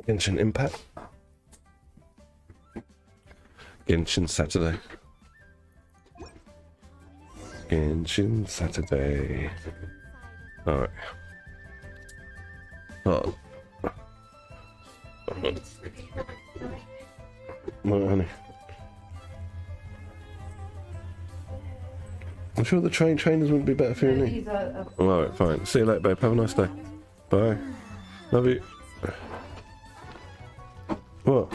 Genshin Impact. Genshin Saturday. Genshin Saturday. Alright. Oh. My honey. I'm sure the trainers would be better for you and me. Alright, fine. See you later, babe. Have a nice day. Bye. Love you. What?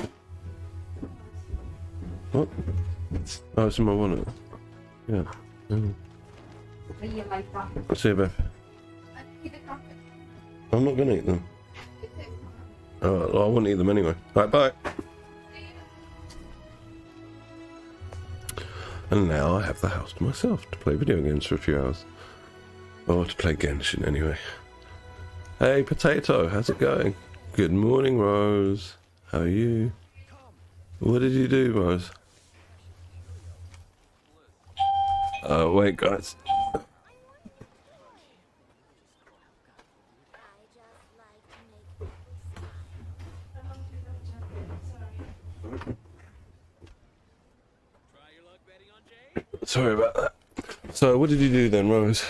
What? Oh, it's in my wallet. Yeah. I'll see you, babe. I'm not going to eat them. Oh, well, I wouldn't eat them anyway. Right, bye. And now I have the house to myself to play video games for a few hours. Or to play Genshin anyway. Hey, Potato, how's it going? Good morning, Rose. How are you? What did you do, Rose? Oh, wait, guys. Sorry about that. So, what did you do then, Rose?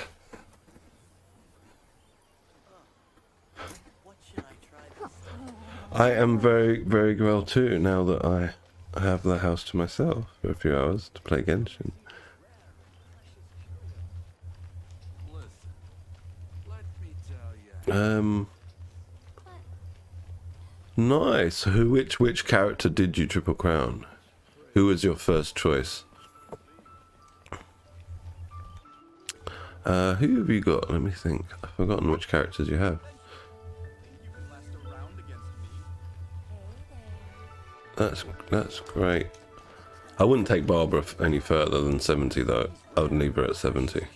I am very, very well too, now that I have the house to myself for a few hours to play Genshin. Nice. Which character did you triple crown? Who was your first choice? Who have you got? Let me think. I've forgotten which characters you have. That's great. I wouldn't take Barbara any further than 70 though. I would leave her at 70. I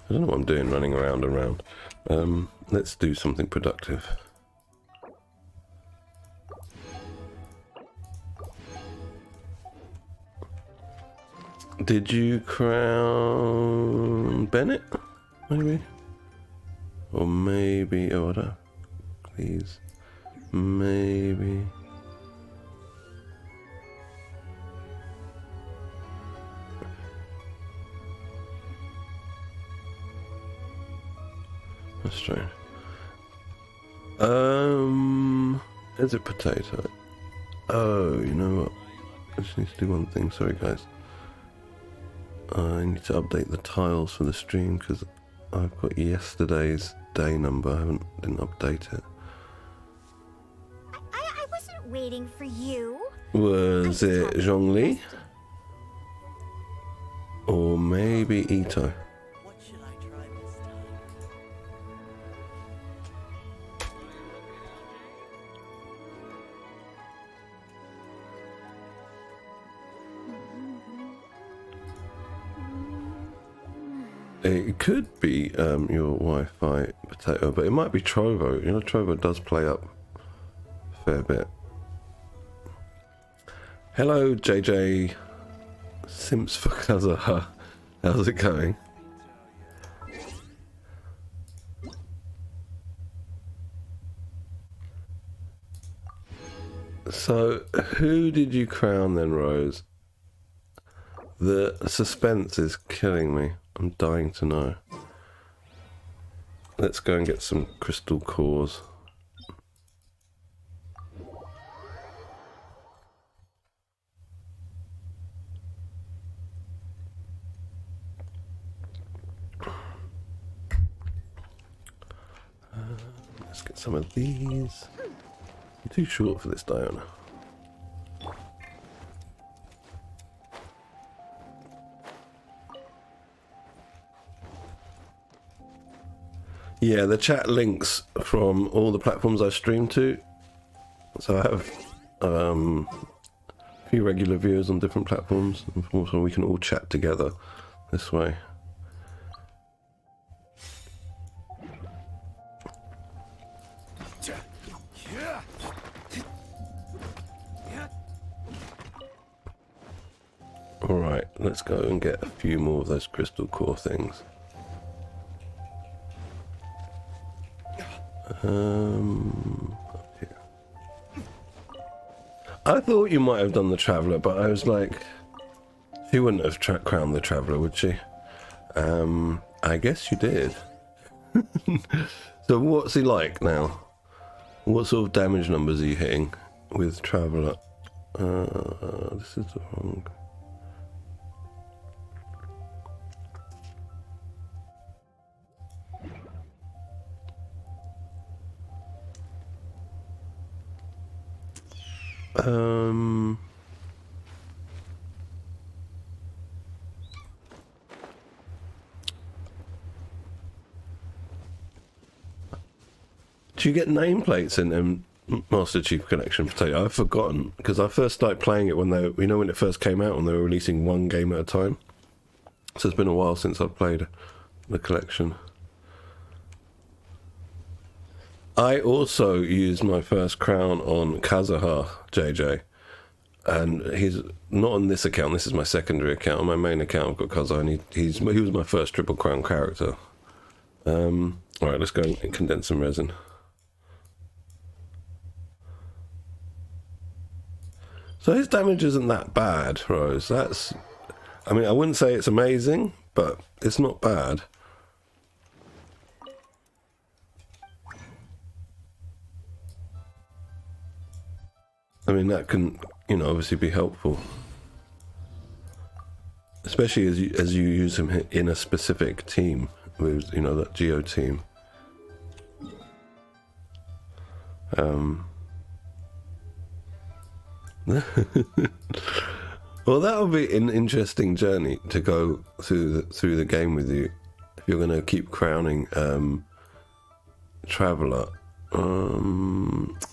don't know what I'm doing running around and around. Let's do something productive. Did you crown Bennett? Maybe? Or maybe... Oh, I don't... Please. Maybe... That's strange. Is it Potato? Oh, you know what? I just need to do one thing. Sorry, guys. I need to update the tiles for the stream because I've got yesterday's day number. I didn't update it. I wasn't waiting for you. Was it Zhongli? Or maybe Ito? What should I try this time? It could be your Wi-Fi, Potato, but it might be Trovo. You know, Trovo does play up a fair bit. Hello, JJ Simps for Kazaha. How's it going? So, who did you crown then, Rose? The suspense is killing me. I'm dying to know. Let's go and get some crystal cores. Let's get some of these. I'm too short for this Diona. Yeah, the chat links from all the platforms I stream to. So I have a few regular viewers on different platforms. And also we can all chat together this way. Alright, let's go and get a few more of those crystal core things. Up here. I thought you might have done the Traveller, but I was like, she wouldn't have crowned the Traveller, would she? I guess you did. So what's he like now? What sort of damage numbers are you hitting with Traveller? This is the wrong... Do you get nameplates in Master Chief Collection Potato? I've forgotten because I first started playing it when they, you know, when it first came out, when they were releasing one game at a time. So it's been a while since I've played the collection. I also used my first crown on Kazuha JJ, and he's not on this account. This is my secondary account. On my main account, I've got Kazuha, and he was my first triple crown character. All right, let's go and condense some resin. So his damage isn't that bad, Rose. That's, I mean, I wouldn't say it's amazing, but it's not bad. I mean, that can, you know, obviously be helpful. Especially as you use him in a specific team, with, you know, that Geo team. Well, that'll be an interesting journey to go through the game with you if you're going to keep crowning Traveller.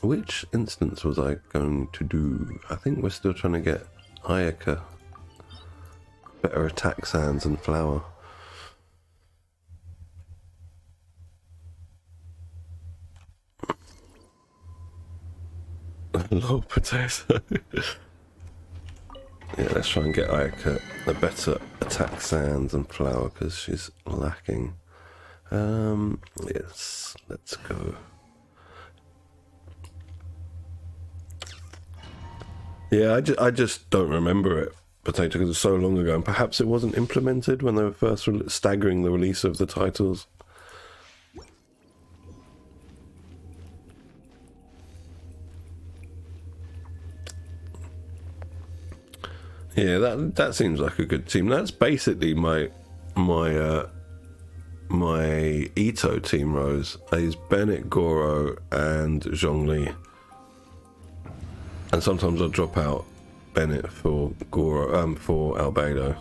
Which instance was I going to do? I think we're still trying to get Ayaka. Better attack sands and flower. Lord potato. Yeah, let's try and get Ayaka a better attack sands and flower because she's lacking. Yes, let's go. Yeah, I just don't remember it, Potato, because it's so long ago, and perhaps it wasn't implemented when they were first staggering the release of the titles. Yeah, that seems like a good team. That's basically my Ito team, Rose. I use Bennett, Goro, and Zhongli. And sometimes I'll drop out Bennett for Goro, for Albedo.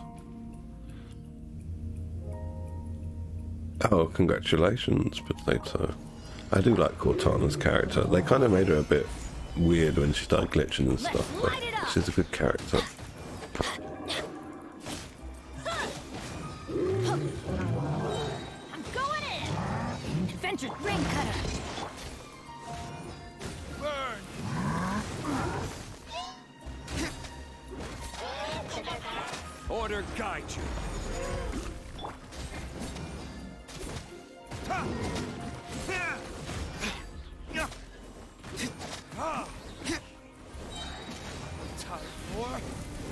Oh, congratulations, Potato. I do like Cortana's character. They kind of made her a bit weird when she started glitching and stuff, but she's a good character. I'm going in! Adventure ring cutter! Order guide you. Time for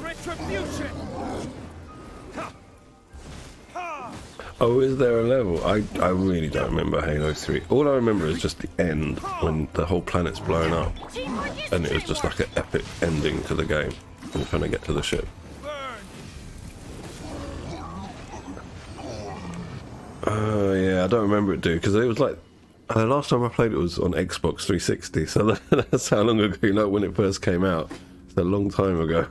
retribution. Oh, is there a level? I really don't remember Halo 3. All I remember is just the end, when the whole planet's blown up. And it was just like an epic ending to the game. And trying to get to the ship. Yeah, I don't remember it, dude, because it was like... the last time I played it was on Xbox 360, so that's how long ago, you know, when it first came out. It's a long time ago.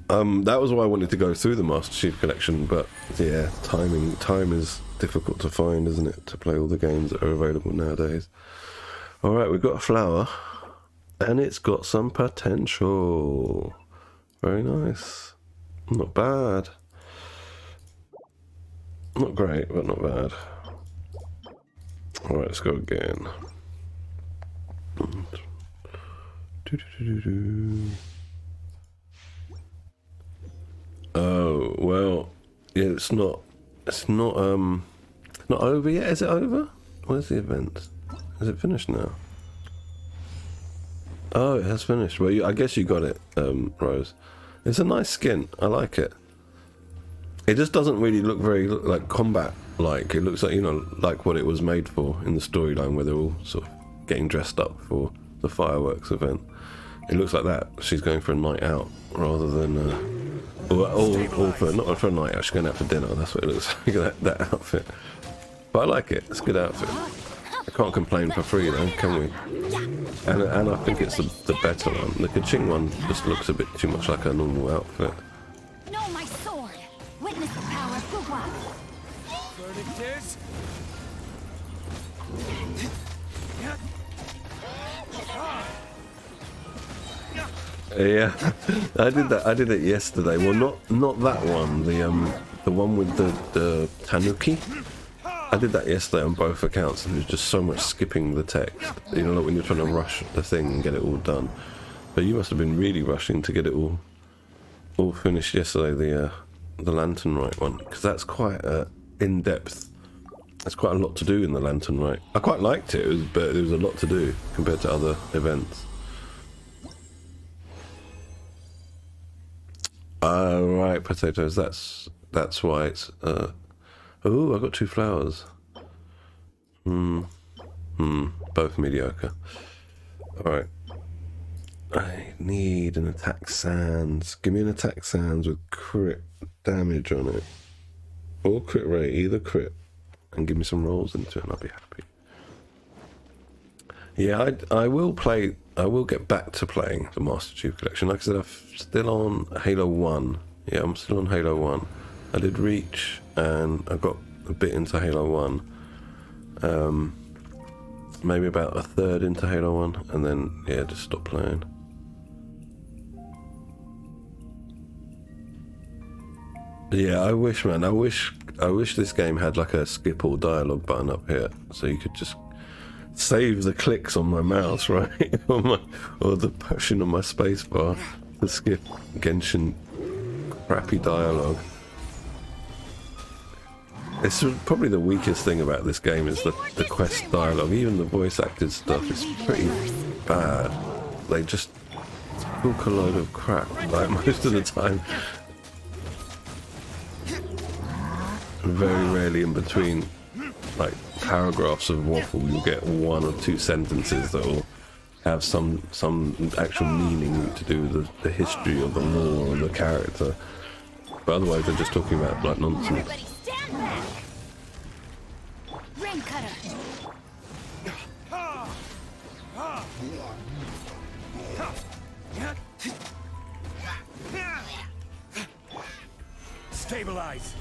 That was why I wanted to go through the Master Chief Collection, but yeah, time is difficult to find, isn't it, to play all the games that are available nowadays. Alright, we've got a flower, and it's got some potential. Very nice. Not bad. Not great, but not bad. Alright, let's go again. Oh, well, yeah, it's not over yet. Is it over? Where's the event? Is it finished now? Oh, it has finished. Well, I guess you got it, Rose. It's a nice skin. I like it. It just doesn't really look very like combat-like. It looks like, you know, like what it was made for in the storyline, where they're all sort of getting dressed up for the fireworks event. It looks like that. She's going for a night out rather than, or for not for a night out. She's going out for dinner. That's what it looks like. That outfit. But I like it. It's a good outfit. I can't complain for free though, can we? And I think it's the better one. The Kaching one just looks a bit too much like a normal outfit. Know my sword. Witness the power of Gugwa. Verdict is... Yeah, I did it yesterday. Well, not that one. The one with the Tanuki. I did that yesterday on both accounts, and there's just so much skipping the text. You know, like when you're trying to rush the thing and get it all done. But you must have been really rushing to get it all finished yesterday. The Lantern Rite one, because that's quite in depth. There's quite a lot to do in the Lantern Rite. I quite liked it, but there was a lot to do compared to other events. Right, potatoes. That's why it's. Oh, I got 2 flowers. Both mediocre. Alright. I need an attack sands. Give me an attack sands with crit damage on it. Or crit rate, either crit. And give me some rolls into it and I'll be happy. Yeah, I will get back to playing the Master Chief Collection. Like I said, I'm still on Halo 1. Yeah, I'm still on Halo 1. I did Reach, and I got a bit into Halo 1. Maybe about a third into Halo 1, and then, yeah, just stopped playing. Yeah, I wish, man. I wish this game had like a skip all dialogue button up here, so you could just save the clicks on my mouse, right? or the pushing on my spacebar to skip Genshin crappy dialogue. It's probably the weakest thing about this game is the quest dialogue. Even the voice acted stuff is pretty bad. They just talk a load of crap, like most of the time. Very rarely in between like paragraphs of waffle you'll get 1 or 2 sentences that will have some actual meaning to do with the history of the lore or the character. But otherwise they're just talking about like nonsense. Everybody stand back. Ring cutter. Stabilize.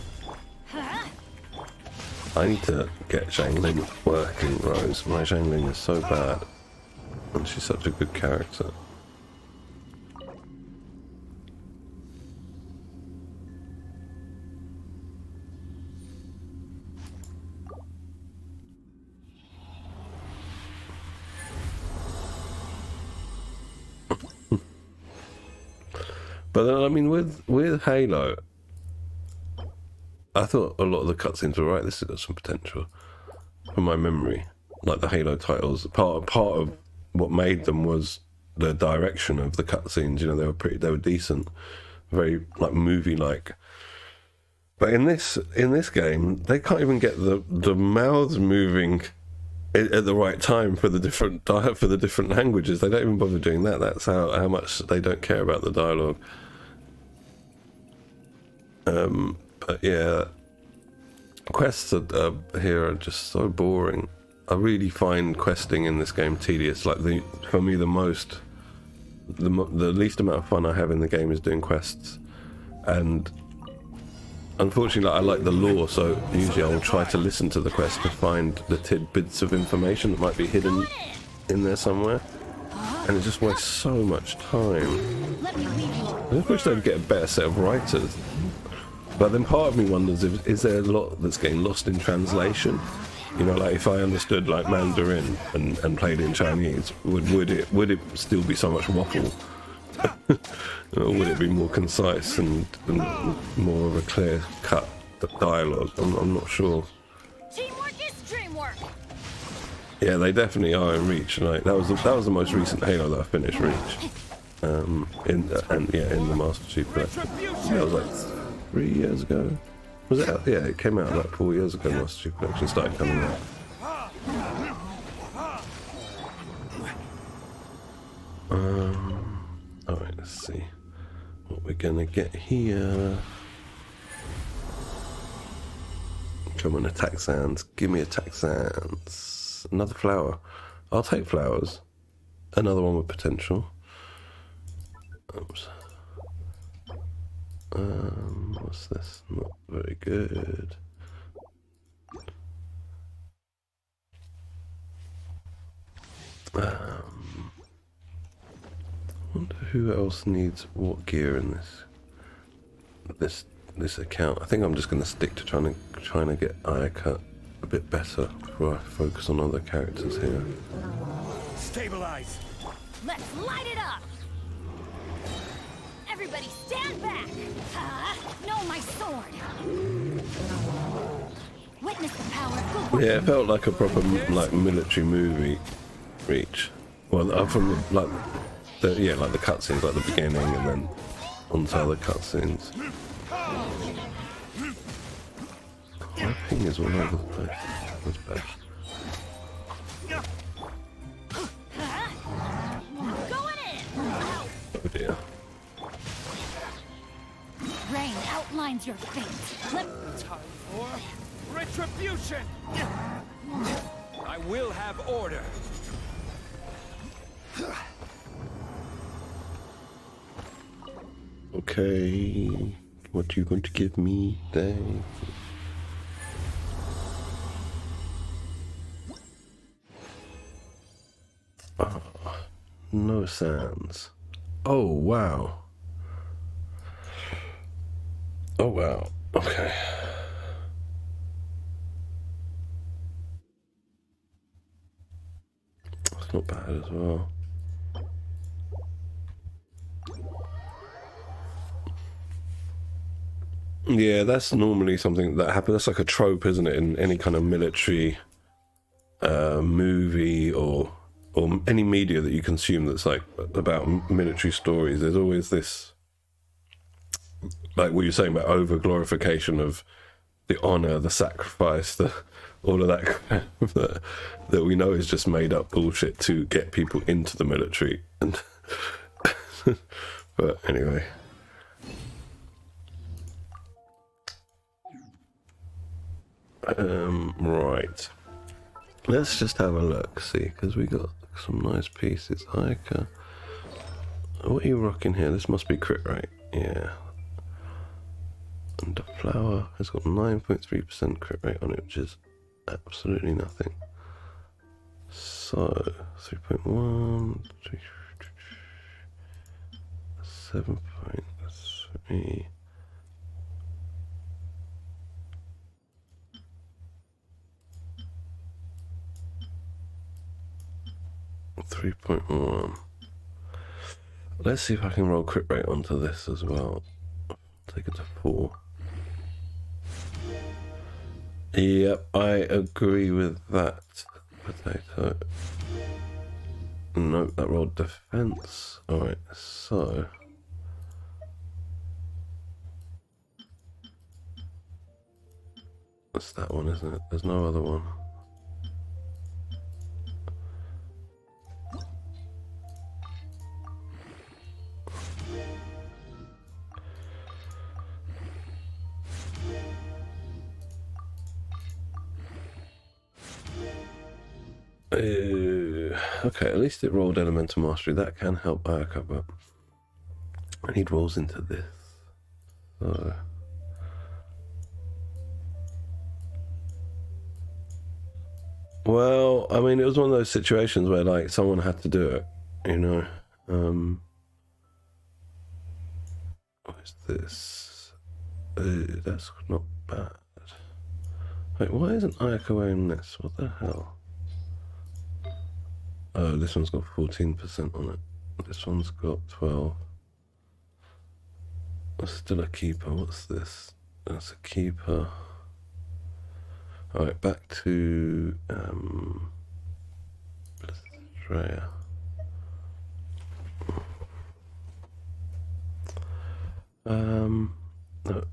I need to get Xiangling working, Rose. My Xiangling is so bad. And she's such a good character. But then, I mean, with Halo, I thought a lot of the cutscenes were right. This has got some potential, from my memory. Like the Halo titles, part of what made them was the direction of the cutscenes. You know, they were decent, very like movie-like. But in this game, they can't even get the mouths moving at the right time for the different languages. They don't even bother doing that. That's how much they don't care about the dialogue. But yeah, quests here are just so boring. I really find questing in this game tedious. Like for me, the least amount of fun I have in the game is doing quests, and unfortunately, I like the lore, so usually I'll try to listen to the quest to find the tidbits of information that might be hidden in there somewhere, and it just wastes so much time. I just wish they'd get a better set of writers. But then part of me wonders is there a lot that's getting lost in translation? You know, like if I understood like Mandarin and played in Chinese, would it still be so much waffle? Or would it be more concise and more of a clear cut dialogue? I'm not sure. Teamwork is dreamwork. Yeah, they definitely are in Reach. Like that was the most recent Halo that I finished, Reach. In the Master Chief Collection. That was like 3 years ago. Was it? Yeah, it came out like 4 years ago. Master Chief Collection started coming out. All right, let's see what we're gonna get here. Come on, attack sands. Give me attack sands. Another flower. I'll take flowers. Another one with potential. Oops. What's this? Not very good. I wonder who else needs what gear in this account. I think I'm just going to stick to trying to get Ayaka a bit better before I focus on other characters here. Stabilize. Let's light it up! Everybody stand back! Know my sword! Witness the power of good work. Yeah, it felt like a proper like military movie. Reach. Well, from like the cutscenes, like the beginning, and then onto other cutscenes. My ping is all over the place. That's bad. Going in! Oh dear. Rain outlines your fate. Time for retribution. I will have order. Okay, what you going to give me, Dave? Oh, no sands. Oh wow. Oh wow. Okay. That's not bad as well. Yeah, that's normally something that happens. That's like a trope, isn't it, in any kind of military movie or any media that you consume that's like about military stories. There's always this, like what you're saying about over glorification of the honor, the sacrifice, all of that crap that we know is just made up bullshit to get people into the military. And but anyway. Right. Let's just have a look, see, because we got some nice pieces. Ayaka. What are you rocking here? This must be crit rate. Yeah. And the flower has got 9.3% crit rate on it, which is absolutely nothing. So, 3.1, 7.3. 3.1. Let's see if I can roll crit rate onto this as well. Take it to 4. Yep, I agree with that. Potato. Nope, that rolled defense. Alright, so. That's that one, isn't it? There's no other one. Okay, at least it rolled Elemental Mastery. That can help Ayaka, but I need rolls into this. So. Well, I mean, it was one of those situations where, like, someone had to do it, you know. What is this? That's not bad. Wait, why isn't Ayaka wearing this? What the hell? Oh, this one's got 14% on it. This one's got 12. That's still a keeper. What's this? That's a keeper. Alright, back to Freya. No,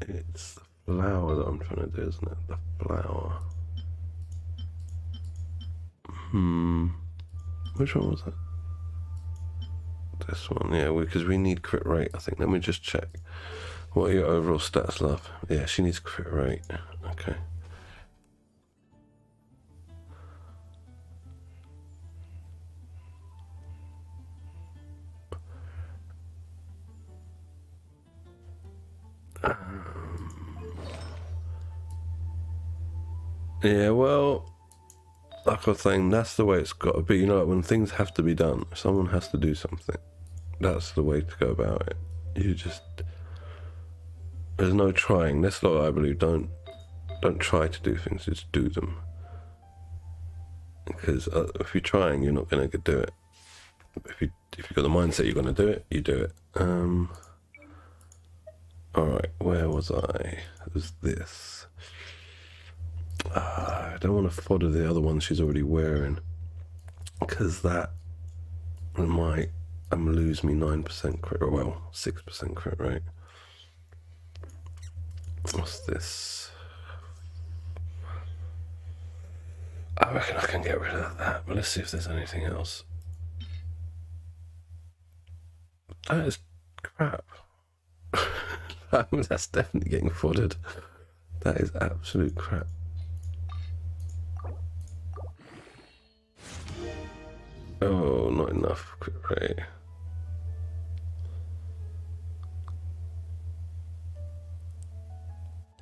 it's the flower that I'm trying to do, isn't it? The flower. Which one was that? This one, yeah, because we need crit rate, I think. Let me just check. What are your overall stats, love? Yeah, she needs crit rate. Okay. Yeah, well, like I was saying, that's the way it's got to be. You know, like when things have to be done, if someone has to do something, that's the way to go about it. You just, there's no trying. That's what I believe. Don't try to do things, just do them. Because if you're trying, you're not going to do it. If you've got the mindset you're going to do it, you do it. All right, where was I? It was this. I don't want to fodder the other one she's already wearing, because that might lose me 9% crit, or well, 6% crit rate. What's this? I reckon I can get rid of that, but let's see if there's anything else. That is crap. That's definitely getting foddered. That is absolute crap. Oh, not enough crit rate.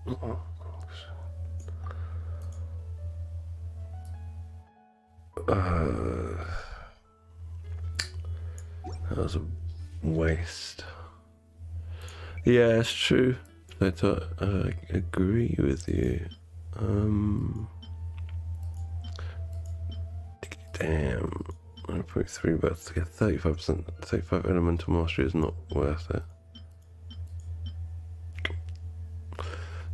Oh. That was a waste. Yeah, it's true. I agree with you. Damn. 1.3, but to get 35%, 35 elemental mastery is not worth it.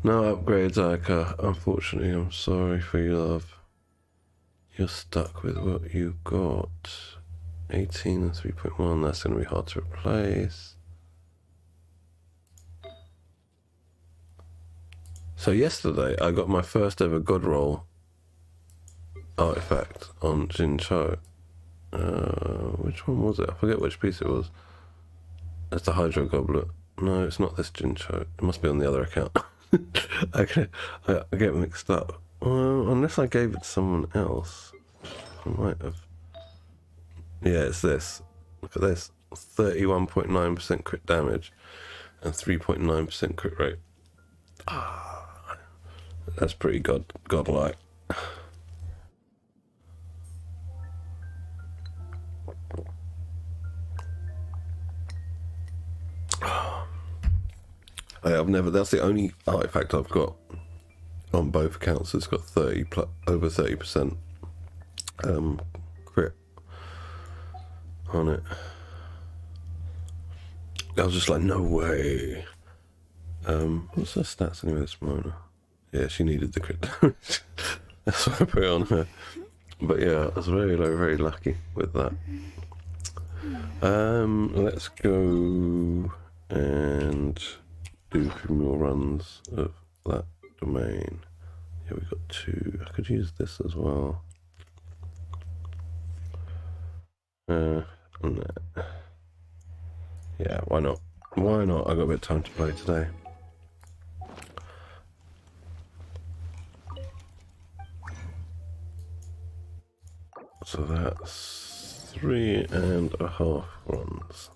No upgrades, Aika. Unfortunately, I'm sorry for your love. You're stuck with what you got. 18 and 3.1, that's going to be hard to replace. So yesterday, I got my first ever God Roll artifact on Jincho. Which one was it? I forget which piece it was. It's the Hydro Goblet. No, it's not this Jincho. It must be on the other account. I get mixed up. Well, unless I gave it to someone else. I might have. Yeah, it's this. Look at this. 31.9% crit damage and 3.9% crit rate. That's pretty godlike. I've never. That's the only artifact I've got on both accounts. It's got over 30% crit on it. I was just like, no way. What's her stats anyway, this Mona? Yeah, she needed the crit damage. That's why I put it on her. But yeah, I was very lucky with that. Let's go and do a few more runs of that domain. Yeah, we've got 2. I could use this as well. Yeah, why not? Why not? I got a bit of time to play today. So that's 3.5 runs.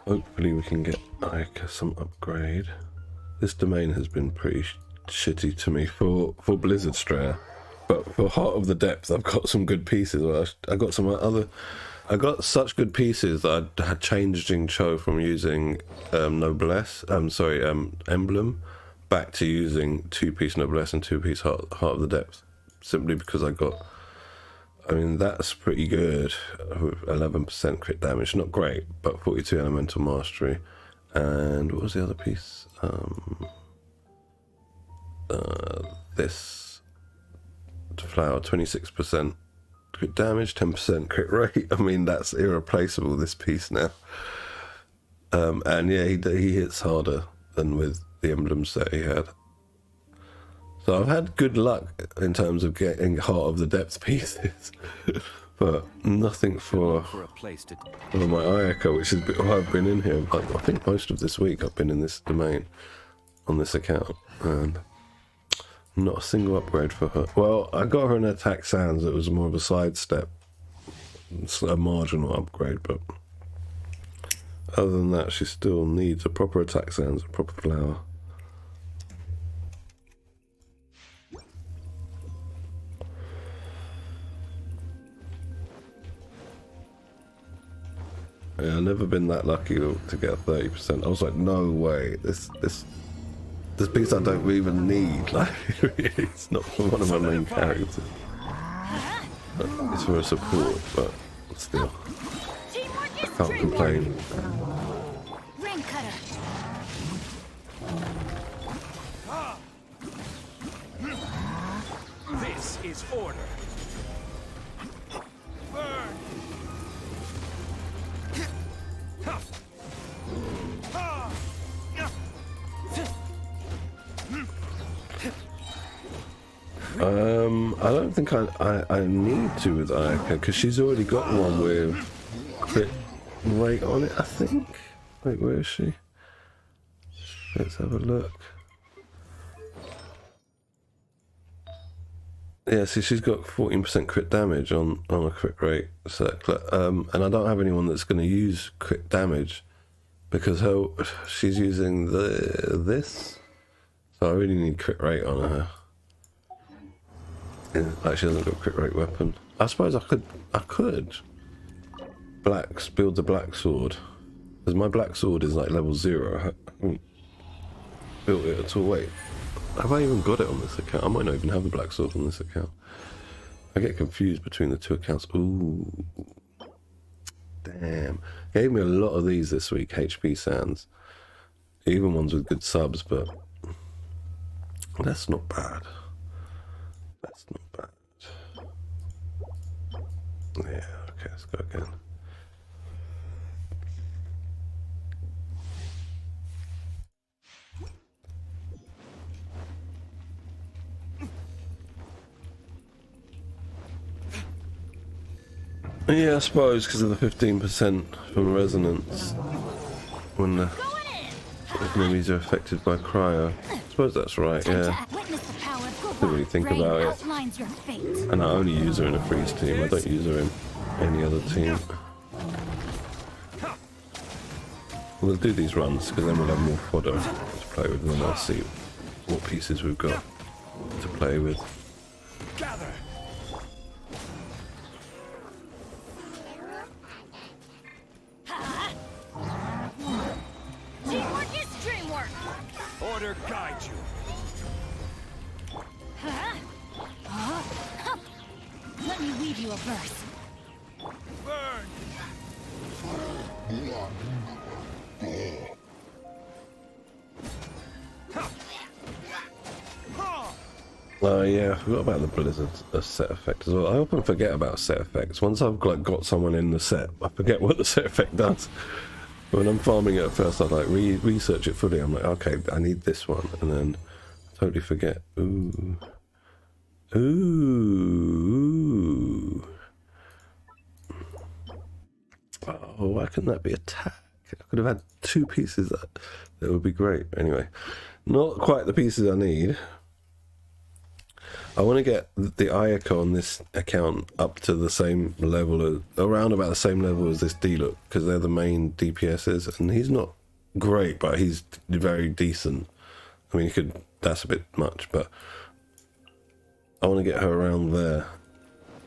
Hopefully we can get like some upgrade. This domain has been pretty shitty to me for Blizzard Strayer, but for Heart of the Depth I've got some good pieces. I got some other. I got such good pieces that I had changed Jingcho from using Noblesse. Emblem back to using 2-piece Noblesse and 2-piece Heart of the Depth, simply because I got. I mean, that's pretty good. 11% crit damage, not great, but 42 elemental mastery. And what was the other piece? This flower, 26% crit damage, 10% crit rate. I mean, that's irreplaceable, this piece now. And yeah, he hits harder than with the emblem set he had. So I've had good luck in terms of getting Heart of the Depth pieces. But nothing for For a place to. my Ayaka, which is why I've been in here. I think most of this week I've been in this domain on this account. And not a single upgrade for her. Well, I got her an attack sands. It was more of a sidestep. It's a marginal upgrade, but other than that, she still needs a proper attack sands, a proper flower. Yeah, I've never been that lucky to get 30%. I was like, no way, this piece I don't even need. Like, it's not for one of my main characters. It's for a support, but still, I can't complain. Rain cutter. This is order. Burn. I don't think I need to with Ayaka, because she's already got one with crit rate on it, I think. Wait, where is she? Let's have a look. Yeah, see, she's got 14% crit damage on a crit rate circlet, and I don't have anyone that's going to use crit damage because she's using this, so I really need crit rate on her. Yeah, like she hasn't got crit rate weapon. I suppose I could build the black sword, because my black sword is like level 0. I haven't built it at all. Wait, have I even got it on this account? I might not even have the black sword on this account. I get confused between the two accounts. Ooh, damn! Gave me a lot of these this week. HP sands, even ones with good subs, but that's not bad. That's not bad. Yeah, okay, let's go again. Yeah, I suppose because of the 15% from resonance when the enemies are affected by cryo. I suppose that's right, yeah. Didn't really think about it. And I only use her in a freeze team. I don't use her in any other team. We'll do these runs because then we'll have more fodder to play with, and then I'll see what pieces we've got to play with. Gather. Teamwork is dreamwork. Order guide you. Let me weave you a verse. Burn. Yeah, I forgot about the Blizzard set effect as well. I often forget about set effects. Once I've got someone in the set, I forget what the set effect does. When I'm farming it at first, I like research it fully. I'm like, okay, I need this one, and then I totally forget. Ooh. Ooh. Oh, why couldn't that be attack? I could have had 2 pieces that would be great. Anyway, not quite the pieces I need. I want to get the Ayaka on this account up to the same level, around about the same level as this D-Look, because they're the main DPSs, and he's not great, but he's very decent. I mean, that's a bit much, but I want to get her around there,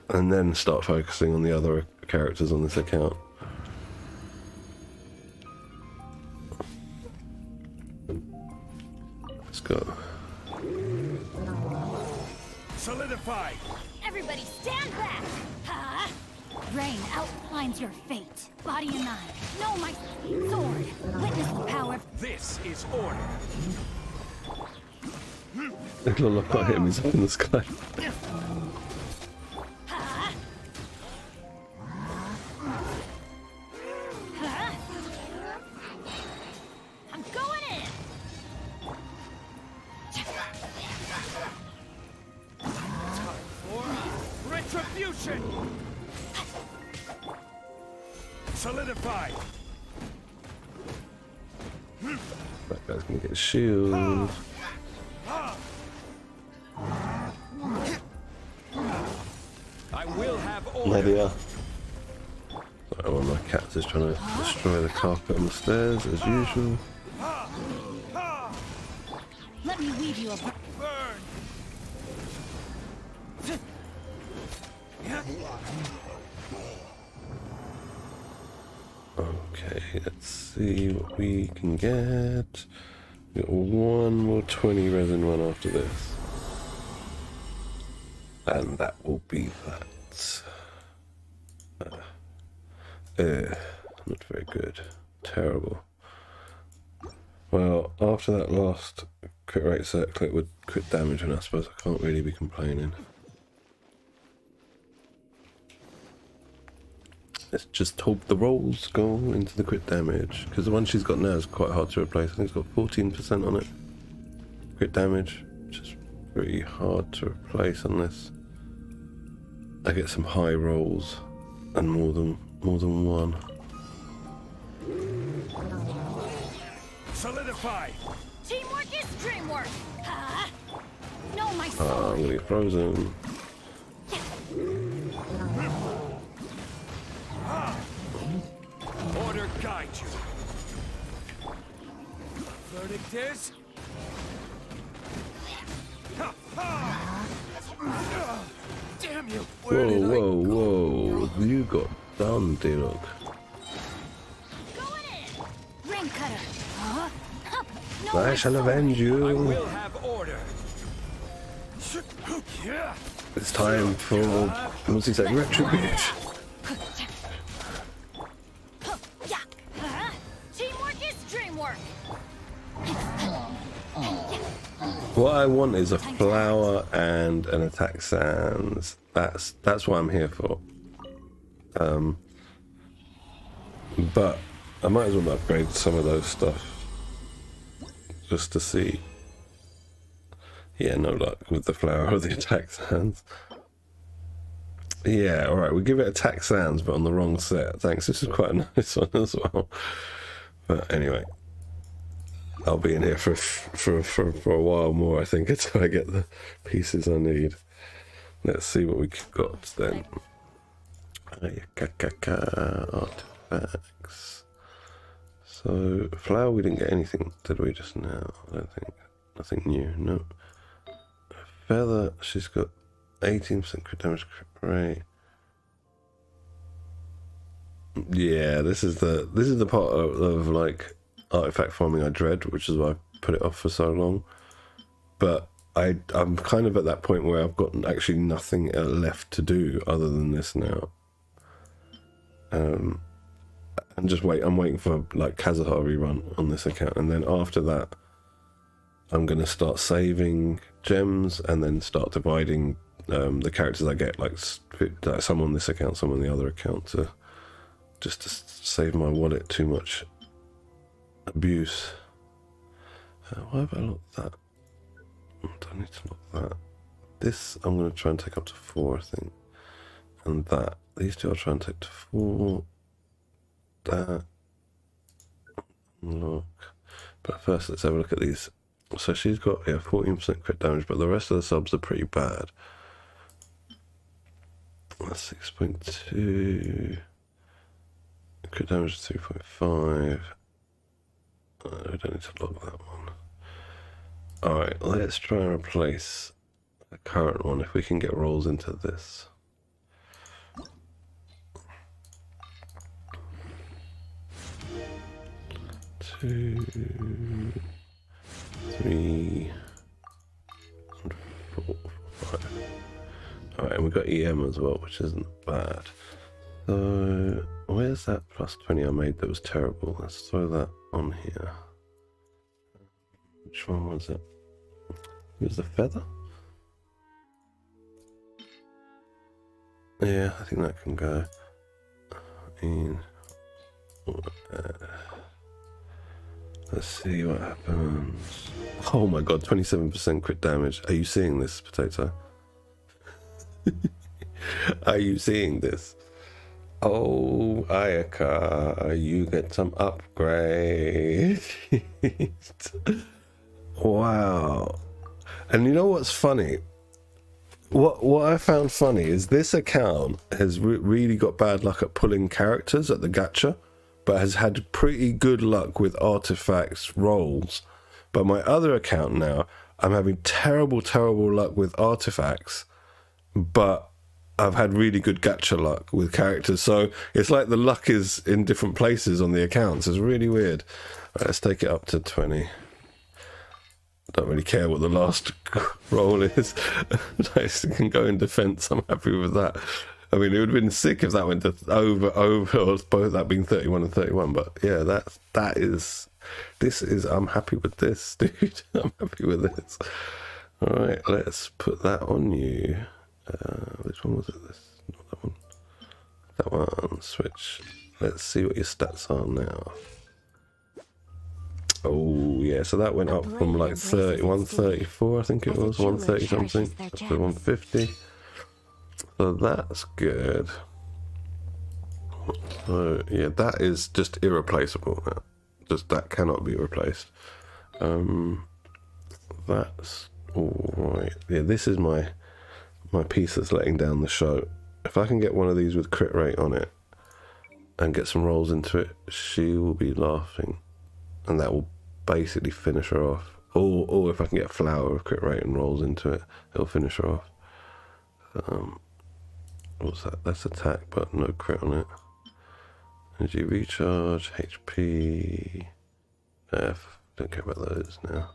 and then start focusing on the other characters on this account. Let's go. Solidify. Everybody stand back. Rain outlines your fate. Body and eye. Know my sword. Witness the power. This is order. It'll look like him, he's up in the sky. Retribution! Solidify! That guy's gonna get a shield. I will have order. There they are. Sorry, one of my cats is trying to destroy the carpet on the stairs as usual. Let me weave you a Burn! Okay, let's see what we can get. We got one more 20 resin one after this. And that will be that. Not very good. Terrible. Well, after that last crit rate circlet with crit damage, and I suppose I can't really be complaining. Let's just hope the rolls go into the crit damage, because the one she's got now is quite hard to replace. I think it's got 14% on it. Crit damage, which is pretty hard to replace unless I get some high rolls and more than one. Solidify! teamwork is dreamwork. Huh? No, my I'm sword. gonna get frozen. Order guide you. Verdict is... Damn you! Where did I... Whoa. You got done, D-Look. Going in. Rain cutter. Huh? Huh. No, I my shall sword. avenge I you. will have order. Yeah. It's time for, what's he say, retribution. Yeah. Huh? Teamwork is dreamwork. What I want is a flower and an attack sands. That's what I'm here for. But I might as well upgrade some of those stuff just to see. Yeah, no luck with the flower or the attack sands. Yeah, alright, we'll give it attack sands, but on the wrong set. Thanks, this is quite a nice one as well. But anyway, I'll be in here for a while more, I think, until I get the pieces I need. Let's see what we got then. Artifacts. So, flower, we didn't get anything, did we, just now? I don't think. Nothing new, no. Feather, she's got 18% crit damage rate. Yeah, this is the part of like artifact farming I dread, which is why I put it off for so long. But I'm kind of at that point where I've got actually nothing left to do other than this now. And I'm waiting for like Kazuha rerun on this account, and then after that I'm going to start saving gems and then start dividing the characters I get, like some on this account, some on the other account, just to save my wallet too much abuse. Why have I locked that? I don't need to lock that. This I'm going to try and take up to 4, I think. And that. These two I'll try and take to 4. That. Look. But first let's have a look at these. So she's got 14% crit damage, but the rest of the subs are pretty bad. That's 6.2. Crit damage is 2.5. I don't need to lock that one. Alright, let's try and replace the current one if we can get rolls into this. Two, 3, and 4, 5. Alright, and we've got EM as well, which isn't bad. So, where's that plus 20 I made that was terrible? Let's throw that on here. Which one was it? It was the feather? Yeah, I think that can go in. Let's see what happens. Oh my god, 27% crit damage. Are you seeing this, Potato? Are you seeing this? Oh, Ayaka, you get some upgrade. Wow. And you know what's funny? What I found funny is this account has really got bad luck at pulling characters at the gacha, but has had pretty good luck with artifacts rolls. But my other account now, I'm having terrible luck with artifacts, but I've had really good gacha luck with characters. So it's like the luck is in different places on the accounts. It's really weird. Right, let's take it up to 20. Don't really care what the last roll is. I can go in defense. I'm happy with that. I mean, it would have been sick if that went to over, or both that being 31 and 31. But yeah, I'm happy with this, dude. I'm happy with this. All right, let's put that on you. Which one was it? This, not that one. That one. Switch. Let's see what your stats are now. Oh yeah, so that went up from like 134, I think it was, 130 something, up to 150. So that's good. So yeah, that is just irreplaceable now. Just that cannot be replaced. That's all right. Yeah, this is my piece that's letting down the show. If I can get one of these with crit rate on it and get some rolls into it, she will be laughing. And that will basically finish her off. Or if I can get flower with crit rate and rolls into it, it'll finish her off. What's that? That's attack, but no crit on it. Energy recharge, HP, F. Don't care about those now.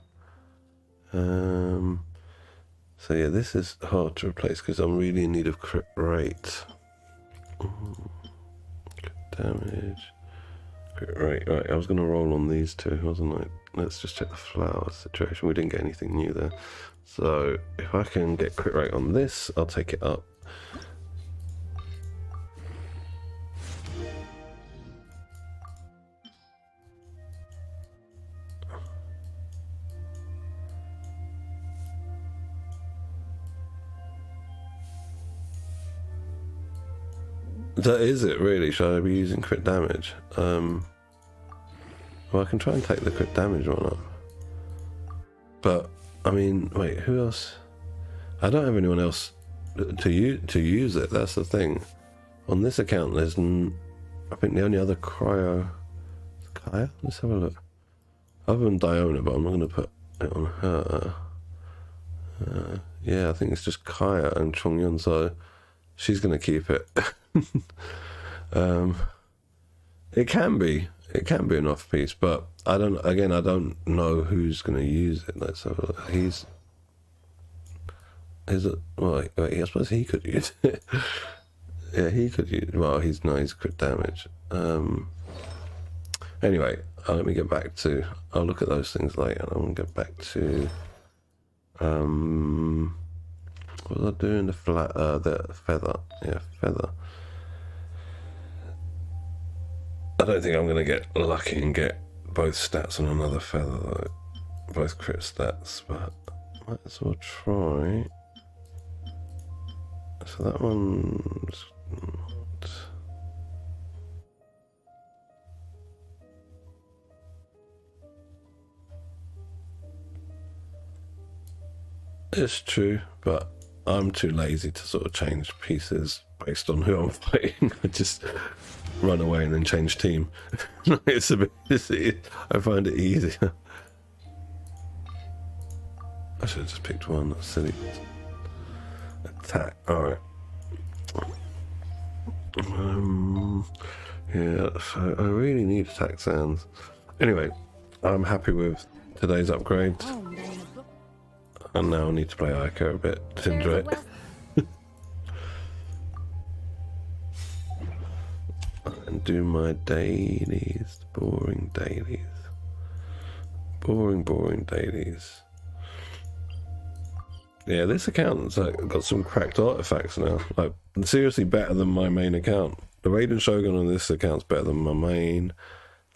So yeah, this is hard to replace because I'm really in need of crit rate. Crit damage. Right, I was going to roll on these two, wasn't I? Let's just check the flower situation. We didn't get anything new there. So if I can get crit rate on this, I'll take it up. That is it, really. Should I be using crit damage? Well, I can try and take the crit damage one up. But, I mean, wait, who else? I don't have anyone else to use it. That's the thing. On this account, there's, I think the only other cryo... Kaya? Let's have a look. Other than Diona, but I'm not going to put it on her. Yeah, I think it's just Kaya and Chongyun, so she's going to keep it. It can be an off piece, but I don't know who's going to use it. Let's have a look. Wait, I suppose he could use it. Yeah, he could use. Well, he's crit damage. Anyway, let me get back to. I'll look at those things later. I want to get back to. What was I doing? The feather. Yeah, feather. I don't think I'm going to get lucky and get both stats on another feather, though. Both crit stats, but might as well try. So that one's not. It's true, but I'm too lazy to sort of change pieces based on who I'm fighting. I just run away and then change team. It's a bit. I find it easier. I should have just picked one. That's silly. Attack. All right. Yeah. So I really need attack sounds. Anyway, I'm happy with today's upgrade. And now I need to play Ico a bit to enjoy it. And do my dailies. Boring dailies. Boring dailies. Yeah, this account's got some cracked artifacts now. Like, seriously better than my main account. The Raiden Shogun on this account's better than my main.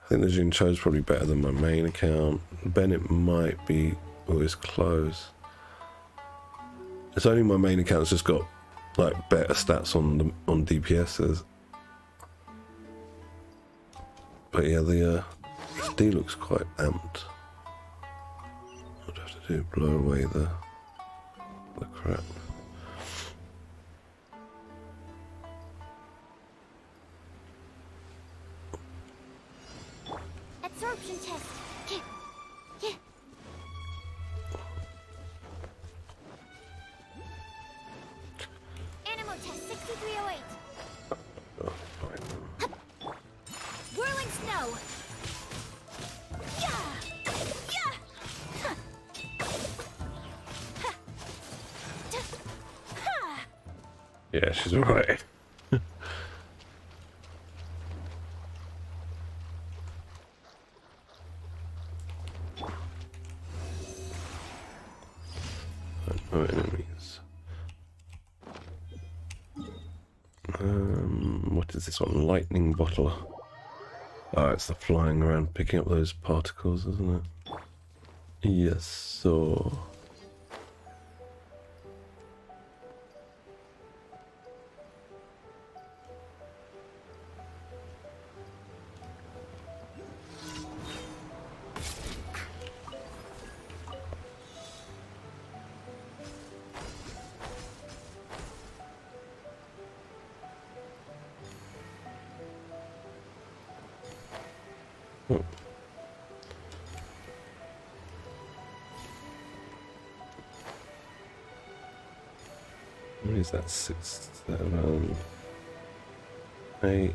I think the Jin Cho's probably better than my main account. Bennett might be always close. It's only my main account's just got like better stats on DPSs. But yeah, the D looks quite amped. I'd have to do blow away the crap. Absorption test. Yeah. Animal test 6308. Oh, fine. Whirling snow. Yeah. Yeah. Huh. Ha. Ha. Yeah, she's alright. No enemies. What is this one? Lightning bottle. Oh, it's the flying around picking up those particles, isn't it? Yes, so... Oh. What is that? 6, 7, 8.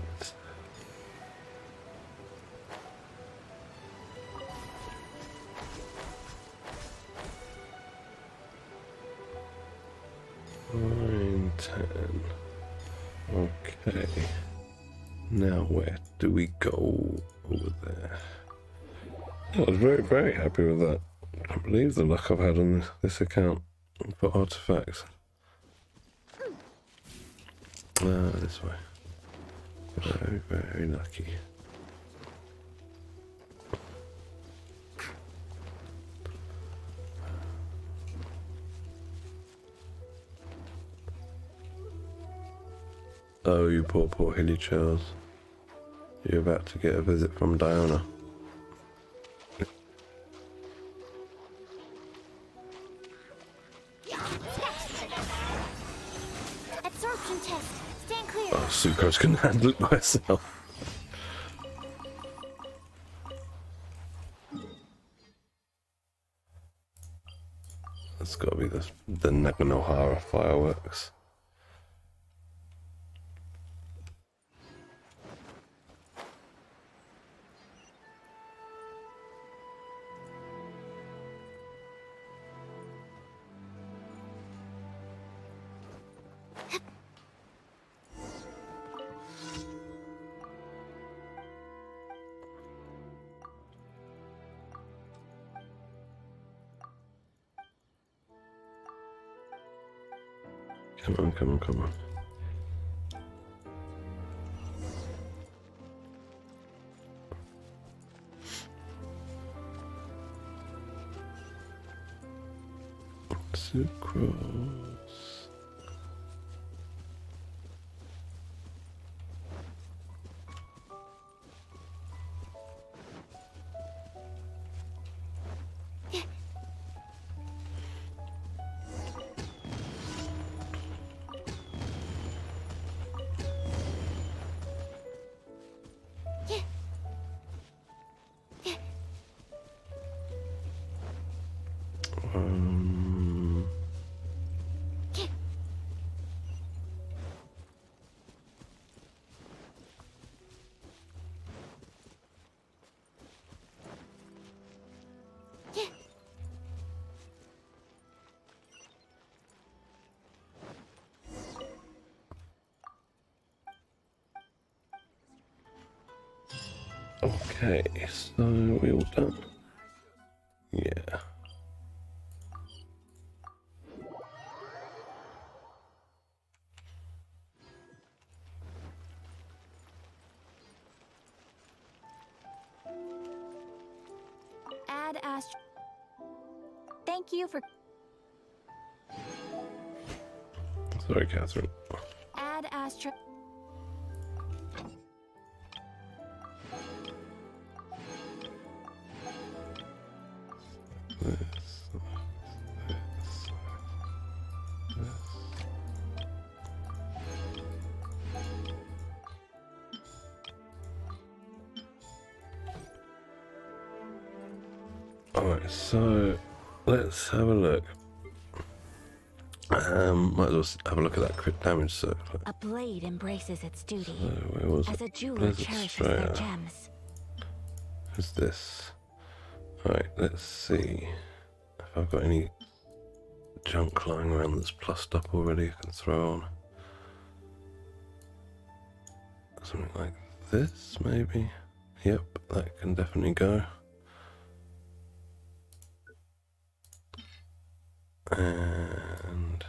Nine, 10. Okay. Now where do we go over there? I was very, very happy with that. I can't believe the luck I've had on this account for artifacts. This way. Very, very lucky. Oh, you poor, poor Hilly Charles. You're about to get a visit from Diana. Absorption test. Stand clear. Oh, Sucrose can handle it by herself. That's got to be the Naganohara fireworks. Come on, come on, come on. Sucrose. Um, okay, so we all done? Yeah. Add Thank you for... Sorry, Catherine. Ad Astra. Alright, so let's have a look. Might as well have a look at that crit damage circle. A blade embraces its duty. So where was As it? a jeweler Where's it cherishes straight their out? gems. Who's this? Alright, let's see if I've got any junk lying around that's plussed up already I can throw on. Something like this, maybe? Yep, that can definitely go. And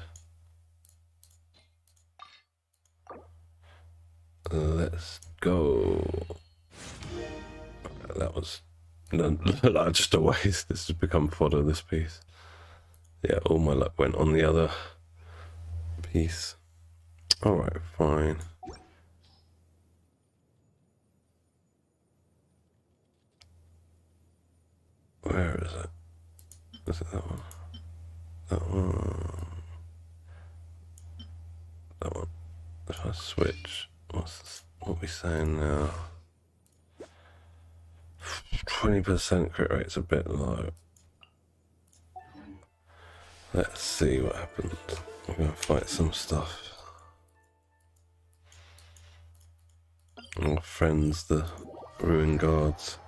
let's go. That was just a waste. This has become fodder, this piece. Yeah, all my luck went on the other piece. Alright, fine. Where is it? Is it that one? That one. That one. If I switch, what we saying now? 20% crit rate's a bit low. Let's see what happens. We're gonna fight some stuff. Our friends, the Ruin Guards.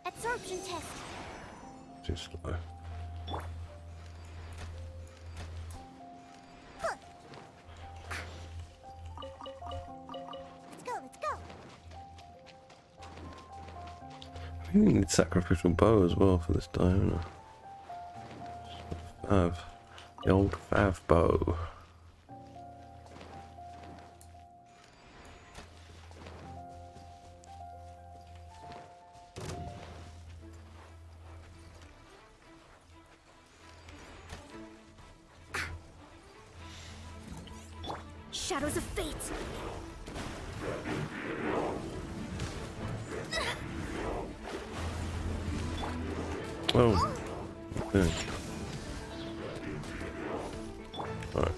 Absorption test. Too slow. Let's go. I think we need sacrificial bow as well for this Diona. The old Fav bow. Shadows of fate. Oh, okay. Alright,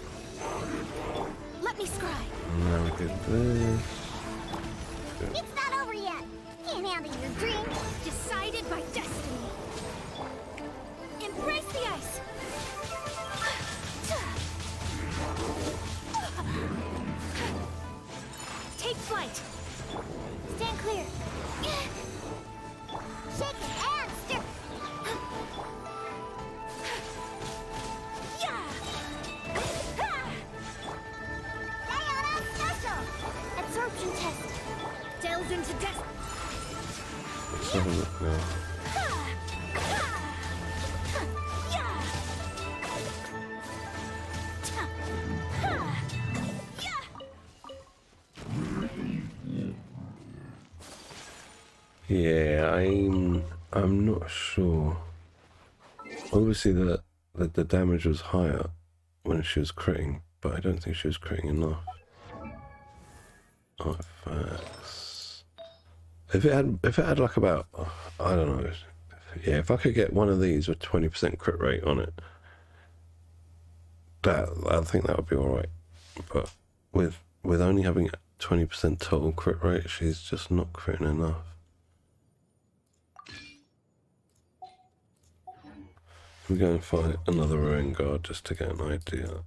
Let me scry. now we get this. It's not over yet. Can't handle your dream. Decided by destiny. Embrace the ice. Take flight. Stand clear. Shake it and stir. Diana special. Absorption test. Delves into death. Let's have a look now. Yeah, I'm not sure. Obviously the damage was higher when she was critting, but I don't think she was critting enough. Artifacts. If it had like about, I don't know. Yeah, if I could get one of these with 20% crit rate on it, I think that would be alright. But with only having 20% total crit rate, she's just not critting enough. I'm going to fight another Ruin Guard just to get an idea.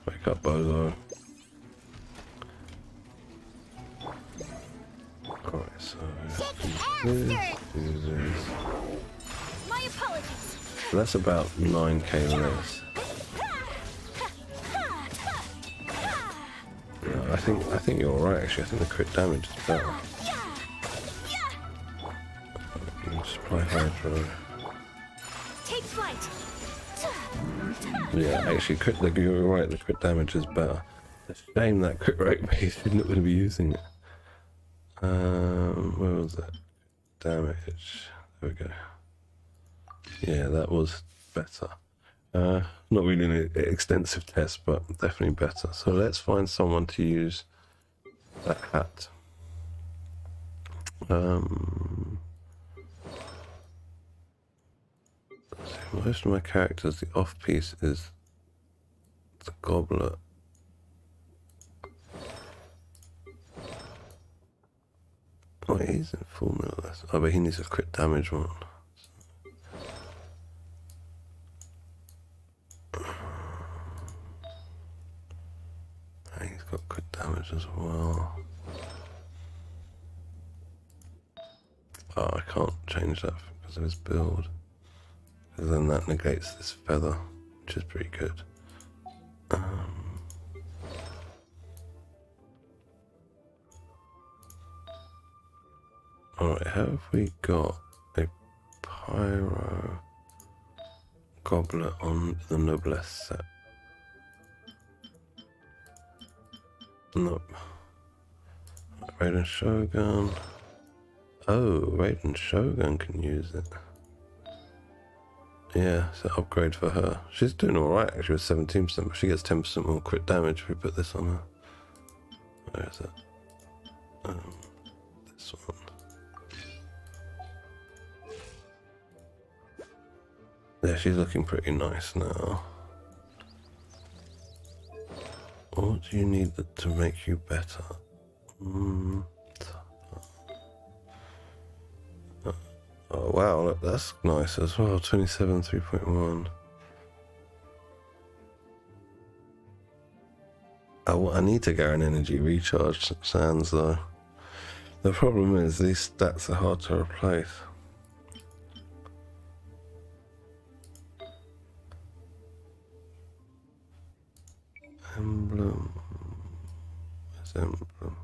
Wake up, Bozo. Alright, so do this. My apologies. So that's about 9k less. I think you're right. Actually, I think the crit damage is better. Supply hydro. Take flight. Yeah, actually, you're right. The crit damage is better. It's a shame that crit rate base isn't going to be using it. Where was that? Damage. There we go. Yeah, that was better. Not really an extensive test, but definitely better. So let's find someone to use that hat. Most of my characters, the off piece is the goblet. Oh, he's in full middle. Oh, but he needs a crit damage one. And he's got crit damage as well. Oh, I can't change that because of his build. Because then that negates this feather, which is pretty good. Alright, have we got a pyro goblet on the noblesse set? Nope. Raiden Shogun. Oh, Raiden Shogun can use it. Yeah, it's an upgrade for her. She's doing alright actually with 17%, but she gets 10% more crit damage if we put this on her. Where is it? This one. Yeah, she's looking pretty nice now. What do you need to make you better? Oh wow, look, that's nice as well. 27, 3.1. I need to get an energy recharge sands though. The problem is these stats are hard to replace. Emblem. Where's emblem?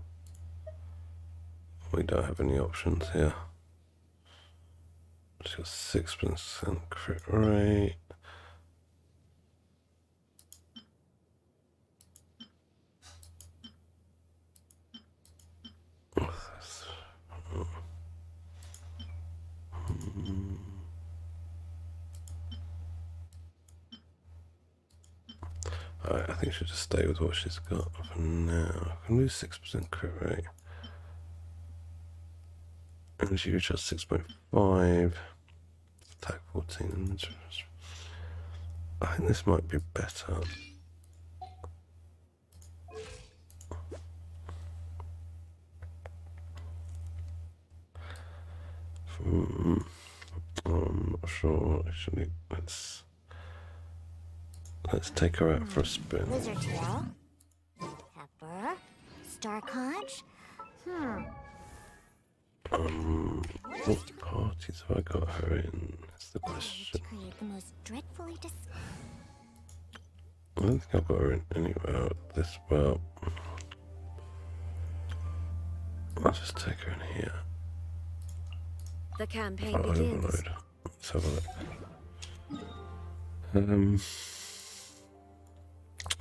We don't have any options here. It's got 6% crit rate. Alright, I think she'll just stay with what she's got for now. I can lose 6% crit rate. Energy recharge 6.5. Attack 14. I think this might be better. I'm not sure actually. Let's take her out for a spin. Lizard tail. Pepper. Star conch. What parties have I got her in? That's the question. Create the most dreadfully I don't think I've got her in anywhere this well. I'll just take her in here. The campaign I'll begins. overload. Let's have a look.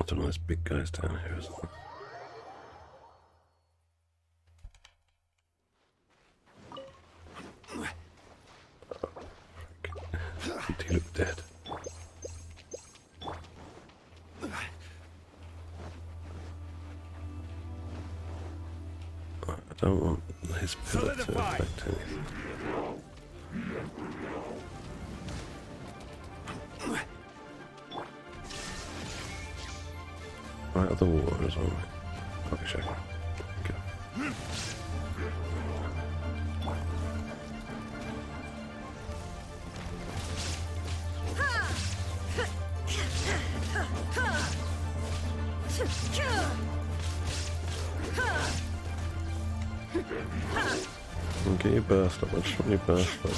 I don't know, there's big guys down here, isn't there? He look dead. I don't want his pillar to affect anything. Right of the water as well. Okay, check. Okay. Get your burst up, I just want your burst up.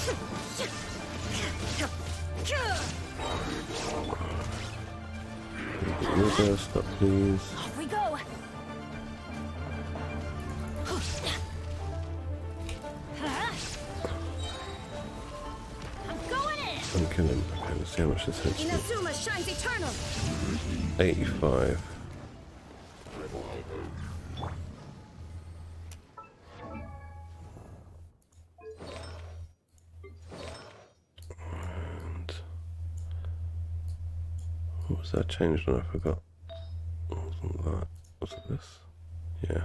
Get your burst up, please. Off we go. kill him. Okay, let's see how much this hits me. Inazuma shines eternal. 85. And what was that changed on? I forgot. Wasn't that? Was it this? Yeah.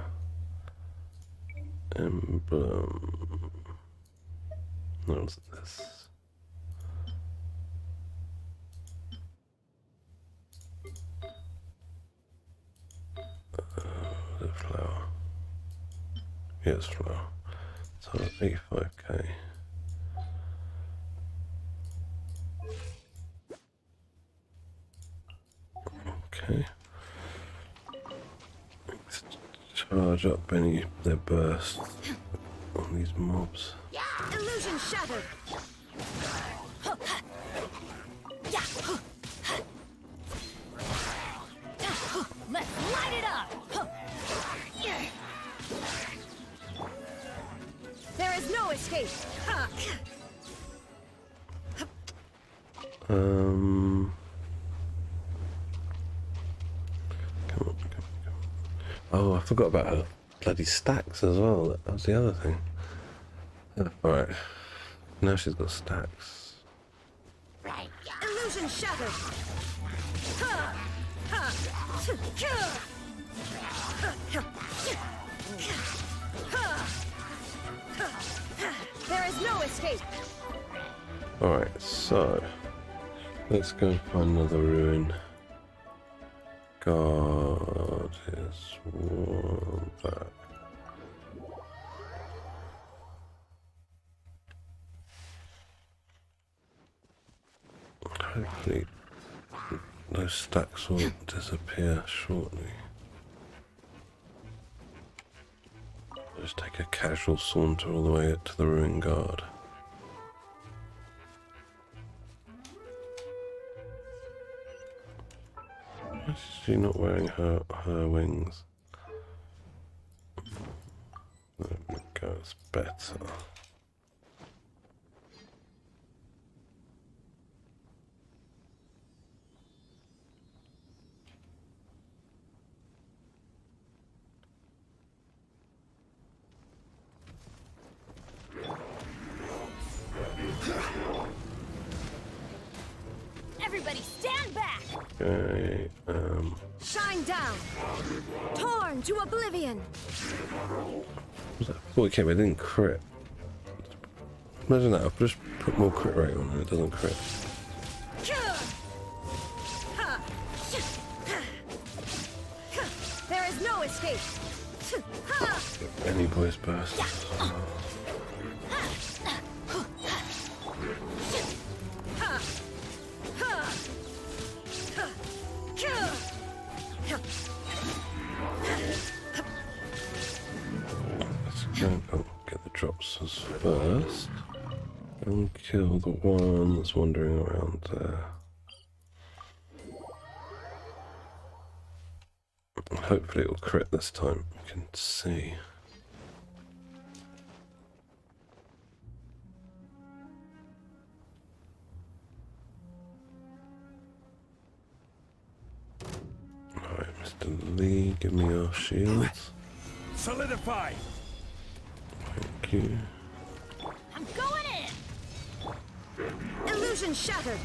Emblem. No, it was this. The flower. Yes, flower. So 85k. Okay. Let's charge up any of their bursts on these mobs. Illusion shattered. Let's light it up. There is no escape. Come on. Oh, I forgot about her bloody stacks as well. That was the other thing. Alright. Now she's got stacks. Illusion shattered. There is no escape. Alright, so let's go and find another ruin. God is one back. Hopefully those stacks will disappear shortly. Just take a casual saunter all the way to the ruin guard. Why is she not wearing her wings? There we go, it's better. Everybody stand back. Okay, Shine down. Torn to oblivion. was that 40k, but it didn't crit. Imagine that, I've just put more crit rate on and it doesn't crit. There is no escape. Any boys burst. Let's go and get the dropsers first. And kill the one that's wandering around there. Hopefully it will crit this time. You can see. Alright, Mr. Lee, give me your shields. Solidify. Thank you. I'm going in. Illusion shattered.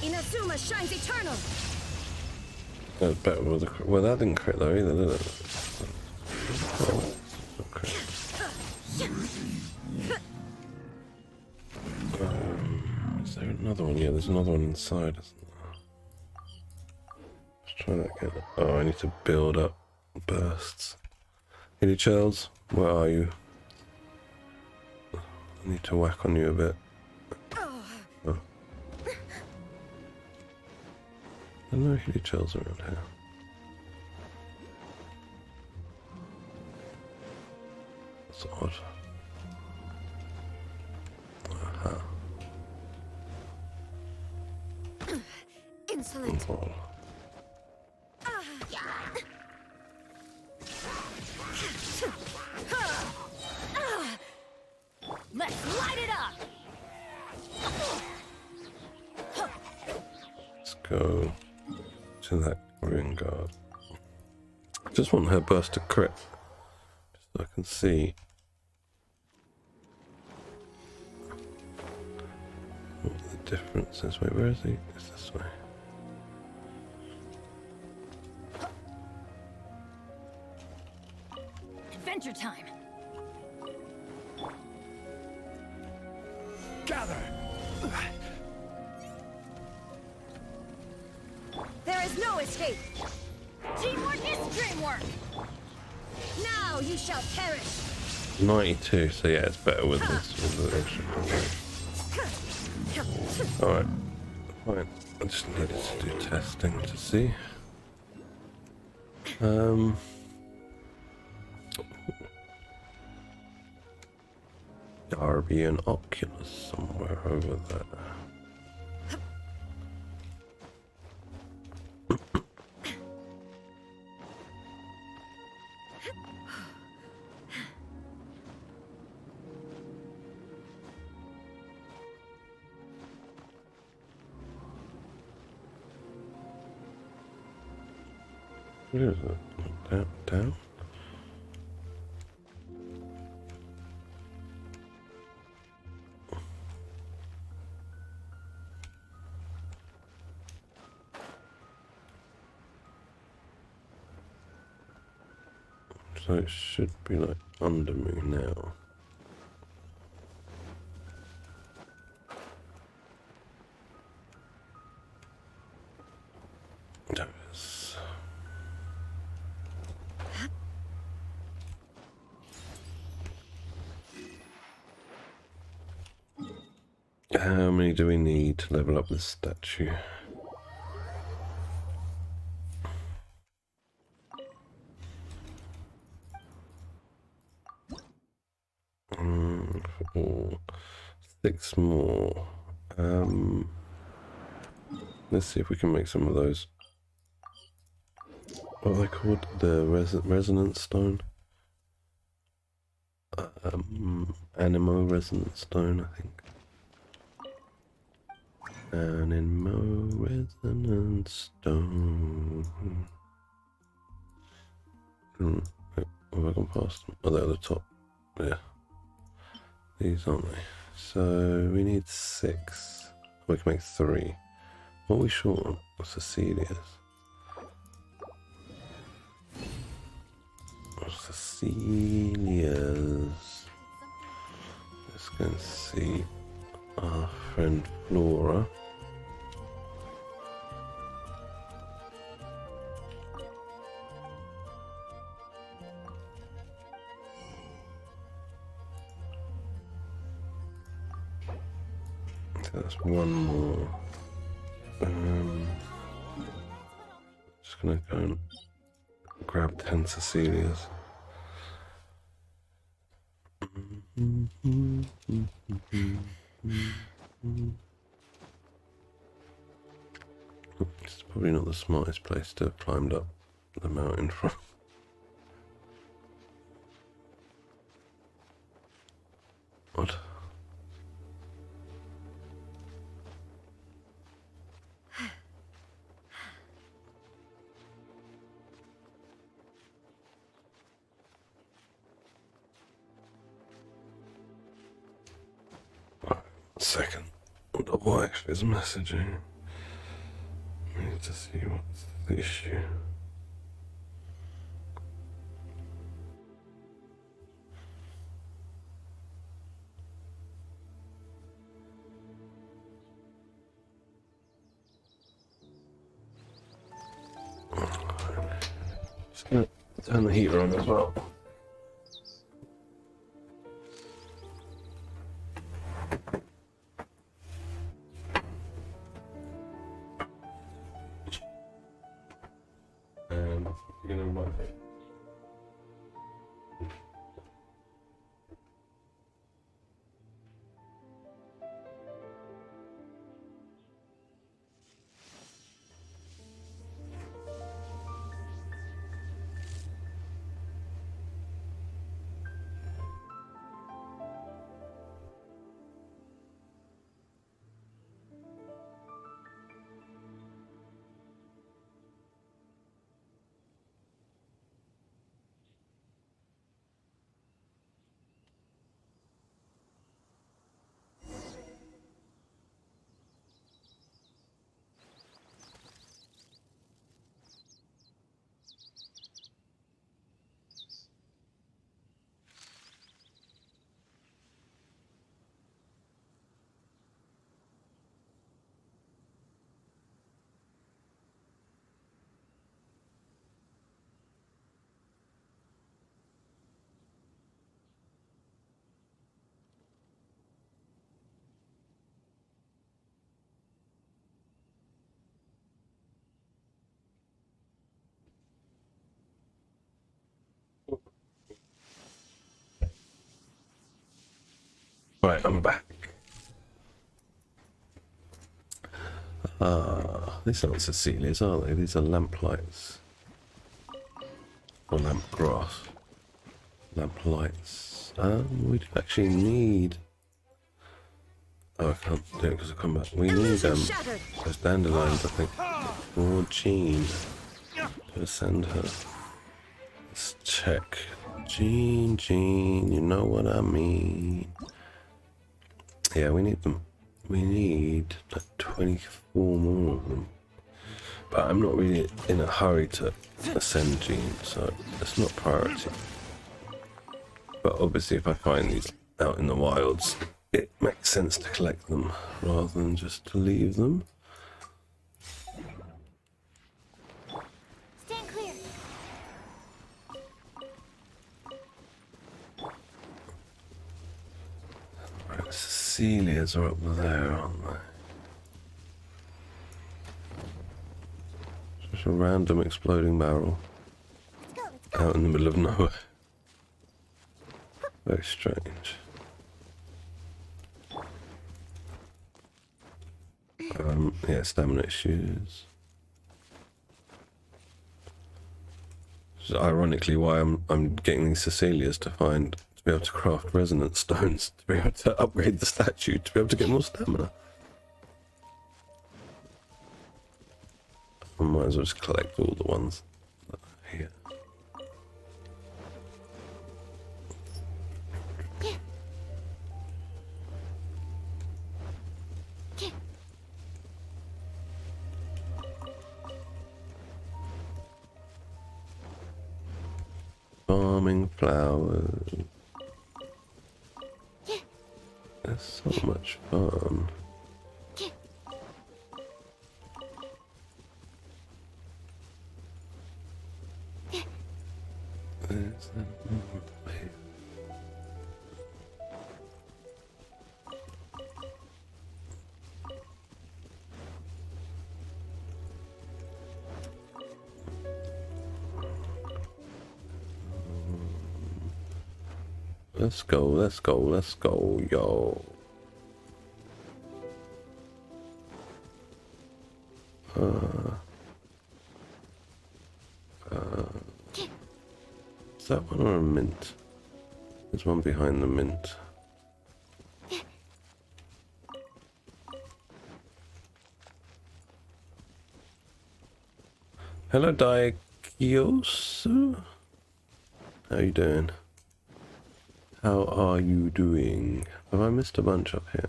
Inazuma shines eternal. That was better with the crit. Well, that didn't crit though either, did it? Oh, not crit. Is there another one? Yeah, there's another one inside, isn't there? Let's try that again. Oh, I need to build up bursts. Hilly Charles, where are you? I need to whack on you a bit. Oh. There are no Hilly Charles around here. That's odd. Aha. Insolent. Oh. Let's light it up. to that ruin guard. I just want her burst to crit, just so I can see what the difference is. Wait, where is he? It's this way. Adventure time. Gather! There is no escape! Teamwork is dreamwork. Now you shall perish! 92, so yeah, it's better with this, with the extra. Alright, fine. I just needed to do testing to see. Darby and Oculus somewhere over there. Where is it? Down? So it should be like under me now. There it is. How many do we need to level up this statue? Four, 6 more. Let's see if we can make some of those. What are they called? The resonance stone. Animo resonance stone, I think. Animo resonance stone. Wait, have I gone past them? Oh, they're at the top. Yeah. These aren't they? So we need 6. We can make 3. What are we short on? Cecilia's. Cecilia's. Let's go and see our friend Flora. So that's one more. Just gonna go and grab 10 Cecilias. It's probably not the smartest place to have climbed up the mountain from. What? Second, what actually is messaging? I need to see what's the issue. Just gonna turn the heater on as well. You're gonna invite me. Right, I'm back. These aren't Cecilias, are they? These are lamplights. Or lamp grass. Lamplights. We actually need... Oh, I can't do it because I come back. We need Illusion shattered. those dandelions, I think. Or Jean. To send her. Let's check. Jean, you know what I mean. Yeah, we need them. We need like 24 more of them. But I'm not really in a hurry to ascend Jean, so it's not priority. But obviously if I find these out in the wilds, it makes sense to collect them rather than just to leave them. Stand clear. Right, Cecilias are up there, aren't they? Just a random exploding barrel Let's go. out in the middle of nowhere. Very strange. Yeah, stamina issues. Which is ironically why I'm getting these Cecilias to be able to craft resonance stones, to be able to upgrade the statue, to be able to get more stamina. I might as well just collect all the ones that are here. Farming flowers. There's so much fun. There's that one here. Let's go, yo. Is that one or a mint? There's one behind the mint. Hello, Daikyosu. How you doing? How are you doing? Have I missed a bunch up here?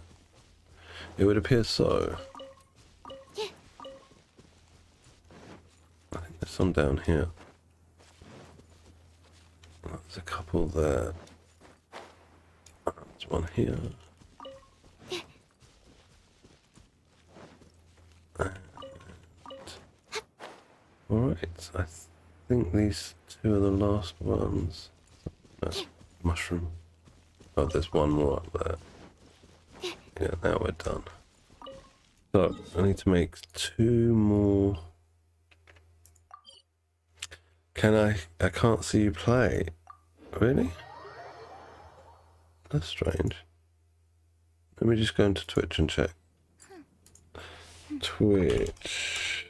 It would appear so. I think there's some down here. There's a couple there. There's one here. Alright, I think these two are the last ones. That's mushroom. Oh, there's one more up there. Yeah, now we're done. So, I need to make 2 more. I can't see you play. Really? That's strange. Let me just go into Twitch and check. Twitch.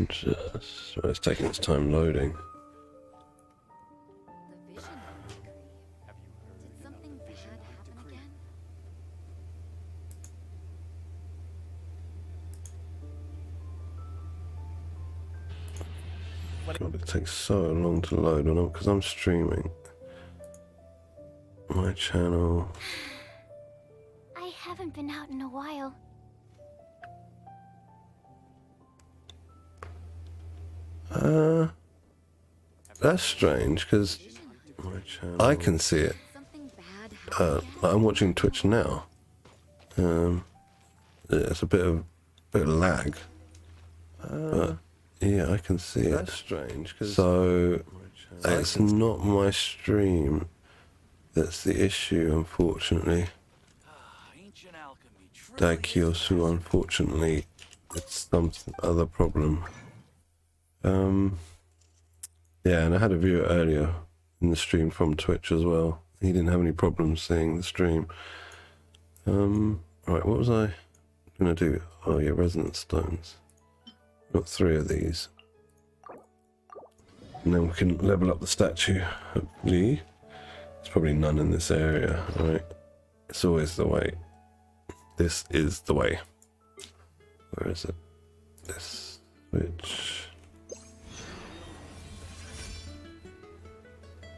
Just, it's taking its time loading. The vision. Did something bad happen again? God, it takes so long to load because I'm streaming. My channel. I haven't been out in a while. That's strange because I can see it. Something bad happened again? I'm watching Twitch now. It's a bit of lag. But yeah, I can see it. That's strange. So it's not my stream that's the issue, unfortunately. Ancient alchemy. Daikyosu, unfortunately, it's some other problem. Yeah, and I had a viewer earlier in the stream from Twitch as well. He didn't have any problems seeing the stream. Right, what was I gonna do? Oh yeah, resonance stones. Got 3 of these. And then we can level up the statue, hopefully. There's probably none in this area, right? It's always the way. This is the way. Where is it? This switch.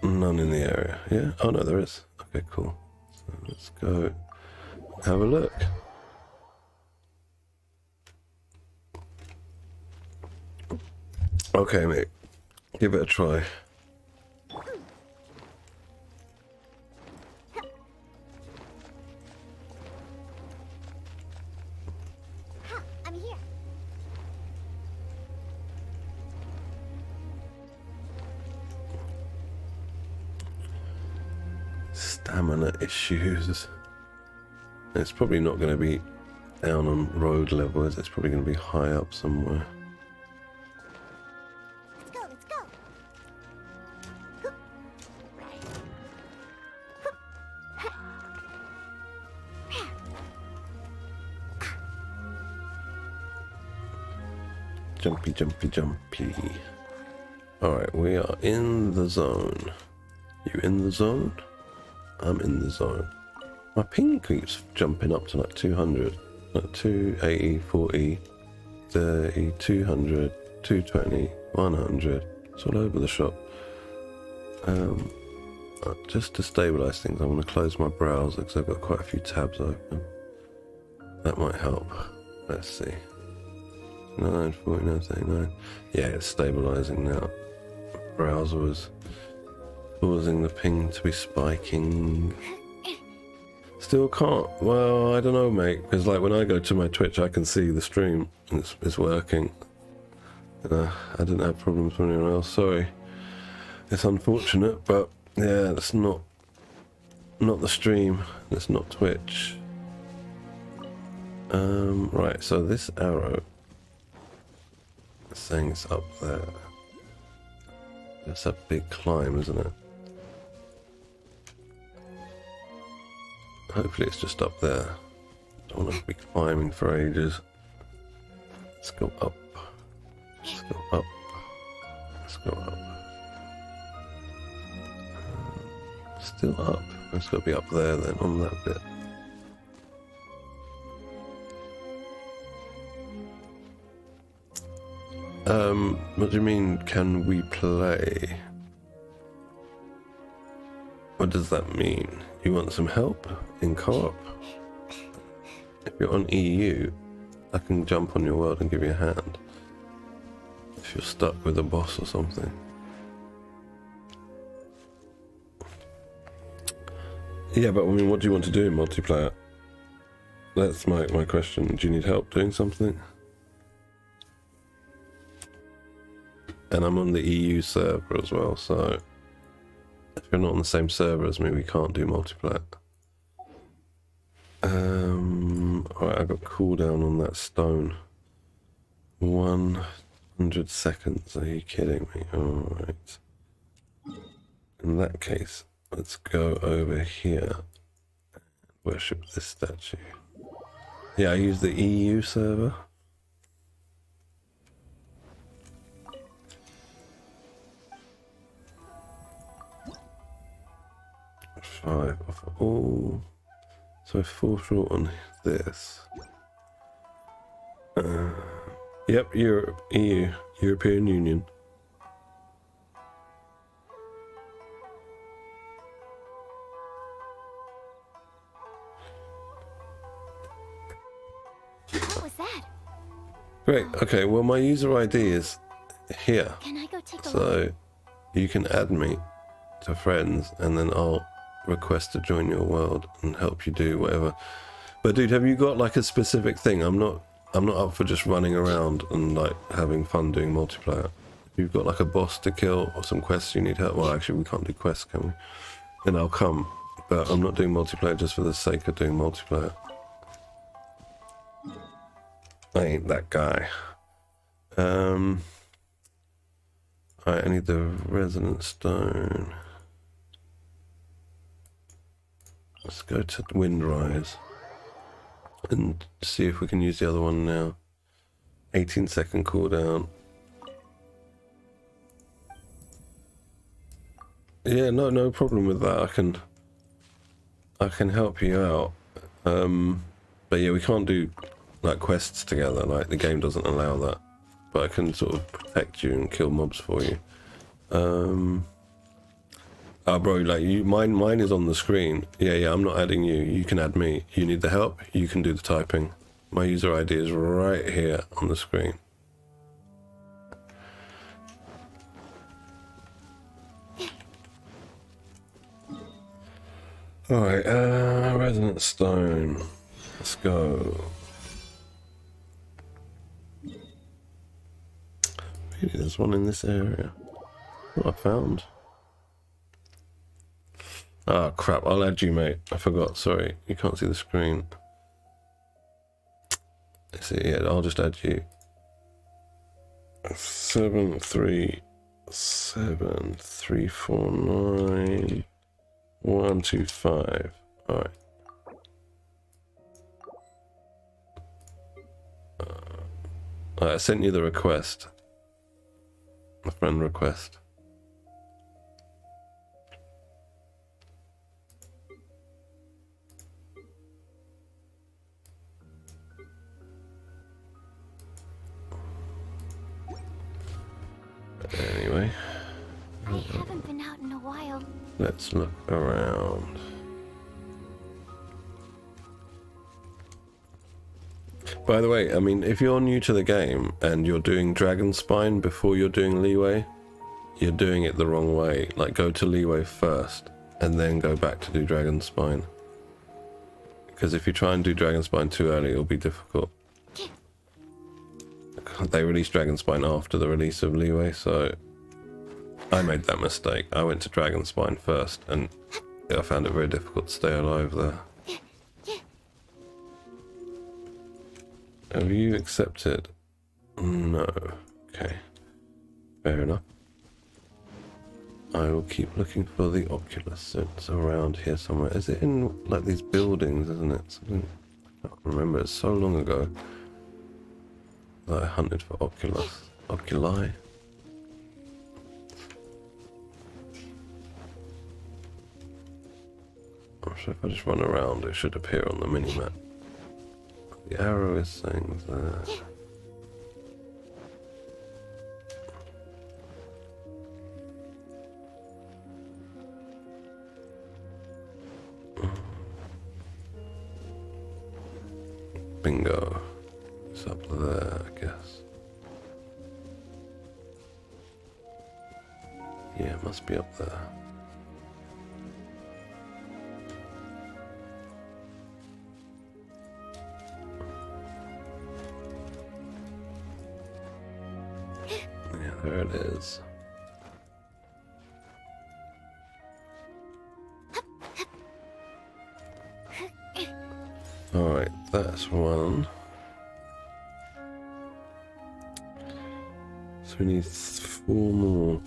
None in the area. Yeah? Oh no, there is. Okay, cool. So let's go have a look. Okay, mate. Give it a try. I'm here. Stamina issues. It's probably not going to be down on road level, is it? It's probably going to be high up somewhere. Let's go, let's go. Jumpy, jumpy, jumpy. Alright, we are in the zone. You in the zone? I'm in the zone. My ping keeps jumping up to like 200. Like 280, 40, 30, 200, 220, 100. It's all over the shop. Just to stabilize things, I'm going to close my browser because I've got quite a few tabs open. That might help. Let's see. 9, 49, 39. Yeah, it's stabilizing now. Browser was causing the ping to be spiking. Still can't. Well, I don't know, mate. Because like when I go to my Twitch, I can see the stream and it's working. I didn't have problems with anyone else. Sorry. It's unfortunate, but yeah, it's not the stream. It's not Twitch. Right. So this arrow. Saying it's up there. That's a big climb, isn't it? Hopefully it's just up there. Don't want to be climbing for ages. Let's go up. Let's go up. Let's go up. Still up. It's got to be up there then, on that bit. What do you mean, can we play? What does that mean? You want some help in co-op? If you're on EU, I can jump on your world and give you a hand. If you're stuck with a boss or something. Yeah, but I mean, what do you want to do in multiplayer? That's my question. Do you need help doing something? And I'm on the EU server as well, so if you're not on the same server as me, we can't do multiplayer. Alright, I got cooldown on that stone. 100 seconds, are you kidding me? Alright. In that case, let's go over here and worship this statue. Yeah, I use the EU server. Five of all. So I fall short on this. Yep, Europe, EU, European Union. What was that? Great. Okay. Well, my user ID is here, Can I go take a look? so you can add me to friends, and then I'll request to join your world and help you do whatever. But dude, have you got like a specific thing? I'm not up for just running around and like having fun doing multiplayer. If you've got like a boss to kill or some quests you need help, well actually we can't do quests, can we? Then I'll come, but I'm not doing multiplayer just for the sake of doing multiplayer. I ain't that guy. Alright, I need the resonant stone. Let's go to Windrise and see if we can use the other one now. 18-second cooldown. Yeah, no problem with that. I can help you out. But yeah, we can't do like quests together. Like the game doesn't allow that. But I can sort of protect you and kill mobs for you. Oh, bro, like mine is on the screen. Yeah, I'm not adding you. You can add me. You need the help? You can do the typing. My user ID is right here on the screen. Alright, resonant stone. Let's go. Really, there's one in this area. What I found. Ah, crap, I'll add you, mate. I forgot, sorry. You can't see the screen. Let's see, yeah, I'll just add you. 737349125. Alright. I sent you the request. A friend request. Anyway, I haven't been out in a while. let's look around. By the way, I mean, if you're new to the game and you're doing Dragon Spine before you're doing Leeway, you're doing it the wrong way. Like, go to Leeway first and then go back to do Dragon Spine. Because if you try and do Dragon Spine too early, it'll be difficult. They released Dragon Spine after the release of Leeway, so I made that mistake. I went to Dragon Spine first, and I found it very difficult to stay alive there. Have you accepted? No. Okay. Fair enough. I will keep looking for the Oculus. It's around here somewhere. Is it in, like, these buildings, isn't it? Something, I can't remember. It's so long ago that I hunted for Oculus. Oculi. I'm sure if I just run around, it should appear on the mini-map. The arrow is saying that. Bingo. It's up there, I guess. Yeah, it must be up there. Yeah, there it is. Alright, that's one. So we need four more.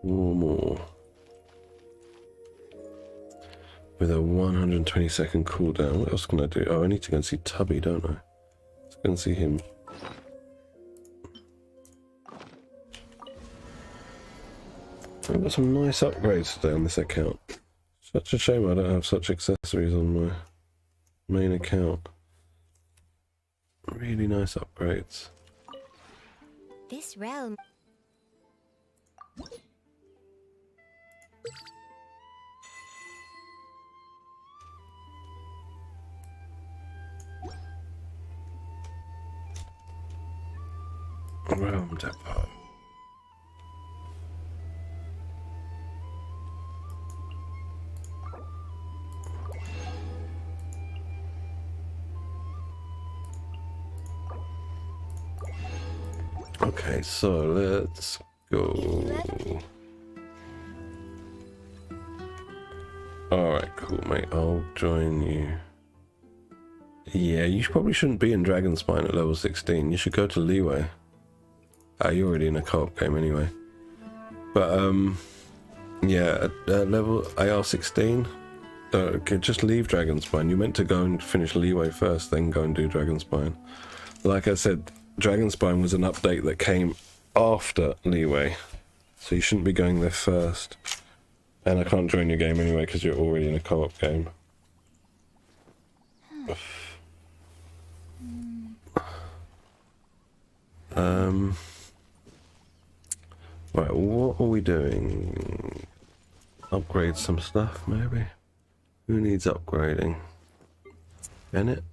Four more. With a 120-second cooldown. What else can I do? Oh, I need to go and see Tubby, don't I? Let's go and see him. I've got some nice upgrades today on this account. Such a shame I don't have such accessories on my main account. Really nice upgrades. This realm. Realm Depot. Okay, so let's go. Alright, cool, mate. I'll join you. Yeah, you probably shouldn't be in Dragon Spine at level 16. You should go to Leeway. You're already in a co-op game anyway. But yeah, at level AR16, okay, just leave Dragonspine. You meant to go and finish Leeway first, then go and do Dragonspine. Like I said, Dragonspine was an update that came after Leeway, so you shouldn't be going there first. And I can't join your game anyway because you're already in a co-op game. Right, what are we doing? Upgrade some stuff, maybe? Who needs upgrading? Bennett?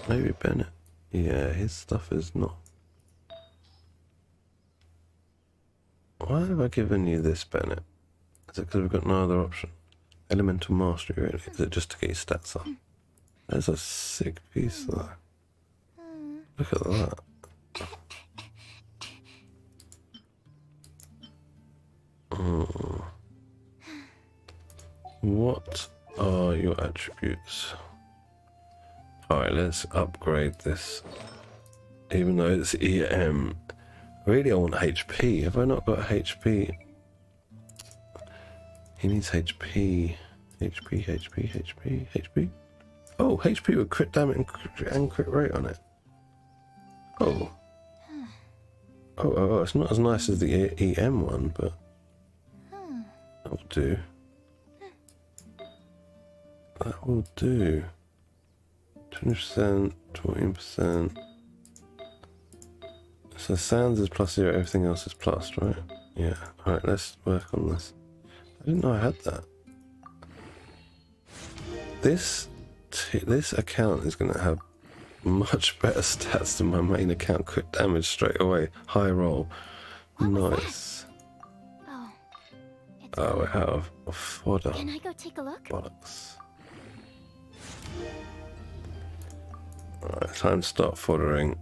Maybe Bennett. Yeah, his stuff is not... Why have I given you this, Bennett? Is it because we've got no other option? Elemental Mastery, really? Is it just to get your stats up? That's a sick piece, though. Look at that. What are your attributes? Alright, let's upgrade this. Even though it's EM. Really, I want HP. Have I not got HP? He needs HP. HP. Oh, HP with crit damage and crit rate on it. Oh. Oh, it's not as nice as the EM one, but that will do. That will do. 20%, 14%. So Sands is +0, everything else is plus, right? Yeah. Alright, let's work on this. I didn't know I had that. This account is going to have much better stats than my main account. Crit damage straight away. High roll. Nice. Oh, it's Oh, we're out of fodder. Can I go take a look? Bollocks. Alright, time to start foddering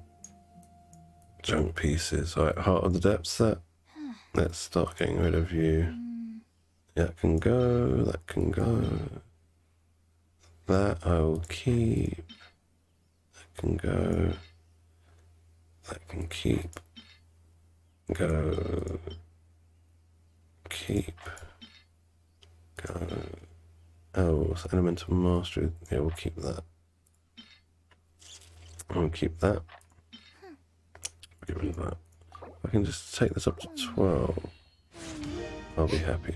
junk pieces. Alright, Heart of the Depths set. Let's start getting rid of you. That can go, that can go. That I will keep. That can go. That can keep. Go. Keep. Go. Oh, it's Elemental Mastery. Yeah, we'll keep that. We'll keep that. Get rid of that. If I can just take this up to 12, I'll be happy.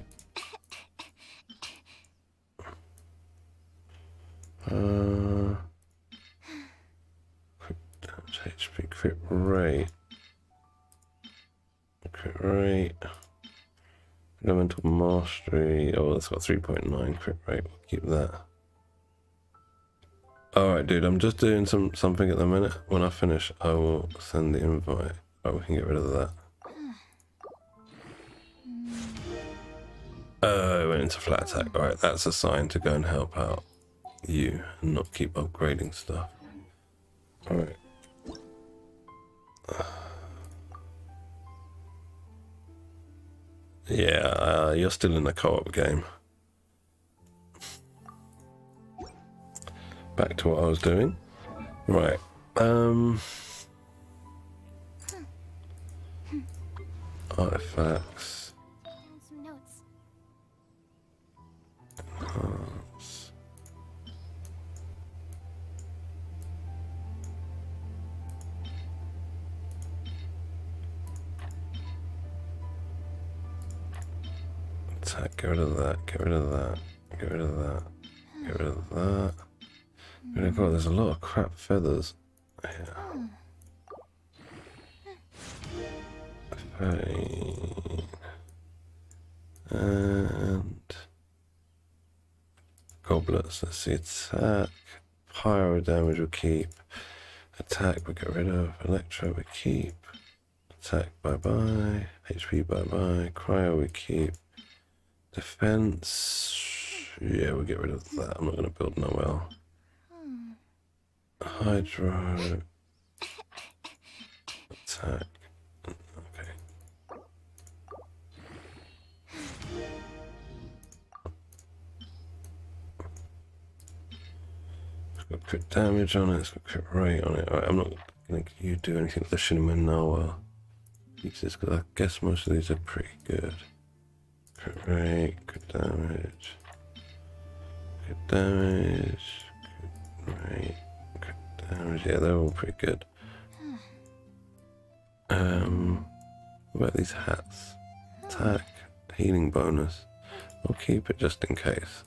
Crit damage, HP, crit rate. Crit rate. Elemental Mastery. Oh, that's got 3.9 crit rate. We'll keep that. Alright, dude, I'm just doing something at the minute. When I finish, I will send the invite. Oh, we can get rid of that. I went into flat attack. Alright, that's a sign to go and help out you and not keep upgrading stuff. Alright. Yeah, you're still in the co-op game. Back to what I was doing. Right. Artifacts. Some notes. Enhance. Attack, get rid of that, get rid of that, get rid of that, get rid of that. Oh god, there's a lot of crap feathers here. Fine. And goblets, let's see, attack, pyro damage we'll keep, attack we'll get rid of, electro we keep, attack bye bye, HP bye bye, cryo we keep, defense, yeah we'll get rid of that, I'm not going to build Noel. Hydro, attack, okay. It's got crit damage on it, it's got crit rate on it. Right, I'm not going to you do anything with the Cinnamon Noel. pieces because I guess most of these are pretty good. Crit rate, good damage, good rate, good damage. Yeah, they're all pretty good. What about these hats? Attack, healing bonus. I'll keep it just in case.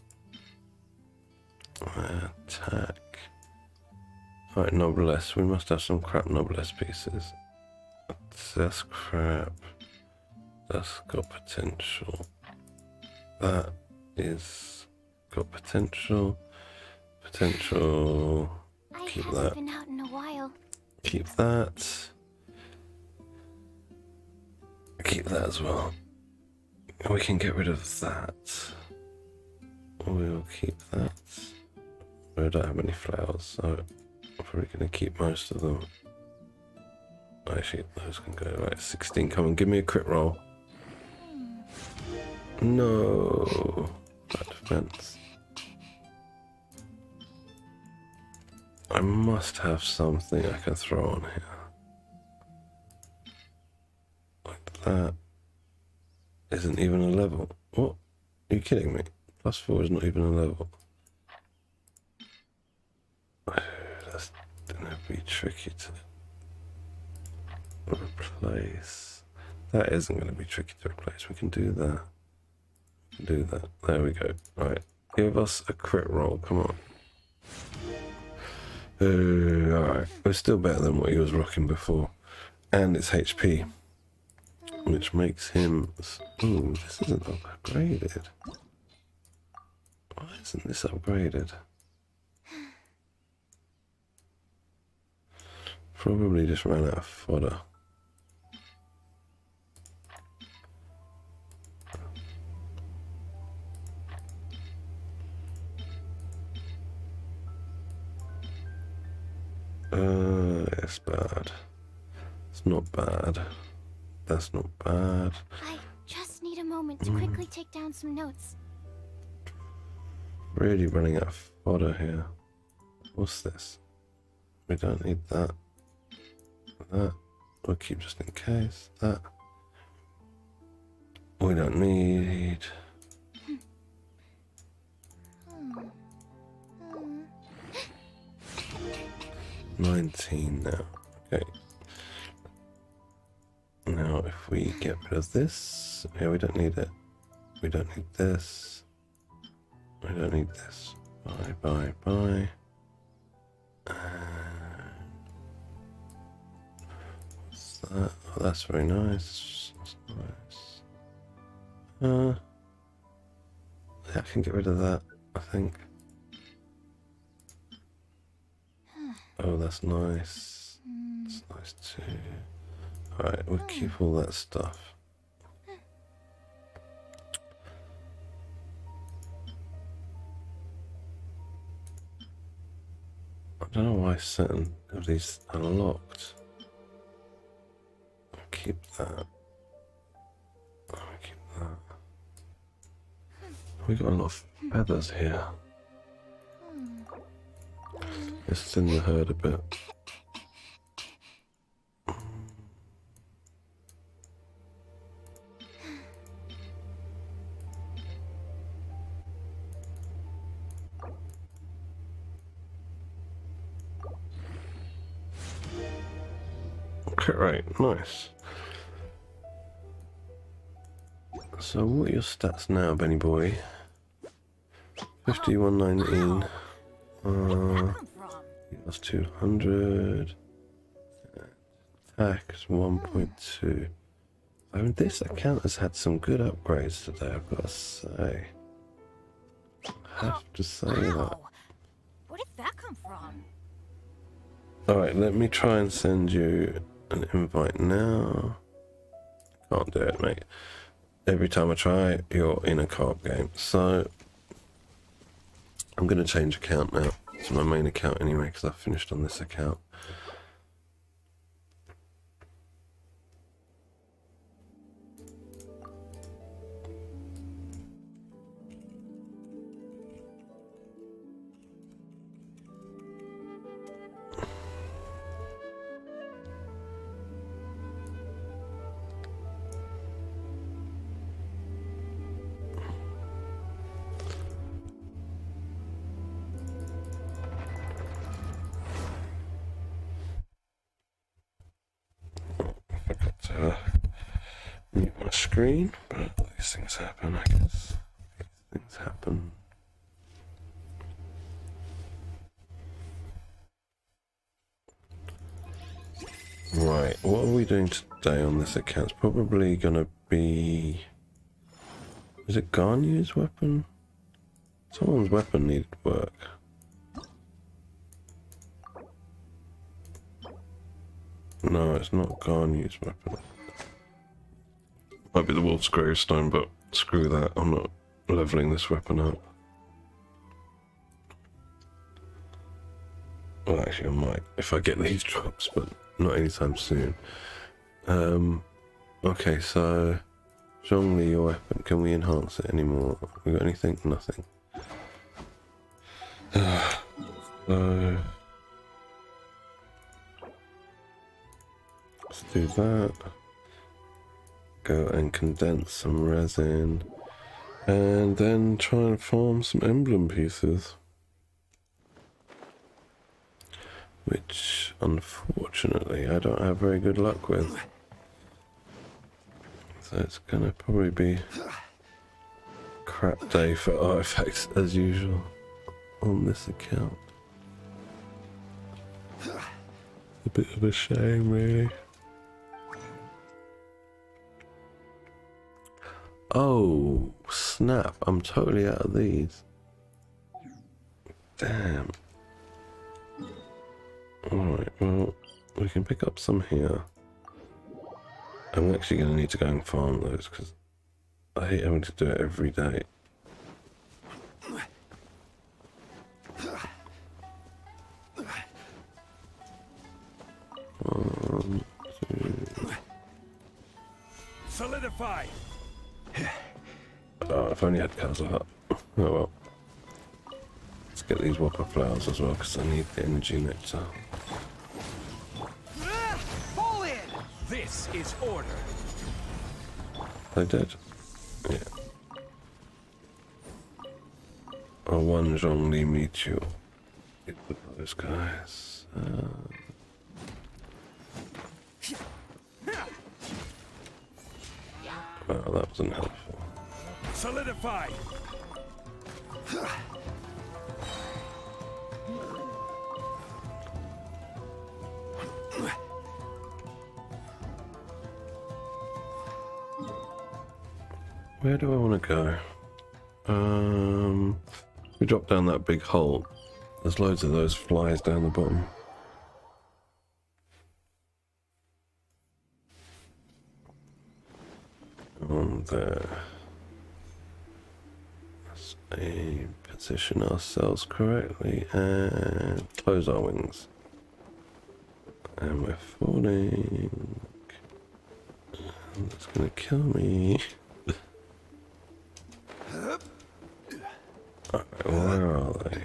Attack. Alright, noblesse. We must have some crap noblesse pieces. That's crap. That's got potential. That is got potential. Potential. I Keep haven't that. been out in a while. Keep that. Keep that as well. We can get rid of that. We'll keep that. I don't have any flowers, so I'm probably going to keep most of them. Actually, those can go. Right, 16. Come on, give me a crit roll. No. Bad defense. I must have something I can throw on here. Like that. Isn't even a level. What? Are you kidding me? +4 is not even a level. That's gonna be tricky to replace. That isn't gonna be tricky to replace. We can do that. We can do that. There we go. Right. Give us a crit roll. Come on. Alright. We're still better than what he was rocking before. And it's HP. Which makes him... Ooh, this isn't upgraded. Why isn't this upgraded? Probably just ran out of fodder. It's bad. It's not bad. That's not bad. I just need a moment to quickly take down some notes. Really running out of fodder here. What's this? We don't need that. That. We'll keep just in case. That. We don't need. 19 now. Okay. Now if we get rid of this. Yeah, we don't need it. We don't need this. We don't need this. Bye, bye, bye. What's that? Oh, that's very nice. That's nice. Yeah, I can get rid of that, I think. Oh, that's nice. That's nice too. Alright, we'll keep all that stuff. I don't know why certain of these are locked. I'll keep that. I'll keep that. We got a lot of feathers here. Let's thin the herd a bit. Okay, right, nice. So what are your stats now, Benny boy? 5119. Come from? That's 200. Attack is 1.2. I mean, this account has had some good upgrades today, I've got to say. I have to say that. Wow. Where did that come from? Alright, let me try and send you an invite now. Can't do it, mate. Every time I try, you're in a co-op game. So, I'm going to change account now. It's my main account anyway, because I finished on this account. screen, but these things happen, I guess. These things happen. Right, what are we doing today on this account? It's probably gonna be... Is it Garnier's weapon? Someone's weapon needed work. No, it's not Garnier's weapon. Might be the Wolf's Gravestone, but screw that. I'm not leveling this weapon up. Well, actually I might, if I get these drops, but not anytime soon. Okay, so... Zhongli, your weapon, can we enhance it anymore? We got anything? Nothing. So... Let's do that. Go and condense some resin. And then try and farm some emblem pieces. Which, unfortunately, I don't have very good luck with. So it's gonna probably be a crap day for artifacts as usual on this account. A bit of a shame, really. Oh, snap. I'm totally out of these. Damn. Alright, well, we can pick up some here. I'm actually going to need to go and farm those because I hate having to do it every day. One, two. Solidify. Oh, if only I had Castle Hut. Oh well. Let's get these Whopper flowers as well because I need the energy nectar. Fall in. This is order. They did? Yeah. Oh, one Zhongli Michu. Get those guys. Well, that wasn't helpful. Solidify. Where do I want to go? We drop down that big hole. There's loads of those flies down the bottom. On there. Let's position ourselves correctly and close our wings. And we're falling. And that's gonna kill me. Alright, where are they?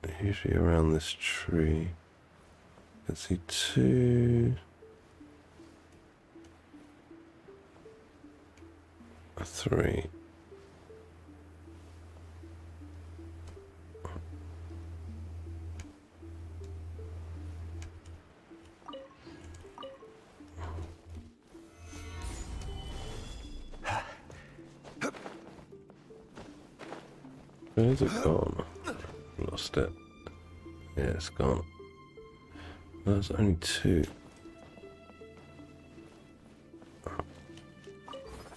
They're usually around this tree. Let's see, 2. A 3. Where's it gone? Lost it. Yeah, it's gone. There's only 2.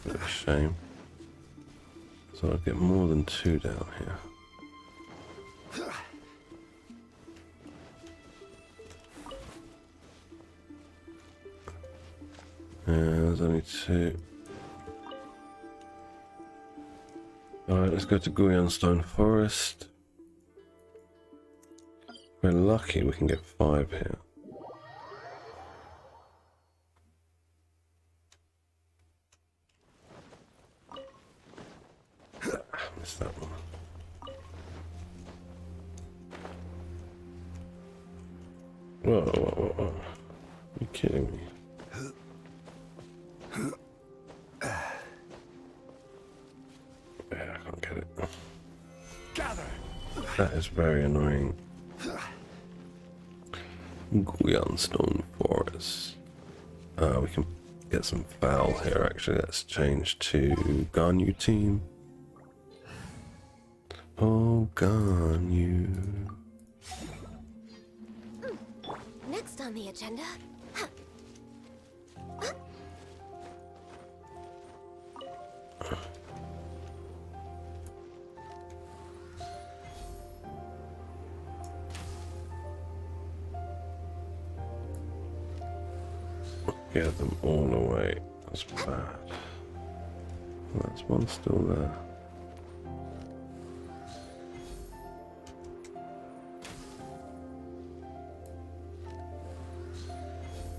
Bit of a shame. So I'd get more than 2 down here. Yeah, there's only 2. Alright, let's go to Guyanstone Forest. We're lucky we can get 5 here. Missed that one. Whoa, whoa, whoa, whoa. Are you kidding me? Yeah, I can't get it. Gather. That is very annoying. Guyanstone Forest. We can get some Val here, actually. Let's change to Ganyu team. Oh, Ganyu. Next on the agenda. Get them all away. That's bad. That's one still there.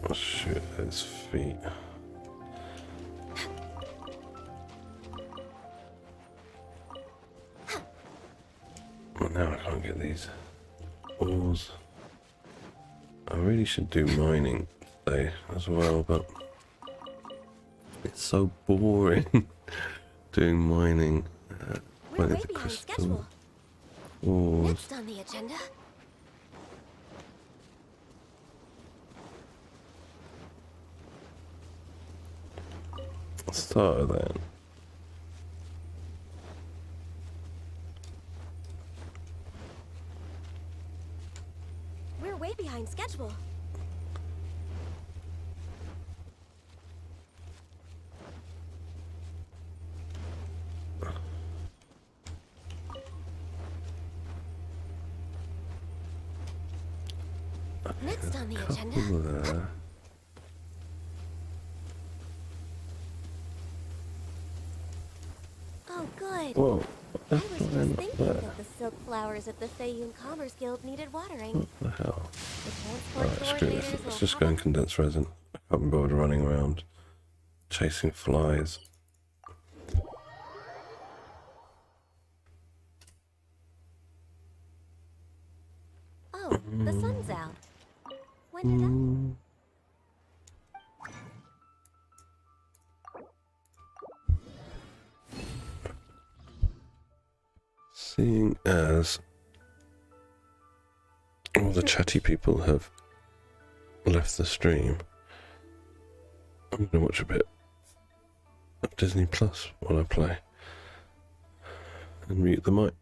Oh, shoot, his feet. Well, now I can't get these ores. I really should do mining today as well, but it's so boring doing mining. We're Finding way the behind crystal schedule. ores. Next on the agenda. So then, We're way behind schedule. Next on the agenda. couple there. Oh, good. Whoa, what I the was just flying up thinking there? that the silk flowers at the Feiyun Commerce Guild needed watering. What the hell? The transport Alright, screw this. coordinators will Let's just have go a- and condense resin. I haven't bothered running around chasing flies. Oh, the sun's out. When did that? Seeing as all the chatty people have left the stream, I'm going to watch a bit of Disney Plus while I play and mute the mic.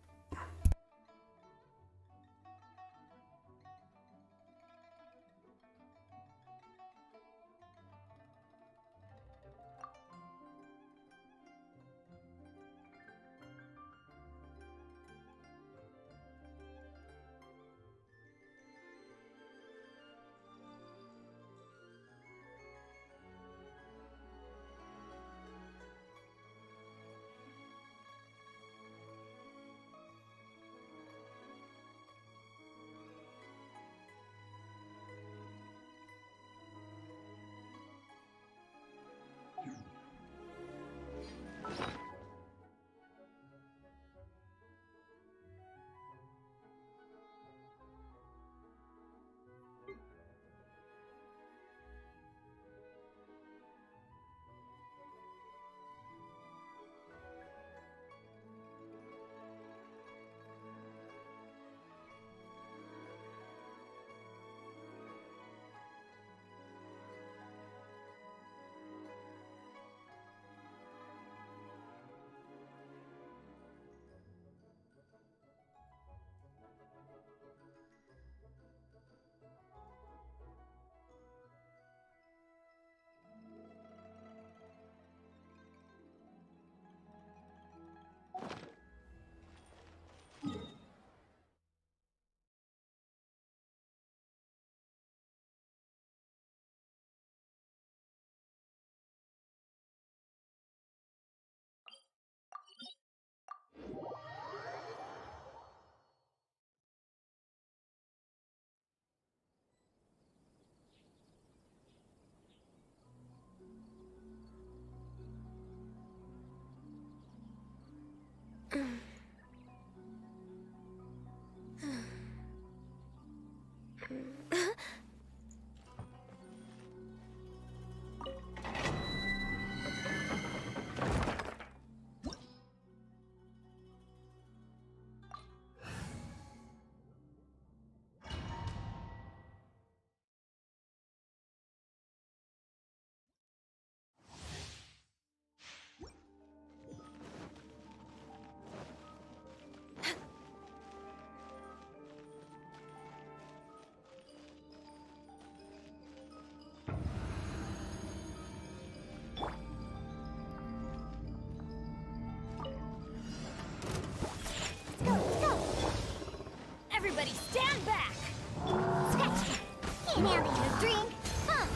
Drink. Huh.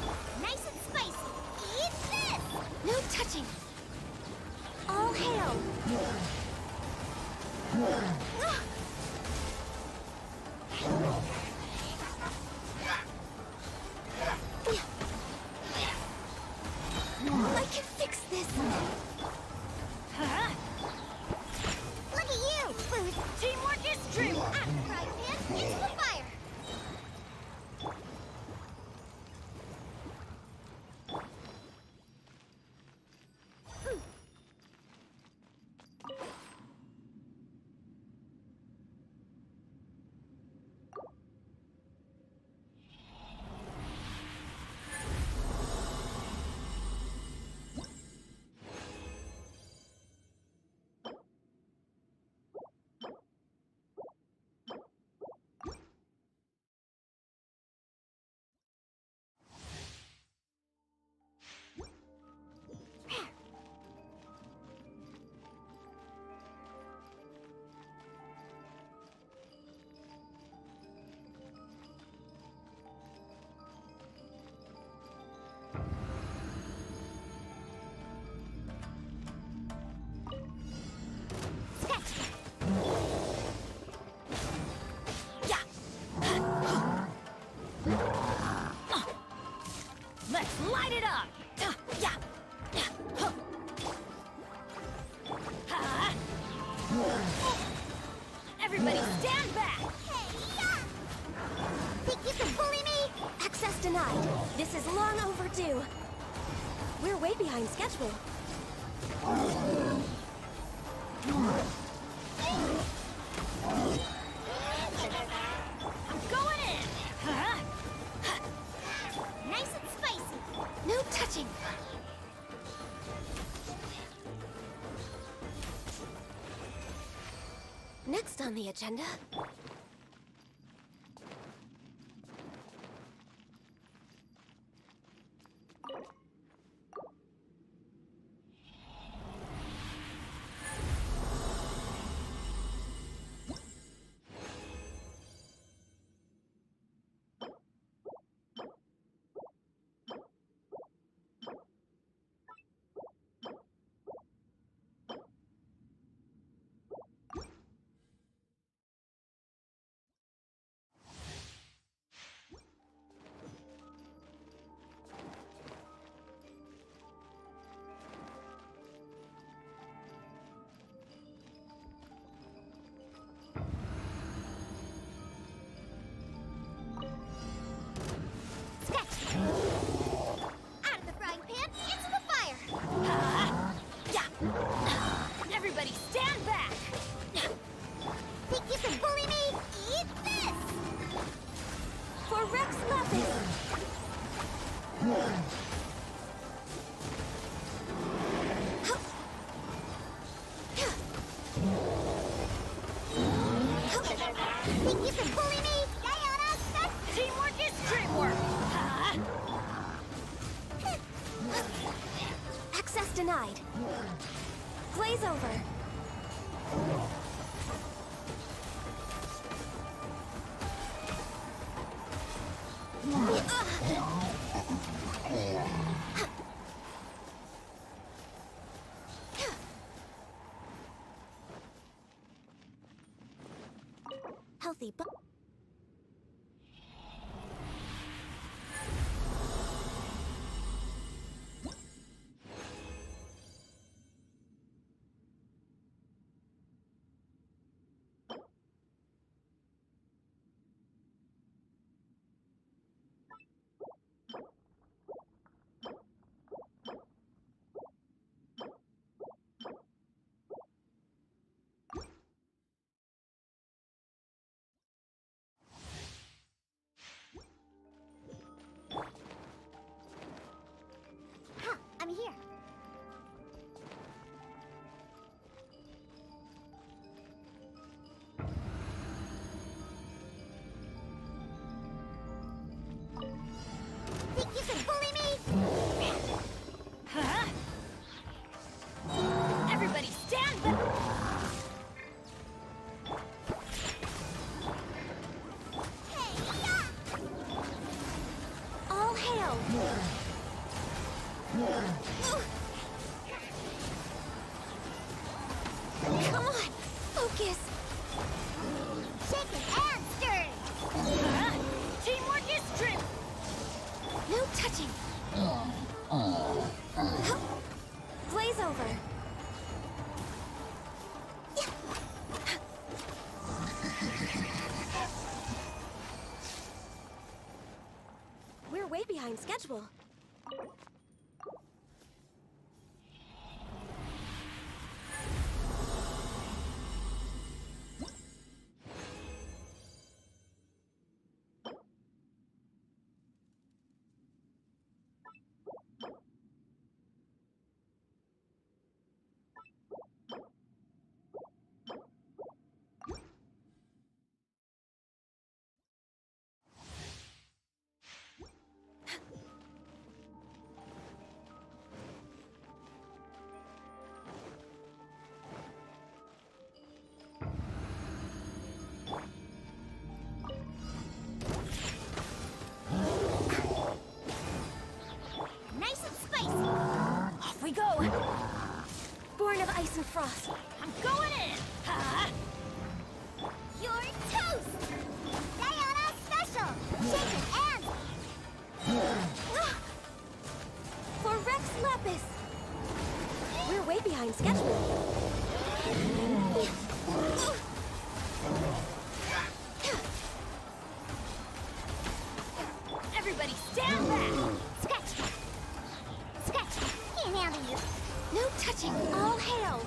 Nice and spicy. Eat this. No touching. All hail. I can fix this. Huh? Look at you, Booth. Teamwork is true. Out of the frying pan, into the fire. Let's light it up. Everybody stand back. Think you can bully me? Access denied. This is long overdue. We're way behind schedule. I'm going in. Nice and spicy. No touching. Next on the agenda. Out of the frying pan, into the fire! Everybody stand back. Think you can bully me? Eat this! For Rex Lapis! Think you can bully me? Teamwork is dreamwork. Access denied. Glaze over. Healthy but Come on, focus. Shake it and stir it. Teamwork is strength. No touching. Glaze over. We're way behind schedule. Nice and spicy. Off we go. Born of ice and frost. I'm going in. Ha! You're toast! Diana special! Shake it and... For Rex Lapis! We're way behind schedule. Everybody stand back. Scratch! Scratch! Can't handle you. No touching. All hail.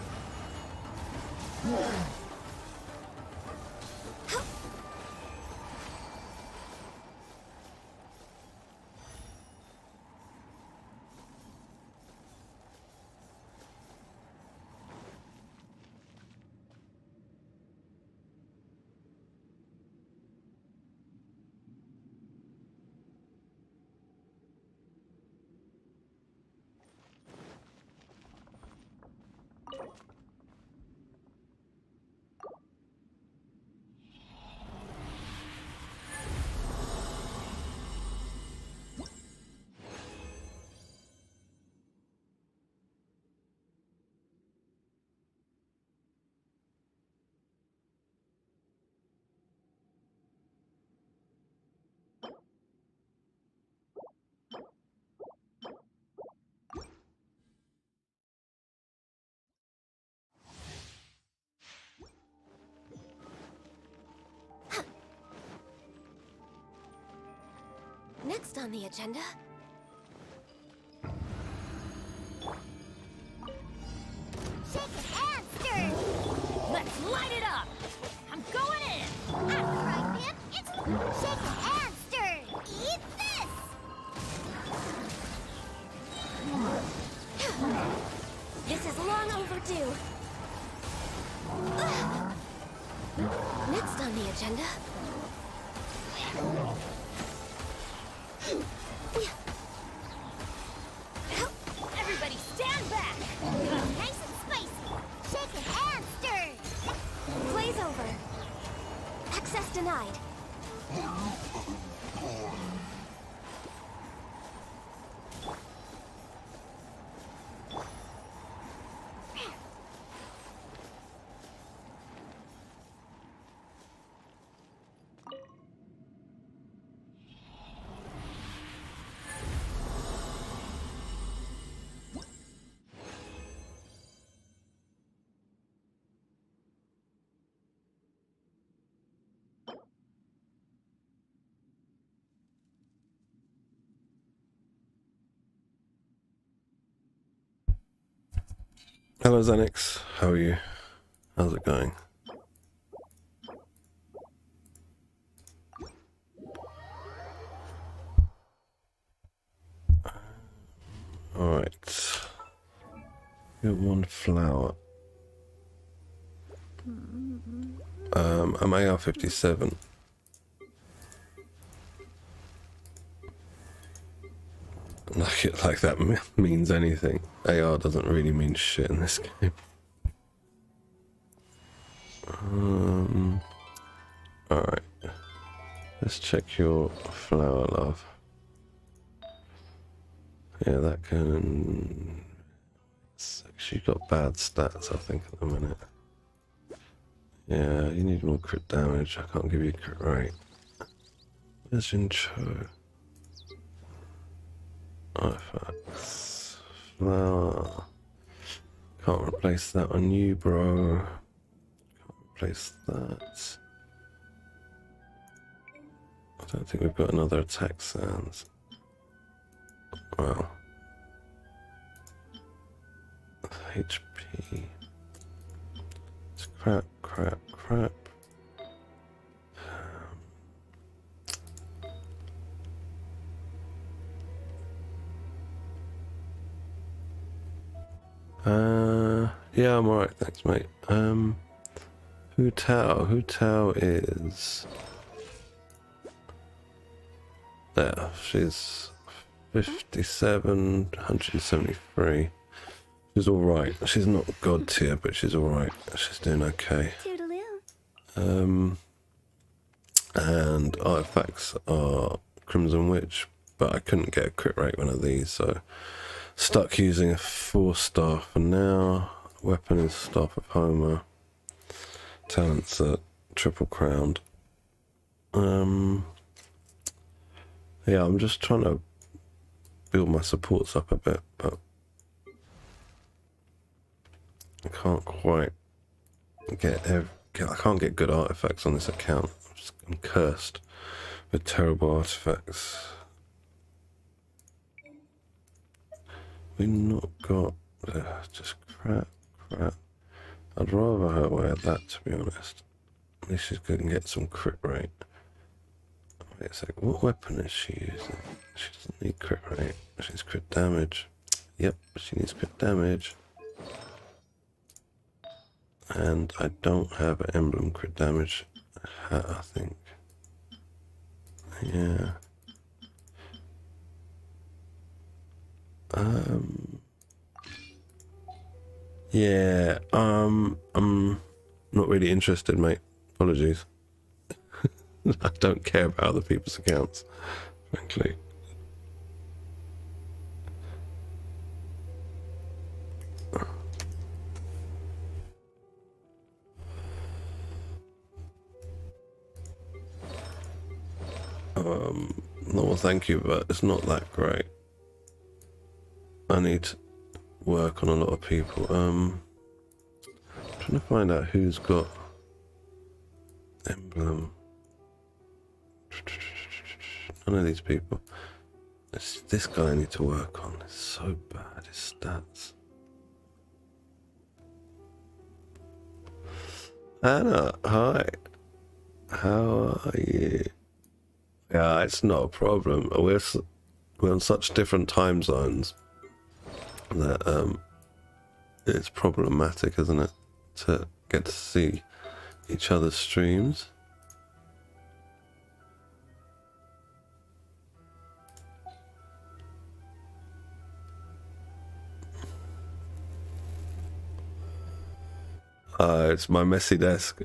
Next on the agenda... Shake it and stir it. Let's light it up. I'm going in. I'm crying, Pip. It's... Shake it and stir it. Eat this! This is long overdue. Next on the agenda... Everybody stand back. Nice and spicy. Shake it and stir it. Glaze over. Access denied. Hello Xenix, how are you? How's it going? Alright. Get one flower. I'm AR-57. Like that means anything. AR doesn't really mean shit in this game. Alright. Let's check your flower, love. Yeah, that can... It's actually got bad stats, I think, at the minute. Yeah, you need more crit damage. I can't give you crit rate. Where's Jincho? Artifacts. Flower. Can't replace that on you, bro. Can't replace that. I don't think we've got another attack sounds. Wow. HP. It's crap, crap, crap. Yeah, I'm alright, thanks, mate. Hu Tao? Hu Tao is... There, she's 57, 173. She's alright. She's not god tier, but she's alright. She's doing okay. Toodaloo. And artifacts are Crimson Witch, but I couldn't get a crit rate one of these, so stuck using a 4-star for now. Weapon is Staff of Homer. Talents are triple crowned. Yeah, I'm just trying to build my supports up a bit, but I can't quite get I can't get good artifacts on this account. I'm cursed with terrible artifacts. We've not got just crap. I'd rather her wear that, to be honest. At least she's going to get some crit rate. Wait a sec, what weapon is she using? She doesn't need crit rate. She's crit damage. Yep, she needs crit damage. And I don't have an emblem crit damage hat, I think. Yeah. Yeah, I'm not really interested, mate. Apologies. I don't care about other people's accounts, frankly. No, well, thank you, but it's not that great. I need to work on a lot of people. I'm trying to find out who's got emblem. None of these people. It's this guy I need to work on. It's so bad, his stats. Anna, hi. How are you? Yeah, it's not a problem. We're on such different time zones that it's problematic, isn't it, to get to see each other's streams. It's my messy desk.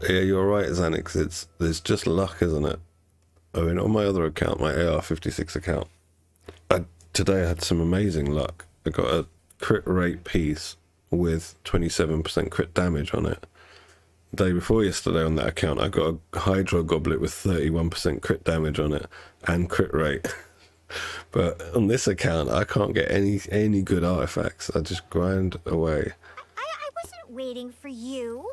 Yeah, you're right, Xanix. There's just luck, isn't it? I mean, on my other account, my AR56 account, today I had some amazing luck. I got a crit rate piece with 27% crit damage on it. The day before yesterday on that account, I got a Hydra Goblet with 31% crit damage on it and crit rate. But on this account, I can't get any good artifacts. I just grind away. I wasn't waiting for you.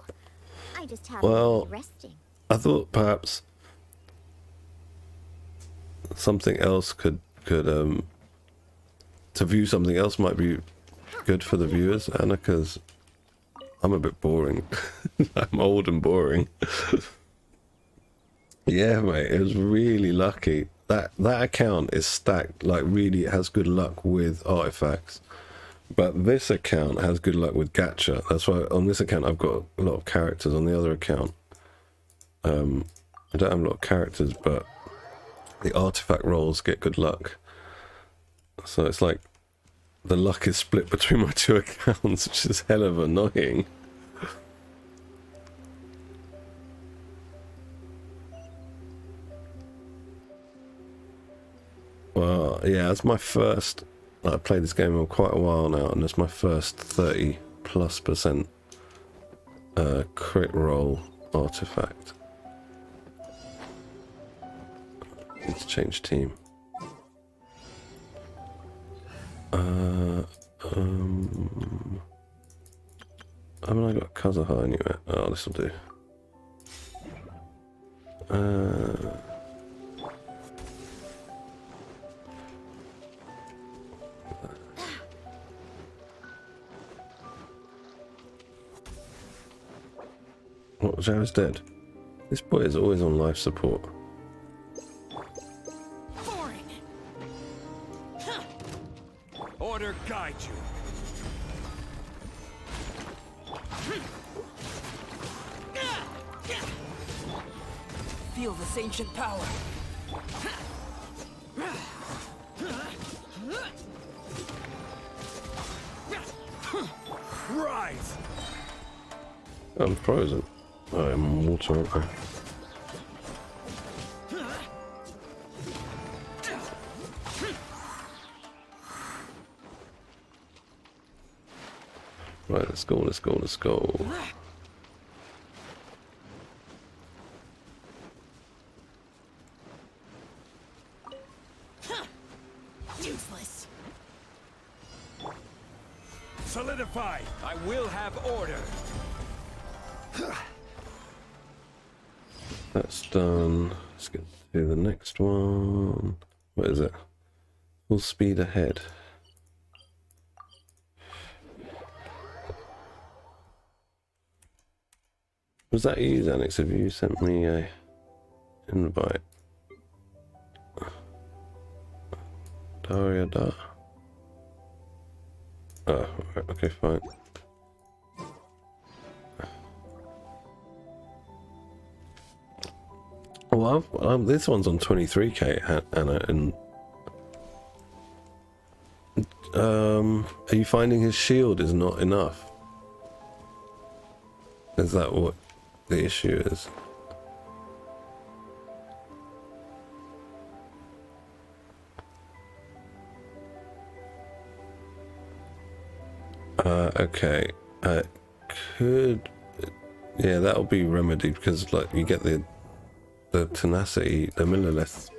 I just happened to be resting. I thought perhaps something else could to view something else might be good for the viewers, Anna, because I'm a bit boring. I'm old and boring. Yeah, mate, it was really lucky. That account is stacked, like really it has good luck with artifacts. But this account has good luck with gacha. That's why on this account I've got a lot of characters. On the other account, I don't have a lot of characters, but the artifact rolls get good luck. So it's like the luck is split between my two accounts, which is hell of annoying. Well, yeah, it's my first I've played this game for quite a while now, and it's my first 30+% crit roll artifact. Need to change team. Haven't I got Kazuha anywhere? Oh, this will do. What, Zhao's dead? This boy is always on life support. Boring. Order guide you. Feel this ancient power. Rise. I'm frozen. Oh, I'm in water, aren't I? Right, let's go, let's go, let's go. Useless. Solidify. I will have order. That's done. Let's get to the next one. What is it? Full speed ahead. Was that you, Xanax? Have you sent me a invite? Daria da. Oh, right, okay, fine. Well, this one's on 23k, Anna, and are you finding his shield is not enough? Is that what the issue is? Okay, could, yeah, that'll be remedied because like you get the tenacity, the millilith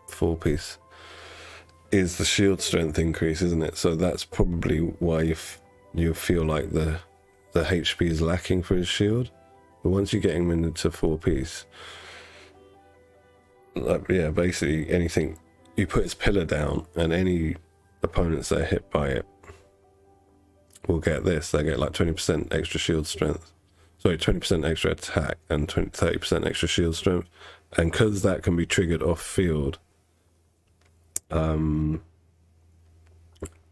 4-piece is the shield strength increase, isn't it? So that's probably why you feel like the HP is lacking for his shield. But once you get him into 4-piece, like, yeah, basically anything, you put his pillar down and any opponents that are hit by it will get this. They get like 20% extra shield strength. Sorry, 20% extra attack and 30% extra shield strength. And because that can be triggered off field, yeah,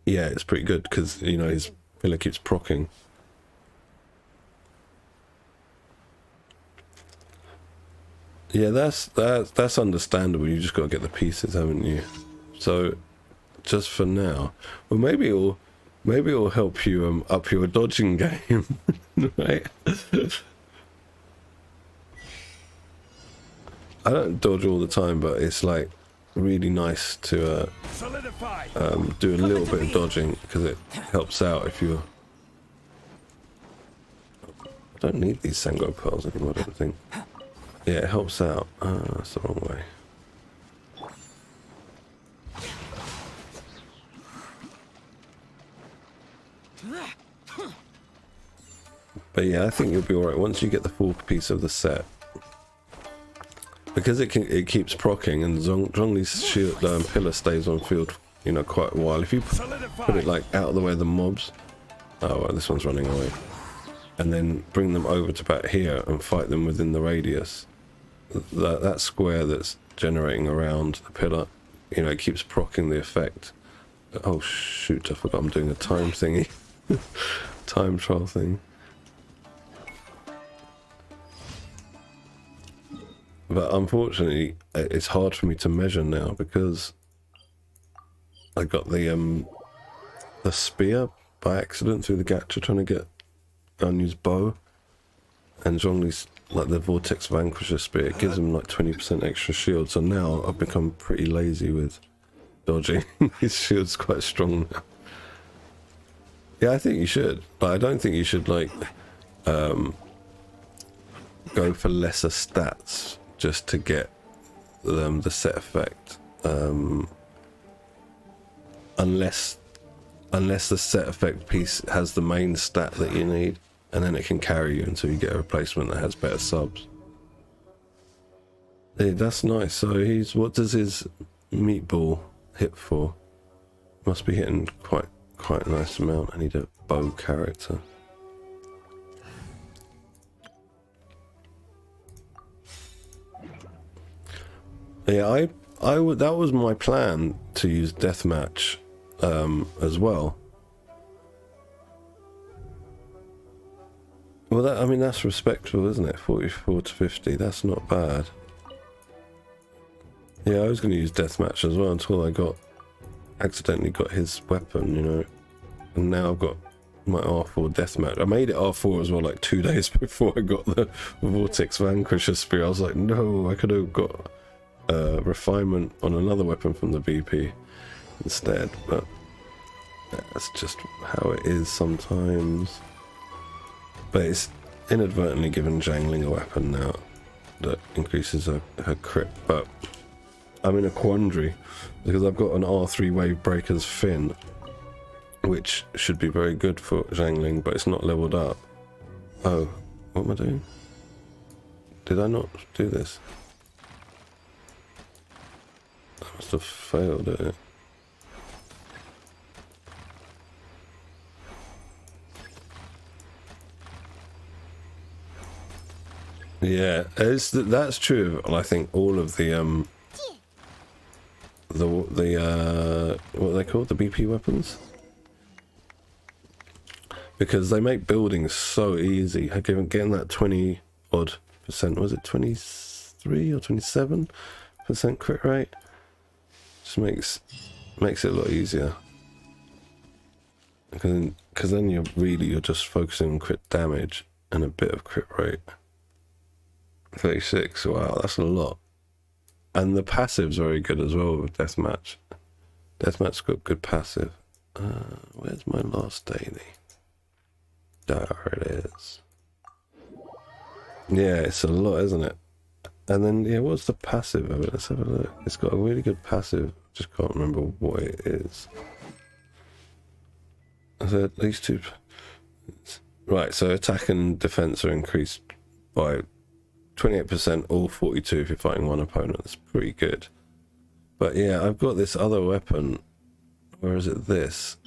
it's pretty good because, you know, his pillar keeps proccing. Yeah, that's understandable. You just got to get the pieces, haven't you? So, just for now, well, maybe it'll help you up your dodging game, right? I don't dodge all the time, but it's like really nice to do a little bit of dodging because it helps out if you're. I don't need these Sango pearls anymore, I don't think. Yeah, it helps out. That's the wrong way. But yeah, I think you'll be alright once you get the 4-piece of the set. Because it keeps proccing and Zhongli's shield pillar stays on field, you know, quite a while. If you put it like out of the way of the mobs, oh, well, this one's running away, and then bring them over to about here and fight them within the radius. That square that's generating around the pillar, you know, it keeps proccing the effect. Oh shoot! I forgot I'm doing a time thingy, time trial thing. But unfortunately, it's hard for me to measure now because I got the spear by accident through the gacha trying to get Anya's bow, and Zhongli's like the Vortex Vanquisher spear. It gives him like 20% extra shield. So now I've become pretty lazy with dodging. His shield's quite strong now. Yeah, I think you should, but I don't think you should like go for lesser stats just to get the set effect. Unless the set effect piece has the main stat that you need, and then it can carry you until you get a replacement that has better subs. Yeah, that's nice. So what does his meatball hit for? Must be hitting quite a nice amount. I need a bow character. Yeah, I would. That was my plan, to use deathmatch as well. Well, I mean, that's respectable, isn't it? 44 to 50. That's not bad. Yeah, I was going to use deathmatch as well until I accidentally got his weapon, you know. And now I've got my R4 deathmatch. I made it R4 as well, like 2 days before I got the Vortex Vanquisher Spear. I was like, no, I could have got refinement on another weapon from the VP instead, but that's just how it is sometimes. But it's inadvertently given Zhangling a weapon now that increases her crit, but I'm in a quandary because I've got an R3 Wave Breaker's Fin, which should be very good for Zhangling, but it's not leveled up. Oh, what am I doing? Did I not do this? I must have failed at it. Yeah, that's true. And I think all of the what are they called? The BP weapons? Because they make building so easy. Getting that 20 odd percent, was it 23 or 27% crit rate? Just makes it a lot easier. Because then you're just focusing on crit damage and a bit of crit rate. 36, wow, that's a lot. And the passive's very good as well with Deathmatch. Deathmatch's got good passive. Where's my last daily? There it is. Yeah, it's a lot, isn't it? And then, yeah, what's the passive of it? Let's have a look. It's got a really good passive. Just can't remember what it is. So at least two... Right, so attack and defense are increased by 28% or 42 if you're fighting one opponent. That's pretty good. But yeah, I've got this other weapon. Where is it? This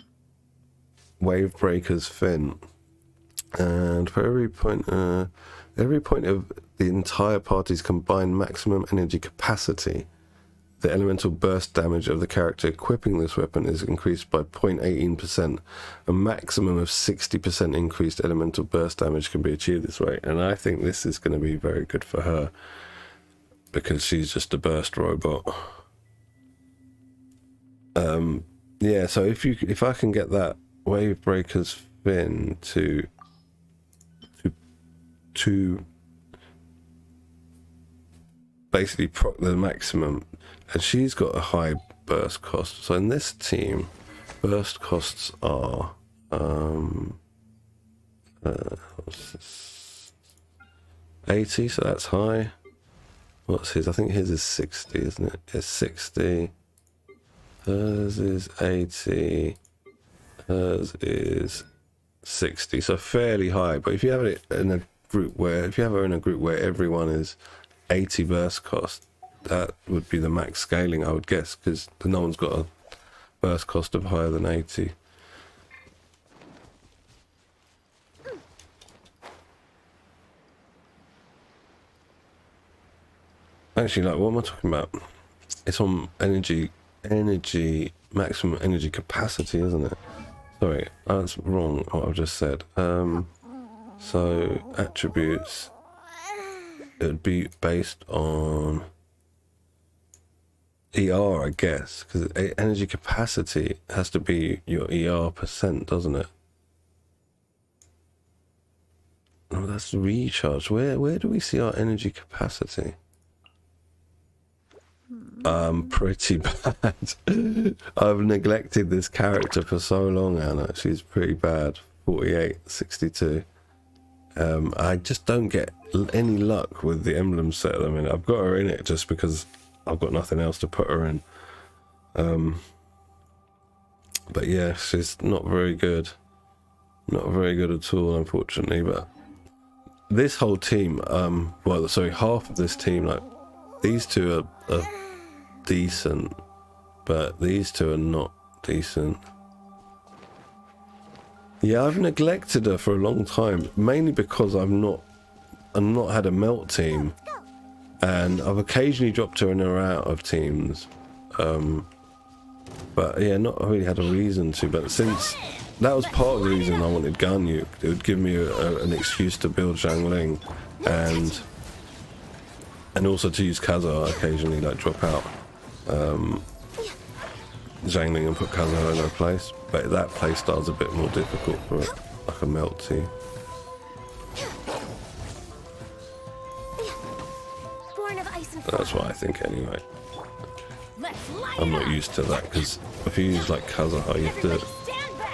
Wave Breaker's Fin. And for every point of the entire party's combined maximum energy capacity, the elemental burst damage of the character equipping this weapon is increased by 0.18%. A maximum of 60% increased elemental burst damage can be achieved this way. And I think this is going to be very good for her, because she's just a burst robot. Yeah, so if I can get that Wave Breaker's Fin to basically proc the maximum, and she's got a high burst cost. So in this team, burst costs are 80, so that's high. What's his? I think his is 60, isn't it? It's 60. Hers is 80. Hers is 60. So fairly high. But if you have it in a group where, everyone is 80 burst cost, that would be the max scaling, I would guess, because no one's got a burst cost of higher than 80. Actually, like, what am I talking about? It's on energy, maximum energy capacity, isn't it? Sorry, that's wrong, what I've just said. So, attributes, it would be based on ER, I guess, because energy capacity has to be your ER percent, doesn't it? Oh, that's recharge. Where do we see our energy capacity? Pretty bad. I've neglected this character for so long, Anna. She's pretty bad. 48, 62. I just don't get any luck with the emblem set at the minute. I've got her in it just because I've got nothing else to put her in. But yeah, she's not very good. Not very good at all, unfortunately. But this whole team, well, sorry, half of this team, like, these two are decent, but these two are not decent. Yeah, I've neglected her for a long time, mainly because I've not had a melt team, and I've occasionally dropped her in or out of teams, but yeah, not really had a reason to. But since that was part of the reason I wanted Ganyu, it would give me an excuse to build Zhangling, and also to use Kaza occasionally, like drop out Zhangling and put Kaza in her place. But that playstyle's a bit more difficult for like a melt team. Born of ice and That's what I think anyway. Let's light I'm it not up. used to that, because if you use like Kazaha, you have to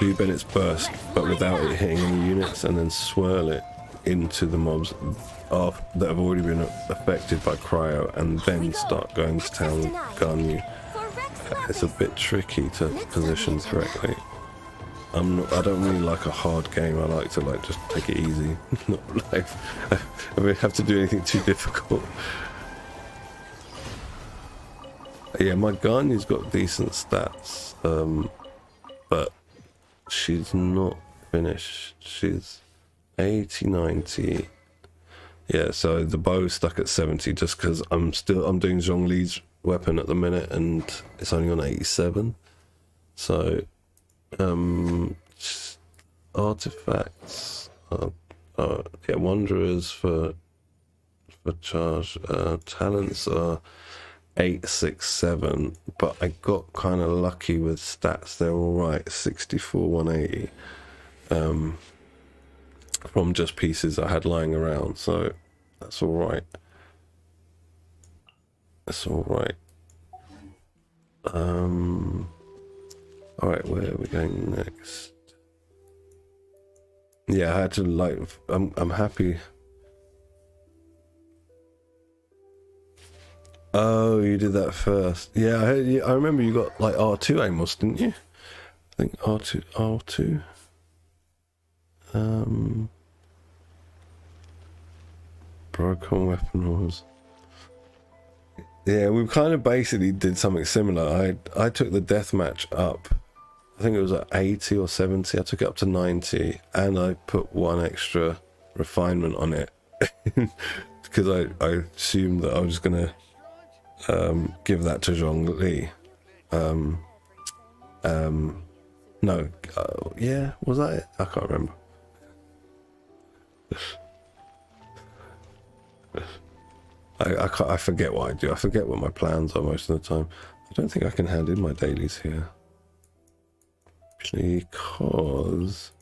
do Bennett's burst, but without it hitting any units, and then swirl it into the mobs that have already been affected by cryo, and then start going to town with Ganyu. It's a bit tricky to position correctly. I don't really like a hard game. I like to like just take it easy. Not like I really have to do anything too difficult. Yeah, my Ganyu's got decent stats, but she's not finished. She's 80, 90. Yeah, so the bow's stuck at 70 just because I'm doing Zhongli's weapon at the minute, and it's only on 87. So artifacts, yeah, wanderers for charge, talents are 8, 6, 7, but I got kind of lucky with stats. They're all right, 64, 180, from just pieces I had lying around, so that's all right. That's all right. All right, where are we going next? Yeah, I had to like. I'm happy. Oh, you did that first. Yeah, I remember you got like R2 Amos, didn't you? I think R2. Broken weapon was. Yeah, we kind of basically did something similar. I took the deathmatch up. I think it was at 80 or 70. I took it up to 90, and I put one extra refinement on it because I assumed that I was gonna give that to Zhongli. No, yeah, was that it? I can't remember. I forget what I do. I forget what my plans are most of the time. I don't think I can hand in my dailies here, because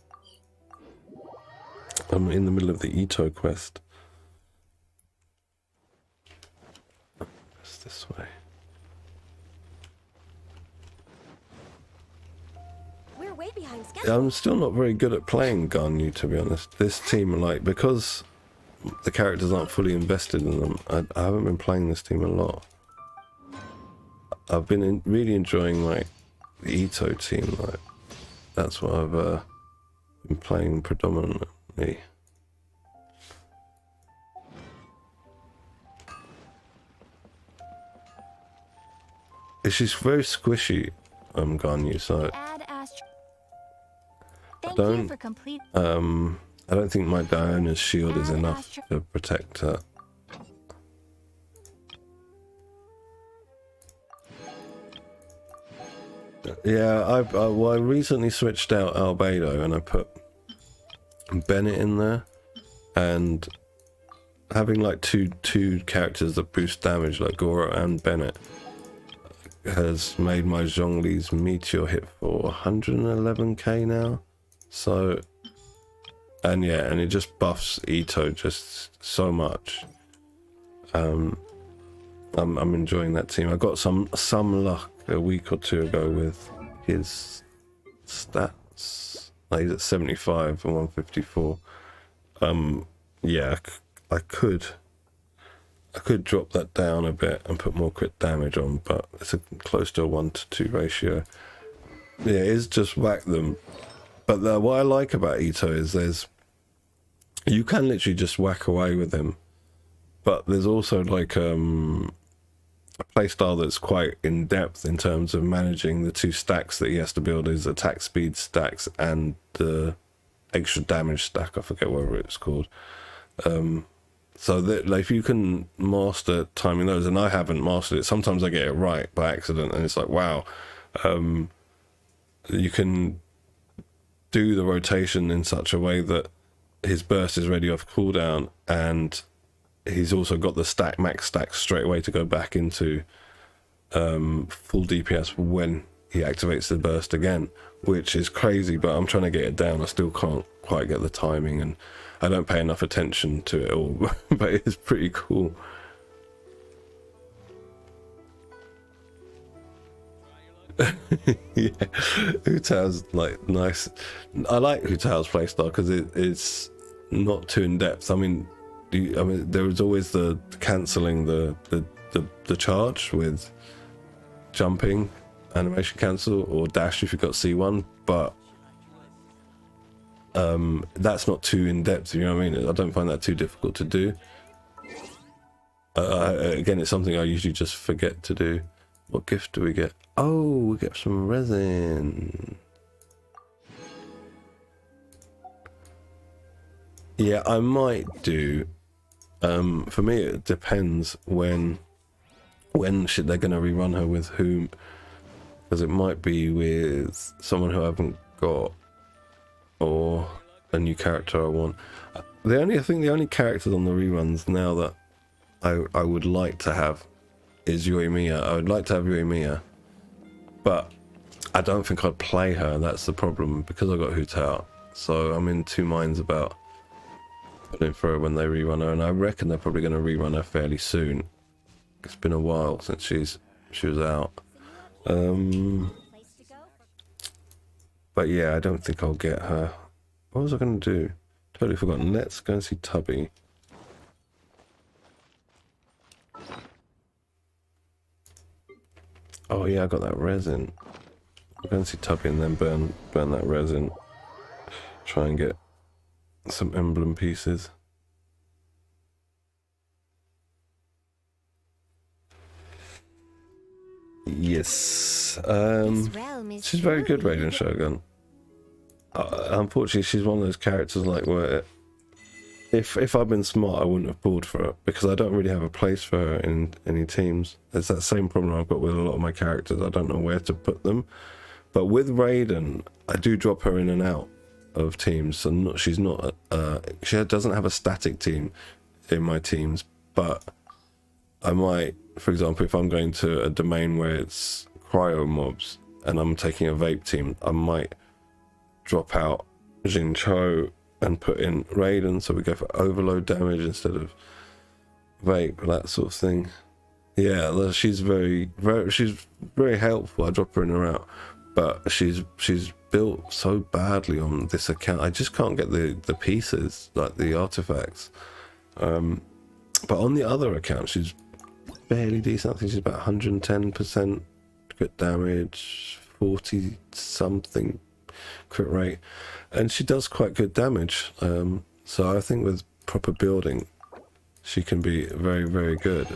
I'm in the middle of the Ito quest. It's this way. We're way behind schedule. I'm still not very good at playing Ganyu, to be honest. This team, like, because the characters aren't fully invested in them, I haven't been playing this team a lot. I've been really enjoying like the Ito team. Like, that's what I've been playing predominantly. It's just very squishy, Ganyu, so Add Astro. Thank don't- you for complete. I don't think my Diana's shield is enough to protect her. Yeah, I recently switched out Albedo and I put Bennett in there, and having like two characters that boost damage like Goro and Bennett has made my Zhongli's meteor hit for 111k now. So, and yeah, and it just buffs Ito just so much. I'm enjoying that team. I got some luck a week or two ago with his stats. Like he's at 75 and 154. Yeah, I could drop that down a bit and put more crit damage on, but it's close to a 1-to-2 ratio. Yeah, it's just whack them. But what I like about Ito is you can literally just whack away with him, but there's also like a playstyle that's quite in depth in terms of managing the 2 stacks that he has to build, his attack speed stacks and the extra damage stack. I forget what it's called. So that, like, if you can master timing those, and I haven't mastered it, sometimes I get it right by accident, and it's like, wow, you can do the rotation in such a way that his burst is ready off cooldown, and he's also got the max stack straight away to go back into full DPS when he activates the burst again, which is crazy. But I'm trying to get it down. I still can't quite get the timing, and I don't pay enough attention to it all. But it's pretty cool. Yeah, Hu Tao's like nice. I like Hu Tao's playstyle because it's not too in depth. I mean, there was always the cancelling the charge with jumping, animation cancel, or dash if you got C1, but that's not too in depth. You know what I mean? I don't find that too difficult to do. Again, it's something I usually just forget to do. What gift do we get? Oh, we get some resin. Yeah, I might do. For me, it depends when shit they're gonna rerun her with whom, because it might be with someone who I haven't got, or a new character I want. I think the only characters on the reruns now that I would like to have is Yoimiya. I would like to have Yoimiya, but I don't think I'd play her. That's the problem, because I got Hu Tao. So I'm in 2 minds about putting for her when they rerun her, and I reckon they're probably going to rerun her fairly soon. It's been a while since she was out. But yeah, I don't think I'll get her. What was I going to do? Totally forgotten. Let's go and see Tubby. Oh yeah, I got that resin. I'll go and see Tubby and then burn that resin. Try and get some emblem pieces. Yes. She's very good, Raiden Shogun. Unfortunately, she's one of those characters like where if I'd been smart, I wouldn't have pulled for her, because I don't really have a place for her in any teams. It's that same problem I've got with a lot of my characters. I don't know where to put them. But with Raiden, I do drop her in and out of teams. So she doesn't have a static team in my teams, but I might, for example, if I'm going to a domain where it's cryo mobs and I'm taking a vape team, I might drop out Jin Cho and put in Raiden, so we go for overload damage instead of vape, that sort of thing. Yeah, she's very helpful. I drop her in or out, but she's built so badly on this account. I just can't get the pieces, like the artifacts. But on the other account, she's fairly decent. I think she's about 110% crit damage, 40 something crit rate, and she does quite good damage. So I think with proper building, she can be very, very good.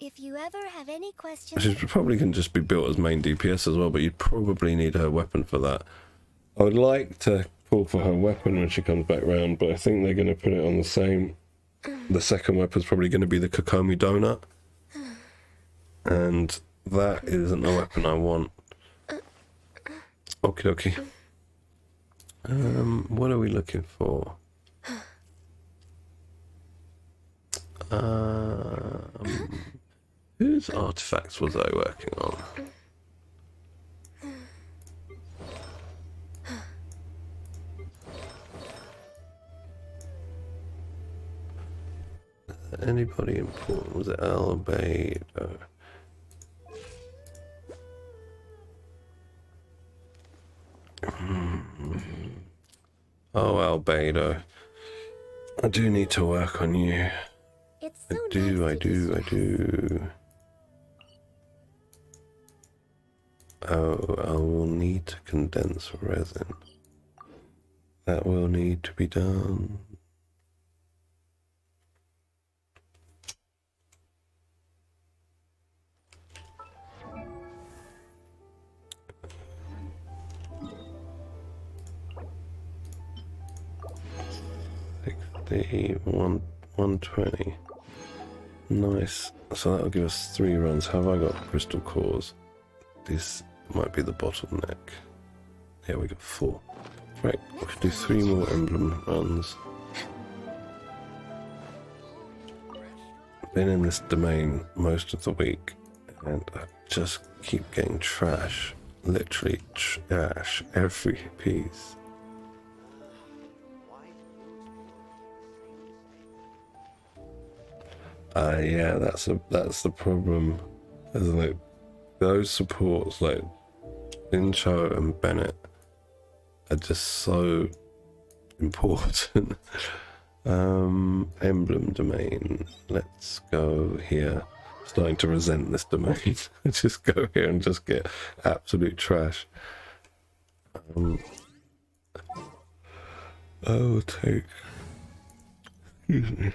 If you ever have any questions, She probably can just be built as main DPS as well, but you'd probably need her weapon for that. I would like to pull for her weapon when she comes back round, but I think they're going to put it on the same. The second weapon's probably going to be the Kokomi Donut, and that isn't the weapon I want. Okie dokie. What are we looking for? Whose artifacts was I working on? anybody important? Was it Albedo? Oh, Albedo. I do need to work on you. It's so I do. Oh, I will need to condense resin. That will need to be done. The 120. Nice. So that'll give us 3 runs. Have I got crystal cores? This might be the bottleneck. Yeah, we got 4. Right, we can do 3 more emblem runs. Been in this domain most of the week, and I just keep getting trash. Literally trash every piece. Yeah, that's the problem, isn't it? Those supports like Incho and Bennett are just so important. Emblem domain. Let's go here. Starting to resent this domain. Just go here and just get absolute trash. I will take, excuse me,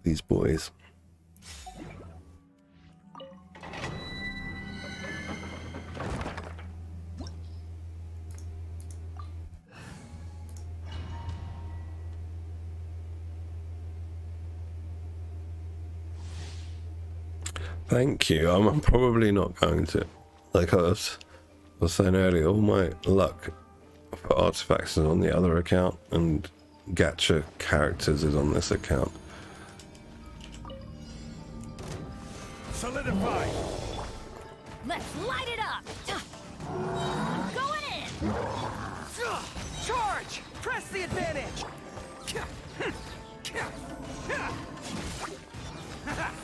these boys. Thank you. I'm probably not going to. Like I was saying earlier, all my luck for artifacts is on the other account, and gacha characters is on this account. Solidify! Let's light it up! I'm going in! Charge! Press the advantage!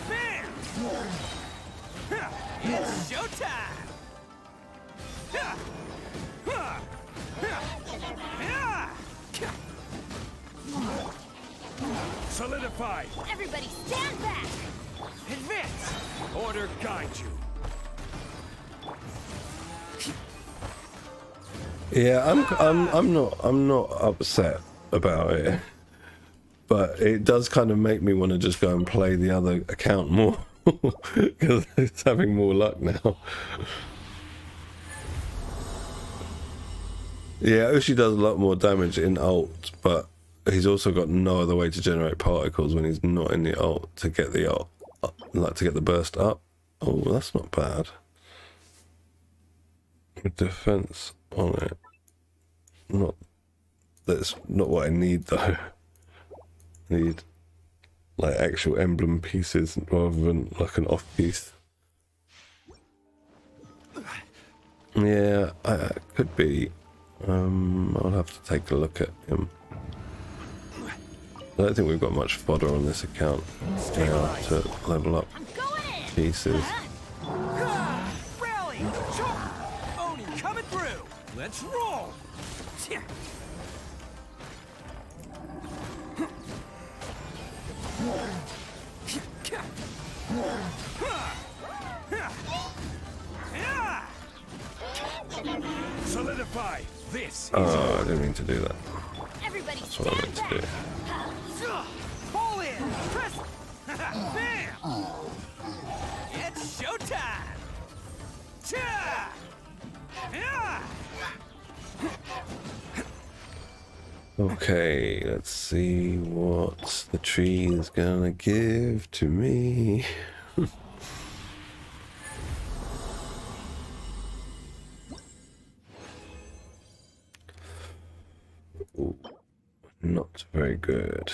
Bam! It's showtime! Solidify! Everybody stand back! Advance! Order guide you. Yeah, I'm not upset about it, but it does kind of make me want to just go and play the other account more because it's having more luck now. Yeah, Ushi does a lot more damage in ult, but he's also got no other way to generate particles when he's not in the ult to get the ult, like to get the burst up. Oh, that's not bad. With defense on it, that's not what I need though. I need like actual emblem pieces rather than like an off piece. Yeah, I could be. I'll have to take a look at him. I don't think we've got much fodder on this account now to level up pieces. Rally! Charge! Oni coming through! Let's roll! Solidify! This is Oh, I didn't mean to do that. Everybody That's what I meant to do. Pull in! Press! Bam! It's showtime! Cha! Yeah! Okay, let's see what the tree is gonna give to me. Ooh, not very good.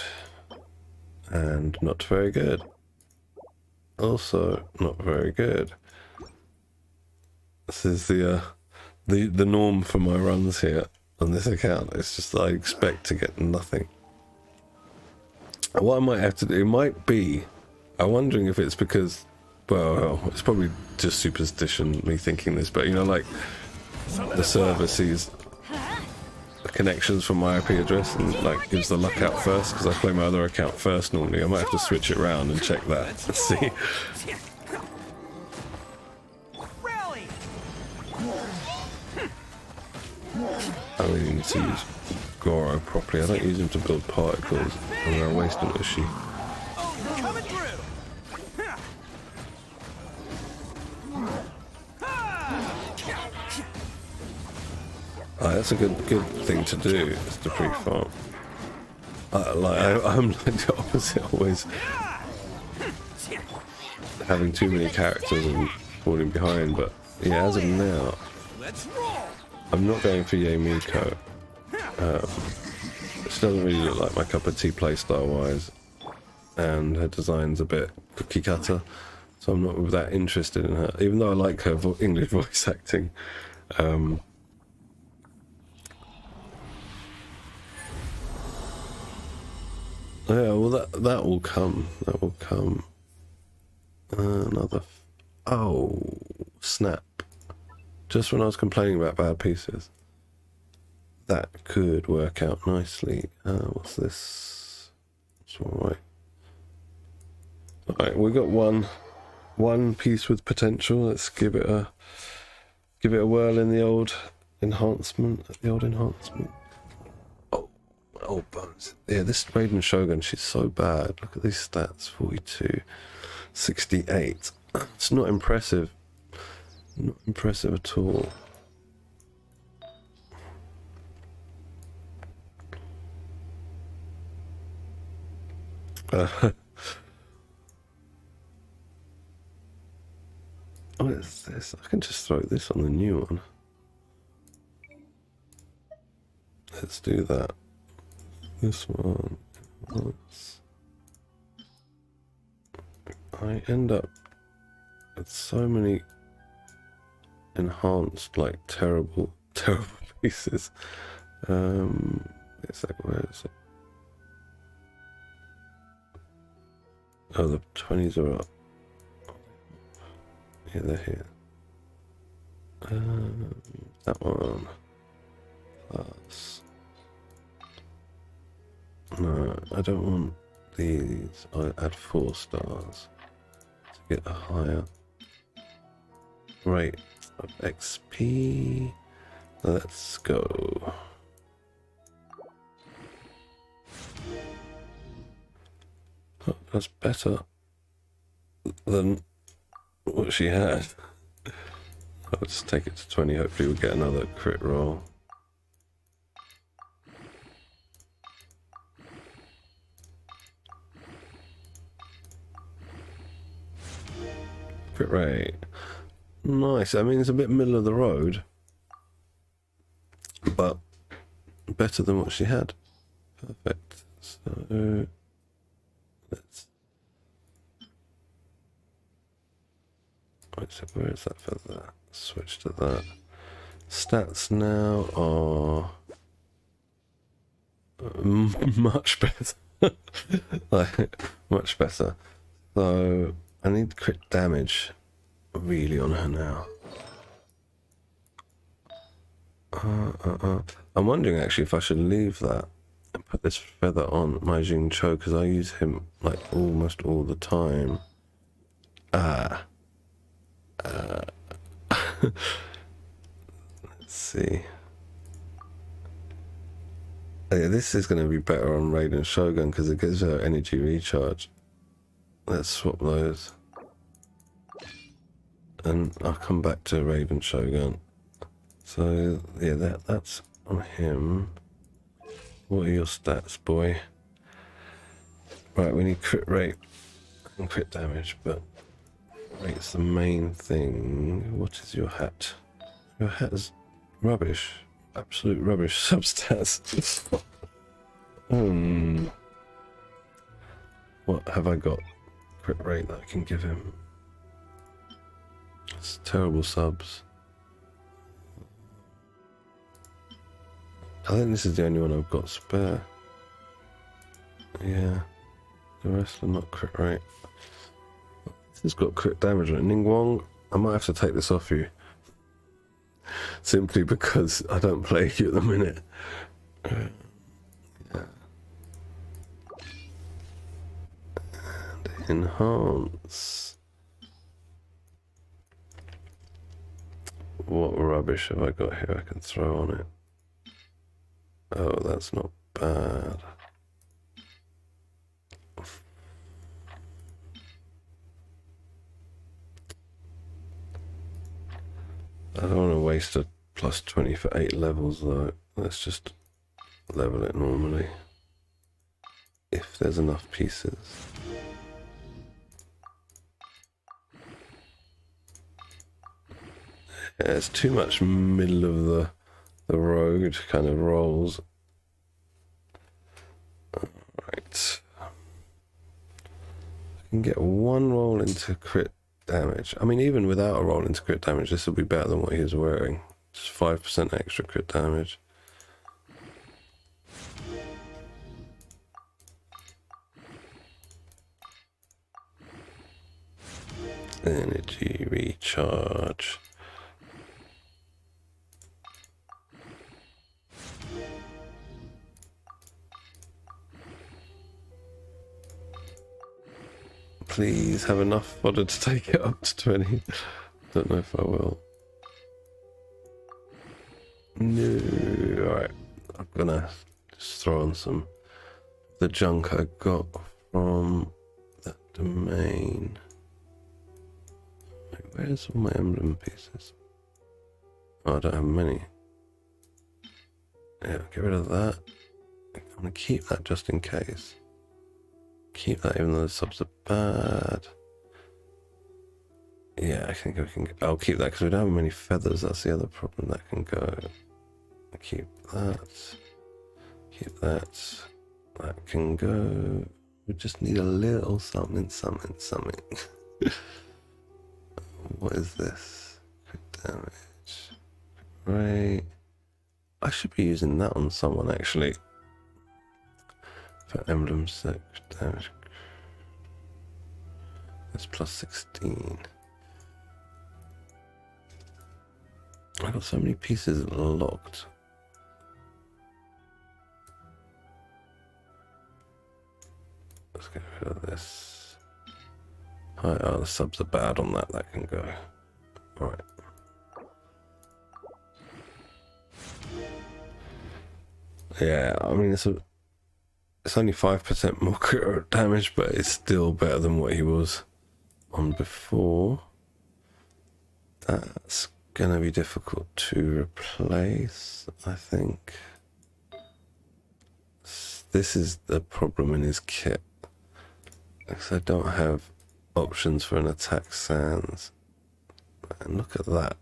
And not very good. Also not very good. This is the norm for my runs here on this account. It's just I expect to get nothing. What I might have to do might be I'm wondering if it's because, well, it's probably just superstition, me thinking this, but you know, like the server sees the connections from my IP address and like gives the luck out first, because I play my other account first normally. I might have to switch it around and check that and see. Rally! I really need to use Goro properly. I don't use him to build particles, and they're a waste of Ushi. Oh, coming through! That's a good thing to do, is to pre-farm. I'm like the opposite, always having too many characters and falling behind, but yeah, as of now, Let's roll! I'm not going for Yae Miko. She doesn't really look like my cup of tea playstyle wise, and her design's a bit cookie cutter, so I'm not that interested in her, even though I like her English voice acting. Yeah, well that will come. That will come. Oh, snap. Just when I was complaining about bad pieces. That could work out nicely. What's this? It's alright. Alright, we got one piece with potential. Let's give it a whirl in the old enhancement. Oh, bones. Yeah, this Raiden Shogun, she's so bad. Look at these stats. 42, 68. It's not impressive. Not impressive at all. What is this? I can just throw this on the new one. Let's do that. This one. I end up with so many enhanced, like terrible pieces. It's like, where is it? Oh, the 20s are up. Yeah, they're here. That one. Plus. No, I don't want these. I add 4 stars to get a higher rate of XP. Let's go. Oh, that's better than what she had. I'll just take it to 20. Hopefully we'll get another crit roll. Crit rate. Nice. I mean, it's a bit middle of the road, but better than what she had. Perfect. So let's. Right, so where is that for that? Switch to that. Stats now are much better. Like, much better. So I need crit damage really on her now. I'm wondering actually if I should leave that and put this feather on my Jing Cho, because I use him like almost all the time. Let's see. Yeah, this is going to be better on Raiden Shogun because it gives her energy recharge. Let's swap those. And I'll come back to Raiden Shogun. So, yeah, that's on him. What are your stats, boy? Right, we need crit rate and crit damage, but rate's the main thing. What is your hat? Your hat is rubbish. Absolute rubbish substats. What have I got? Crit rate that I can give him. It's terrible subs. I think this is the only one I've got spare. Yeah. The rest are not crit rate. This has got crit damage on it. Ningguang, I might have to take this off you. Simply because I don't play you at the minute. Yeah. And enhance. What rubbish have I got here I can throw on it? Oh, that's not bad. I don't want to waste a plus 20 for 8 levels though. Let's just level it normally. If there's enough pieces. Yeah, it's too much middle of the road kind of rolls. Alright. I can get one roll into crit damage. I mean, even without a roll into crit damage, this will be better than what he was wearing. Just 5% extra crit damage. Energy recharge. Please have enough fodder to take it up to 20. Don't know if I will. No. Alright. I'm gonna just throw on some the junk I got from that domain. Wait, where's all my emblem pieces? Oh, I don't have many. Yeah, get rid of that. I'm gonna keep that just in case. Keep that even though the subs are bad. Yeah, I think I can. I'll keep that because we don't have many feathers. That's the other problem. That can go. Keep that. Keep that. That can go. We just need a little something. What is this? Crit damage. Right. I should be using that on someone actually. For emblem 6 damage. That's plus 16. I got so many pieces locked. Let's get rid of this. Oh, the subs are bad on that. That can go. Alright. Yeah, I mean it's only 5% more crit damage, but it's still better than what he was on before. That's gonna be difficult to replace, I think. This is the problem in his kit, because I don't have options for an attack sans. And look at that.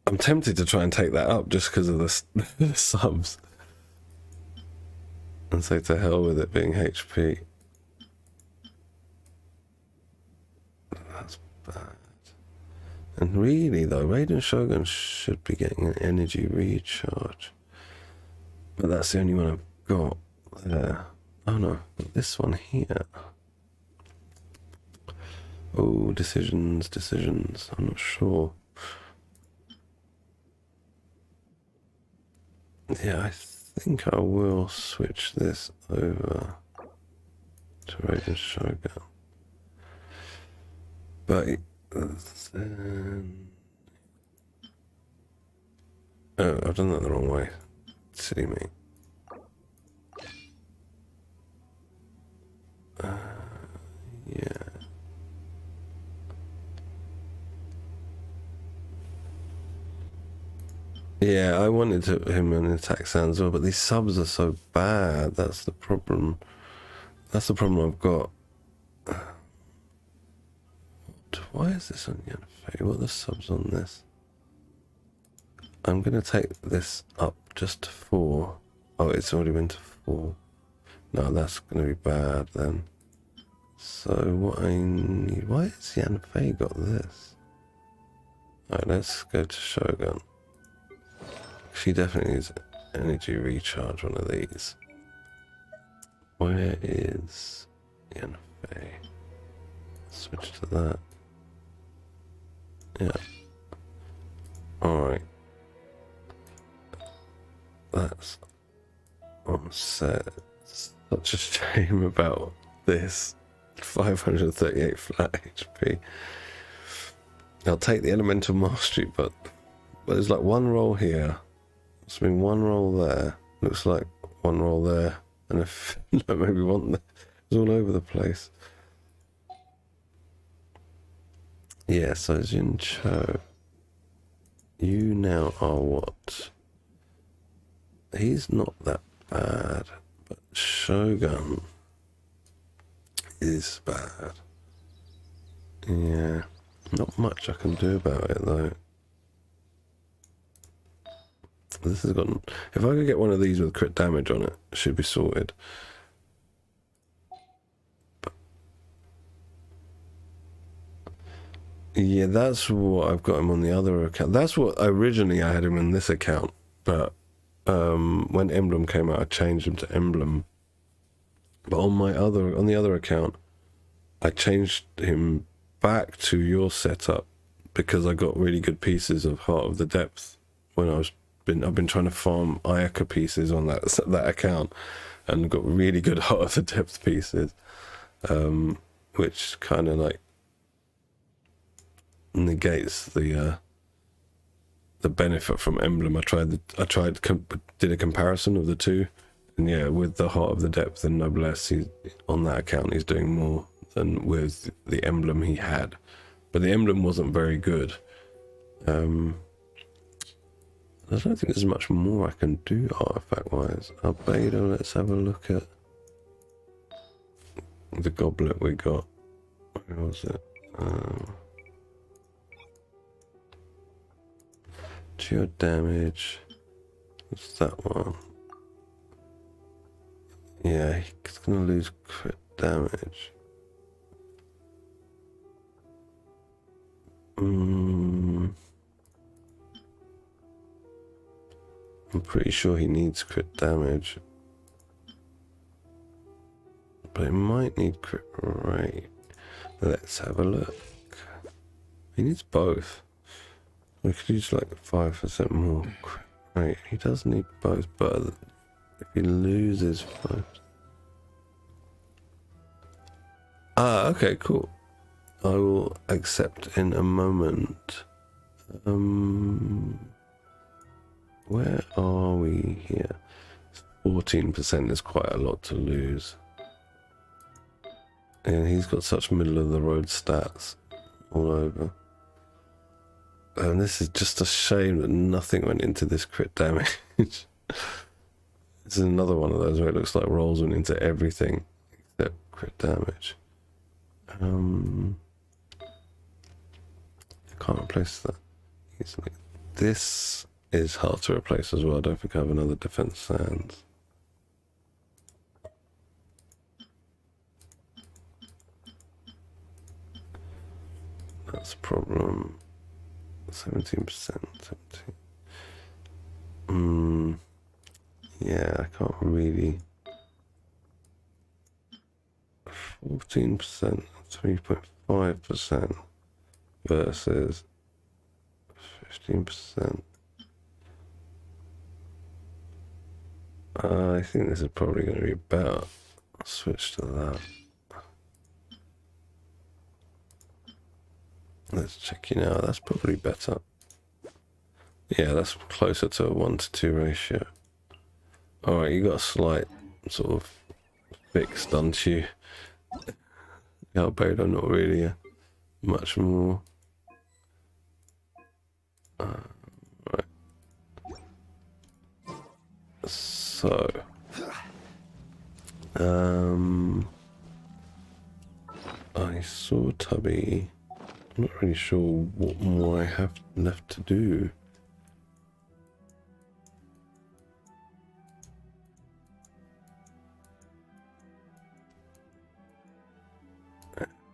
I'm tempted to try and take that up just because of the subs. And so to hell with it being HP. That's bad. And really though, Raiden Shogun should be getting an energy recharge. But that's the only one I've got there. Oh no, this one here. Oh, decisions. I'm not sure. Yeah, I think I will switch this over to Raiden Shogun. But then... Oh, I've done that the wrong way. Silly me. Yeah. Yeah, I wanted him an attack sound as well, but these subs are so bad. That's the problem. That's the problem I've got. Why is this on Yanfei? What are the subs on this? I'm going to take this up just to 4. Oh, it's already been to 4. No, that's going to be bad then. So what I need... Why has Yanfei got this? Alright, let's go to Shogun. She definitely needs energy recharge, one of these. Where is Yanfei? Switch to that. Yeah. Alright. That's on set. Such a shame about this. 538 flat HP. I'll take the elemental mastery, but there's like one roll here. There's been one roll there. Looks like one roll there. And if no, maybe one there. It's all over the place. Yeah, so Jincho. You now are what? He's not that bad, but Shogun is bad. Yeah, not much I can do about it though. This has gotten. If I could get one of these with crit damage on it, it should be sorted. But yeah, that's what I've got him on the other account. That's what originally I had him in this account, but when Emblem came out, I changed him to Emblem. But on the other account, I changed him back to your setup because I got really good pieces of Heart of the Depth when I've been trying to farm Ayaka pieces on that account, and got really good Heart of the Depth pieces, which kind of like negates the benefit from Emblem. Did a comparison of the two, and yeah, with the Heart of the Depth and Noblesse, he's on that account he's doing more than with the Emblem he had, but the Emblem wasn't very good. I don't think there's much more I can do artifact wise. Albedo, let's have a look at the goblet we got. Where was it? Geo damage. What's that one? Yeah, he's gonna lose crit damage. I'm pretty sure he needs crit damage. But he might need crit rate. Let's have a look. He needs both. We could use like 5% more crit rate. He does need both, but if he loses both. Ah, okay, cool. I will accept in a moment. Where are we here? 14% is quite a lot to lose. And he's got such middle of the road stats all over. And this is just a shame that nothing went into this crit damage. This is another one of those where it looks like rolls went into everything except crit damage. I can't replace that easily. This is hard to replace as well. I don't think I have another defense sands. That's a problem. 17%. 17. Yeah, I can't really. 14%, 3.5% versus 15%. I think this is probably going to be better. I'll switch to that. Let's check you now. That's probably better. Yeah, that's closer to a 1-to-2 ratio. Alright, you got a slight sort of fix done to you. Albedo, not really much more. Right. So, I saw Tubby. I'm not really sure what more I have left to do.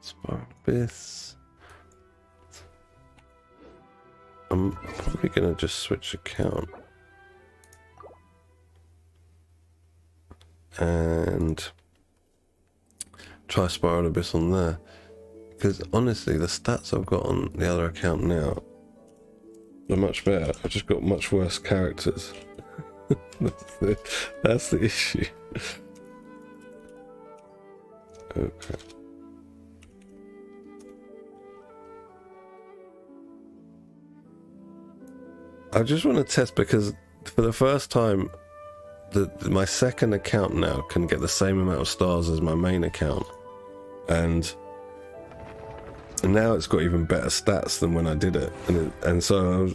Spiral Abyss. I'm probably gonna just switch account and try Spiral Abyss on there, because honestly, the stats I've got on the other account now are much better. I've just got much worse characters. That's the issue. Okay. I just want to test because for the first time, my second account now can get the same amount of stars as my main account, and now it's got even better stats than when I did it. And so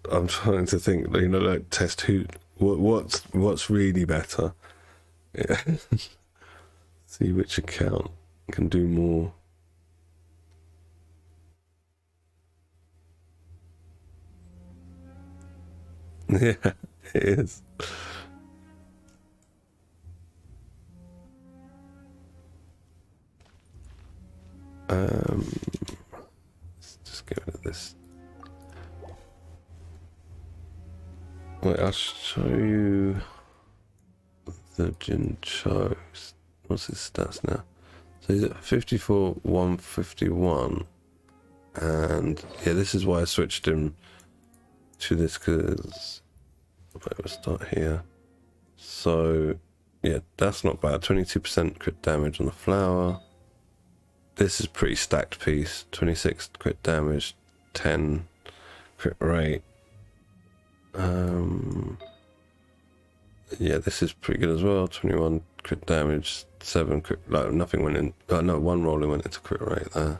I'm trying to think, you know, like test what's really better. Yeah. See which account can do more. Yeah, it is. Let's just get rid of this. Wait, I'll show you the Jincho. What's his stats now? So he's at 54, 151. And yeah, this is why I switched him to this, because we'll start here. So yeah, that's not bad. 22% crit damage on the flower. This is pretty stacked piece. 26 crit damage, 10 crit rate. Yeah, this is pretty good as well. 21 crit damage, 7 crit, like nothing went in. No, one rolling went into crit rate there.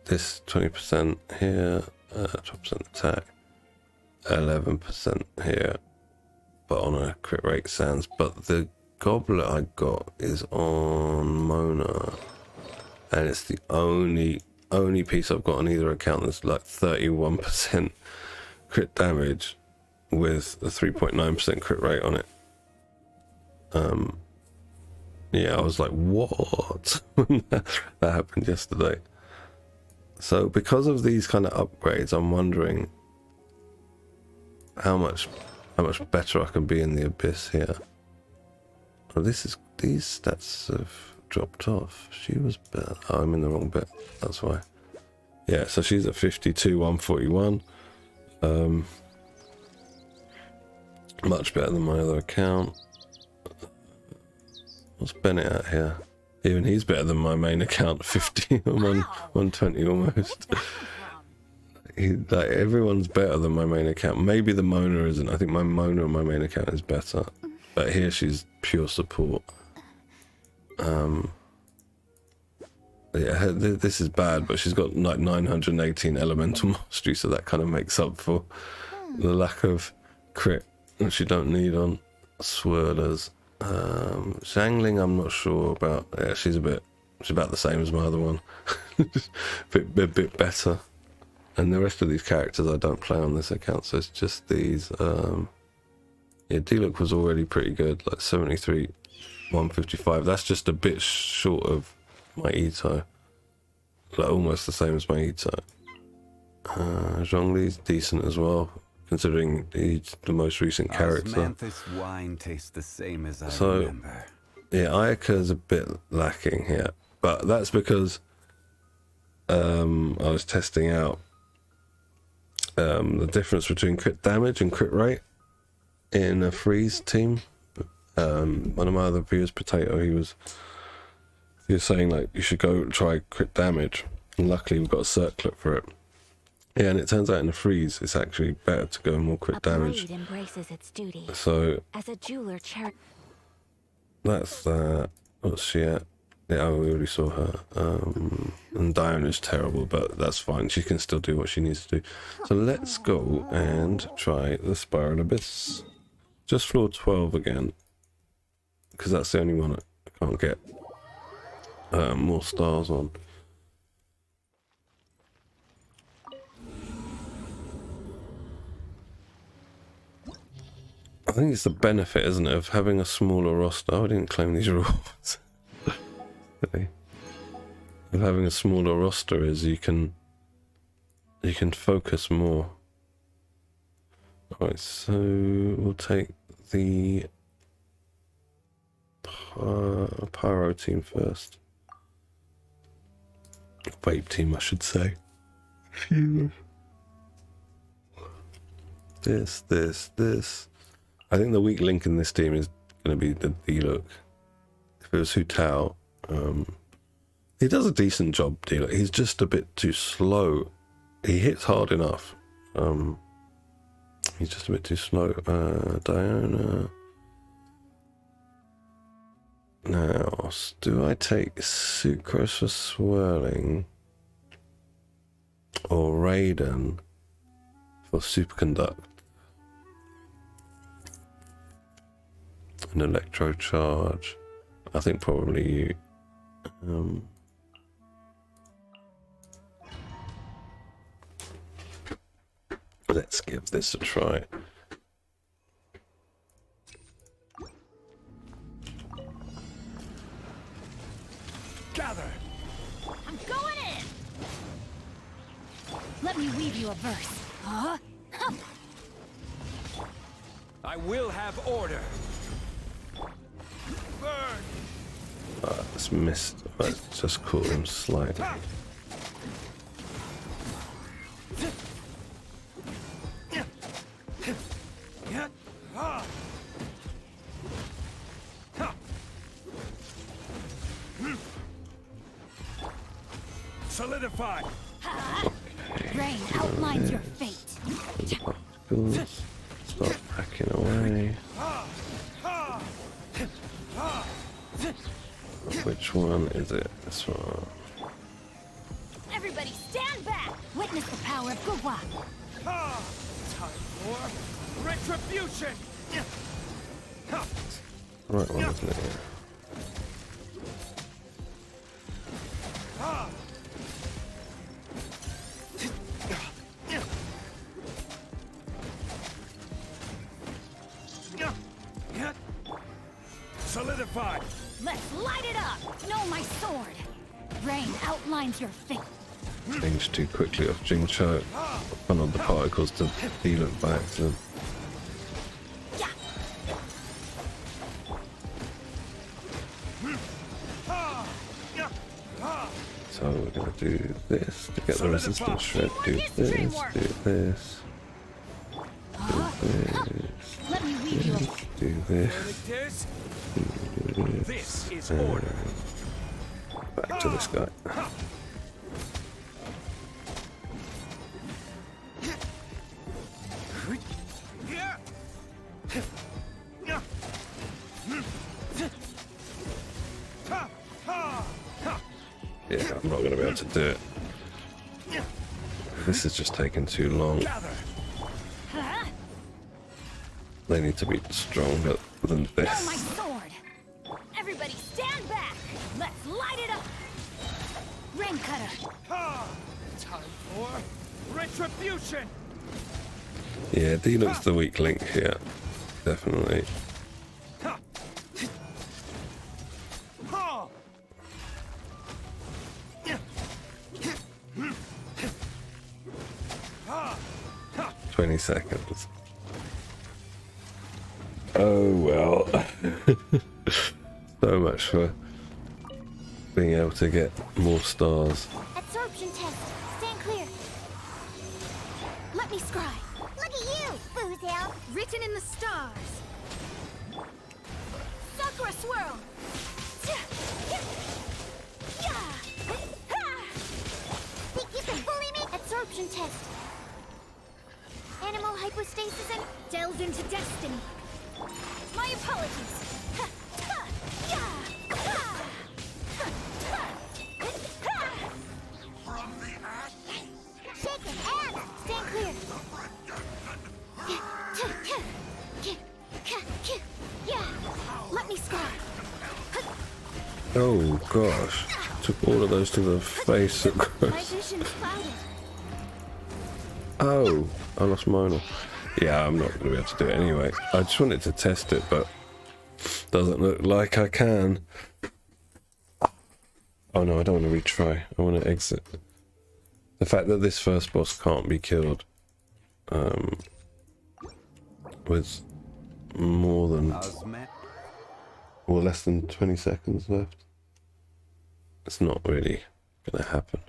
This 20% here, 12% attack, 11% here, but on a crit rate sans. But the goblet I got is on Mona, and it's the only piece I've got on either account that's like 31% crit damage with a 3.9% crit rate on it. Yeah, I was like, what? That happened yesterday. So because of these kind of upgrades, I'm wondering how much better I can be in the Abyss here. Oh, these stats have dropped off. She was better. Oh, I'm in the wrong bit. That's why. Yeah, so she's at 52, 141. Much better than my other account. What's Bennett at here? Even he's better than my main account, 50. I'm on 120 almost. Like, everyone's better than my main account. Maybe the Mona isn't. I think my Mona on my main account is better. But here she's pure support. Yeah, this is bad, but she's got like 918 elemental mastery, so that kind of makes up for the lack of crit, which you don't need on swirlers. Xiangling, I'm not sure about. Yeah, she's about the same as my other one. bit better. And the rest of these characters I don't play on this account, so it's just these. Yeah, D-Look was already pretty good, like 73, 155. That's just a bit short of my Ito. Like almost the same as my Ito. Zhongli's decent as well, considering he's the most recent character. Osmanthus wine tastes the same as I remember. Yeah, Ayaka's a bit lacking here, but that's because I was testing out the difference between crit damage and crit rate in a freeze team. One of my other viewers, Potato, he was saying like you should go try crit damage, and luckily we've got a circlet for it. Yeah, and it turns out in a freeze it's actually better to go more crit damage. Embraces its duty. So As a jeweler, that's that. What's she at? Yeah, we already saw her. And Diana's terrible, but that's fine. She can still do what she needs to do. So let's go and try the Spiral Abyss. Just floor 12 again, because that's the only one I can't get more stars on. I think it's the benefit, isn't it, of having a smaller roster. Oh, I didn't claim these rules. Of having a smaller roster is you can focus more. Alright, so we'll take the Pyro team first. Vape team, I should say. This. I think the weak link in this team is going to be the D-Look. If it was Hu Tao, he does a decent job, D-Look. He's just a bit too slow. He hits hard enough. He's just a bit too slow. Diana. Now, do I take Sucrose for swirling or Raiden for superconduct? An electro charge. I think probably you. Let's give this a try. Gather. I'm going in! Let me weave you a verse. Huh? I will have order. Burn. It's missed. Let's just caught him slightly. Solidify. Rain outlines your fate. Particles. Start backing away. Which one is it? This one. Everybody stand back! Witness the power of Gugwa. Time for retribution. Right one, isn't it? Solidify. Let's light it up! Know my sword! Rain outlines your fate. Changed too quickly off Jing Cho. Funneled the particles to D-Look by accident. Yeah. So we're going to do this to get the resistance shred. Do this, do this. Let me weave you a Do this. This. Do this. This is order. Back to this guy. Yeah, I'm not going to be able to do it. This is just taking too long. Gather. They need to be stronger than Know my this. sword! Everybody stand back! Let's light it up! Rain cutter! Time for retribution. Yeah, D looks the weak link here. Definitely. Ha! 20 seconds. Oh well. So much for being able to get more stars. Absorption test. Stand clear. Let me scry. Look at you, Boozle. Written in the stars. Sakura swirl. Think you can bully me? Absorption test. Animal hypostasis and delve into destiny. My apologies. Shake it and stand clear. Yeah, let me scar. Oh gosh. Took all of those to the face. My vision's clouded. Oh, I lost mine. Yeah, I'm not going to be able to do it anyway. I just wanted to test it, but doesn't look like I can. Oh no, I don't want to retry. I want to exit. The fact that this first boss can't be killed with more than... or less than 20 seconds left. It's not really gonna happen.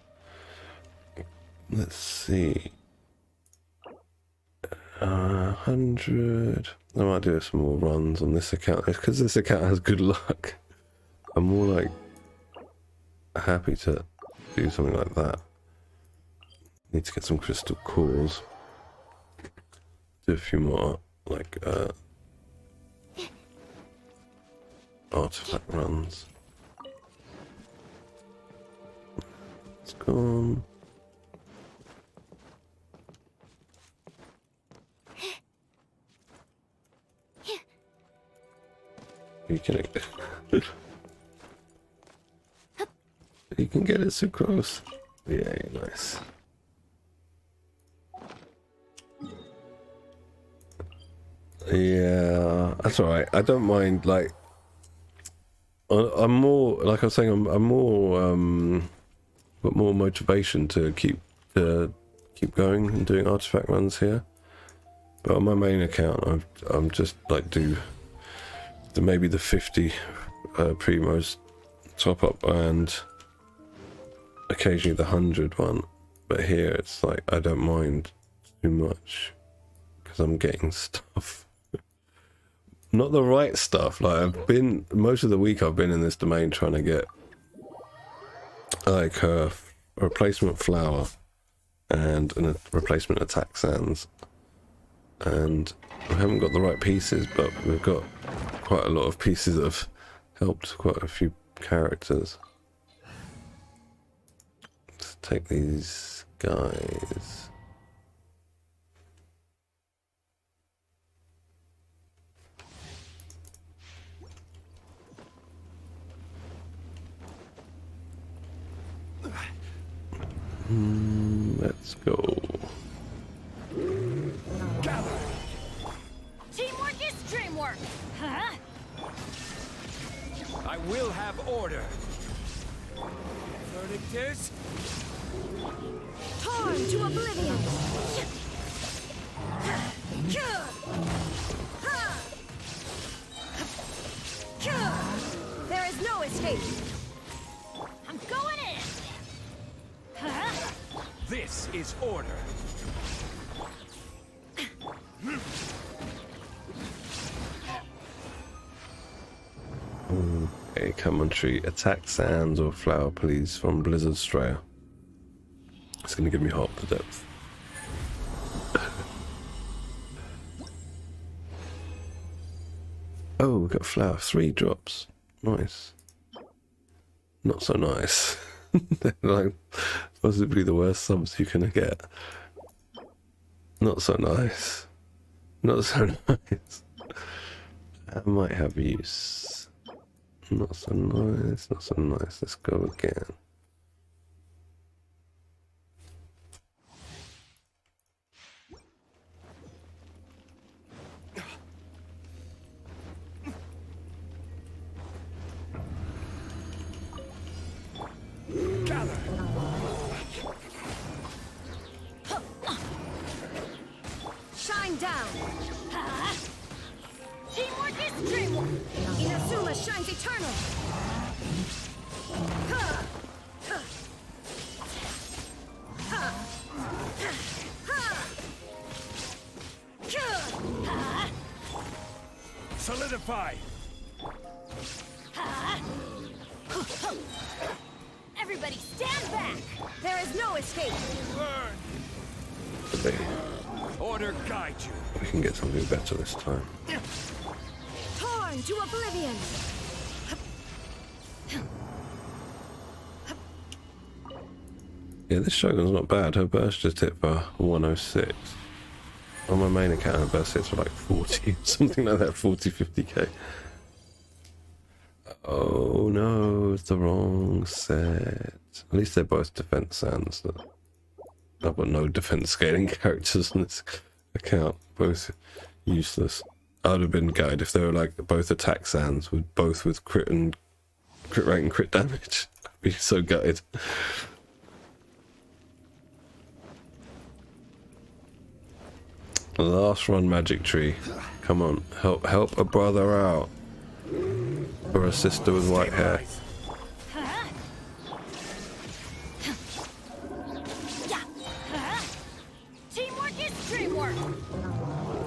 Let's see. 100. I might do some more runs on this account. It's because this account has good luck. I'm more like happy to do something like that. Need to get some crystal cores. Do a few more like artifact runs. It's gone. You can you can get it so close. Yeah, nice. Yeah, that's alright. I don't mind. Like, I'm more like I was saying. I'm more got more motivation to keep going and doing artifact runs here. But on my main account, I'm just like do maybe the 50 primos top up and occasionally the 100 one. But here it's like I don't mind too much because I'm getting stuff. Not the right stuff. Like I've been most of the week I've been in this domain trying to get like a replacement flower and a replacement attack sands, and we haven't got the right pieces, but we've got quite a lot of pieces that have helped quite a few characters. Let's take these guys. Let's go. Teamwork is dreamwork. Huh? I will have order. Verdict is Torn to oblivion. There is no escape. I'm going in. Huh? this is order. Okay, commentary. Attack sands or flower, please, from Blizzard Strayer. It's going to give me hot to depth. Oh, we got flower. 3 drops. Nice. Not so nice. They're like possibly the worst subs you can get. Not so nice. Not so nice. That might have use. Not so nice. Not so nice. Let's go again. Shine down. Huh? Teamwork is dreamwork. Inazuma shines eternal. Solidify. Everybody stand back. There is no escape. Burn. Okay, Order guide you. we can get something better this time. Torn to oblivion. Yeah, this Shogun's not bad. Her burst just hit for 106. On my main account, her burst hits for like 40, something like that, 40, 50k. Oh no, it's the wrong set. At least they're both defense sands. I've got no defense scaling characters on this account. Both useless. I would have been gutted if they were like both attack sands with both with crit and crit rate and crit damage. I'd be so gutted. Last run magic tree. Come on, help a brother out. Or a sister with white hair. Huh? Yeah. Huh? Teamwork is dreamwork.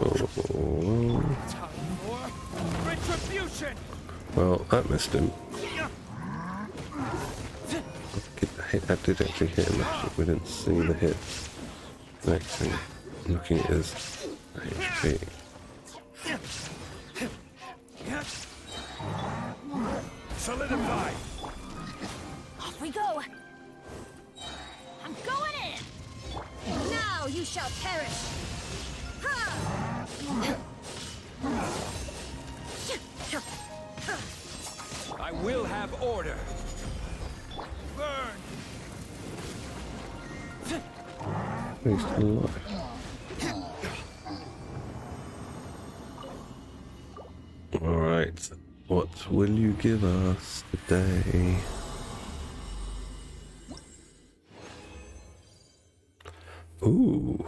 Oh, Time for retribution. well, that missed him. That did actually hit him. Actually. We didn't see the hit. Actually, looking at his HP. Solidify. Off we go. I'm going in. Now you shall perish. I will have order. Burn. He's still alive. Alright, what will you give us today? Ooh.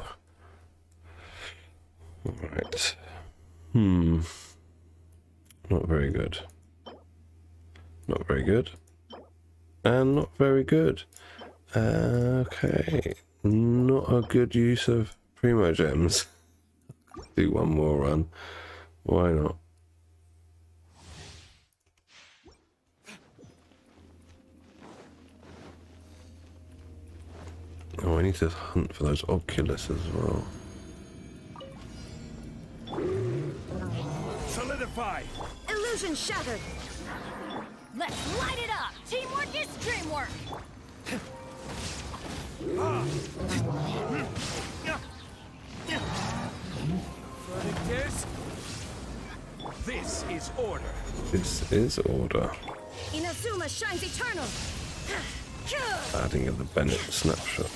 Alright. Not very good. Not very good. And not very good. Okay. Not a good use of Primo Gems. Do one more run. Why not? Oh, I need to hunt for those Oculus as well. Solidify. Illusion shattered. Let's light it up. Teamwork is dreamwork. Verdict is. This is order. This is order. Inazuma shines eternal. Adding in the Bennett snapshot.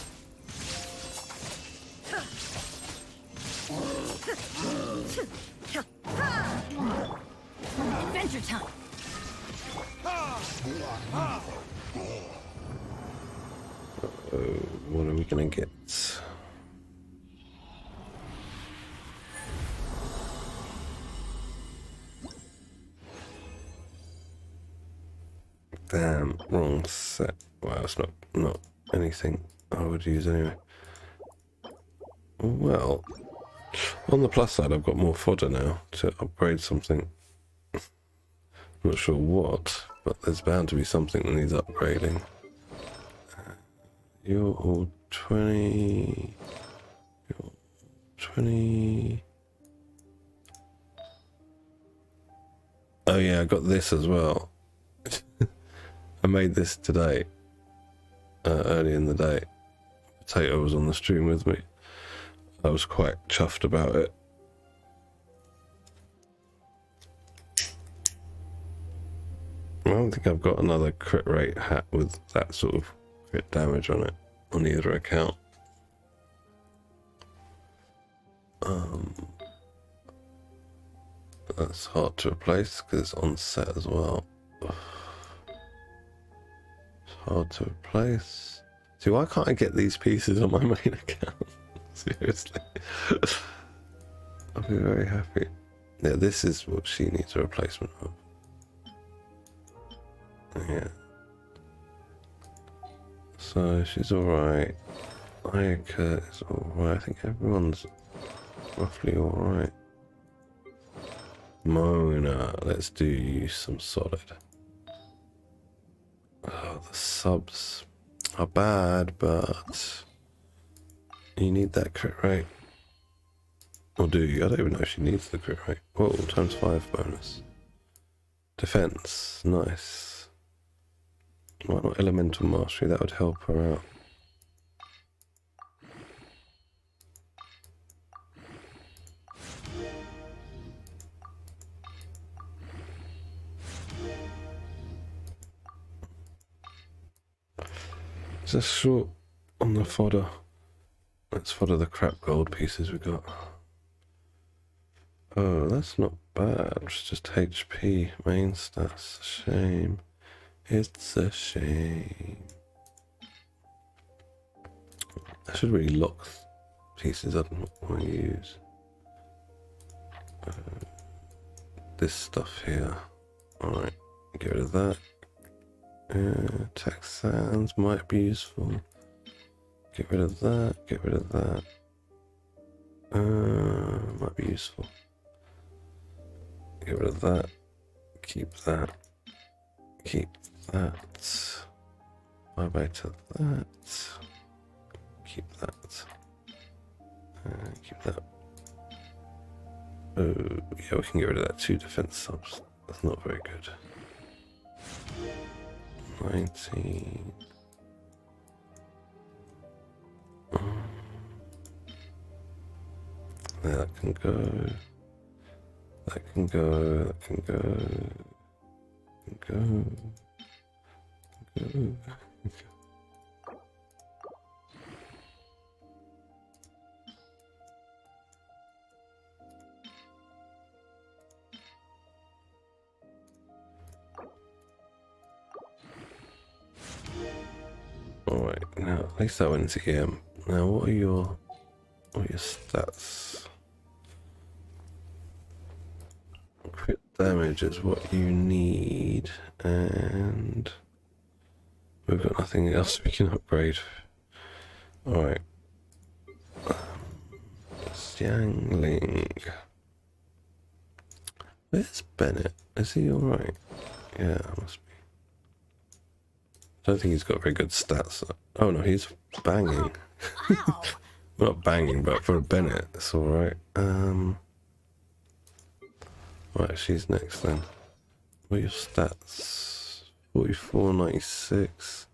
Adventure time. What are we gonna get? Damn, wrong set. Well, it's not anything I would use anyway. Well, on the plus side, I've got more fodder now to upgrade something. I'm not sure what, but there's bound to be something that needs upgrading. You're all 20... You're 20... Oh yeah, I got this as well. I made this today, early in the day. Potato was on the stream with me. I was quite chuffed about it. I don't think I've got another crit rate hat with that sort of crit damage on it, on either account. That's hard to replace because it's on set as well. Hard to replace. See, why can't I get these pieces on my main account? Seriously. I'll be very happy. Yeah, this is what she needs a replacement of. Yeah. So she's alright. Ayaka is alright. I think everyone's roughly alright. Mona, let's do you some solid. Oh, the subs are bad, but you need that crit rate. Or do you? I don't even know if she needs the crit rate. Whoa, ×5 bonus. Defense, nice. Why not elemental mastery? That would help her out. Just short on the fodder. Let's fodder the crap gold pieces we got. Oh, that's not bad. It's just HP main stats. Shame. It's a shame. I should really lock pieces I don't want to use. This stuff here. Alright. Get rid of that. Attack sounds might be useful. Get rid of that. Get rid of that. Might be useful. Get rid of that. Keep that. Keep that. Bye-bye to that. Keep that. Keep that. Oh, yeah, we can get rid of that 2 defense subs. That's not very good. 19. That can go. That can go. That can go. Can go. Go. Alright, now at least that went into EM. Now what are your stats? Crit damage is what you need, and we've got nothing else we can upgrade. Alright. Xiangling. Where's Bennett? Is he alright? Yeah, must be. I don't think he's got very good stats. Oh no, he's banging. Ow! Not banging, but for a Bennett, it's alright. Right, she's next then. What are your stats? 44, 96.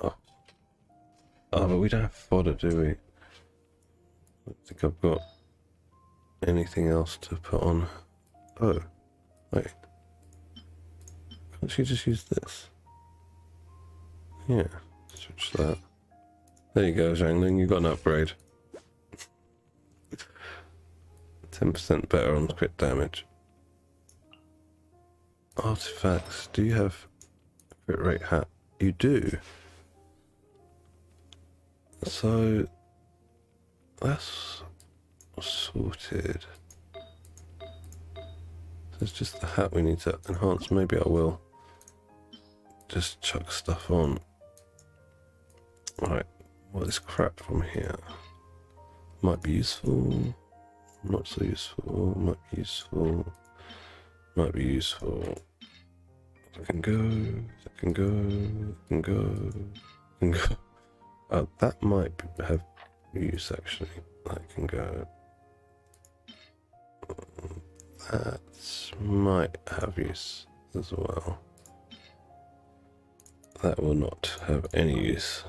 Oh, but we don't have fodder, do we? I don't think I've got anything else to put on. Oh, wait. Can't she just use this? Yeah, switch that. There you go, Xiangling, you got an upgrade. 10% better on crit damage. Artifacts, do you have a crit rate hat? You do. So, that's sorted. It's just the hat we need to enhance. Maybe I will just chuck stuff on. Right, what is crap from here? Might be useful, not so useful, might be useful, might be useful. That can go, that can go, that can go, that can go. That might have use actually. That can go. That might have use as well. That will not have any use.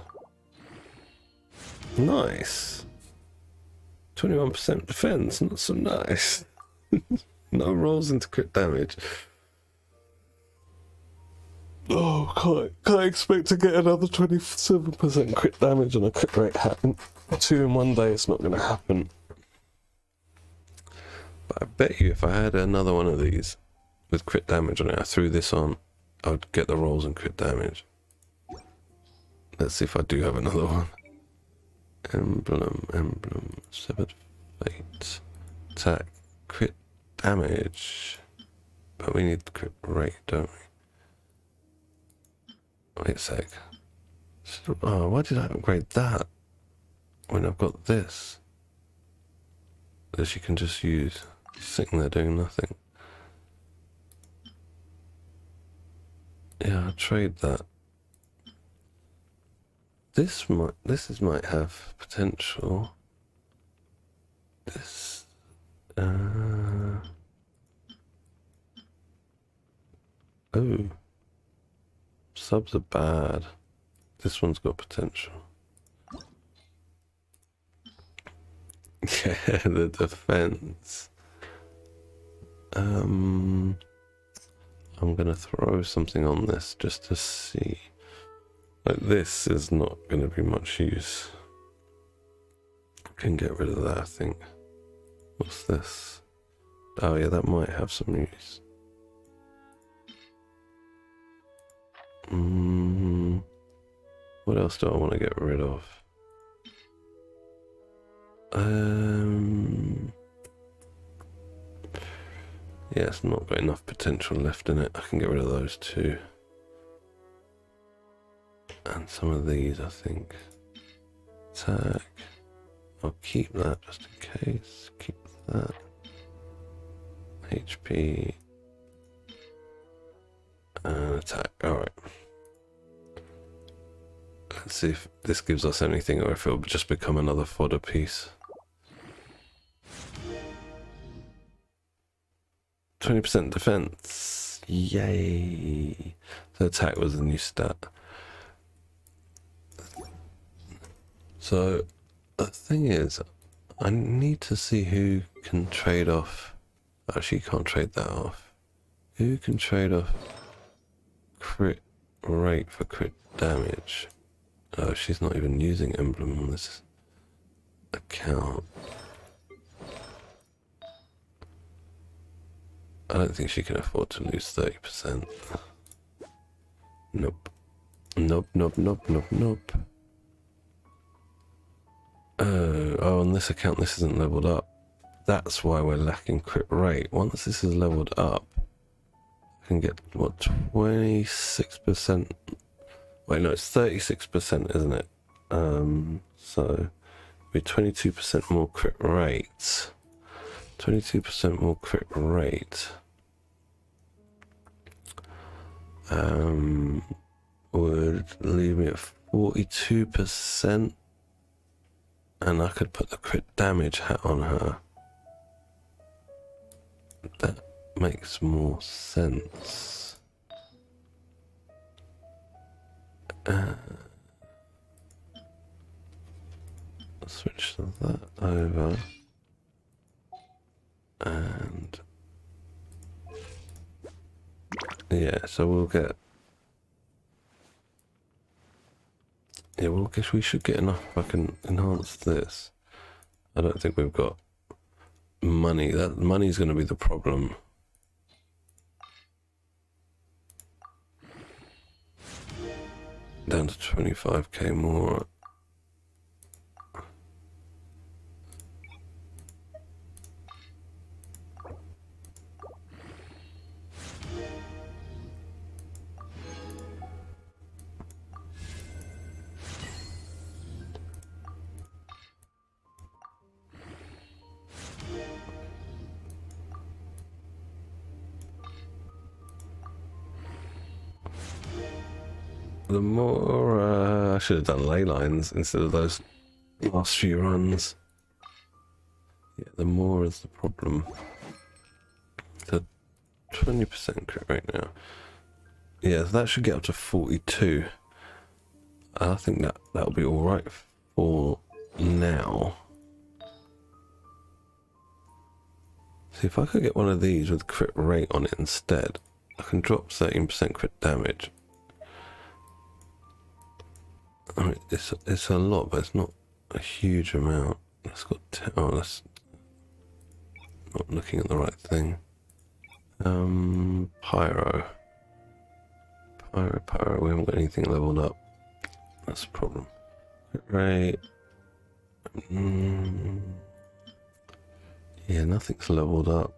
Nice. 21% defense, not so nice. No rolls into crit damage. Oh, can't expect to get another 27% crit damage on a crit rate hat. 2 in one day, it's not going to happen. But I bet you if I had another one of these with crit damage on it, I threw this on, I would get the rolls and crit damage. Let's see if I do have another one. Emblem, severed fate, attack, crit damage. But we need crit rate, don't we? Wait a sec. Oh, why did I upgrade that when I've got this? That you can just use. Sitting there doing nothing. Yeah, I'll trade that. This might have potential. This oh, subs are bad. This one's got potential. Yeah, the defense. I'm gonna throw something on this just to see. Like, this is not going to be much use. I can get rid of that, I think. What's this? Oh yeah, that might have some use. What else do I want to get rid of? Yeah, it's not got enough potential left in it. I can get rid of those two. And some of these, I think. Attack. I'll keep that just in case. Keep that. HP. And attack. Alright. Let's see if this gives us anything or if it'll just become another fodder piece. 20% defense. Yay. So attack was the new stat. So the thing is, I need to see who can trade off. Actually, you can't trade that off. Who can trade off crit rate for crit damage? Oh, she's not even using emblem on this account. I don't think she can afford to lose 30%. Nope. Nope, nope, nope, nope, nope. Oh, on this account this isn't leveled up. That's why we're lacking crit rate. Once this is leveled up, I can get, what, 26%? Wait, no, it's 36%, isn't it? So, be 22% more crit rate. 22% more crit rate. Would leave me at 42%. And I could put the crit damage hat on her. That makes more sense. Switch that over. And yeah, so we'll get. Yeah, well, I guess we should get enough if I can enhance this. I don't think we've got money. That money's going to be the problem. Down to 25k more. The more, I should have done ley lines instead of those last few runs. Yeah, the more is the problem. The 20% crit rate now. Yeah, that should get up to 42. I think that'll be alright for now. See, if I could get one of these with crit rate on it instead, I can drop 13% crit damage. I mean, it's a lot, but it's not a huge amount. That's got 10. Oh, that's not looking at the right thing. Pyro. We haven't got anything leveled up. That's a problem. Right. Yeah, nothing's leveled up.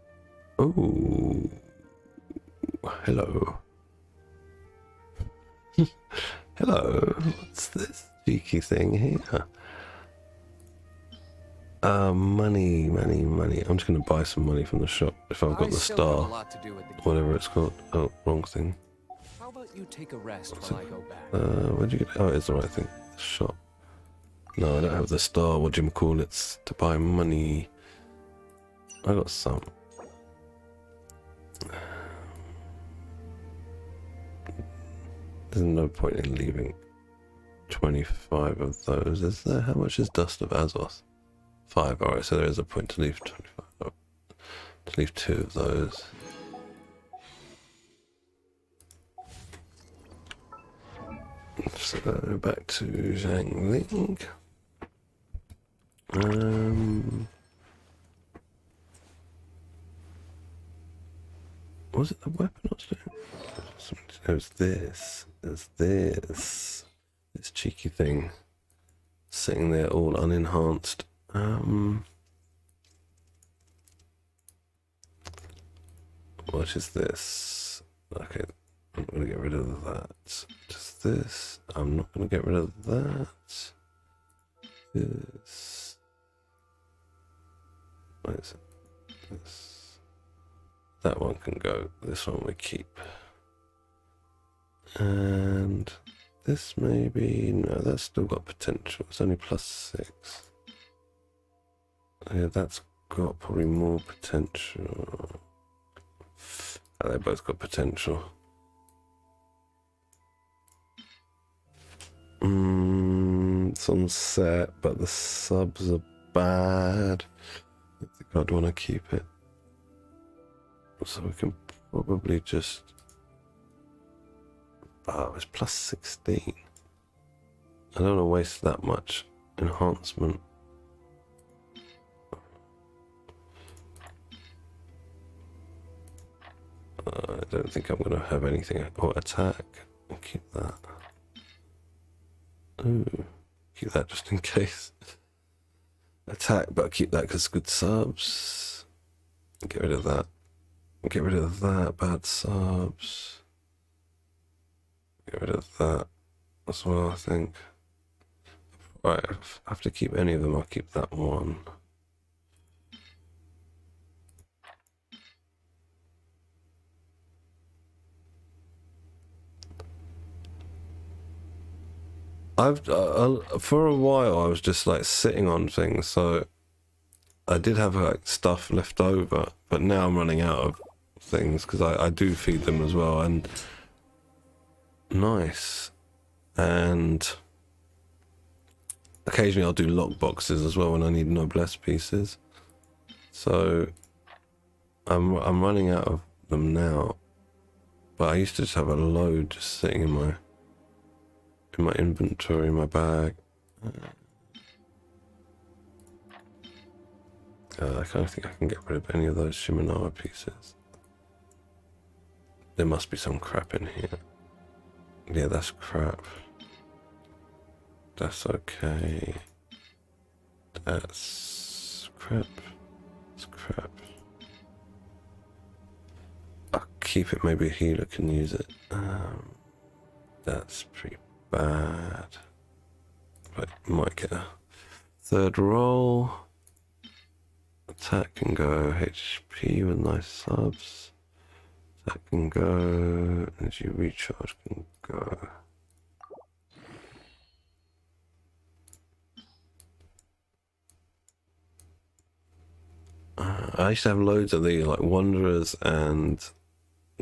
Oh, hello. Hello, what's this cheeky thing here? Money. I'm just going to buy some money from the shop if I've got the star. Whatever it's called. Oh, wrong thing. How about you take a rest while I go back? Where'd you get? Oh, it's the right thing. Shop. No, I don't have the star. What do you call it? To buy money. I got some. There's no point in leaving 25 of those, is there? How much is Dust of Azoth? 5. Alright, so there is a point to leave 25. Oh, to leave 2 of those. So back to Zhang Ling. Was it the weapon I was doing? It was this. There's this cheeky thing sitting there all unenhanced. What is this? Okay, I'm going to get rid of that. Just this. I'm not going to get rid of that. This. What is it? This. That one can go. This one we keep. And this maybe... No, that's still got potential. It's only +6. Yeah, that's got probably more potential. Oh, they both got potential. It's on set, but the subs are bad. I think I'd want to keep it. So we can probably just... Oh, it's +16. I don't want to waste that much enhancement. I don't think I'm going to have anything. Or attack. I'll keep that. Ooh. Keep that just in case. Attack, but I'll keep that because good subs. Get rid of that. Get rid of that. Bad subs. Get rid of that as well, I think. Right, if I have to keep any of them, I'll keep that one. For a while I was just like sitting on things, so I did have like stuff left over, but now I'm running out of things because I do feed them as well. And nice. And occasionally I'll do lock boxes as well when I need noblesse pieces. So I'm running out of them now, but I used to just have a load just sitting in my inventory, my bag. I don't think I can get rid of any of those Shimenawa pieces. There must be some crap in here. Yeah, that's crap. That's okay. That's crap. That's crap. I'll keep it, maybe a healer can use it. That's pretty bad. But might get a third roll. Attack can go HP with nice subs. Attack can go. Energy recharge can go. I used to have loads of the like Wanderers and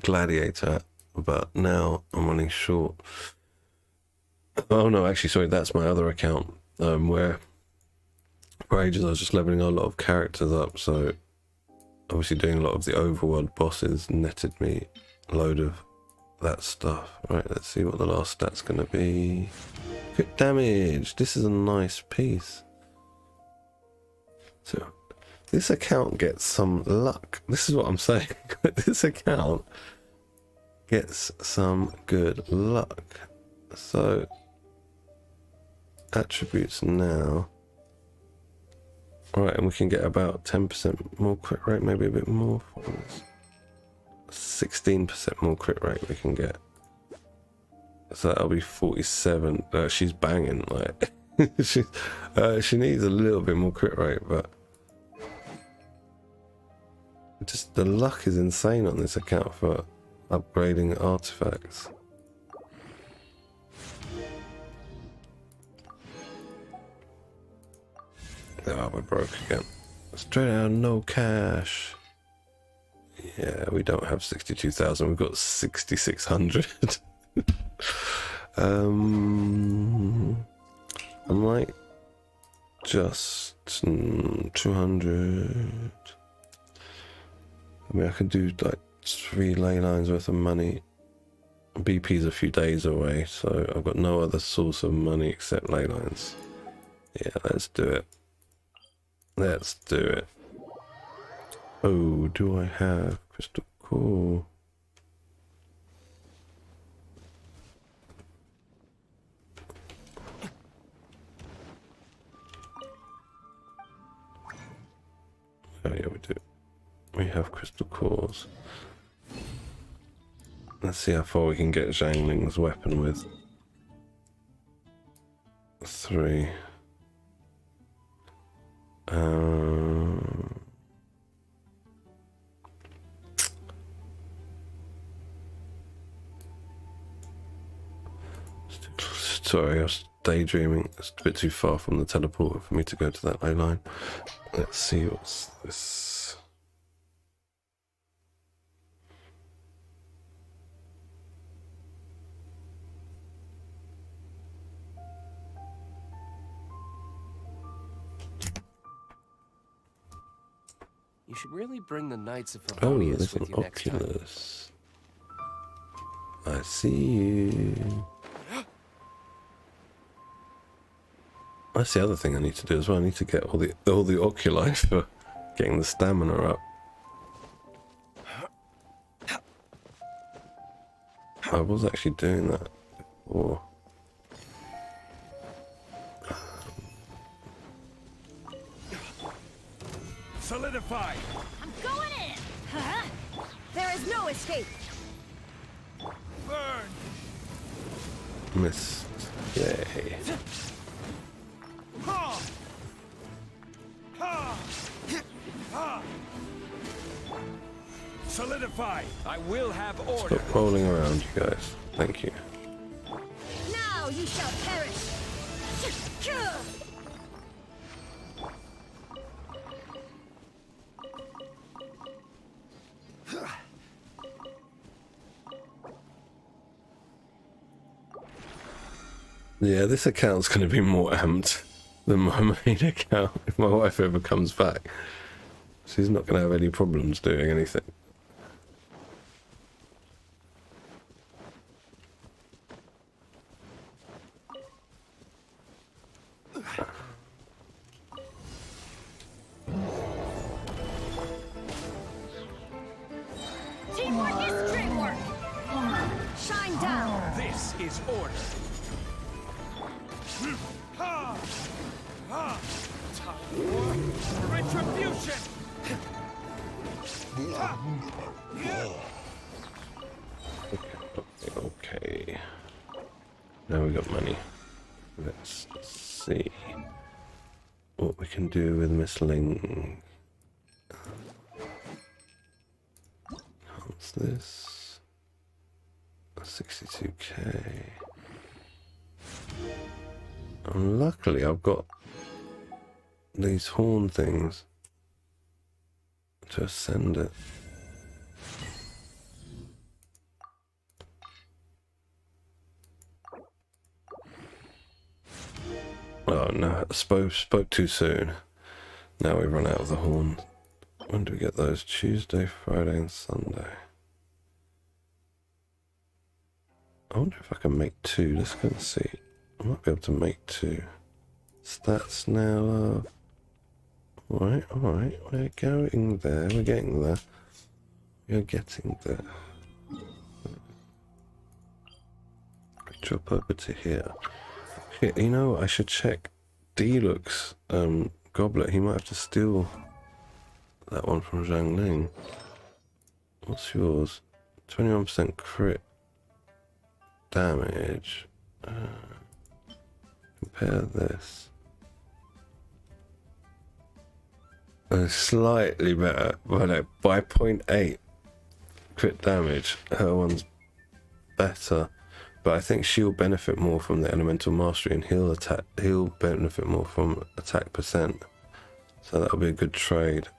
Gladiator, but now I'm running short. Oh no, actually, sorry, that's my other account, where for ages I was just leveling a lot of characters up, so obviously doing a lot of the overworld bosses netted me a load of that stuff. Right, let's see what the last stat's going to be. Crit damage! This is a nice piece. So, this account gets some luck. This is what I'm saying. This account gets some good luck. So, attributes now. Alright, and we can get about 10% more crit rate, maybe a bit more. 16% more crit rate we can get. So that'll be 47. She's banging, like. She needs a little bit more crit rate, but just the luck is insane on this account for upgrading artifacts. Oh, we're broke again. Straight out, no cash. Yeah, we don't have 62,000. We've got 6,600. I might just 200. I mean, I could do like 3 ley lines worth of money. BP's a few days away, so I've got no other source of money except ley lines. Yeah, let's do it. Let's do it. Oh, do I have crystal core? Oh yeah, we do. We have crystal cores. Let's see how far we can get Zhang Ling's weapon with 3. Sorry, I was daydreaming. It's a bit too far from the teleporter for me to go to that ley line. Let's see what's this. You should really bring the Knights of Oh, Favonius there's an with you next time. Oculus. I see you. That's the other thing I need to do as well. I need to get all the oculi for getting the stamina up. I was actually doing that before. Solidify! I'm going in! Huh? There is no escape! Burn! Missed. Yay. Ha! Ha! Ha! Solidify! I will have order. Stop rolling around, you guys. Thank you. Now you shall perish! Yeah, this account's going to be more amped than my main account if my wife ever comes back. She's not going to have any problems doing anything. Teamwork is dreamwork! Shine down! This is order. Ha! Ha! Time for retribution! Ha! Yeah. Okay. Now we got money. Let's see what we can do with Miss Ling. What's this? 62k. And luckily I've got these horn things to ascend it. Oh no, I spoke too soon. Now we've run out of the horn. When do we get those? Tuesday, Friday and Sunday. I wonder if I can make 2. Let's go and see. I might be able to make 2. Stats now. Alright. We're going there. We're getting there. We're getting there. Drop over to here. Yeah, you know, I should check Deluxe Goblet. He might have to steal that one from Zhang Ling. What's yours? 21% crit damage. Compare this. Slightly better, but by 0.8 crit damage, her one's better. But I think she'll benefit more from the elemental mastery, and he'll benefit more from attack percent. So that'll be a good trade.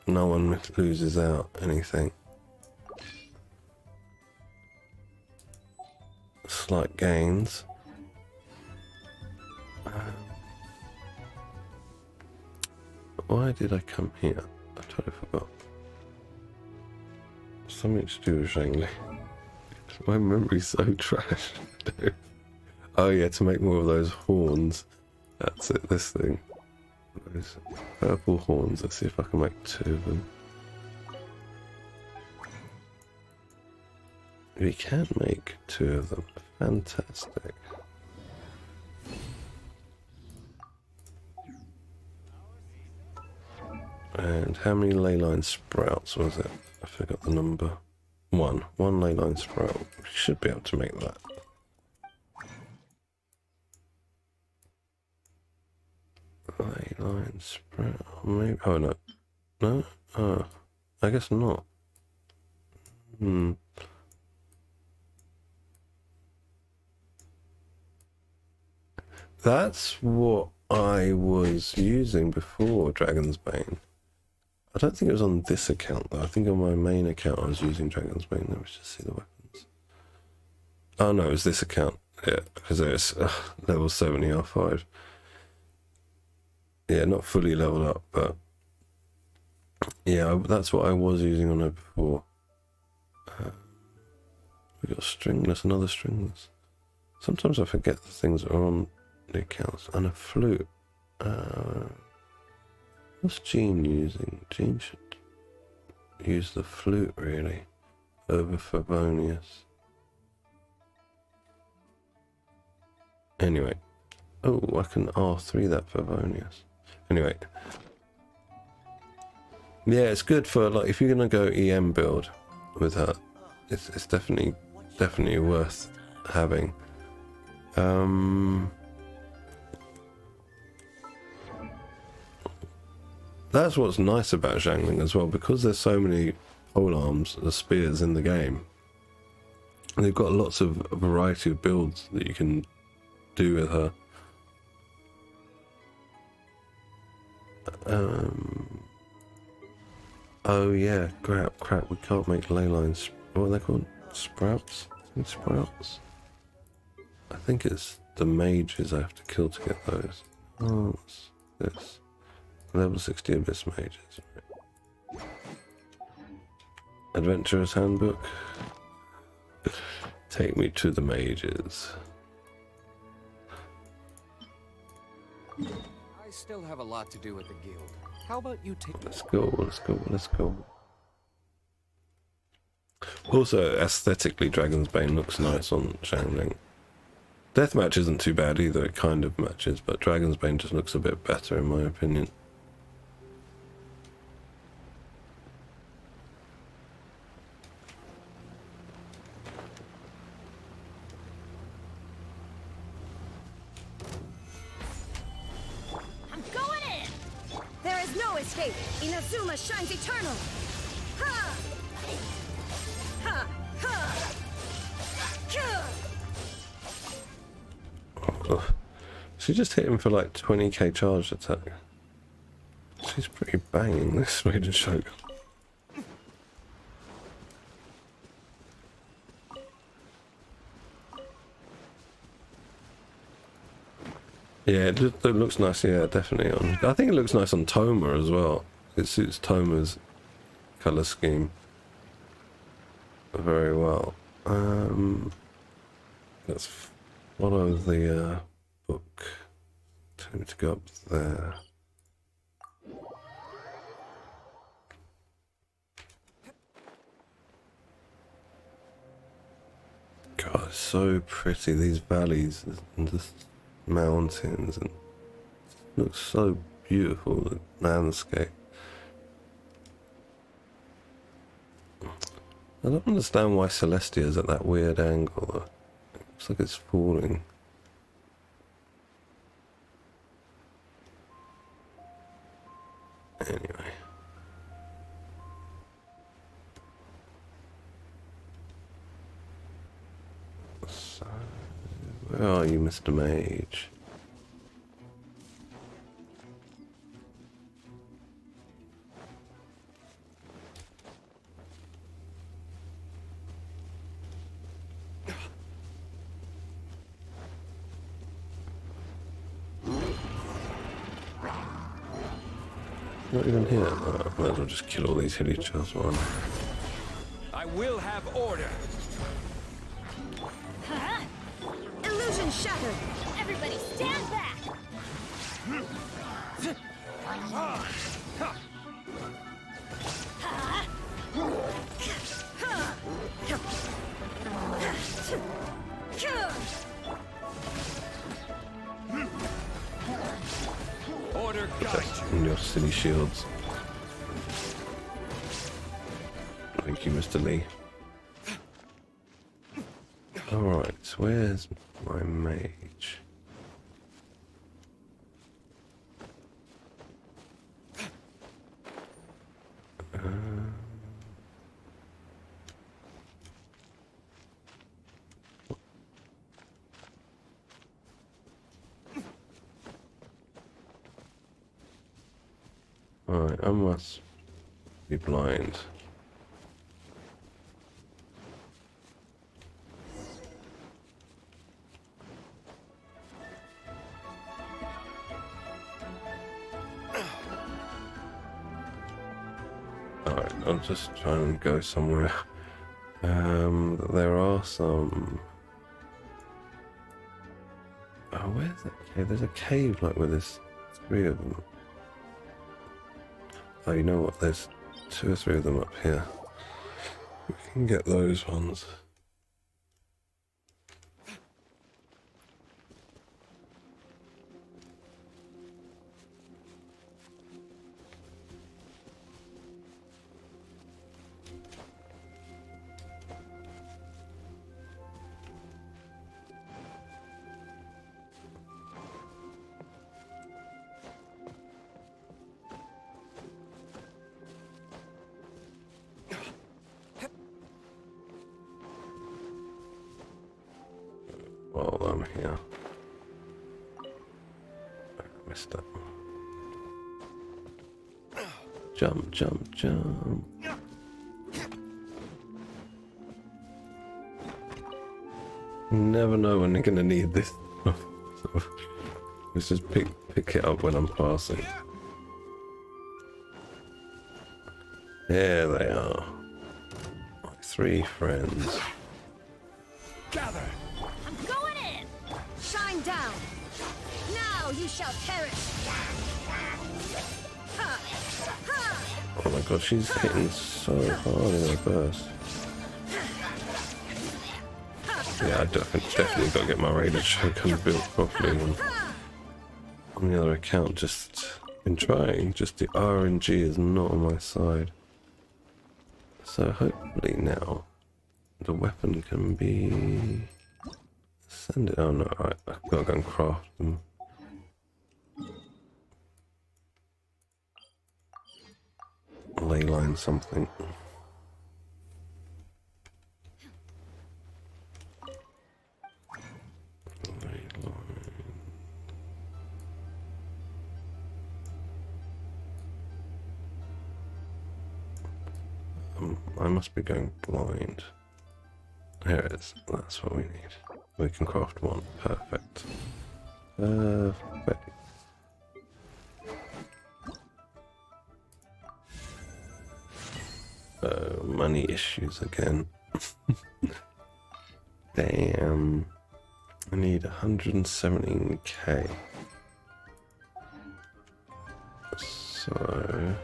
No one loses out anything. Slight gains. Why did I come here? I totally forgot. Something to do with Zhang Li. My memory's so trash. Oh yeah, to make more of those horns. That's it, this thing. Those purple horns. Let's see if I can make 2 of them. We can make 2 of them. Fantastic. And how many ley line sprouts was it? I forgot the number. One leyline sprout. We should be able to make that. Leyline sprout. Maybe. Oh no. No? Oh, I guess not. That's what I was using before Dragon's Bane. I don't think it was on this account though. I think on my main account I was using Dragon's Bane. Let me just see the weapons. Oh no, it was this account. Yeah, because it's level 70 R5. Yeah, not fully leveled up, but yeah, that's what I was using on it before. We got stringless, another stringless. Sometimes I forget the things that are on the accounts. And a flute. What's Jean using? Jean should use the flute really over Favonius. Anyway. Oh, I can R3 that Favonius. Anyway. Yeah, it's good for like if you're gonna go EM build with her. It's definitely worth having. That's what's nice about Xiangling as well, because there's so many polearms, the spears in the game. They've got lots of variety of builds that you can do with her. Oh yeah, crap, we can't make ley lines. What are they called? Sprouts? Sprouts? I think it's the mages I have to kill to get those. Oh, what's this? Level 60 Abyss Mages. Adventurer's Handbook. Take me to the mages. I still have a lot to do with the guild. How about you take... Let's go. Also, aesthetically, Dragon's Bane looks nice on Xiangling. Deathmatch isn't too bad either, it kind of matches, but Dragon's Bane just looks a bit better in my opinion. I'm going in! There is no escape! Inazuma shines eternal! Ha! Ha! Ha! Oh, she just hit him for like 20k charge attack. She's pretty banging, this Maiden Shogun. Yeah, it looks nice, yeah, definitely. I think it looks nice on Toma as well. It suits Toma's colour scheme very well. Let's follow the book. Tell me to go up there. God, it's so pretty, these valleys and the mountains, and it looks so beautiful, the landscape. I don't understand why Celestia is at that weird angle though. It looks like it's falling. Anyway. So, where are you, Mr. Mage? Not even here. Oh, might as well just kill all these hilly chels one. I will have order. Huh? Illusion shattered! Everybody stand back! Order guide you. And your silly shields. Thank you, Mr. Lee. Alright, where's my mage? Alright, I must be blind. Alright, I'll just try and go somewhere. There are some... Oh, where's that cave? There's a cave like where there's 3 of them. Oh, you know what? There's 2 or 3 of them up here. We can get those ones. While I'm here. I messed up. Jump, jump, jump. Never know when you're gonna need this. So, let's just pick it up when I'm passing. There they are. My 3 friends. Gather. I'm going in! Shine down! Now you shall perish! Ha! Ha! Oh my god, she's hitting so hard in her burst. Yeah, I definitely got to get my Raider Shogun built properly. And on the other account, just been trying. Just the RNG is not on my side. So hopefully now the weapon can be... Send it. Oh no, right, I've got to go and craft them. Leyline something. I must be going blind. Here it is. That's what we need. We can craft 1. Perfect. Perfect. Money issues again. Damn. I need 117k. So...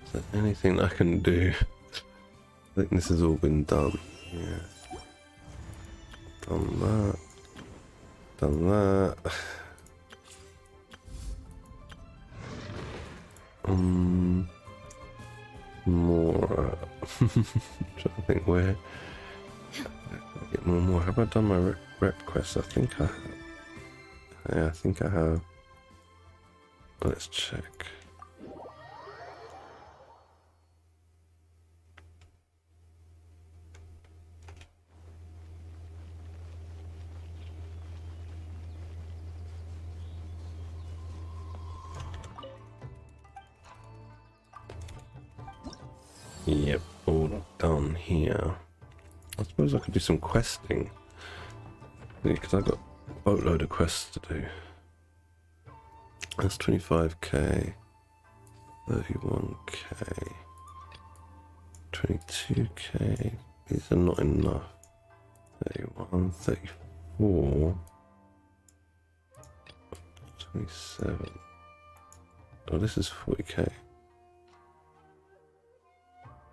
Is there anything I can do? I think this has all been done. Yeah. Done that. Done that. More. Trying to think where. Get more. Have I done my rep quest? I think I have. Yeah, I think I have. Let's check. Yep, all done here. I suppose I could do some questing. Because I've got a boatload of quests to do. That's 25k, 31k, 22k. These are not enough. 31, 34, 27. Oh, this is 40k.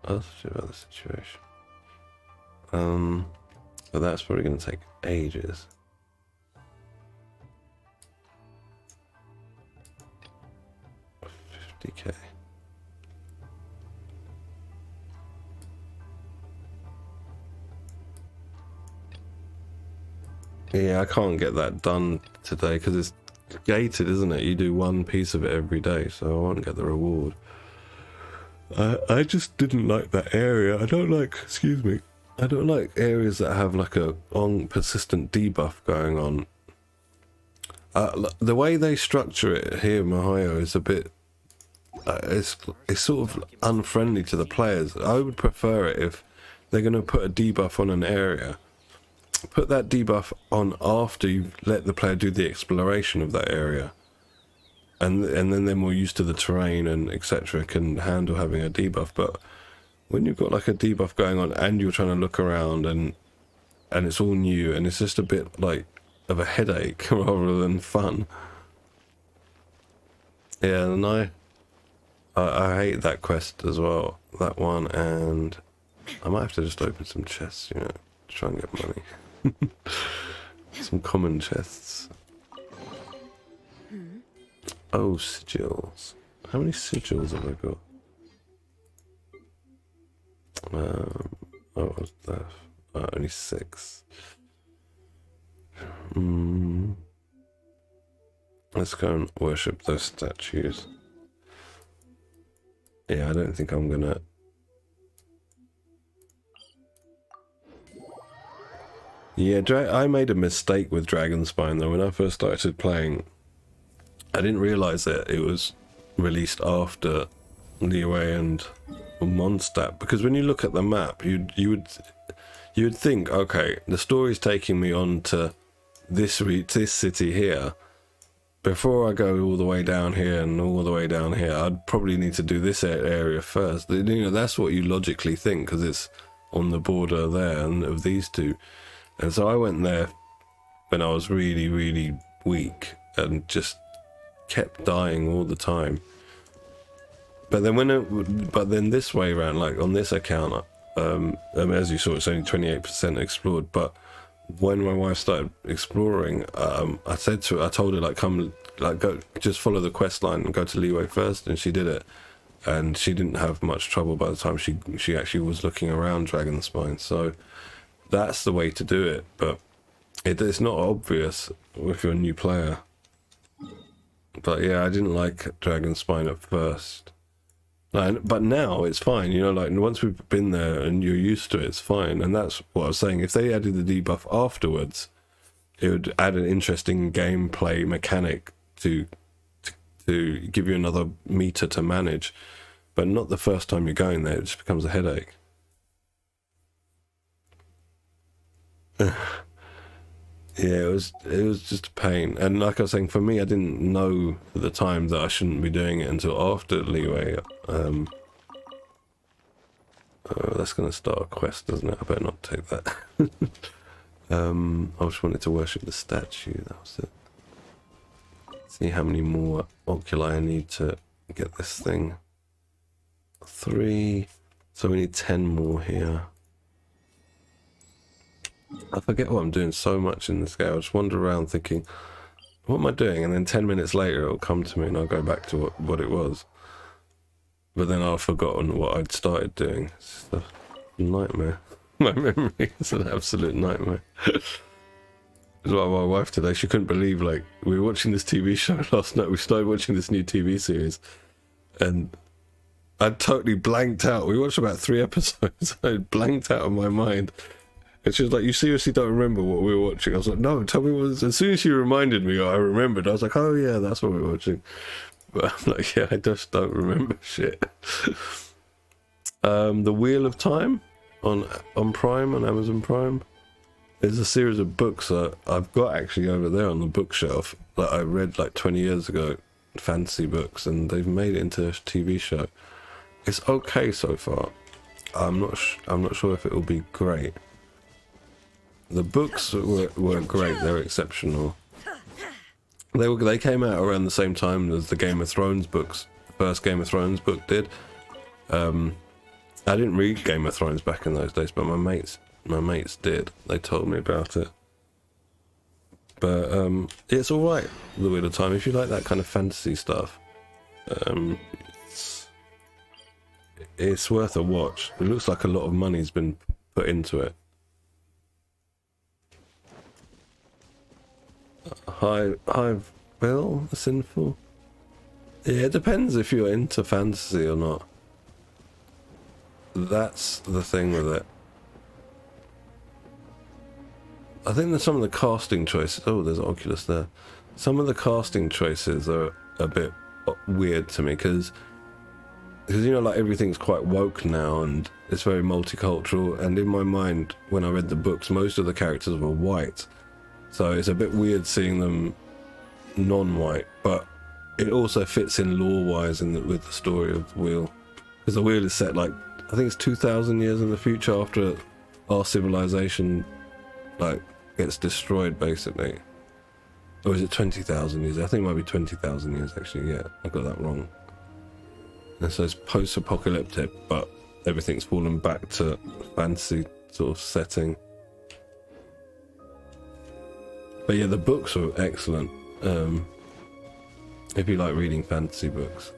I'll see about the situation. But that's probably going to take ages. $50k. Yeah, I can't get that done today because it's gated, isn't it? You do one piece of it every day, so I won't get the reward. I just didn't like that area. I don't like, excuse me, I don't like areas that have like a persistent debuff going on. The way they structure it here in Ohio is a bit, it's sort of unfriendly to the players. I would prefer it if they're going to put a debuff on an area, put that debuff on after you let the player do the exploration of that area. And then they're more used to the terrain and etc. can handle having a debuff. But when you've got like a debuff going on and you're trying to look around and it's all new and it's just a bit like of a headache rather than fun. Yeah, and I hate that quest as well, that one, and I might have to just open some chests, you know, to try and get money. Some common chests. Oh, sigils. How many sigils have I got? What was that? Only 6. Let's go and worship those statues. Yeah, I don't think I'm gonna... Yeah, I made a mistake with Dragonspine though. When I first started playing, I didn't realise that it was released after Liyue and Mondstadt, because when you look at the map, you would think, okay, the story's taking me on to this city here. Before I go all the way down here and all the way down here, I'd probably need to do this area first. You know, that's what you logically think because it's on the border there and of these two. And so I went there when I was really, really weak and just kept dying all the time. But then this way around, like on this account, as you saw, it's only 28% explored. But when my wife started exploring, I told her like, come, like go, just follow the quest line and go to Liyue first, and she did it, and she didn't have much trouble by the time she actually was looking around Dragonspine. So that's the way to do it, but it's not obvious if you're a new player. But yeah, I didn't like Dragonspine at first. But now it's fine, you know, like once we've been there and you're used to it, it's fine. And that's what I was saying. If they added the debuff afterwards, it would add an interesting gameplay mechanic to give you another meter to manage. But not the first time you're going there, it just becomes a headache. Yeah, it was just a pain. And like I was saying, for me, I didn't know at the time that I shouldn't be doing it until after Liyue. That's going to start a quest, doesn't it? I better not take that. I just wanted to worship the statue, that was it. See how many more oculi I need to get this thing. 3, so we need 10 more here. I forget what I'm doing so much in this game. I just wander around thinking, what am I doing? And then 10 minutes later it'll come to me and I'll go back to what it was. But then I've forgotten what I'd started doing. It's just a nightmare. My memory is an absolute nightmare. It's like my wife today, she couldn't believe, like, we were watching this TV show last night. We started watching this new TV series and I'd totally blanked out. We watched about 3 episodes. I blanked out of my mind. And she was like, you seriously don't remember what we were watching? I was like, no, tell me what. As soon as she reminded me, I remembered. I was like, oh yeah, that's what we were watching. But I'm like, yeah, I just don't remember shit. The Wheel of Time on Prime, on Amazon Prime. There's a series of books that I've got actually over there on the bookshelf that I read like 20 years ago, fantasy books, and they've made it into a TV show. It's okay so far. I'm not sure if it will be great. The books were great. They're exceptional. They came out around the same time as the Game of Thrones books. The first Game of Thrones book did. I didn't read Game of Thrones back in those days, but my mates did. They told me about it. But it's all right. The Wheel of Time, if you like that kind of fantasy stuff, it's worth a watch. It looks like a lot of money's been put into it. high will, sinful. Yeah, it depends if you're into fantasy or not. That's the thing with it. I think that some of the casting choices... Oh, there's Oculus there. Some of the casting choices are a bit weird to me, because you know, like, everything's quite woke now, and it's very multicultural, and in my mind, when I read the books, most of the characters were white. So it's a bit weird seeing them non-white, but it also fits in lore-wise with the story of the Wheel. Because the Wheel is set, like, I think it's 2,000 years in the future after our civilization, like, gets destroyed, basically. Or is it 20,000 years? I think it might be 20,000 years, actually. Yeah, I got that wrong. And so it's post-apocalyptic, but everything's fallen back to fantasy sort of setting. But yeah, the books are excellent. If you like reading fantasy books.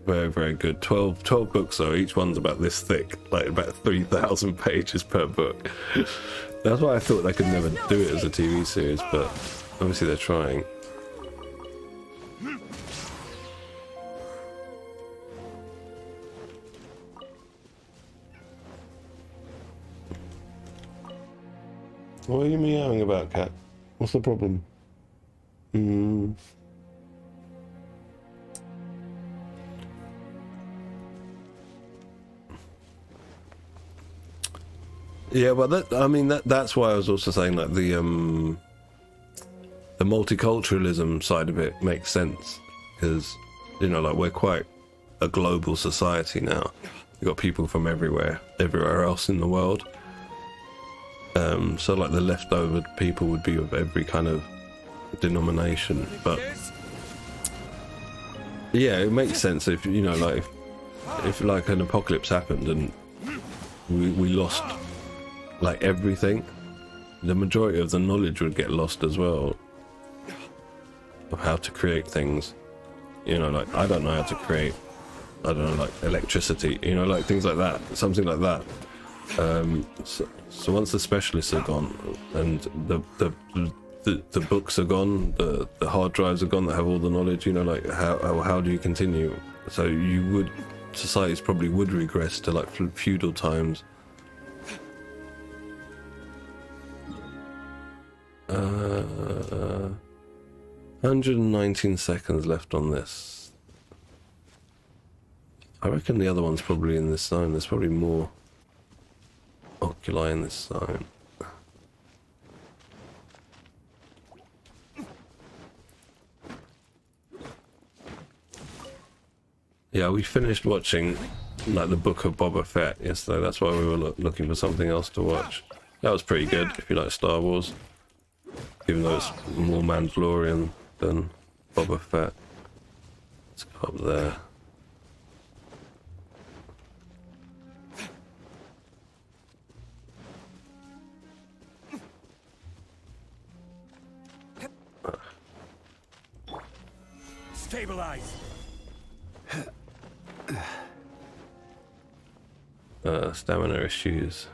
Very, very good. 12 books though, each one's about this thick, like about 3,000 pages per book. That's why I thought they could never do it as a TV series, but obviously they're trying. What are you meowing about, cat? What's the problem? Yeah, well, that's why I was also saying, like, the multiculturalism side of it makes sense, because, you know, like, we're quite a global society now. You've got people from everywhere else in the world. So, like, the leftover people would be of every kind of denomination, but yeah, it makes sense if, you know, like, if like an apocalypse happened and we lost, like, everything, the majority of the knowledge would get lost as well of how to create things. You know, like, I don't know how to create, I don't know, like, electricity, you know, like, things like that, something like that. So once the specialists are gone and the books are gone, the hard drives are gone that have all the knowledge, you know, like, how do you continue? So societies probably would regress to, like, feudal times. 119 seconds left on this. I reckon the other one's probably in this zone. There's probably more oculi in this zone. Yeah, we finished watching, like, the Book of Boba Fett yesterday. That's why we were looking for something else to watch. That was pretty good if you like Star Wars, even though it's more Mandalorian than Boba Fett. Let's go up there. Stabilize. Stamina issues.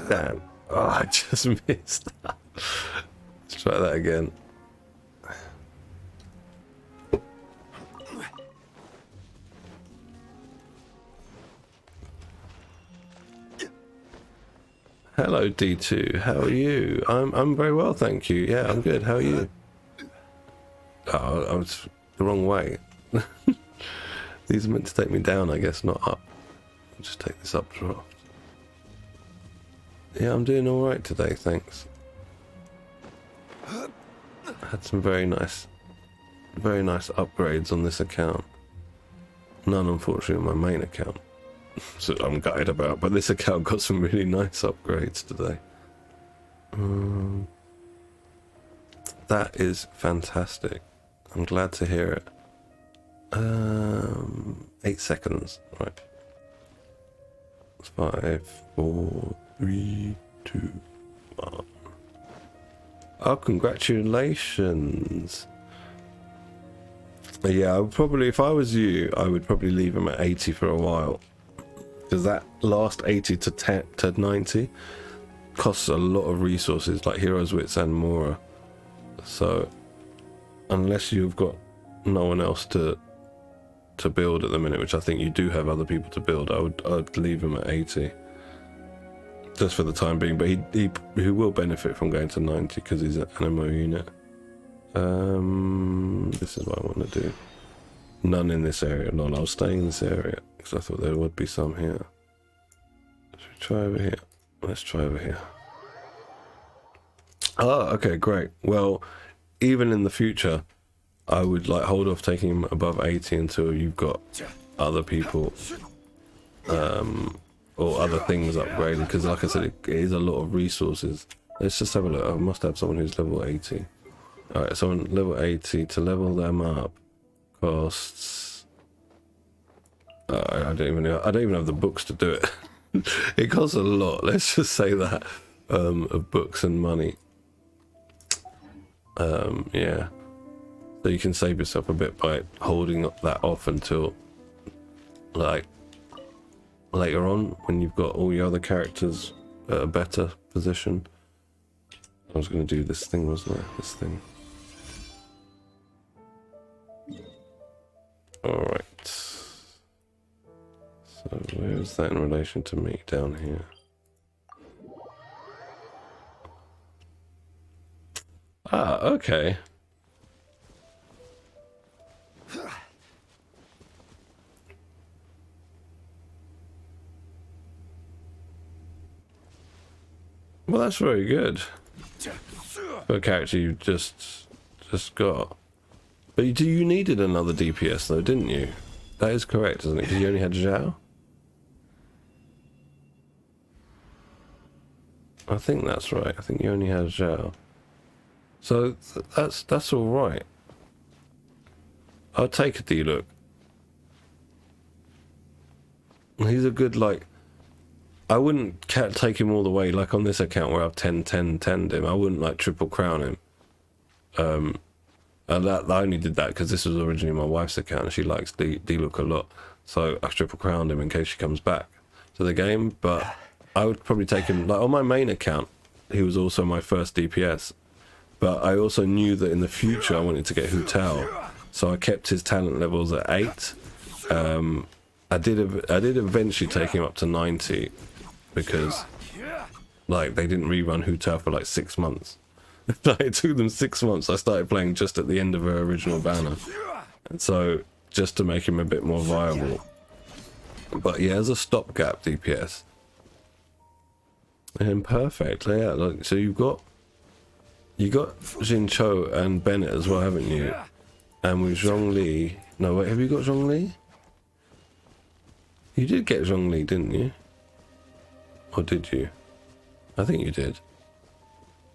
Damn. Oh, I just missed that. Let's try that again. Hello, D2. How are you? I'm very well, thank you. Yeah, I'm good. How are you? Oh, I was the wrong way. These are meant to take me down, I guess, not up. I'll just take this updraft. Yeah, I'm doing all right today, thanks. Had some very nice upgrades on this account. None, unfortunately, on my main account. So I'm gutted about, but this account got some really nice upgrades today. That is fantastic. I'm glad to hear it. 8 seconds. Right. 5, 4, 3, 2, 1. Oh, congratulations. Yeah, I would probably, if I was you, I would probably leave him at 80 for a while. Because that last 80 to 90, costs a lot of resources, like Heroes, Wits, and Mora. So unless you've got no one else to build at the minute, which I think you do have other people to build, I'd leave him at 80 just for the time being. But he will benefit from going to 90 because he's an animo unit. This is what I want to do. None in this area. No, I'll stay in this area because I thought there would be some here. Should we try over here? Let's try over here. Oh, okay, great. Well, even in the future, I would like hold off taking him above 80 until you've got other people or other things upgraded, because like I said, it is a lot of resources. Let's just have a look. I must have someone who's level 80. Alright, someone level 80 to level them up costs I don't even have the books to do it. It costs a lot, let's just say that, of books and money. Yeah. So you can save yourself a bit by holding that off until like later on when you've got all your other characters at a better position. I was going to do this thing, wasn't I? This thing. Alright. So where is that in relation to me down here? Ah, okay. Well, that's very good for a character you just got. But you needed another DPS though, didn't you? That is correct, isn't it? Because you only had Zhao. I think that's right. I think you only had Zhao. So that's all right. I'll take a D-Look. He's a good, like, I wouldn't take him all the way, like on this account where I've 10-10-10'd him. I wouldn't like triple crown him. And I only did that because this was originally my wife's account and she likes D-Look a lot. So I triple crowned him in case she comes back to the game. But I would probably take him, like on my main account, he was also my first DPS. But I also knew that in the future I wanted to get Hu Tao. So I kept his talent levels at 8. I did eventually take him up to 90 because like they didn't rerun Hu Tao for like 6 months. It took them 6 months. I started playing just at the end of her original banner, and so just to make him a bit more viable. But yeah, as a stopgap DPS, and perfect. Yeah, like so you got Jin Cho and Bennett as well, haven't you? And with Zhongli, no wait, have you got Zhongli? You did get Zhongli, didn't you? Or did you? I think you did.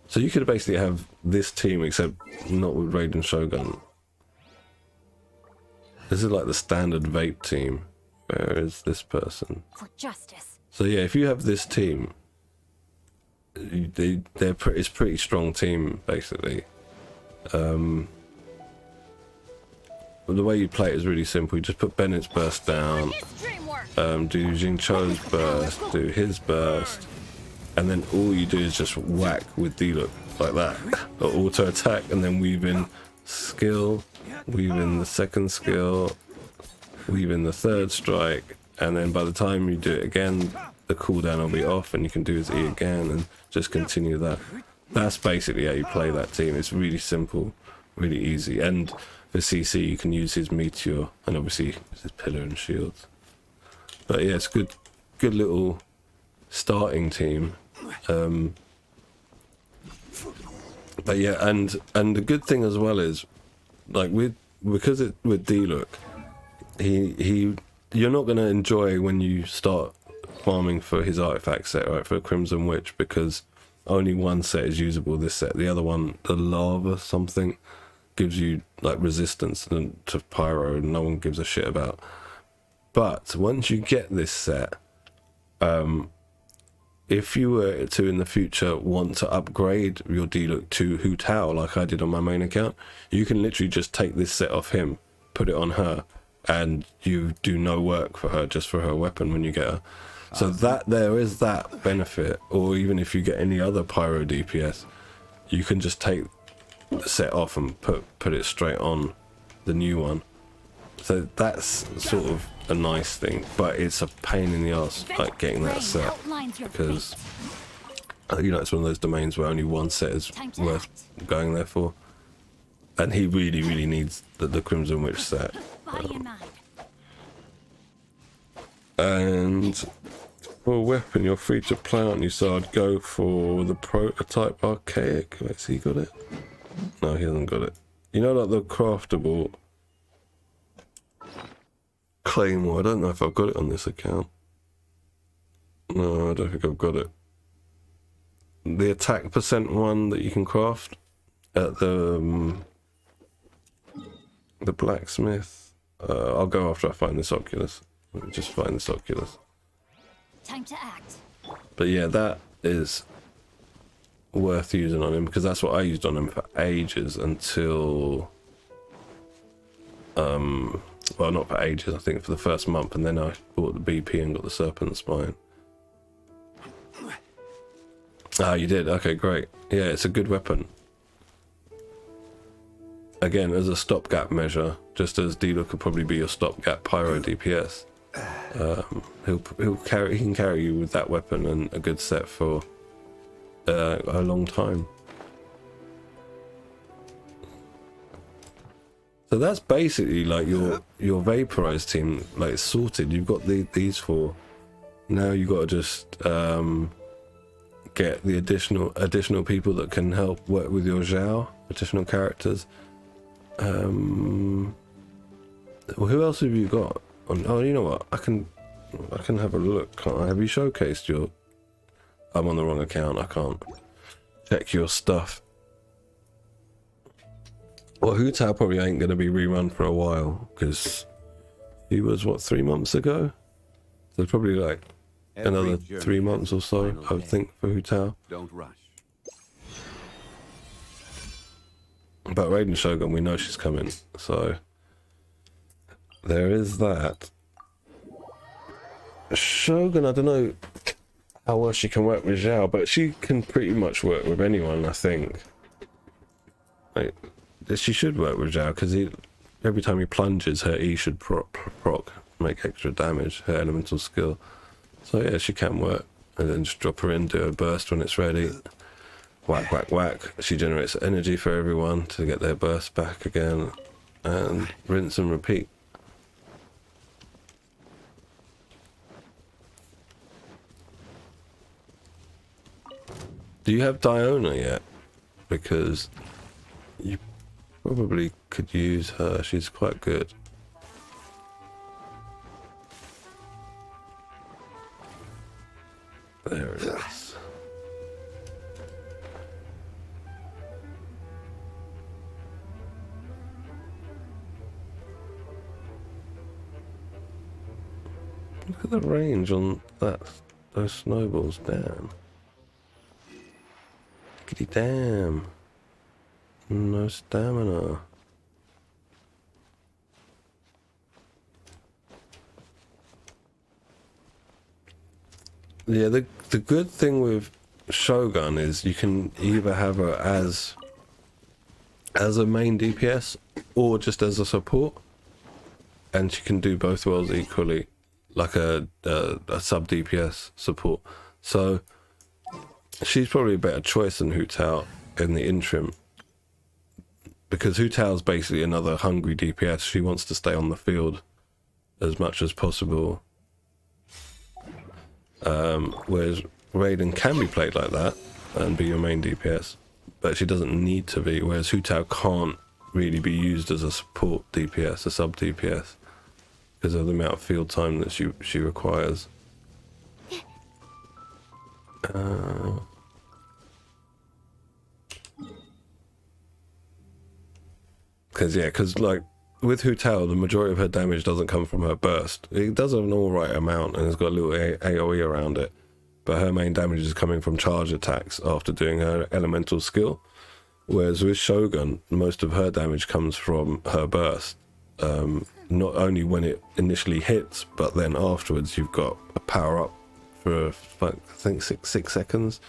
So you could basically have this team, except not with Raiden Shogun. This is like the standard vape team. Where is this person? For justice. So yeah, if you have this team, it's a pretty strong team, basically. The way you play it is really simple. You just put Bennett's burst down, do Jing Cho's burst, do his burst, and then all you do is just whack with D-Look like that, or auto attack, and then weave in skill, weave in the second skill, weave in the third strike, and then by the time you do it again, the cooldown will be off and you can do his E again and just continue that. That's basically how you play that team. It's really simple, really easy. And for CC you can use his meteor and obviously his pillar and shields. But yeah, it's good little starting team. But yeah, and the good thing as well is, like with D-Look, you're not going to enjoy when you start farming for his artifact set, right, for Crimson Witch, because only one set is usable this set. The other one, the lava something, gives you like resistance to pyro, and no one gives a shit about. But once you get this set, if you were to in the future want to upgrade your D-Look to Hu Tao like I did on my main account, you can literally just take this set off him, put it on her, and you do no work for her, just for her weapon when you get her. So that there is that benefit. Or even if you get any other pyro DPS, you can just take the set off and put it straight on the new one. So that's sort of a nice thing, but it's a pain in the ass, like getting that set, because you know, it's one of those domains where only one set is worth going there for, and he really needs the Crimson Witch set. And for a weapon, you're free to play, aren't you? So I'd go for the prototype archaic. Has he got it? No, he hasn't got it. You know, like the craftable claymore. I don't know if I've got it on this account. No, I don't think I've got it. The attack percent one that you can craft at the blacksmith. I'll go after I find this Oculus. Let me just find this Oculus. Time to act. But yeah, that is worth using on him, because that's what I used on him for ages until well, not for ages, I think for the first month, and then I bought the BP and got the Serpent Spine. Ah, you did? Okay, great. Yeah, it's a good weapon. Again, as a stopgap measure, just as D-Look could probably be your stopgap pyro DPS. He can carry you with that weapon and a good set for a long time. So that's basically like your vaporized team, like it's sorted. You've got these four. Now you've got to just get the additional people that can help work with your Zhao, additional characters. Well, who else have you got? Oh, you know what? I can have a look. Can't I? Have you showcased your? I'm on the wrong account. I can't check your stuff. Well, Hu Tao probably ain't going to be rerun for a while, because he was, what, 3 months ago? So probably like another 3 months or so, I would think, for Hu Tao. Don't rush. But Raiden Shogun, we know she's coming, so there is that. Shogun, I don't know how well she can work with Zhao, but she can pretty much work with anyone, I think. Like, she should work with Zhao, because every time he plunges, her E should proc, make extra damage, her elemental skill. So yeah, she can work. And then just drop her in, do a burst when it's ready. Whack, whack, whack. She generates energy for everyone to get their burst back again. And rinse and repeat. Do you have Diona yet? Because you probably could use her. She's quite good. There it is. Look at the range on those snowballs. Damn. Lookity damn. No stamina. Yeah, the good thing with Shogun is you can either have her as a main DPS or just as a support, and she can do both roles equally, like a sub DPS support. So she's probably a better choice than Hu Tao in the interim, because Hu Tao's basically another hungry DPS. She wants to stay on the field as much as possible. Whereas Raiden can be played like that and be your main DPS, but she doesn't need to be, whereas Hu Tao can't really be used as a support DPS, a sub DPS, because of the amount of field time that she requires. Because like with Hu Tao, the majority of her damage doesn't come from her burst. It does have an alright amount and it's got a little AoE around it, but her main damage is coming from charge attacks after doing her elemental skill. Whereas with Shogun, most of her damage comes from her burst. not only when it initially hits, but then afterwards you've got a power up for I think six seconds,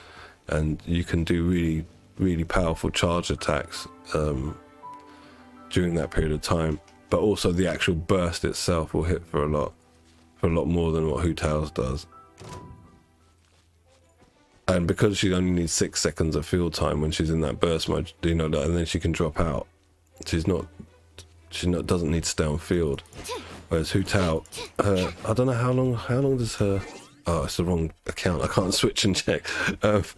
and you can do really powerful charge attacks during that period of time. But also the actual burst itself will hit for a lot more than what Hu Tao's does. And because she only needs 6 seconds of field time when she's in that burst mode, you know, and then she can drop out. Doesn't need to stay on field. Whereas Hu Tao, I don't know how long does her, oh, it's the wrong account, I can't switch and check. But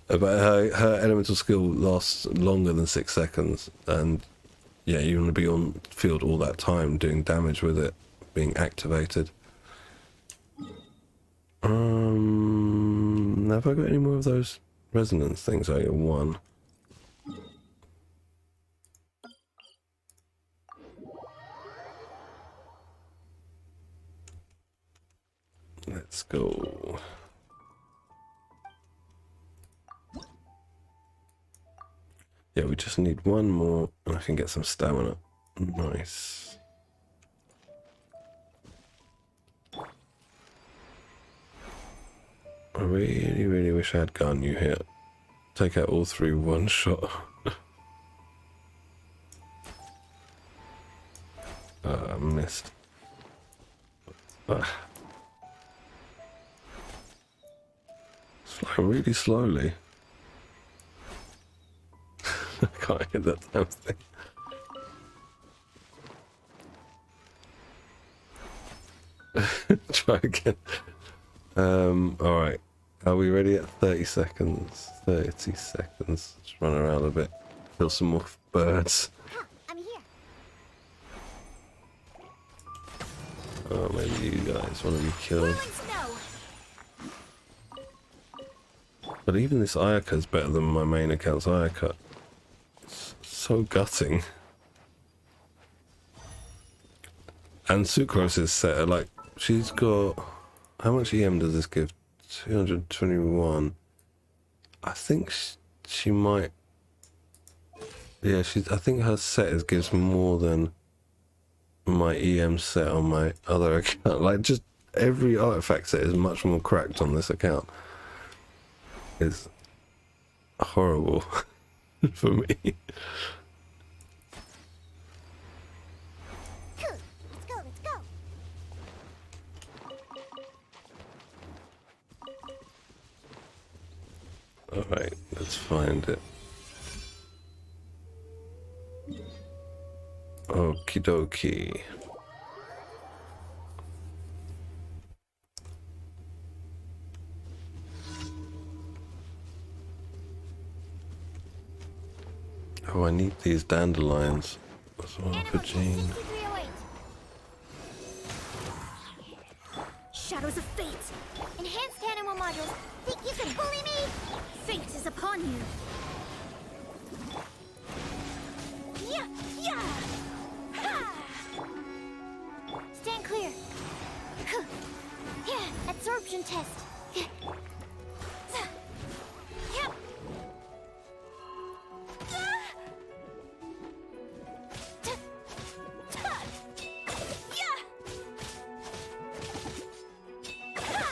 her elemental skill lasts longer than 6 seconds, and yeah, you want to be on field all that time doing damage with it being activated. Have I got any more of those resonance things? I get one. Let's go. Yeah, we just need one more and I can get some stamina. Nice. I really wish I had Ganyu here. Take out all 3 one shot. I missed. It's flying really slowly. I can't hit that damn thing. Try again. Alright. Are we ready at 30 seconds? 30 seconds. Let's run around a bit. Kill some more birds. I'm here. Oh, maybe you guys want to be killed. But even this Ayaka is better than my main account's Ayaka. It's so gutting. And Sucrose's set, like, she's got... How much EM does this give? 221. I think she might... Yeah, I think her set gives more than my EM set on my other account. Like, just every artifact set is much more cracked on this account. It's horrible for me. Let's go, let's go. Alright, let's find it. Okie dokie. Oh, I need these dandelions as well for Jean. Shadows of Fate. Enhanced animal modules. Think you can bully me? Fate is upon you. Yeah, yeah. Ha! Stand clear. Huh. Yeah, absorption test. Yeah. Yeah.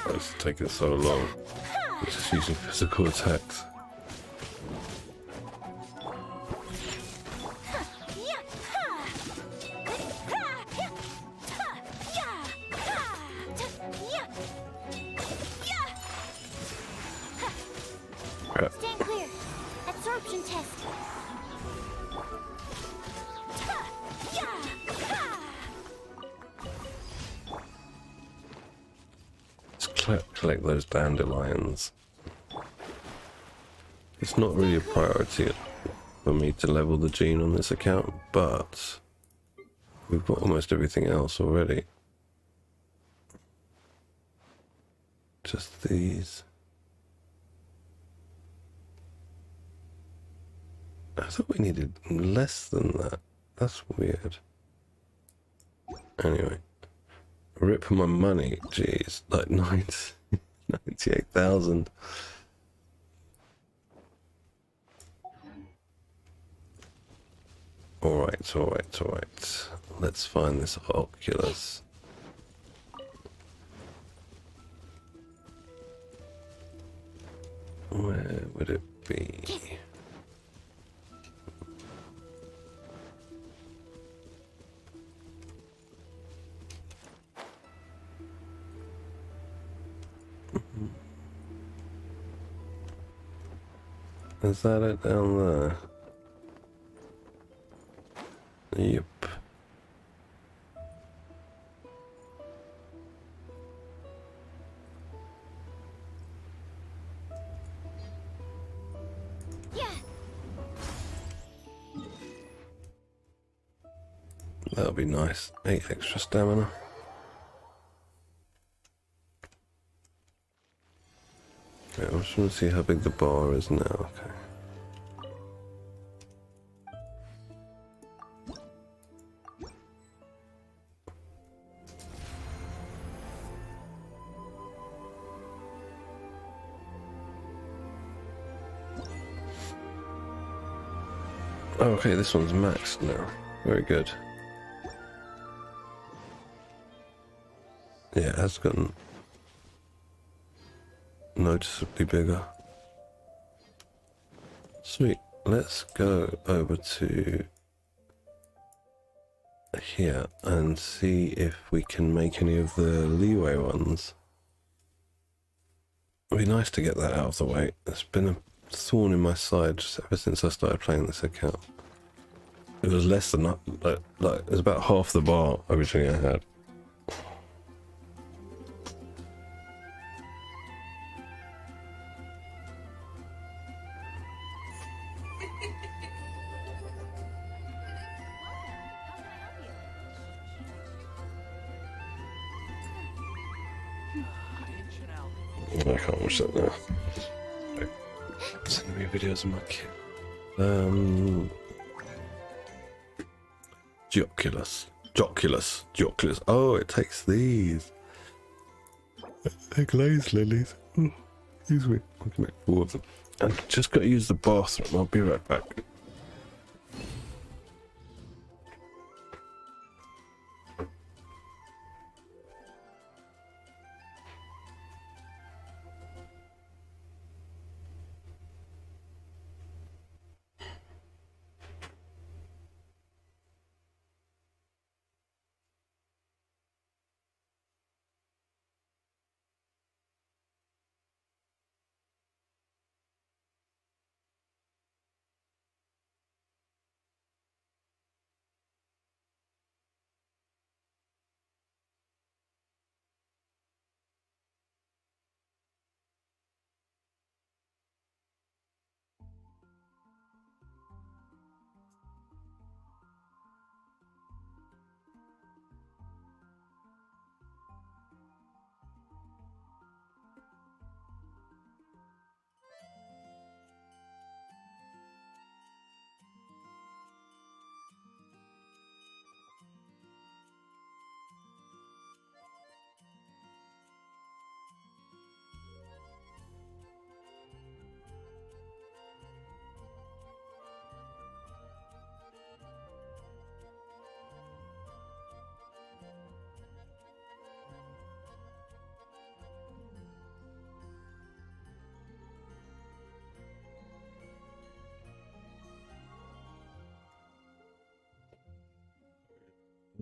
Why is it taking so long? It's just using physical attacks. Crap. Stand clear. Absorption test. Let's collect those dandelions. It's not really a priority for me to level the gene on this account, but we've got almost everything else already. Just these. I thought we needed less than that. That's weird. Anyway. Rip my money. Jeez. Like 98,000. Alright. let's find this Oculus. Where would it be? Is that it down there? Yep. Yeah. That'll be nice. 8 extra stamina. Okay, I just want to see how big the bar is now. Okay. Oh, okay, this one's maxed now. Very good. Yeah, it has gotten noticeably bigger. Sweet. Let's go over to here and see if we can make any of the leeway ones. It'd be nice to get that out of the way. It's been a thorn in my side just ever since I started playing this account. It was less than that, like it was about half the bar originally I had. I can't watch that now. Send me videos of my kid. Joculus. Oh, it takes these. They're glazed lilies. Oh, excuse me. I can make 4 of them. I've just got to use the bathroom. I'll be right back.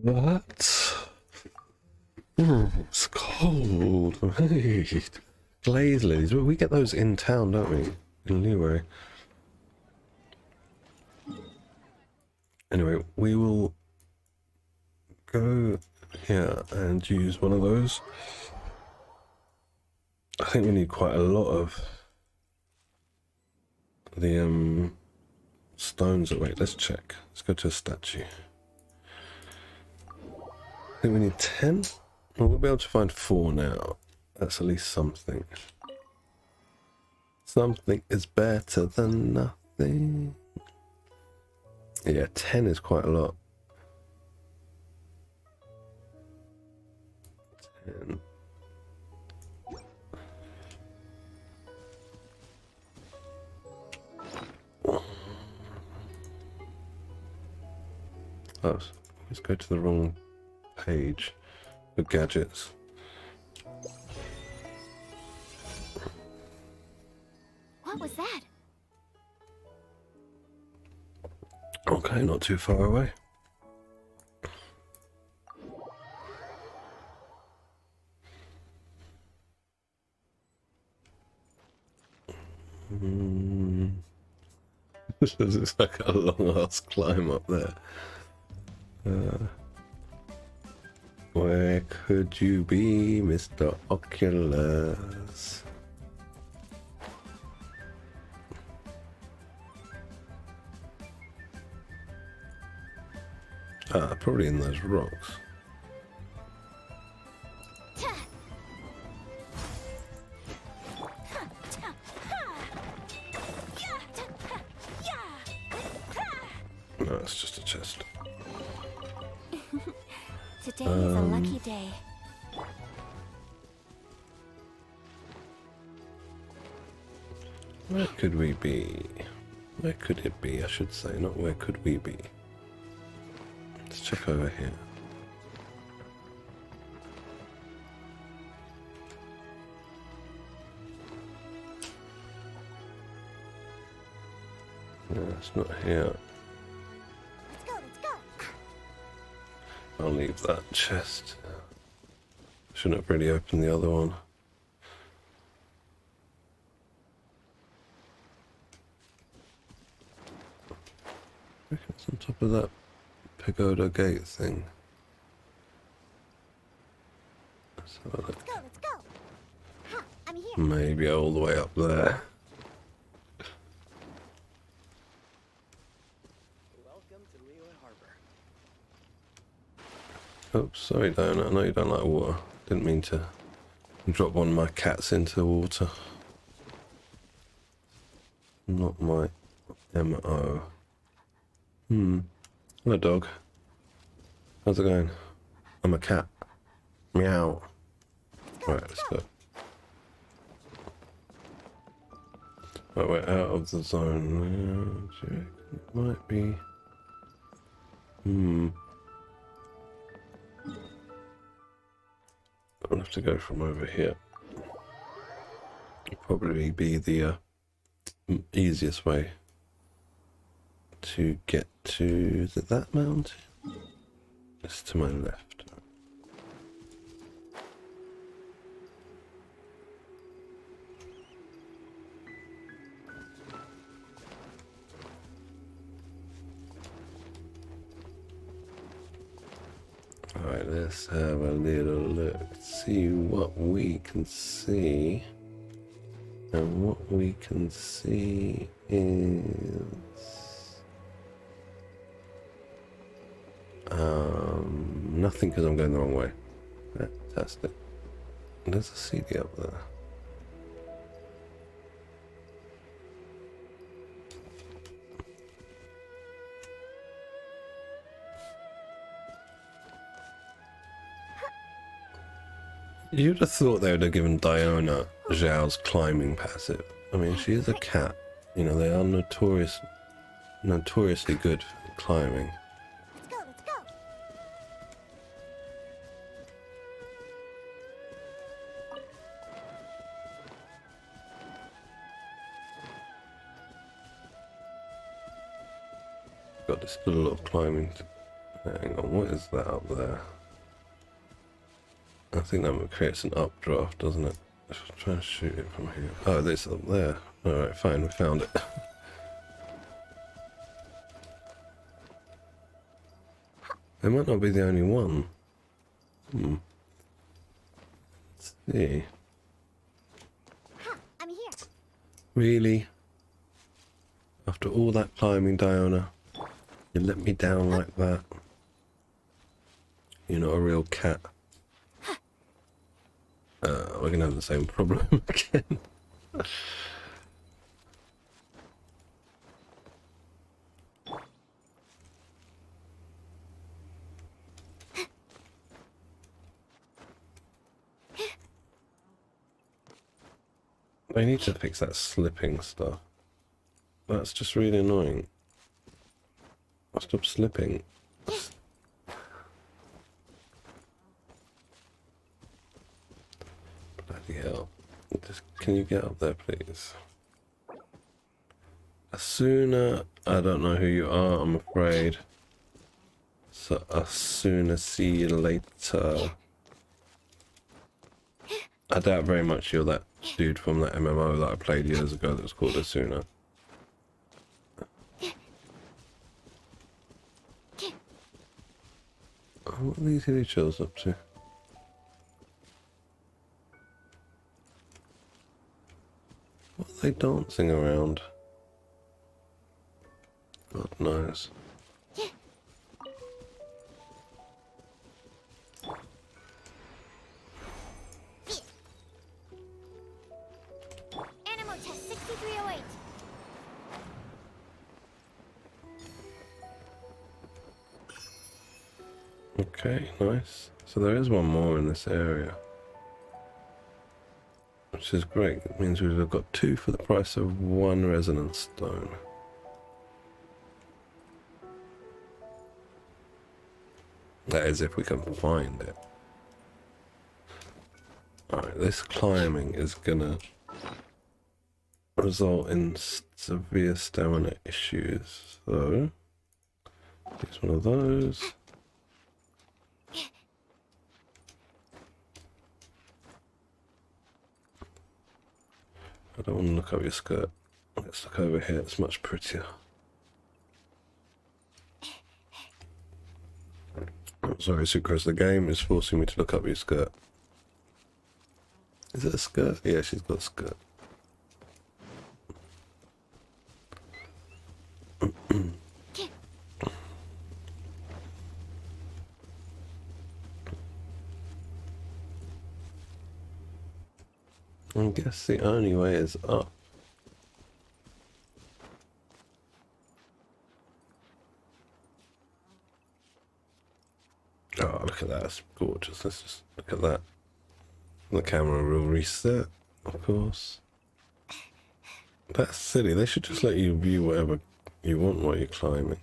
What? It's cold. Right. Glaze lilies. We get those in town, don't we? In Leeway. Anyway, we will go here and use one of those. I think we need quite a lot of the stones. Wait, let's check. Let's go to a statue. I think we need 10. Well, we'll be able to find 4 now. That's at least something. Something is better than nothing. Yeah, 10 is quite a lot. 10. Oh, Let's go to the wrong page for gadgets. What was that? Okay, not too far away. This is like a long ass climb up there. Where could you be, Mr. Oculus? Ah, probably in those rocks. No, it's just a chest. Today is a lucky day. Where could we be? Where could it be, I should say, not where could we be. Let's check over here. No, it's not here. Let's go, let's go. I'll leave that chest. Shouldn't have really opened the other one. I reckon it's on top of that pagoda gate thing. Let's have a look. Let's go, let's go. Ha, I'm here. Maybe all the way up there. Welcome to Leeward Harbor. Oops, sorry Diana, I know you don't like water. Didn't mean to drop one of my cats into the water. Not my MO. Hello dog. How's it going? I'm a cat. Meow. Right, let's go. Right, we're out of the zone. It might be... I'll have to go from over here. It'll probably be the easiest way to get to... Is it that mountain? It's to my left. Alright, let's have a little look. See what we can see. And what we can see is... nothing because I'm going the wrong way. Fantastic. There's a CD up there. You'd have thought they would have given Diana Zhao's climbing passive. I mean, she is a cat. You know, they are notoriously good at climbing. Let's go, let's go. Got this little climbing. Hang on, what is that up there? I think that creates an updraft, doesn't it? Let's try and shoot it from here. Oh, this up there. Alright, fine, we found it. It might not be the only one. Let's see. Ha, I'm here. Really? After all that climbing, Diana, you let me down like that? You're not a real cat. We're gonna have the same problem again. They need to fix that slipping stuff. That's just really annoying. Stop slipping. Bloody hell. Just, can you get up there, please? Asuna, I don't know who you are, I'm afraid. So, Asuna, see you later. I doubt very much you're that dude from that MMO that I played years ago that was called Asuna. What are these hilly chills up to? What are they dancing around? God knows. Animal test 6308. Okay, nice. So there is one more in this area. Which is great. It means we've got 2 for the price of 1 resonance stone. That is if we can find it. Alright, this climbing is gonna result in severe stamina issues. So, use one of those. I don't want to look up your skirt. Let's look over here, it's much prettier. I'm sorry, Sucrose, the game is forcing me to look up your skirt. Is it a skirt? Yeah, she's got a skirt. I guess the only way is up. Oh, look at that. That's gorgeous. Let's just look at that. The camera will reset, of course. That's silly. They should just let you view whatever you want while you're climbing.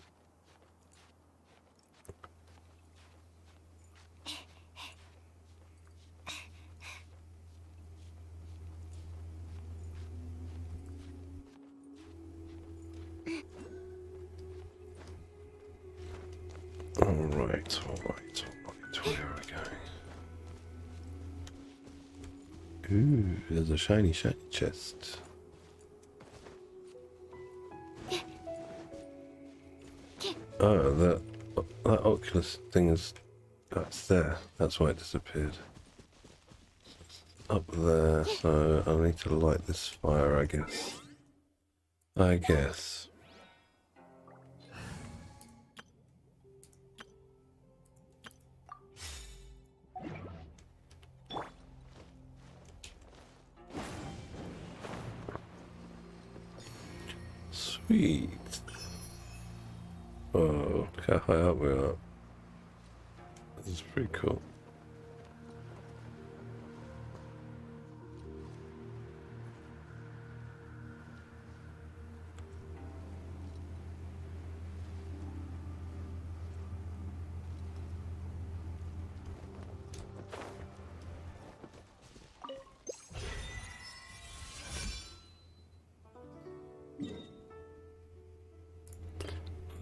Alright. Where are we going? Ooh, there's a shiny chest. Oh, that Oculus thing is... That's there. That's why it disappeared. Up there, so I need to light this fire, I guess. Sweet. Oh, look how high up we are. This is pretty cool.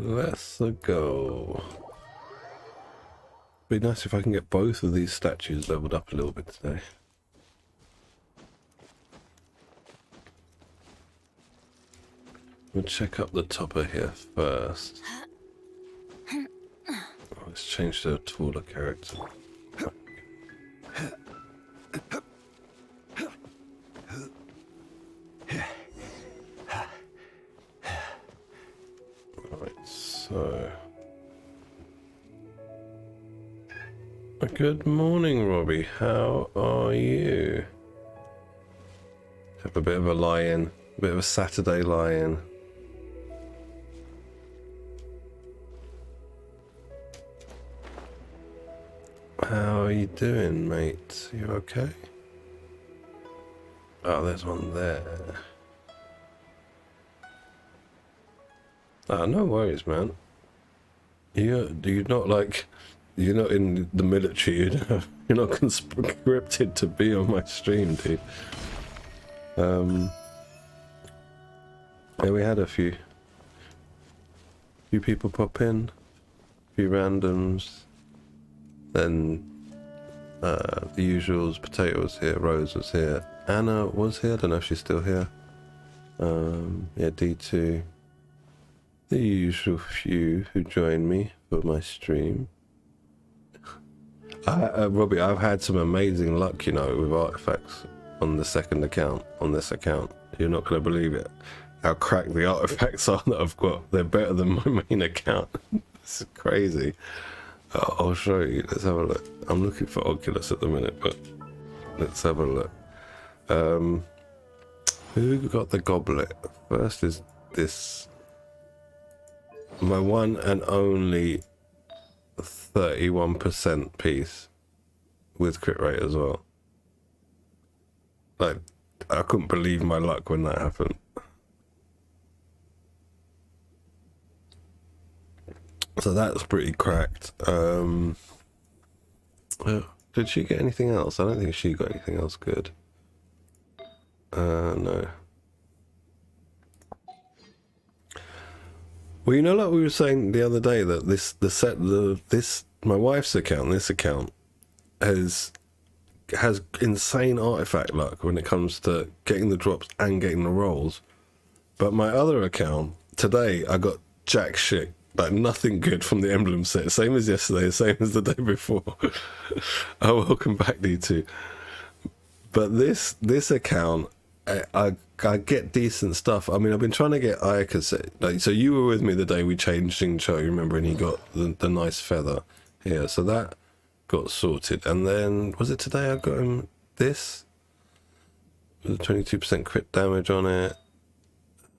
Let's go. Be nice if I can get both of these statues leveled up a little bit today. We'll check up the topper here first. Oh, let's change to a taller character. So, good morning, Robbie. How are you? Have a bit of a lie-in, a bit of a Saturday lie-in. How are you doing, mate? You okay? Oh, there's one there. Ah, no worries, man. Do you not like... you're not in the military. You're not conscripted to be on my stream, dude. And we had a few people pop in, a few randoms. Then the usuals. Potato was here, Rose was here, Anna was here. I don't know if she's still here. Yeah, D2. The usual few who joined me for my stream. Robbie, I've had some amazing luck, you know, with artifacts on the second account, on this account. You're not going to believe it. How cracked the artifacts are that I've got. They're better than my main account. It's crazy. I'll show you. Let's have a look. I'm looking for Oculus at the minute, but let's have a look. Who got the goblet? First is this. My one and only 31% piece with crit rate as well. Like, I couldn't believe my luck when that happened. So that's pretty cracked. Did she get anything else? I don't think she got anything else good. No. Well, you know, like we were saying the other day, that my wife's account, this account, has insane artifact luck when it comes to getting the drops and getting the rolls. But my other account, today, I got jack shit. Like, nothing good from the emblem set. Same as yesterday, same as the day before. Oh, welcome back, D2. But this account, I get decent stuff. I mean, I've been trying to get Ayaka set. Like, so you were with me the day we changed Xingqiu, you remember, and he got the nice feather here. So that got sorted. And then, was it today I got him this? With a 22% crit damage on it.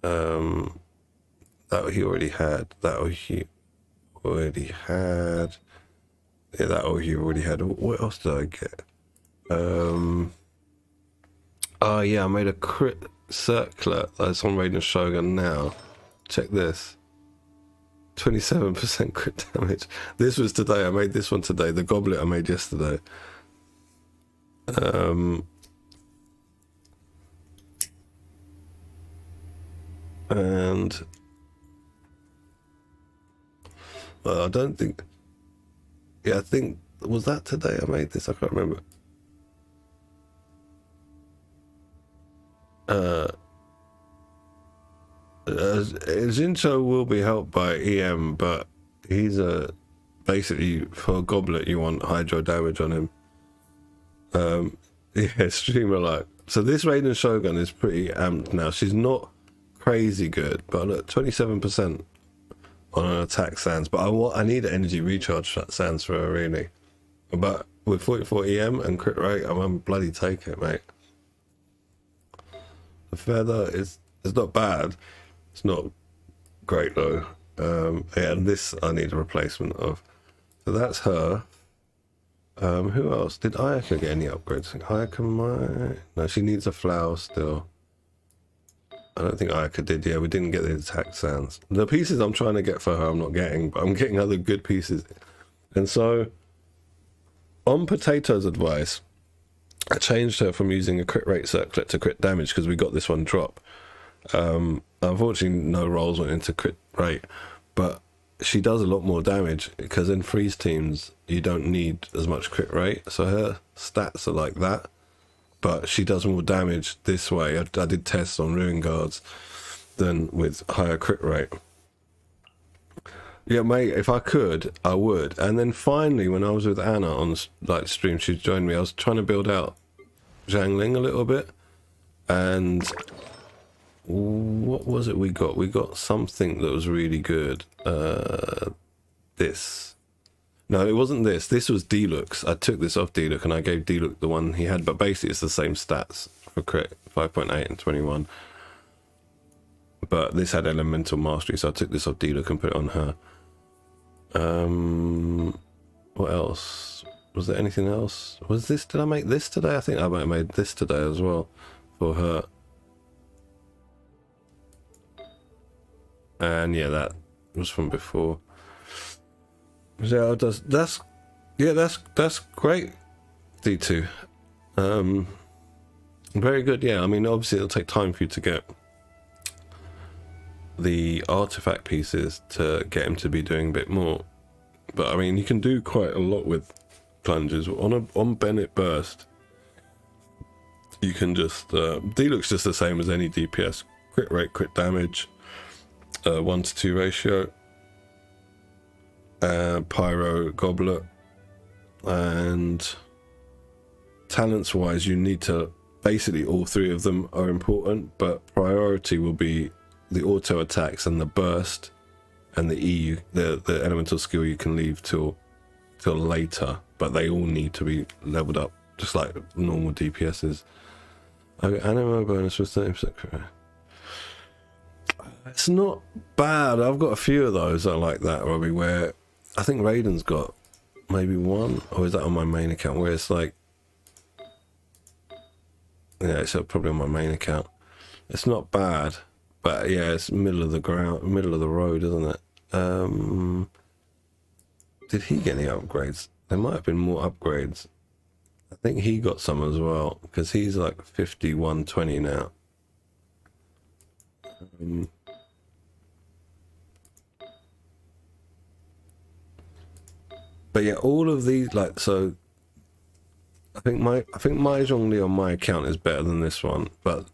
That he already had. Yeah, that he already had. What else did I get? Oh yeah, I made a crit circlet that's on Raiden Shogun now. Check this. 27% crit damage. This was today. I made this one today. The goblet I made yesterday. And well, I don't think. Yeah, I think, was that today I made this? I can't remember. Xingqiu will be helped by EM, but he's basically, for a goblet you want hydro damage on him. Yeah, streamer like. So this Raiden Shogun is pretty amped now. She's not crazy good, but look, 27% on an attack sands. But I need an energy recharge sands for her, really. But with 44 EM and crit rate, I'm gonna bloody take it, mate. The feather is not bad. It's not great though. Yeah, and this I need a replacement of. So that's her. Who else? Did Ayaka get any upgrades? Ayaka might. No, she needs a flower still. I don't think Ayaka did. Yeah, we didn't get the attack sands. The pieces I'm trying to get for her, I'm not getting, but I'm getting other good pieces. And so, on Potato's advice, I changed her from using a crit rate circlet to crit damage because we got this one drop. Unfortunately, no rolls went into crit rate, but she does a lot more damage because in freeze teams you don't need as much crit rate, so her stats are like that, but she does more damage this way. I did tests on ruin guards than with higher crit rate. Yeah, mate, if I could, I would. And then finally, when I was with Anna on like stream, she joined me. I was trying to build out Zhangling a little bit, and what was it we got? We got something that was really good. This. No, it wasn't this. This was D-Lux. I took this off D-Lux and I gave D-Lux the one he had, but basically it's the same stats for crit, 5.8 and 21. But this had elemental mastery, so I took this off D-Lux and put it on her. What else? Was there anything else? Was this, did I make this today? I think I might have made this today as well for her. And yeah, that was from before. Yeah, that's Yeah, that's great, D2. Very good. Yeah, I mean, obviously it'll take time for you to get the artifact pieces to get him to be doing a bit more, but I mean, you can do quite a lot with plungers on Bennett Burst. You can just D looks just the same as any DPS: crit rate, crit damage, 1 to 2 ratio, pyro, goblet, and talents wise you need to basically all three of them are important, but priority will be the auto attacks and the burst and the EU, the elemental skill you can leave till later, but they all need to be leveled up just like normal DPSs. Okay, animo bonus for 30%. It's not bad. I've got a few of those I like that, Robbie, where I think Raiden's got maybe one, or is that on my main account, where it's like, yeah, it's probably on my main account. It's not bad, but yeah, it's middle of the road, isn't it? Did he get any upgrades? There might have been more upgrades. I think he got some as well, because he's like 5120 now. But yeah, all of these, like, so I think my Zhongli on my account is better than this one, but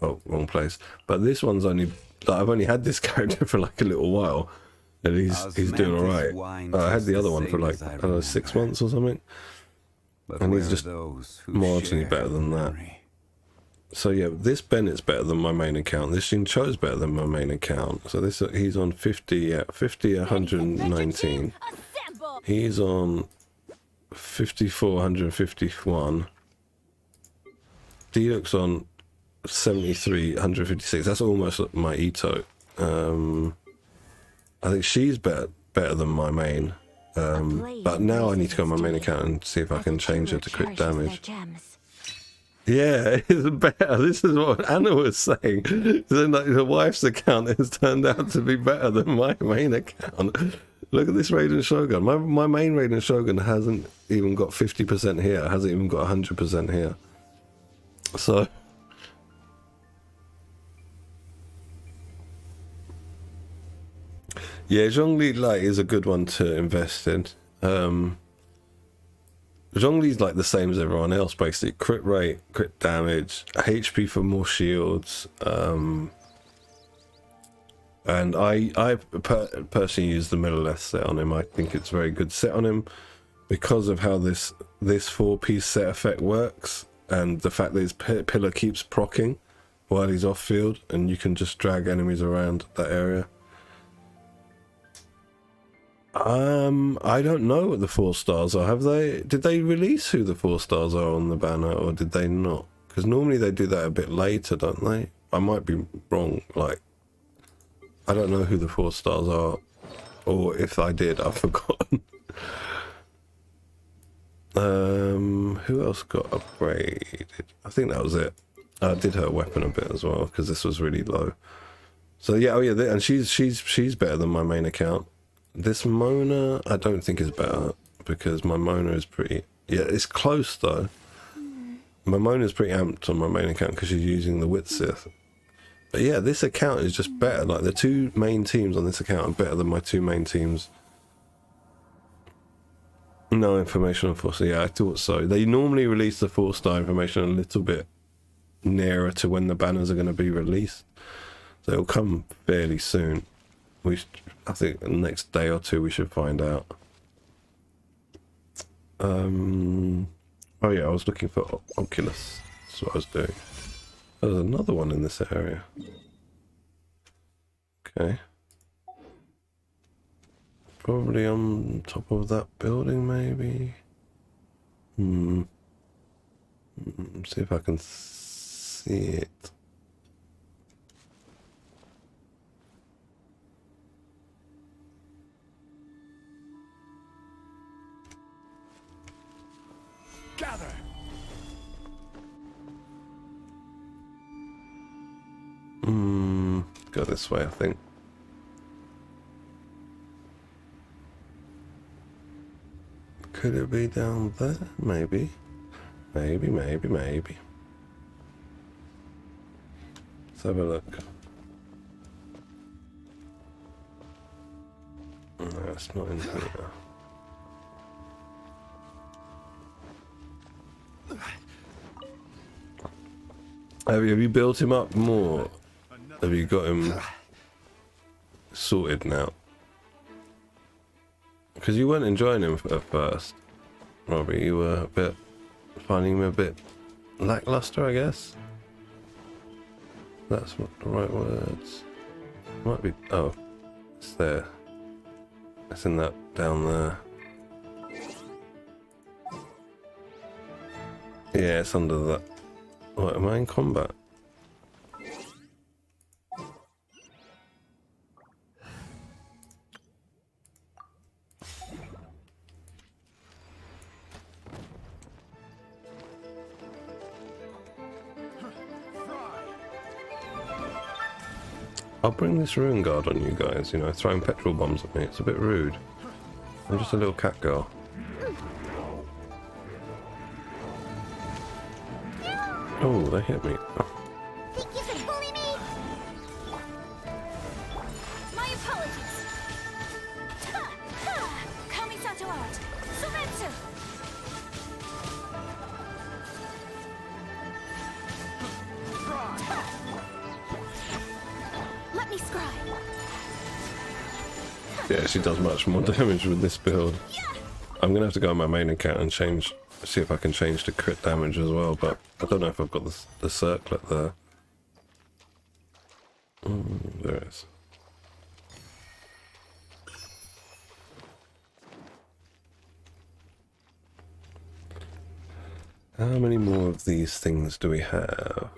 oh, wrong place. But this one's only, like, I've only had this character for like a little while, and he's doing all right. I had the other one for like, I don't know, 6 months or something, and he's just marginally better than that. So yeah, this Bennett's better than my main account. This Xincho's better than my main account. So this he's on 50 119. He's on 54 151. D-Lux on 73 156. That's almost like my Ito. I think she's better than my main. But now I need to go on my main account and see if I can change her to crit damage. Yeah, it's better. This is what Anna was saying. Then, like, the wife's account has turned out to be better than my main account. Look at this Raiden Shogun. My main Raiden Shogun hasn't even got 50% here. It hasn't even got 100% here. So yeah, Zhongli Light is a good one to invest in. Zhongli's like the same as everyone else, basically. Crit rate, crit damage, HP for more shields. And I personally use the middle left set on him. I think it's a very good set on him because of how this 4-piece set effect works, and the fact that his pillar keeps proccing while he's off field, and you can just drag enemies around that area. I don't know what the 4 stars are. Did they release who the 4 stars are on the banner, or did they not? Because normally they do that a bit later, don't they? I might be wrong. Like, I don't know who the 4 stars are, or if I did, I've forgotten. Who else got upgraded? I think that was it. I did her weapon a bit as well, because this was really low. So yeah, oh yeah, and she's better than my main account. This Mona, I don't think is better, because my Mona is pretty... Yeah, it's close though. My Mona is pretty amped on my main account because she's using the Wit Sith. But yeah, this account is just better. Like, the 2 main teams on this account are better than my 2 main teams. No information on 4 star. Yeah, I thought so. They normally release the 4-star information a little bit nearer to when the banners are going to be released. So it'll come fairly soon. I think the next day or 2 we should find out. Oh yeah, I was looking for Oculus. That's what I was doing. There's another one in this area. Okay. Probably on top of that building, maybe. See if I can see it. Gather. Go this way, I think. Could it be down there? Maybe. Maybe. Let's have a look. No, it's not in here. Have you built him up more? Have you got him sorted now? Because you weren't enjoying him at first, Robbie. You were finding him a bit lackluster, I guess. That's what the right words. Might be. Oh, it's there. It's in that down there. Yeah, it's under that. What, am I in combat? I'll bring this ruin guard on you guys, you know, throwing petrol bombs at me. It's a bit rude. I'm just a little cat girl. Oh, they hit me. Think you can bully me? My apologies. Kamisato out. Sumetsu. Let me scry. Yeah, she does much more damage with this build. I'm gonna have to go on my main account and change, see if I can change the crit damage as well, but I don't know if I've got the circlet there. There it is. How many more of these things do we have?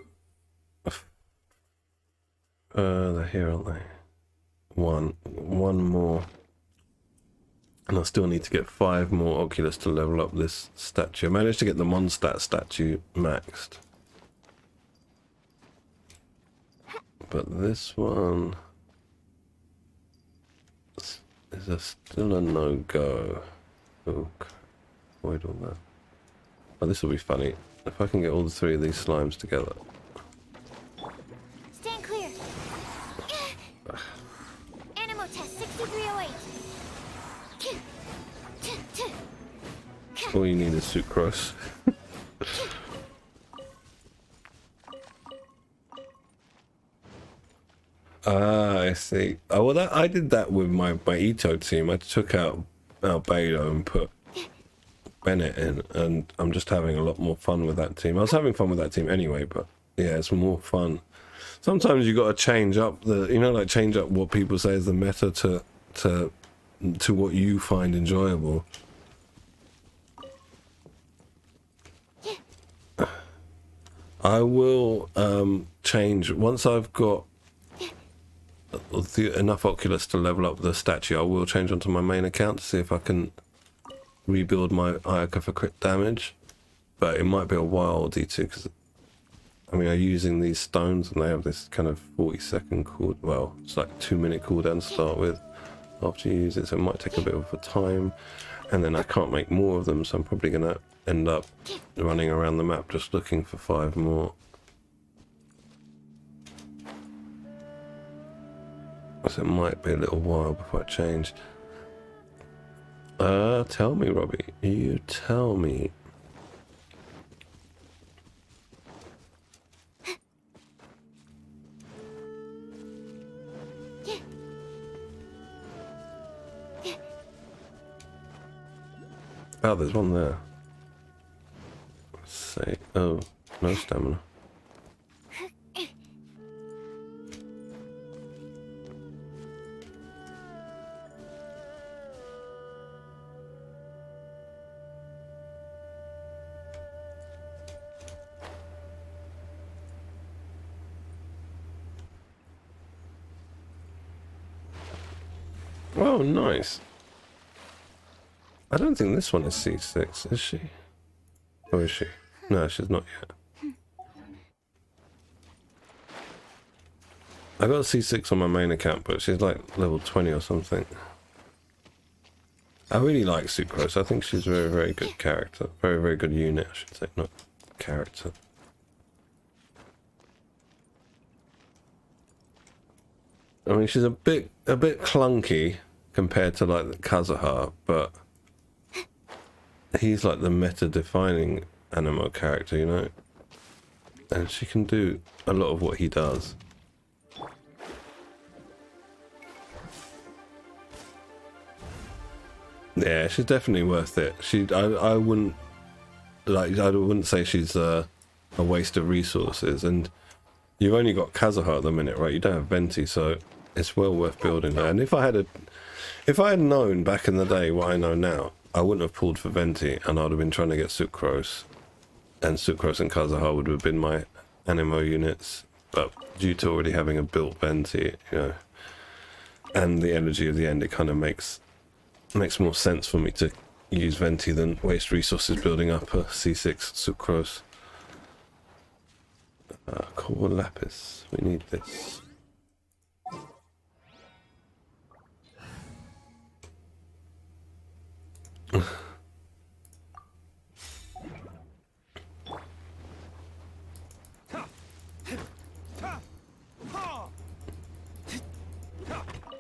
They're here, aren't they? One more. And I still need to get 5 more Oculus to level up this statue. I managed to get the Mondstadt statue maxed. But this one is still a no-go. Oh, avoid all that. Oh, this will be funny. If I can get all the 3 of these slimes together. Stand clear. Animal test 6308. All you need is sucrose. Ah, I see. Oh, well, I did that with my Ito team. I took out Albedo and put Bennett in, and I'm just having a lot more fun with that team. I was having fun with that team anyway, but yeah, it's more fun. Sometimes you got to change up like change up what people say is the meta to what you find enjoyable. I will change once I've got enough Oculus to level up the statue. I will change onto my main account to see if I can rebuild my Ayaka for crit damage, but it might be a while, D2, because I mean, I'm using these stones and they have this kind of 40-second cooldown. Well, it's like 2-minute cooldown to start with after you use it, so it might take a bit of a time, and then I can't make more of them, so I'm probably going to end up running around the map just looking for 5 more. So it might be a little while before I change. Tell me, Robbie. You tell me. Oh, there's one there. Let's see. Oh, no stamina. Oh, nice. I don't think this one is C6, is she? Or is she? No, she's not yet. I got C6 on my main account, but she's like level 20 or something. I really like Sucrose. I think she's a very, very good character. Very, very good unit, I should say, not character. I mean, she's a bit clunky compared to like the Kazuha, but he's like the meta-defining animo character, you know? And she can do a lot of what he does. Yeah, she's definitely worth it. I wouldn't say she's a waste of resources. And you've only got Kazuha at the minute, right? You don't have Venti, so it's well worth building her. And if I had known back in the day what I know now, I wouldn't have pulled for Venti, and I'd have been trying to get Sucrose. And Sucrose and Kazuha would have been my animo units. But due to already having a built Venti, you know, and the energy of the end, it kind of makes more sense for me to use Venti than waste resources building up a C6 Sucrose. Core Lapis, we need this.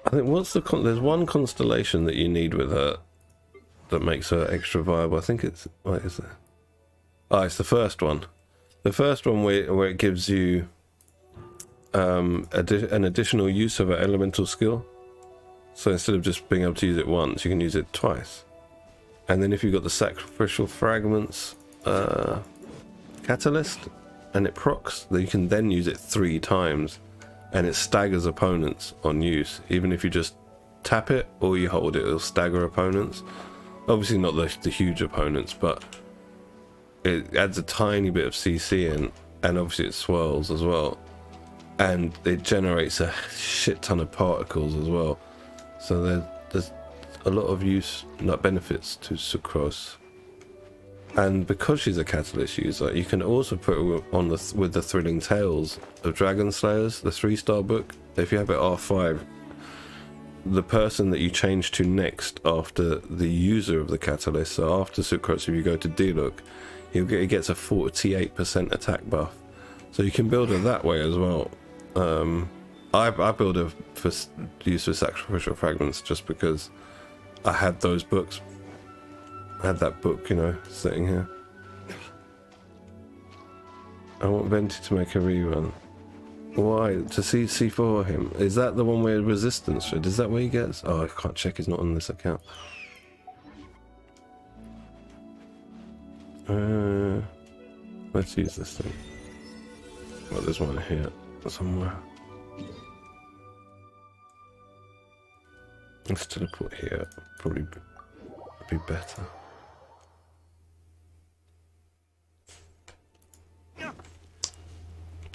I think there's one constellation that you need with her that makes her extra viable. I think it's, what is it? Oh, it's the first one. The first one where it gives you an additional use of an elemental skill. So instead of just being able to use it once, you can use it twice. And then if you've got the sacrificial fragments catalyst and it procs, then you can then use it 3 times. And it staggers opponents on use. Even if you just tap it or you hold it, it'll stagger opponents. Obviously not the huge opponents, but it adds a tiny bit of CC in, and obviously it swirls as well. And it generates a shit ton of particles as well. So there's a lot of use, like benefits to Sucrose. And because she's a catalyst user, you can also put her on with the Thrilling Tales of Dragon Slayers, the 3-star book. If you have it R5, the person that you change to next after the user of the catalyst, so after Sucrose, if you go to Diluc, he gets a 48% attack buff. So you can build her that way as well. I build her for use with sacrificial fragments just because I had those books. I had that book, you know, sitting here. I want Venti to make a rerun. Why? To see C4 him? Is that the one where resistance? Is that where he gets? Oh, I can't check. He's not on this account. Let's use this thing. Well, there's one here somewhere. Let's teleport here. Probably be better.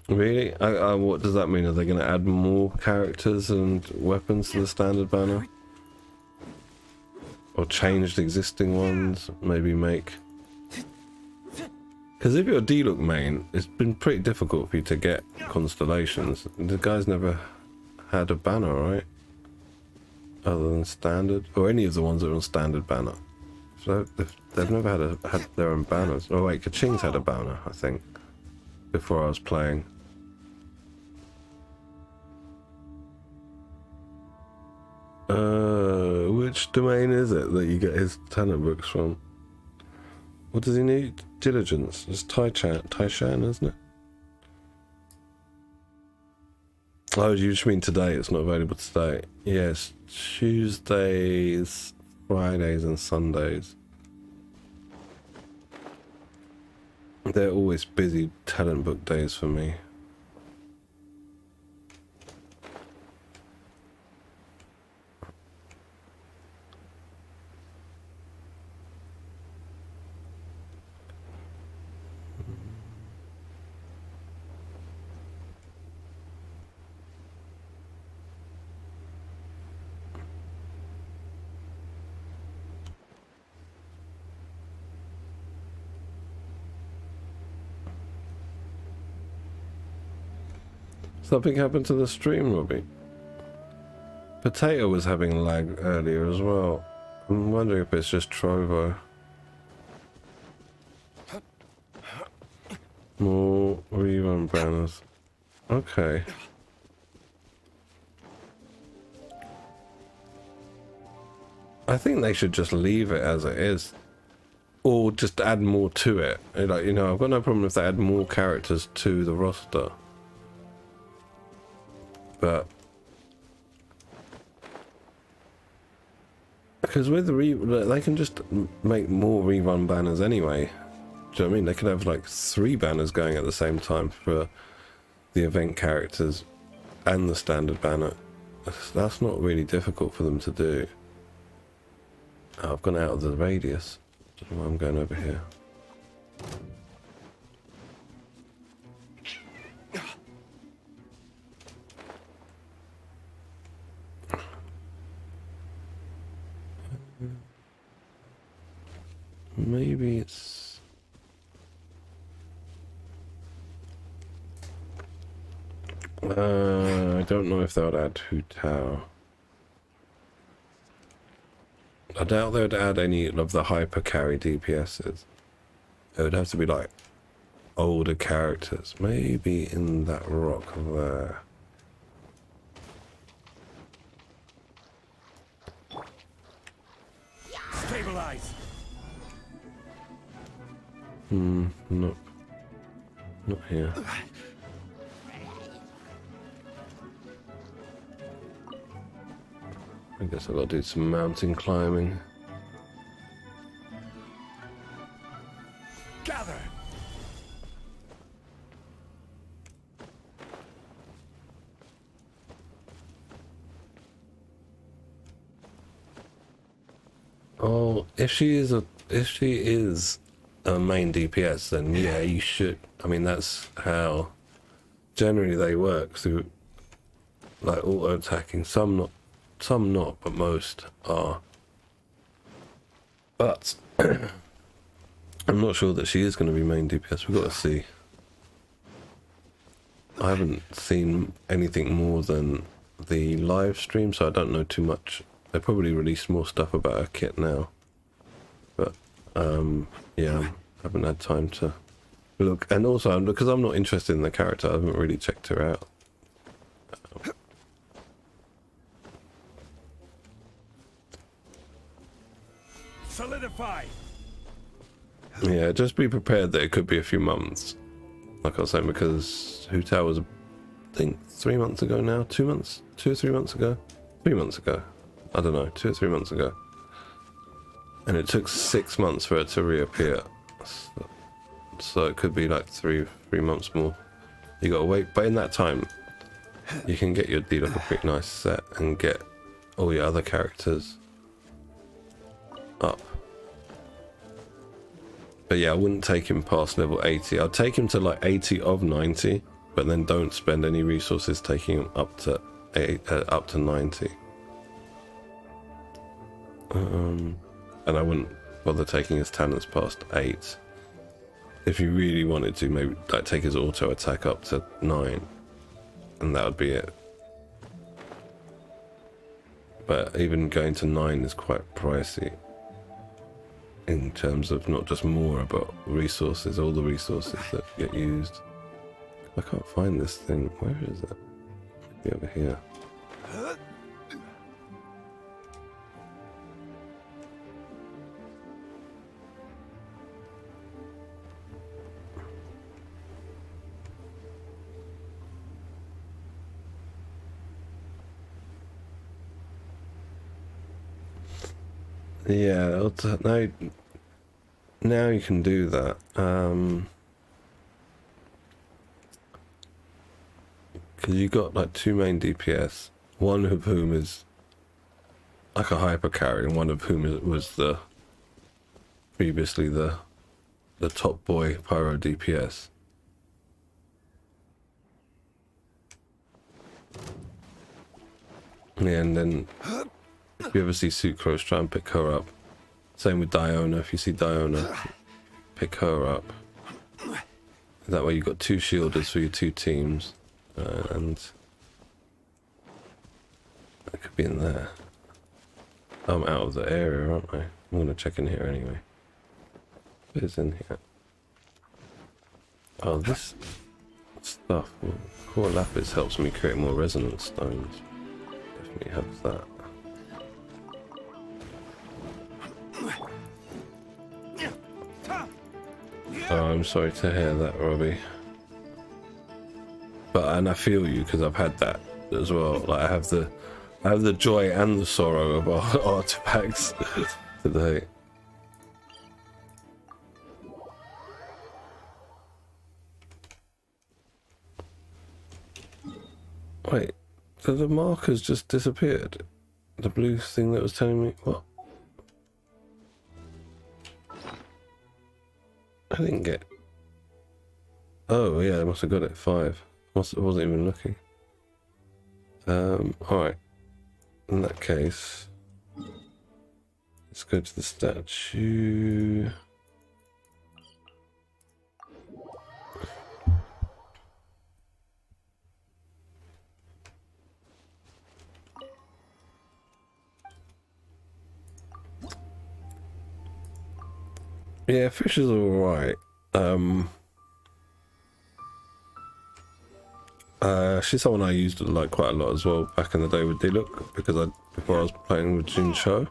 Really? What does that mean? Are they going to add more characters and weapons to the standard banner? Or change the existing ones? Maybe make... Because if you're a Diluc main, it's been pretty difficult for you to get constellations. The guy's never had a banner, right? Other than standard? Or any of the ones that are on standard banner. So they've never had their own banners. Oh wait, Kaching's had a banner, I think. Before I was playing. Which domain is it that you get his talent books from? What does he need? Diligence. It's Taishan, isn't it? Oh, you just mean today? It's not available today. Yes, Tuesdays, Fridays, and Sundays. They're always busy talent book days for me. Something happened to the stream, Robbie. Potato was having lag earlier as well. I'm wondering if it's just Trovo. More rerun banners. Okay. I think they should just leave it as it is. Or just add more to it. Like, you know, I've got no problem if they add more characters to the roster. But because with they can just make more rerun banners anyway. Do you know what I mean? They could have like 3 banners going at the same time for the event characters and the standard banner. That's not really difficult for them to do. Oh, I've gone out of the radius. I'm going over here. Maybe it's... I don't know if they would add Hu Tao. I doubt they would add any of the hyper carry DPSs. It would have to be like older characters. Maybe in that rock there. Stabilize. Nope. Not here. I guess I've got to do some mountain climbing. Gather. Oh, if she is a main DPS, then yeah, you should. I mean, that's how generally they work, through like auto attacking. Some not, but most are. But I'm not sure that she is going to be main DPS. We've got to see. I haven't seen anything more than the live stream, so I don't know too much. They probably released more stuff about her kit now, but yeah, I haven't had time to look. And also, because I'm not interested in the character, I haven't really checked her out. Solidify. Yeah, just be prepared that it could be a few months. Like I was saying, because Hu Tao was, I think, 3 months ago now? 2 months? 2 or 3 months ago? 3 months ago. I don't know, 2 or 3 months ago. And it took 6 months for it to reappear. So it could be like three months more. You gotta wait, but in that time, you can get your D like a pretty nice set and get all your other characters up. But yeah, I wouldn't take him past level 80. I'd take him to like 80 of 90, but then don't spend any resources taking him up to 90. And I wouldn't bother taking his talents past 8. If you really wanted to, maybe like take his auto attack up to 9, and that would be it. But even going to 9 is quite pricey in terms of not just more, but resources, all the resources that get used. I can't find this thing. Where is it? Maybe over here. Yeah, now you can do that. Because you got like 2 main DPS, one of whom is like a hyper carry, and one of whom was previously the top boy pyro DPS. Yeah, and then if you ever see Sucrose, try and pick her up. Same with Diona. If you see Diona, pick her up. That way you've got 2 shielders for your 2 teams. And that could be in there. I'm out of the area, aren't I? I'm gonna check in here anyway. Who's in here? Oh, this stuff. Core lapis helps me create more resonance stones. Definitely have that. Oh, I'm sorry to hear that, Robbie. And I feel you because I've had that as well. Like I have the joy and the sorrow of our artifacts today. Wait, so the markers just disappeared? The blue thing that was telling me what? I didn't get. Oh yeah, I must have got it 5. I wasn't even looking. Alright. In that case, let's go to the statue. Yeah, fish is alright. She's someone I used like quite a lot as well back in the day with D-Look, because before I was playing with Jinsho.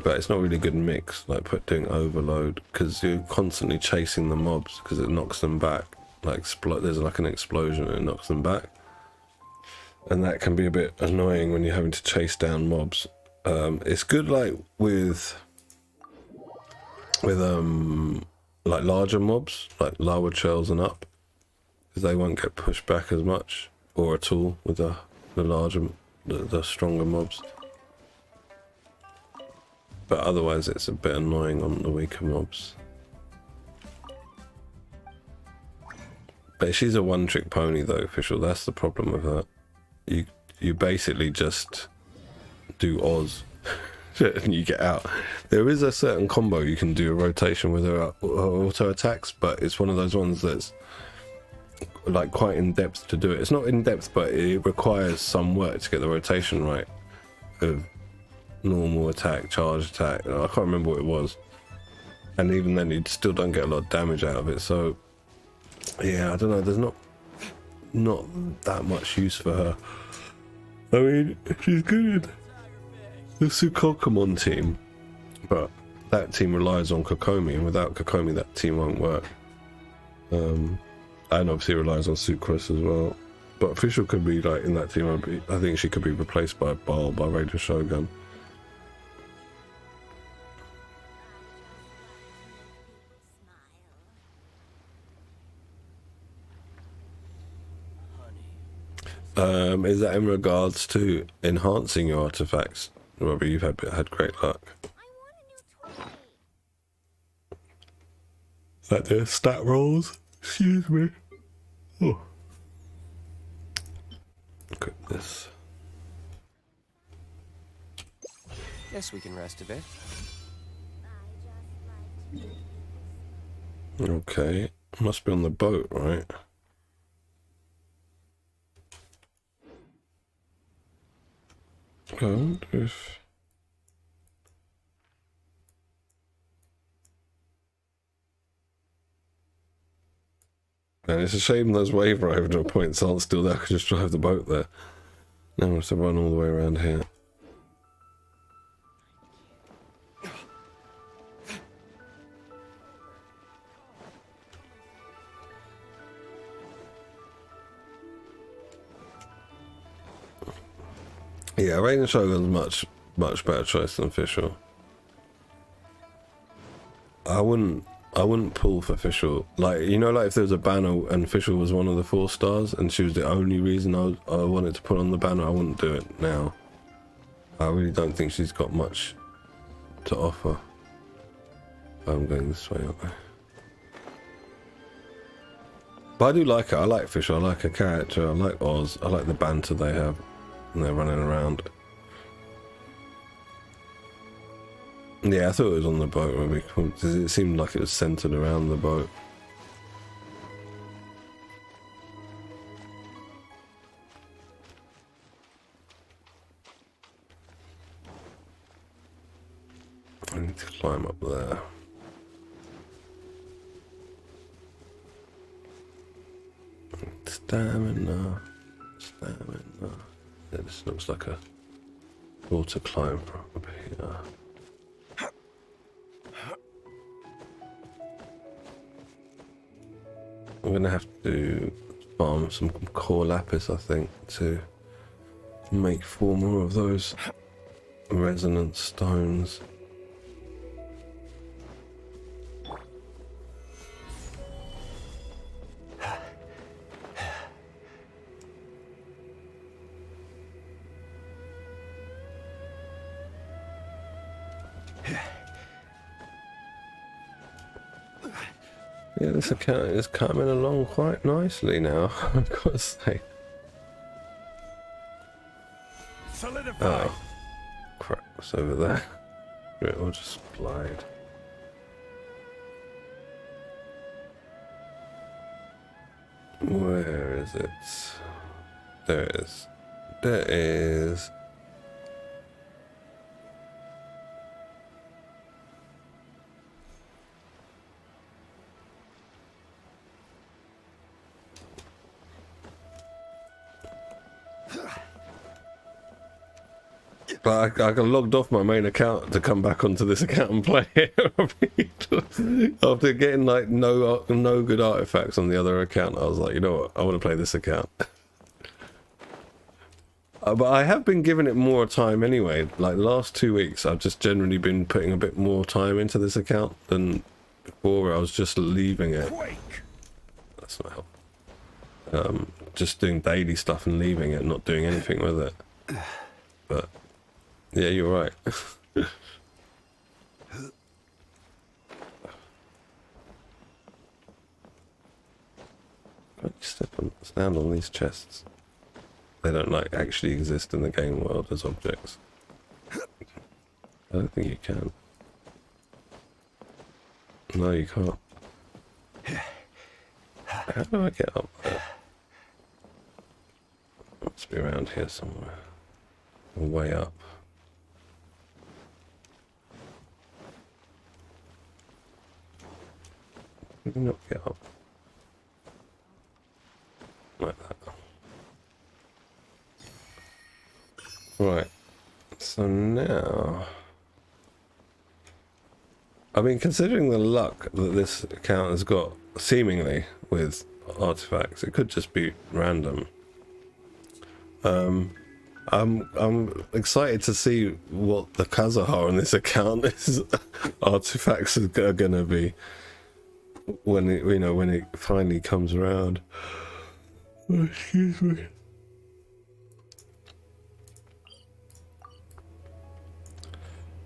But it's not really a good mix, like doing overload, because you're constantly chasing the mobs because it knocks them back. Like there's like an explosion and it knocks them back, and that can be a bit annoying when you're having to chase down mobs. It's good like with like larger mobs, like lava shells and up, because they won't get pushed back as much or at all with the larger, the stronger mobs. But otherwise it's a bit annoying on the weaker mobs. But she's a one-trick pony though, Official. That's the problem with her. You basically just do Oz and you get out. There is a certain combo you can do a rotation with her auto attacks, but it's one of those ones that's like quite in depth to do it. It's not in depth, but it requires some work to get the rotation right of normal attack, charge attack. I can't remember what it was, and even then you still don't get a lot of damage out of it. So yeah, I don't know, there's not that much use for her. I mean, she's good in the Sukokomon team, but that team relies on Kokomi, and without Kokomi that team won't work. And obviously relies on Sucrose as well. But Official could be like in that team. I think she could be replaced by Baal, by Raider Shogun. Is that in regards to enhancing your artifacts? Robbie, you've had great luck. Is that the stat rolls? Excuse me. Oh. Look at this. Guess we can rest a bit. Okay. Must be on the boat, right? I wonder if... And it's a shame those wave rider points aren't still there. I could just drive the boat there. Now I have to run all the way around here. Yeah, Raiden Shogun's much better choice than Official. I wouldn't pull for Official. Like, you know, like if there was a banner and Official was one of the 4 stars and she was the only reason I wanted to put on the banner, I wouldn't do it now. I really don't think she's got much to offer. I'm going this way, aren't I? But I do like her. I like Official. I like her character. I like Oz. I like the banter they have. And they're running around. Yeah, I thought it was on the boat when it seemed like it was centered around the boat. climb up there. Stamina. Stamina. Yeah, this looks like a water climb up here. I'm gonna have to farm some core lapis, I think, to make 4 more of those resonance stones. Yeah, this account is coming along quite nicely now, I've got to say. Solidify. Oh, crap, what's over there? It'll just glide. Where is it? There it is. There is. But I got logged off my main account to come back onto this account and play it. After getting like no good artifacts on the other account, I was like, you know what, I want to play this account. But I have been giving it more time anyway. Like the last 2 weeks, I've just generally been putting a bit more time into this account than before, where I was just leaving it. Quake. That's not helpful. Just doing daily stuff and leaving it, not doing anything with it. But yeah, you're right. Can't you stand on these chests? They don't like actually exist in the game world as objects. I don't think you can. No, you can't. How do I get up there? Must be around here somewhere. Or way up. Can we not get up? Like that. Right. So now... I mean, considering the luck that this account has got, seemingly, with artifacts, it could just be random. I'm excited to see what the Kazahar on this account is artifacts are gonna be when it, you know, when it finally comes around. Oh, excuse me.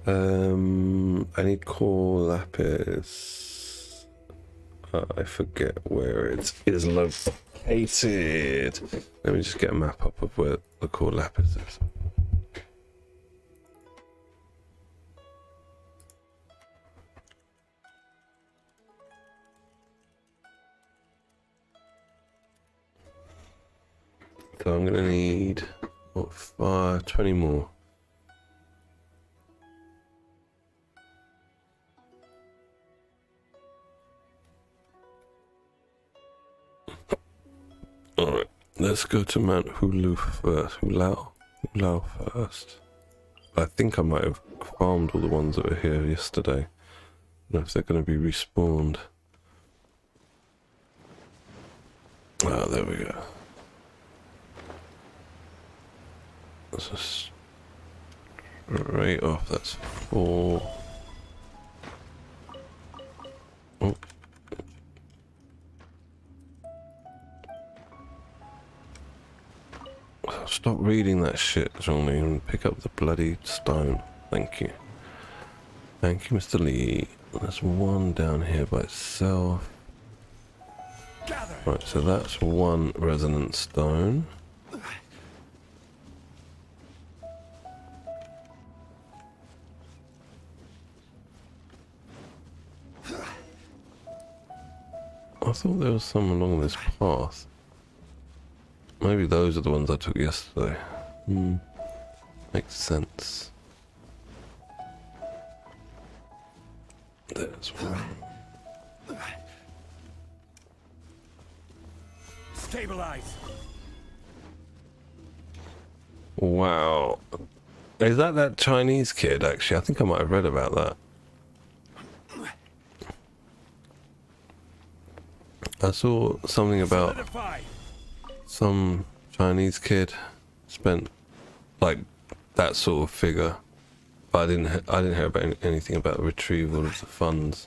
I need core lapis. I forget where it is located. Let me just get a map up of where the core lapis is. So I'm gonna need, what, 20 more. Alright, let's go to Mount Hulu first. Hulao first. I think I might have farmed all the ones that were here yesterday. I don't know if they're going to be respawned. Ah, there we go. That's just straight off, that's 4. Oh. Stop reading that shit, Johnny, and pick up the bloody stone. Thank you. Thank you, Mr. Lee. There's one down here by itself. Gather. Right, so that's 1 resonant stone. I thought there was some along this path. Maybe those are the ones I took yesterday. Makes sense. There's one. Stabilize. Wow. Is that Chinese kid, actually? I think I might have read about that. I saw something about Solidify. some Chinese kid spent like that sort of figure, but I didn't hear about anything about the retrieval of the funds.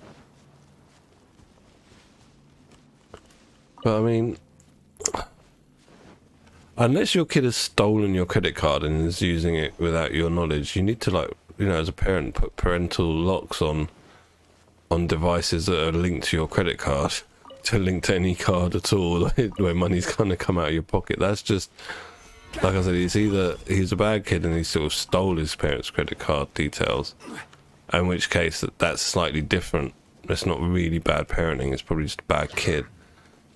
But I mean, unless your kid has stolen your credit card and is using it without your knowledge, you need to, like, you know, as a parent, put parental locks on devices that are linked to your credit card, to link to any card at all where money's gonna come out of your pocket. That's just, like I said, it's either he's a bad kid and he sort of stole his parents' credit card details, in which case that's slightly different. It's not really bad parenting, it's probably just a bad kid.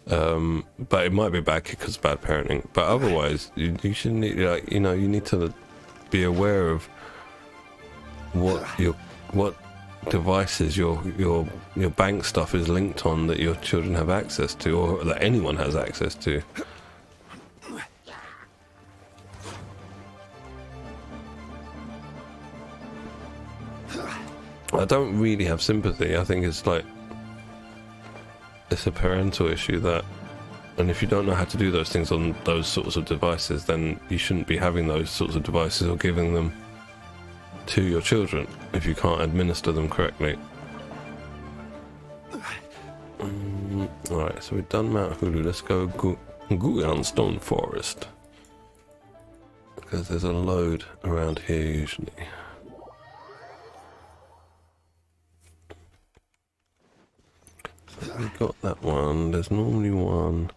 But it might be a bad kid because of bad parenting. But otherwise, you should need, like, you know, you need to be aware of what devices your bank stuff is linked on that your children have access to, or that anyone has access to. I don't really have sympathy. I think it's like, it's a parental issue that, and if you don't know how to do those things on those sorts of devices, then you shouldn't be having those sorts of devices or giving them to your children if you can't administer them correctly. Alright, so we've done Mount Hulu. Let's go Guyan Stone Forest, because there's a load around here usually. So we got that one. There's normally one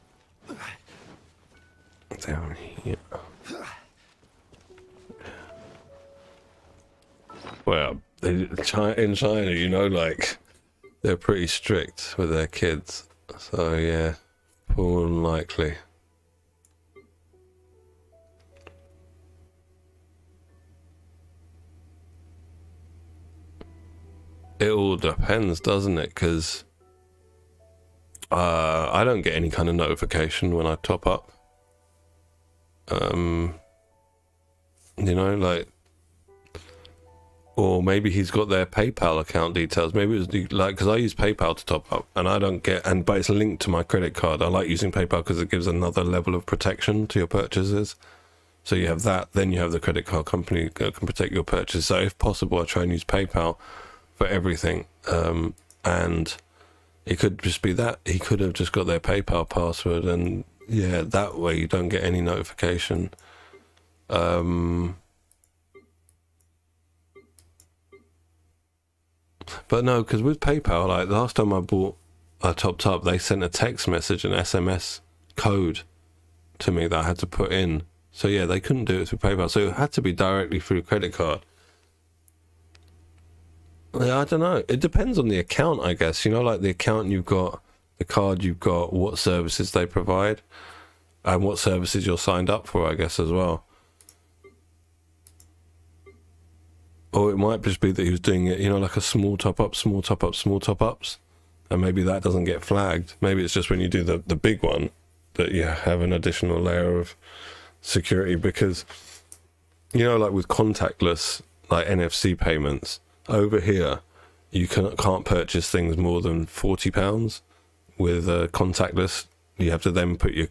down here. Well, in China, you know, like, they're pretty strict with their kids. So yeah, more than likely. It all depends, doesn't it? Because I don't get any kind of notification when I top up. You know, like, or maybe he's got their PayPal account details. Maybe it was like, because I use PayPal to top up, and I don't get, but it's linked to my credit card. I like using PayPal because it gives another level of protection to your purchases. So you have that, then you have the credit card company that can protect your purchase. So if possible, I try and use PayPal for everything. And it could just be that he could have just got their PayPal password, and yeah, that way you don't get any notification. But no, because with PayPal, like, the last time I topped up, they sent a text message, an SMS code to me that I had to put in. So yeah, they couldn't do it through PayPal, so it had to be directly through credit card. Yeah, I don't know. It depends on the account, I guess. You know, like the account you've got, the card you've got, what services they provide, and what services you're signed up for, I guess, as well. Or it might just be that he was doing it, you know, like a small top-up, small top-up, small top-ups. And maybe that doesn't get flagged. Maybe it's just when you do the big one that you have an additional layer of security. Because, you know, like with contactless, like NFC payments, over here, you can't purchase things more than £40. With contactless, you have to then put your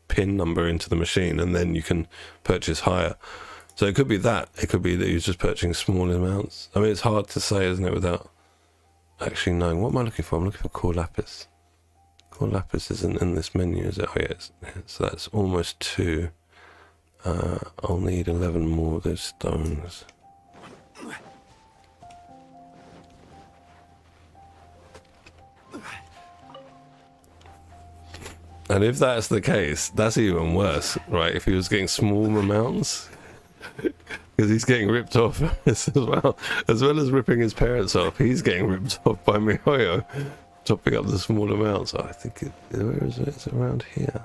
PIN number into the machine, and then you can purchase higher. So it could be that. It could be that he's just purchasing small amounts. I mean, it's hard to say, isn't it, without actually knowing. What am I looking for? I'm looking for core lapis. Core lapis isn't in this menu, is it? Oh, yeah. So that's almost 2. I'll need 11 more of those stones. And if that's the case, that's even worse, right? If he was getting small amounts, because he's getting ripped off as well as ripping his parents off. He's getting ripped off by MiHoYo, topping up the small amounts. I think where is it? It's around here.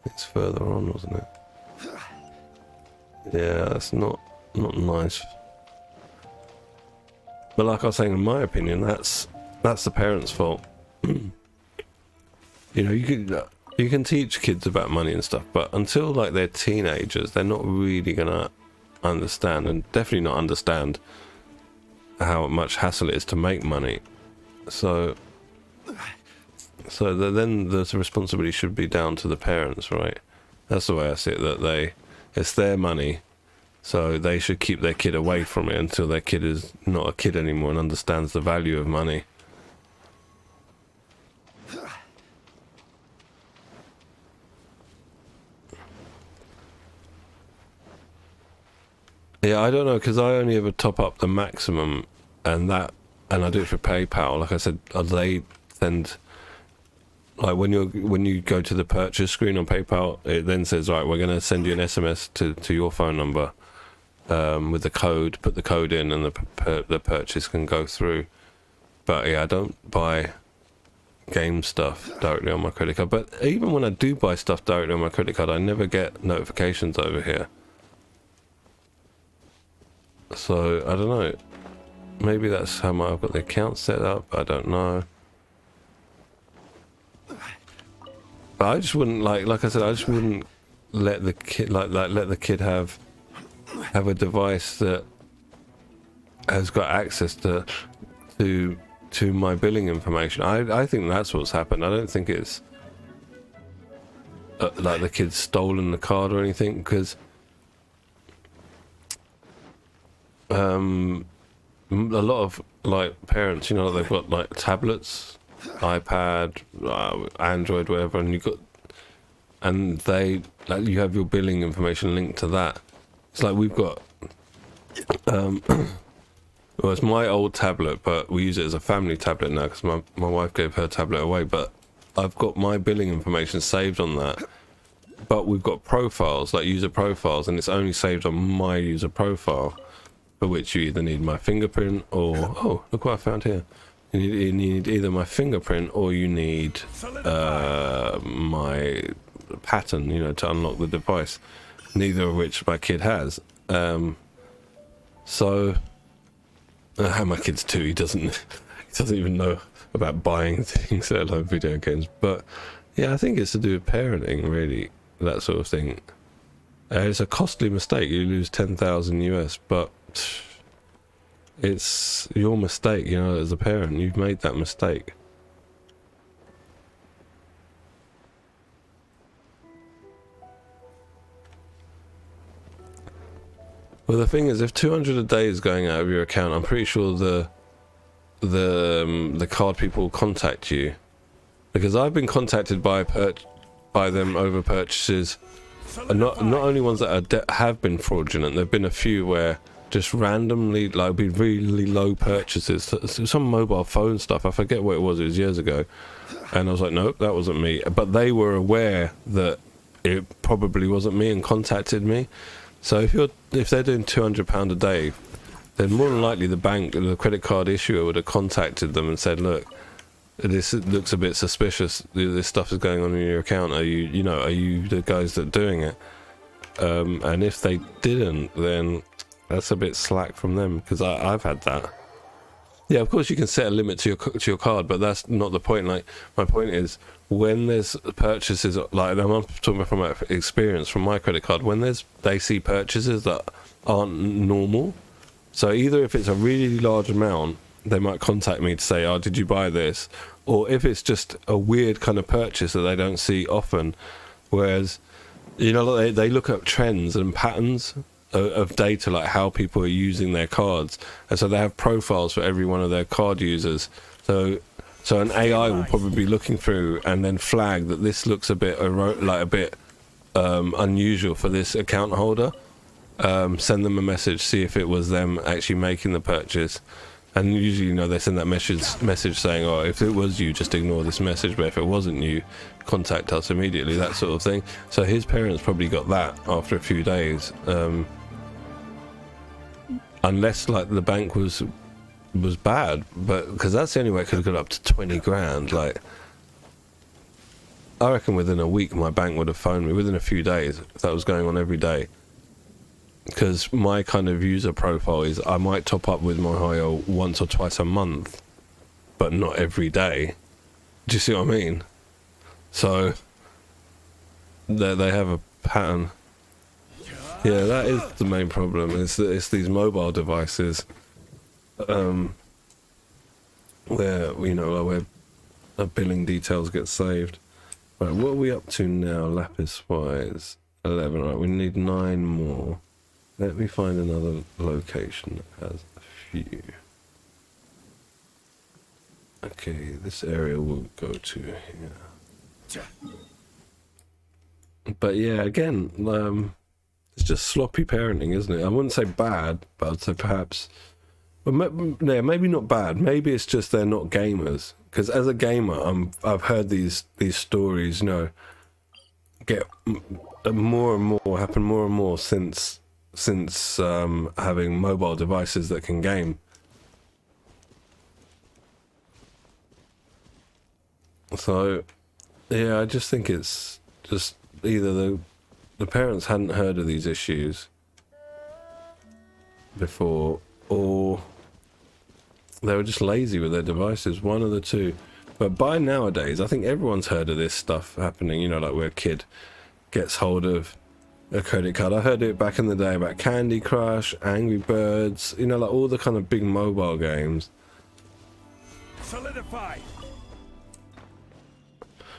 It's further on, wasn't it? Yeah, that's not nice. But like I was saying, in my opinion, that's the parents' fault. You know, you can teach kids about money and stuff, but until like they're teenagers, they're not really gonna understand, and definitely not understand how much hassle it is to make money. So then the responsibility should be down to the parents, right? That's the way I see it. That it's their money, so they should keep their kid away from it until their kid is not a kid anymore and understands the value of money. Yeah, I don't know, because I only ever top up the maximum, and I do it for PayPal. Like I said, they send, like when you go to the purchase screen on PayPal, it then says, right, we're going to send you an SMS to your phone number with the code. Put the code in, and the purchase can go through. But yeah, I don't buy game stuff directly on my credit card. But even when I do buy stuff directly on my credit card, I never get notifications over here. So I don't know. Maybe that's how I've got the account set up. I don't know. But I just wouldn't like I said, I just wouldn't let the kid let the kid have a device that has got access to my billing information. I think that's what's happened. I don't think it's like the kid's stolen the card or anything, because a lot of like parents, you know, they've got like tablets, iPad, Android, whatever, and they like, you have your billing information linked to that. It's like we've got well, it's my old tablet, but we use it as a family tablet now because my wife gave her tablet away, but I've got my billing information saved on that. But we've got profiles, like user profiles, and it's only saved on my user profile, for which you either need my fingerprint or, oh, look what I found here. You need either my fingerprint or you need my pattern, you know, to unlock the device. Neither of which my kid has. So, my kid's 2, he doesn't even know about buying things, let alone video games. But yeah, I think it's to do with parenting, really, that sort of thing. It's a costly mistake. You lose 10,000 US, but it's your mistake, you know, as a parent. You've made that mistake. Well, the thing is, if 200 a day is going out of your account, I'm pretty sure the card people will contact you, because I've been contacted by them over purchases, and not only ones that have been fraudulent. There've been a few where just randomly, like, be really low purchases, some mobile phone stuff. I forget what it was. It was years ago, and I was like, nope, that wasn't me. But they were aware that it probably wasn't me and contacted me. So if they're doing £200 a day, then more than likely the credit card issuer would have contacted them and said, look, this looks a bit suspicious. This stuff is going on in your account. Are you the guys that are doing it? And if they didn't, then that's a bit slack from them, because I've had that. Yeah, of course you can set a limit to your card, but that's not the point. Like, my point is, when there's purchases, like, I'm talking from my experience from my credit card, when they see purchases that aren't normal, so either if it's a really large amount, they might contact me to say, oh, did you buy this? Or if it's just a weird kind of purchase that they don't see often, whereas, you know, they look up trends and patterns of data, like how people are using their cards, and so they have profiles for every one of their card users. So an AI will probably be looking through and then flag that this looks a bit unusual for this account holder. Send them a message, see if it was them actually making the purchase. And usually, you know, they send that message saying, oh, if it was you, just ignore this message, but if it wasn't you, contact us immediately, that sort of thing. So his parents probably got that after a few days. Unless, like, the bank was bad, but because that's the only way it could have got up to 20 grand. Like, I reckon within a week my bank would have phoned me, within a few days, if that was going on every day. because my kind of user profile is I might top up with my Ohio once or twice a month, but not every day. Do you see what I mean? So they have a pattern. Yeah, that is the main problem. It's these mobile devices, where where billing details get saved. Right, what are we up to now, lapis wise? 11. Right, we need 9 more. Let me find another location that has a few. Okay, this area we'll go to here. But yeah, again, it's just sloppy parenting, isn't it? I wouldn't say bad, but I'd say perhaps... Well, yeah, maybe not bad. Maybe it's just they're not gamers. Because as a gamer, I've heard these stories, get more and more, happen more and more since having mobile devices that can game. So, yeah, I just think it's just either the parents hadn't heard of these issues before, or they were just lazy with their devices, one of the two. But by nowadays, I think everyone's heard of this stuff happening, like where a kid gets hold of a credit card. I heard it back in the day about Candy Crush, Angry Birds, like all the kind of big mobile games. Solidify.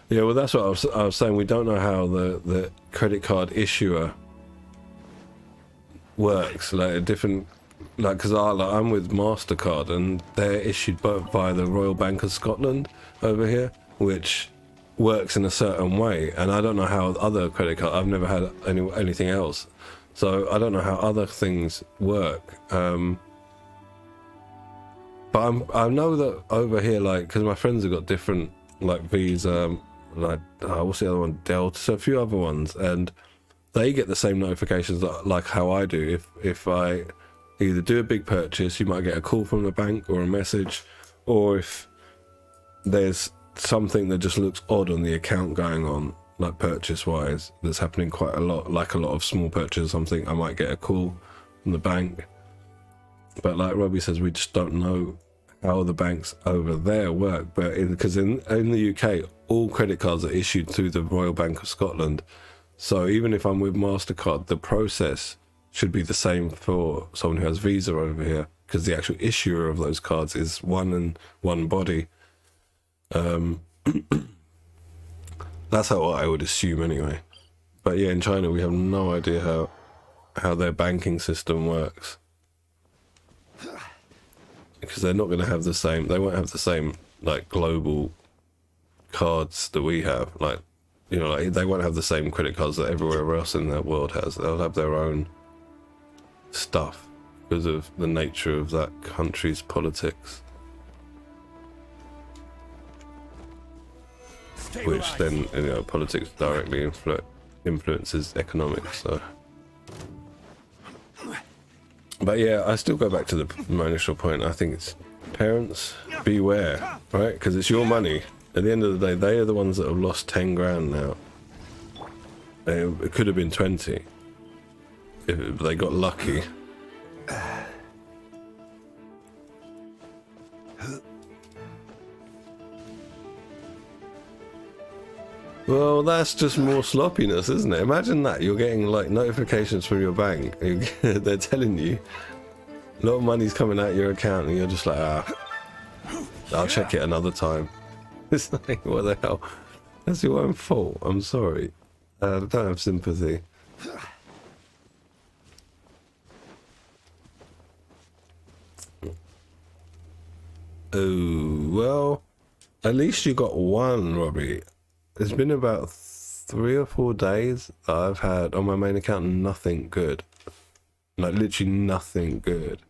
Yeah, well, that's what I was saying. We don't know how the credit card issuer works. Like a different, because I'm with MasterCard and they're issued by the Royal Bank of Scotland over here, which works in a certain way. And I don't know how other credit cards. I've never had anything else, so I don't know how other things work. But I know that over here, because my friends have got different Visa. What's the other one? Delta, so a few other ones, and they get the same notifications like how I do. If I either do a big purchase, you might get a call from the bank or a message, or if there's something that just looks odd on the account going on, like purchase wise, that's happening quite a lot, like a lot of small purchases or something, I might get a call from the bank. But like Robbie says, we just don't know how the banks over there work. But because in the UK, all credit cards are issued through the Royal Bank of Scotland. So even if I'm with MasterCard, the process should be the same for someone who has Visa over here, because the actual issuer of those cards is one body. That's how I would assume anyway. But yeah, in China we have no idea how their banking system works, because they're not going to have the same. They won't have the same global cards that we have. They won't have the same credit cards that everywhere else in the world has. They'll have their own stuff because of the nature of that country's politics, which then politics directly influences economics. So, but yeah, I still go back to my initial point. I think it's parents beware, right? Because it's your money. At the end of the day, they are the ones that have lost 10 grand now. It could have been 20 if they got lucky. Well, that's just more sloppiness, isn't it? Imagine that. You're getting notifications from your bank. They're telling you a lot of money's coming out of your account, and you're just like, I'll check it another time. It's like, what the hell? That's your own fault. I'm sorry. I don't have sympathy. Oh, well, at least you got one, Robbie. It's been about 3 or 4 days that I've had on my main account nothing good. Literally nothing good.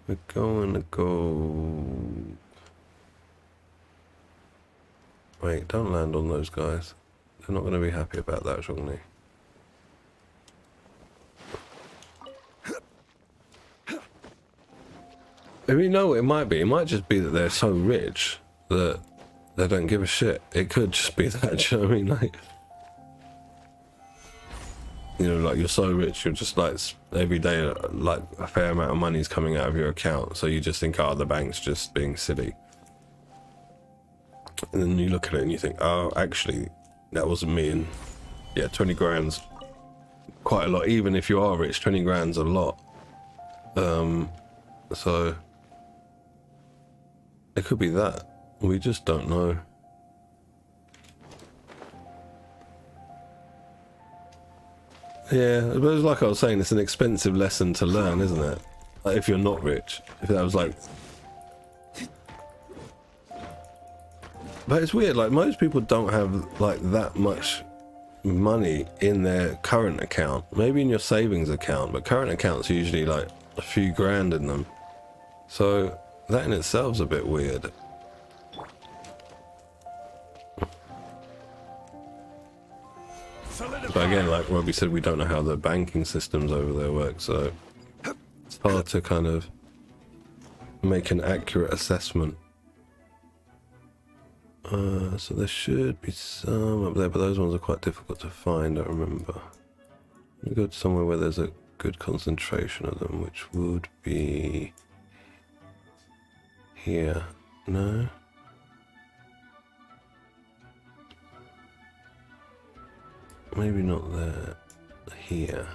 We're going to go... Wait, don't land on those guys. They're not going to be happy about that, surely. I mean, no, it might be. It might just be that they're so rich that they don't give a shit. It could just be that. Do you know what I mean? Like, you know, like you're so rich, you're just like every day, like a fair amount of money is coming out of your account. So you just think, oh, the bank's just being silly. And then you look at it and you think, oh, actually, that wasn't me. And yeah, 20 grand's quite a lot. Even if you are rich, 20 grand's a lot. So it could be that. We just don't know. Yeah, but it's like I was saying, it's an expensive lesson to learn, isn't it? Like if you're not rich. If that was like... But it's weird, like most people don't have like that much money in their current account. Maybe in your savings account, but current accounts are usually like a few grand in them. So that in itself is a bit weird. But again, like Robbie said, we don't know how the banking systems over there work, so it's hard to kind of make an accurate assessment. So there should be some up there, but those ones are quite difficult to find, I remember. We go to somewhere where there's a good concentration of them, which would be here. No? Maybe not there. Here.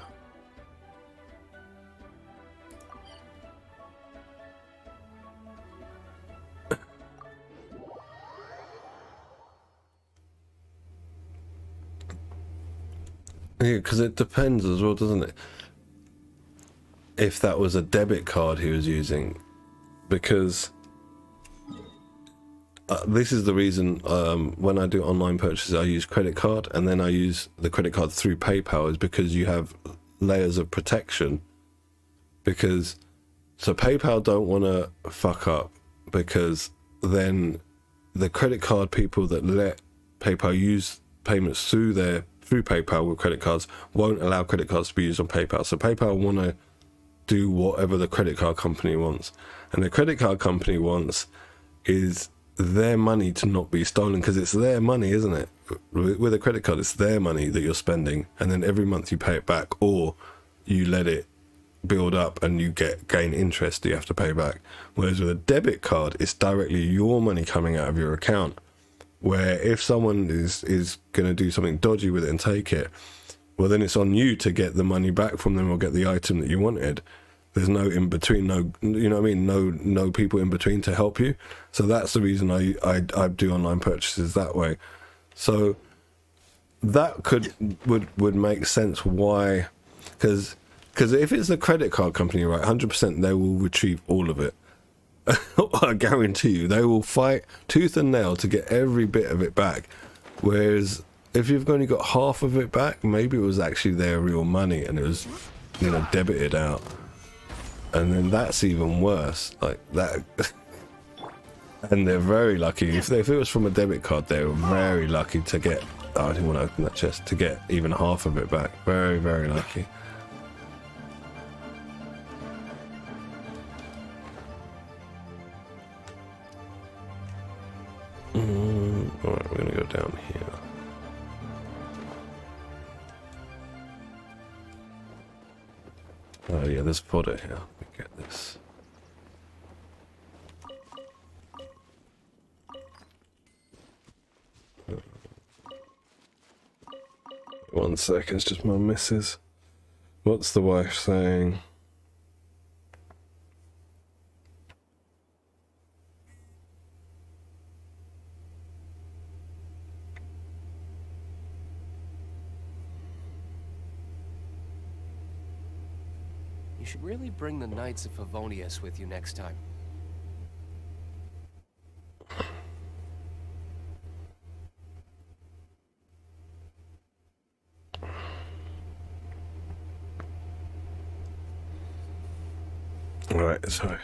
Yeah, because it depends as well, doesn't it? If that was a debit card he was using, because this is the reason when I do online purchases I use credit card, and then I use the credit card through PayPal, is because you have layers of protection. Because so PayPal don't want to fuck up, because then the credit card people that let PayPal use payments through PayPal with credit cards won't allow credit cards to be used on PayPal. So PayPal want to do whatever the credit card company wants, and the credit card company wants is their money to not be stolen, because it's their money, isn't it? With a credit card, it's their money that you're spending, and then every month you pay it back, or you let it build up and you gain interest that you have to pay back. Whereas with a debit card, it's directly your money coming out of your account, where if someone is going to do something dodgy with it and take it, well, then it's on you to get the money back from them or get the item that you wanted. There's no in between, no, you know what I mean? No people in between to help you. So that's the reason I do online purchases that way. So that would make sense why, because if it's a credit card company, right, 100% they will retrieve all of it. I guarantee you, they will fight tooth and nail to get every bit of it back. Whereas if you've only got half of it back, maybe it was actually their real money and it was, you know, debited out. And then that's even worse, like that. And they're very lucky. If it was from a debit card, they were very lucky to get, oh, I didn't want to open that chest, to get even half of it back. Very, very lucky. Alright, we're gonna go down here. Oh yeah, there's fodder here. Let me get this. One sec, it's just my missus. What's the wife saying? You should really bring the Knights of Favonius with you next time. Right, sorry.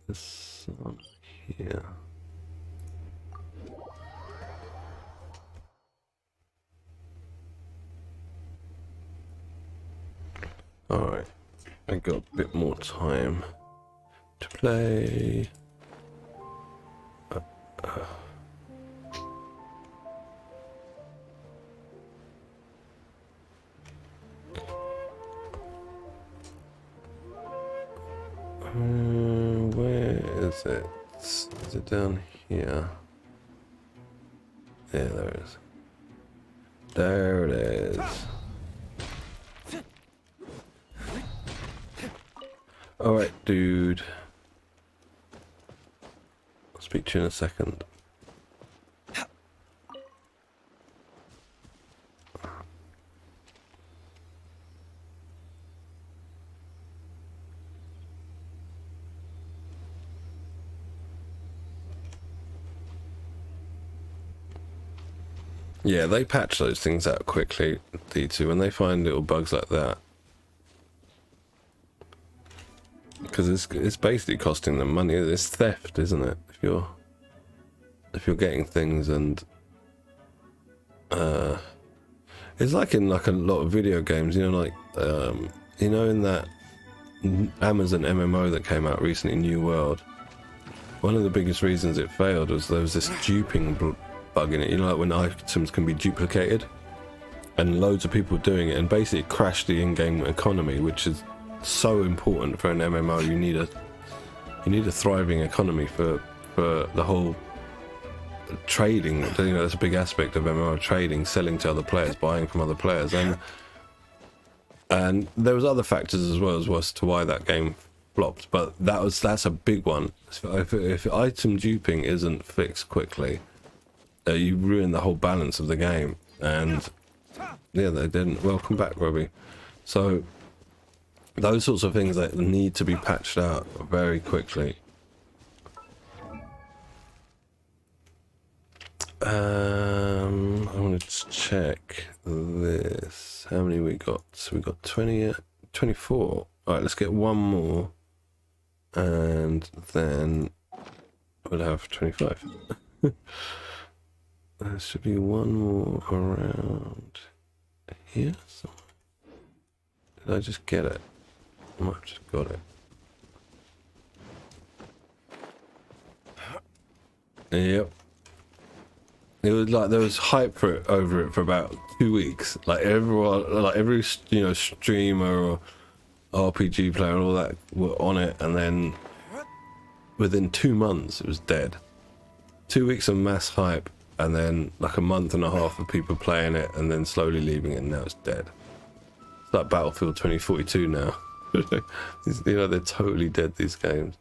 This one here. Alright, I got a bit more time to play. Where is it? Is it down here? Yeah, there it is. There it is. Alright, dude. I'll speak to you in a second. Yeah, they patch those things out quickly, D2, when they find little bugs like that. Because it's basically costing them money. It's theft, isn't it? If you're getting things and it's like in like a lot of video games, you know, like you know, in that Amazon MMO that came out recently, New World. One of the biggest reasons it failed was there was this duping bug in it. You know, like when items can be duplicated, and loads of people doing it, and basically it crashed the in-game economy, which is so important for an MMO. You need a thriving economy for the whole trading. You know, that's a big aspect of MMO, trading, selling to other players, buying from other players, and there was other factors as well as to why that game flopped. But that's a big one. If item duping isn't fixed quickly, you ruin the whole balance of the game. And yeah, they didn't. Welcome back, Robbie. So those sorts of things that need to be patched out very quickly. I want to check this. How many we got? So we got 20, 24. All right, let's get one more, and then we'll have 25. There should be one more around here somewhere. Did I just get it? I might have just got it. Yep. It was like there was hype over it for about 2 weeks. Like everyone, like every streamer or RPG player and all that were on it, and then within 2 months it was dead. 2 weeks of mass hype, and then like a month and a half of people playing it, and then slowly leaving it, and now it's dead. It's like Battlefield 2042 now. You know, they're totally dead, these games.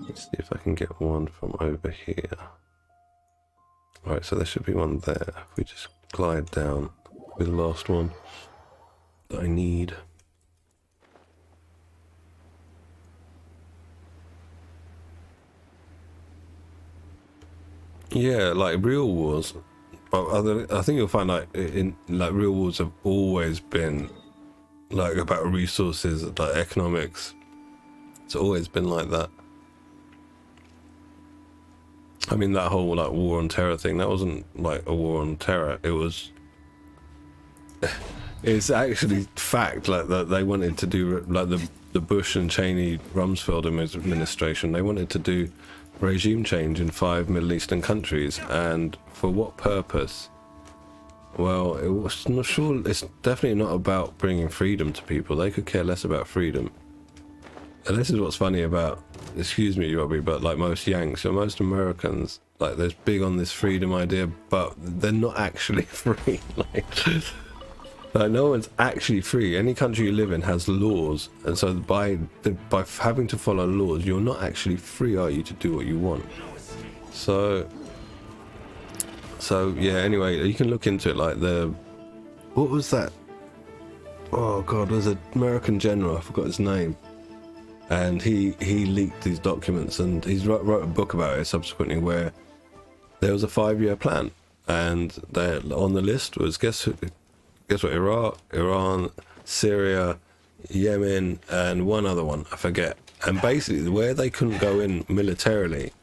Let's see if I can get one from over here. Alright, so there should be one there. If we just glide down with the last one that I need. Yeah, like Real Wars. I think you'll find like in like Real Wars have always been like about resources, like economics. It's always been like that. I mean, that whole like war on terror thing, that wasn't like a war on terror. It was, it's actually fact, like that they wanted to do, like the Bush and Cheney Rumsfeld administration, they wanted to do regime change in 5 Middle Eastern countries. And for what purpose? Well, it was not sure. It's definitely not about bringing freedom to people. They could care less about freedom. And this is what's funny about, excuse me, Robbie, but like most Yanks or most Americans, like they're big on this freedom idea, but they're not actually free. Like no one's actually free. Any country you live in has laws, and so by having to follow laws, you're not actually free, are you, to do what you want? So yeah. Anyway, you can look into it. Like what was that? Oh God, there's an American general. I forgot his name. And he leaked these documents, and he's wrote a book about it subsequently, where there was a 5-year plan, and on the list was guess what? Iraq, Iran, Syria, Yemen, and one other one I forget. And basically, where they couldn't go in militarily,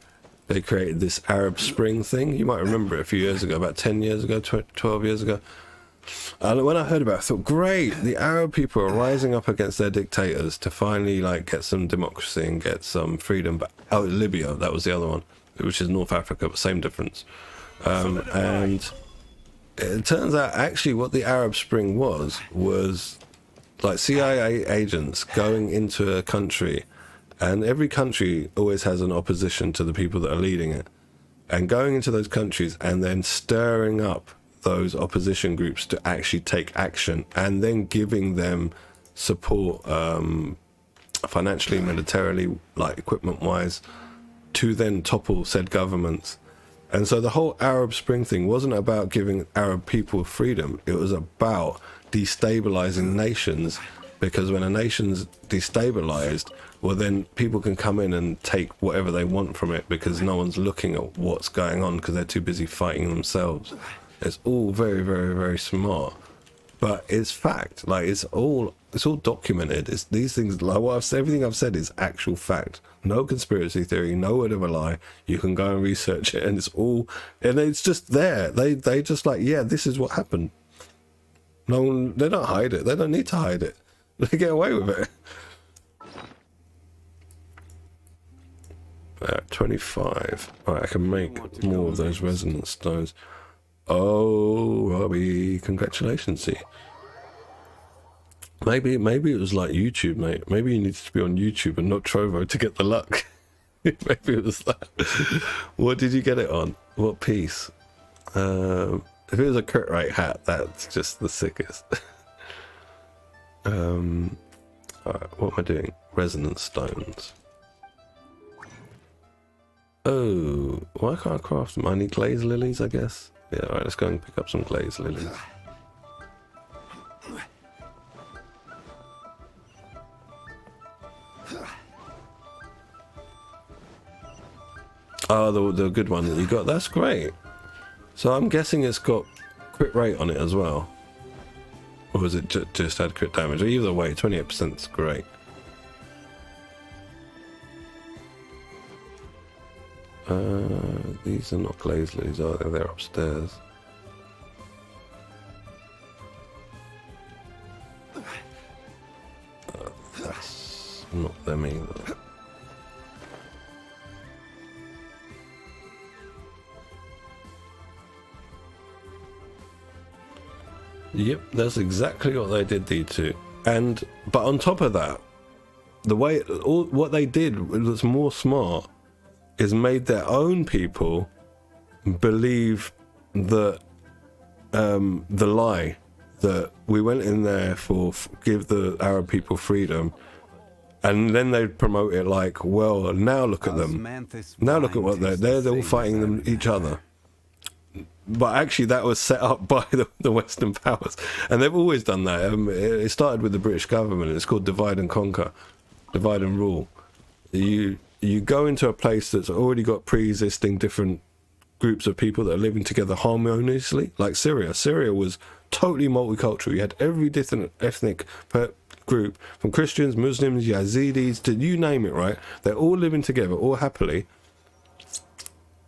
they created this Arab Spring thing. You might remember it a few years ago, about 10 years ago, 12 years ago. And when I heard about it, I thought, great, the Arab people are rising up against their dictators to finally like get some democracy and get some freedom. But Libya, that was the other one, which is North Africa, but same difference. And it turns out actually what the Arab Spring was like CIA agents going into a country, and every country always has an opposition to the people that are leading it, and going into those countries and then stirring up those opposition groups to actually take action, and then giving them support financially, militarily, like equipment wise, to then topple said governments. And so the whole Arab Spring thing wasn't about giving Arab people freedom, it was about destabilizing nations, because when a nation's destabilized, well then people can come in and take whatever they want from it, because no one's looking at what's going on because they're too busy fighting themselves. It's all very, very, very smart, but it's fact. Like it's all documented. It's these things, like what I've said, everything I've said is actual fact. No conspiracy theory, no word of a lie. You can go and research it, and it's just there. They just like, yeah, this is what happened. No one, they don't hide it. They don't need to hide it. They get away with it. 25. Alright, I can make more of those resonance stones. Oh, Robbie, congratulations. See, maybe it was like YouTube, mate. Maybe you needed to be on YouTube and not Trovo to get the luck. Maybe it was that. What did you get it on? What piece? If it was a crit rate hat, that's just the sickest. Alright, what am I doing? Resonance stones. Oh, why can't I craft them? I need glaze lilies, I guess. Yeah, alright, let's go and pick up some glaze lilies. Oh, the good one that you got. That's great. So I'm guessing it's got crit rate on it as well. Or was it just had crit damage? Either way, 28% is great. These are not glaze lilies, are they? They're upstairs. That's not them either. Yep, that's exactly what they did, D2. But on top of that, what they did was more smart, is made their own people believe that the lie that we went in there for give the Arab people freedom, and then they'd promote it like, well, now look at them, now look at what they're all fighting each other. But actually that was set up by the Western powers, and they've always done that. It started with the British government. It's called divide and conquer, divide and rule. You go into a place that's already got pre-existing different groups of people that are living together harmoniously, like Syria. Syria was totally multicultural. You had every different ethnic group, from Christians, Muslims, Yazidis, to you name it, right? They're all living together, all happily.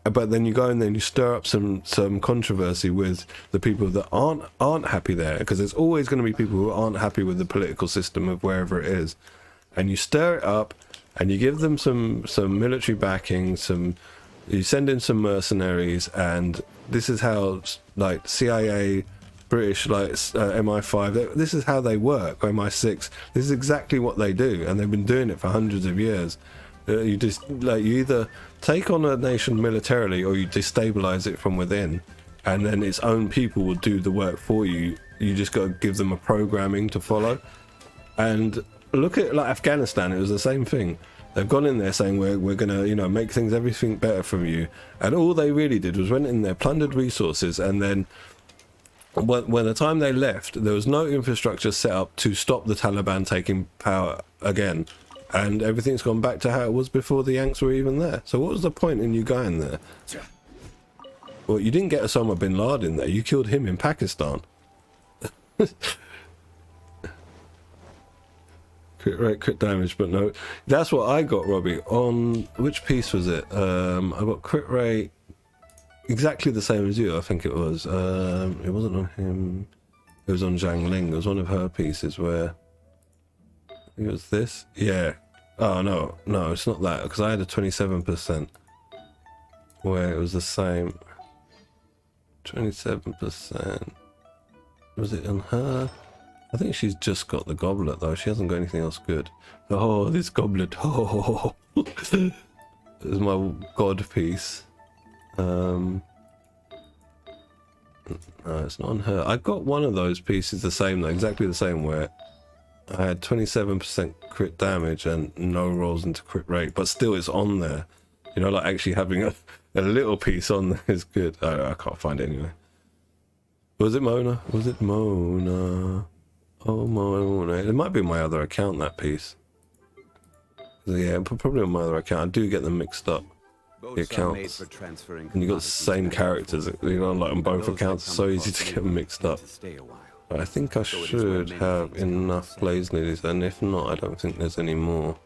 But then you go in there and you stir up some controversy with the people that aren't happy there, because there's always going to be people who aren't happy with the political system of wherever it is, and you stir it up and you give them some military backing, you send in some mercenaries, and this is how like CIA, British, like MI5, this is how they work, MI6. This is exactly what they do, and they've been doing it for hundreds of years. You just like, you either take on a nation militarily or you destabilize it from within, and then its own people will do the work for you. You just got to give them a programming to follow. And look at like Afghanistan, it was the same thing. They've gone in there saying we're gonna make things, everything better from you, and all they really did was went in there, plundered resources, and then when the time they left, there was no infrastructure set up to stop the Taliban taking power again. And everything's gone back to how it was before the Yanks were even there. So what was the point in you going there? Well, you didn't get Osama bin Laden there. You killed him in Pakistan. Crit damage, but no. That's what I got, Robbie. On which piece was it? I got crit rate exactly the same as you, I think it was. It wasn't on him. It was on Zhang Ling. It was one of her pieces where I think it was this. Yeah. Oh no, it's not that, because I had a 27% where it was the same. 27%. Was it on her? I think she's just got the goblet though. She hasn't got anything else good. Oh, this goblet. Oh, this is my god piece. No, it's not on her. I got one of those pieces the same though, exactly the same, where I had 27% crit damage and no rolls into crit rate, but still it's on there. You know, like actually having a little piece on there is good. I can't find it anyway. Was it Mona? Was it Mona? Oh, Mona. It might be my other account, that piece. Yeah, probably on my other account. I do get them mixed up. The accounts. And you got the same characters, you know, like on both accounts. It's so easy to get them mixed up. But I think I should have enough blaze lilies, and if not, I don't think there's any more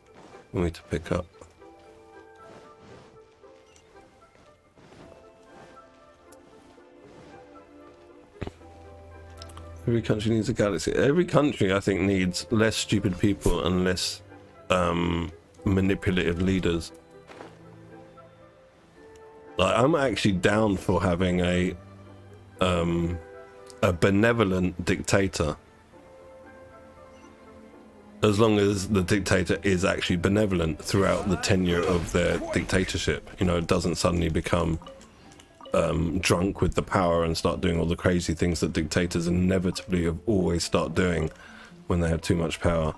for me to pick up. Every country needs a galaxy. Every country, I think, needs less stupid people and less manipulative leaders. Like, I'm actually down for having a benevolent dictator, as long as the dictator is actually benevolent throughout the tenure of their dictatorship. You know, it doesn't suddenly become drunk with the power and start doing all the crazy things that dictators inevitably always start doing when they have too much power.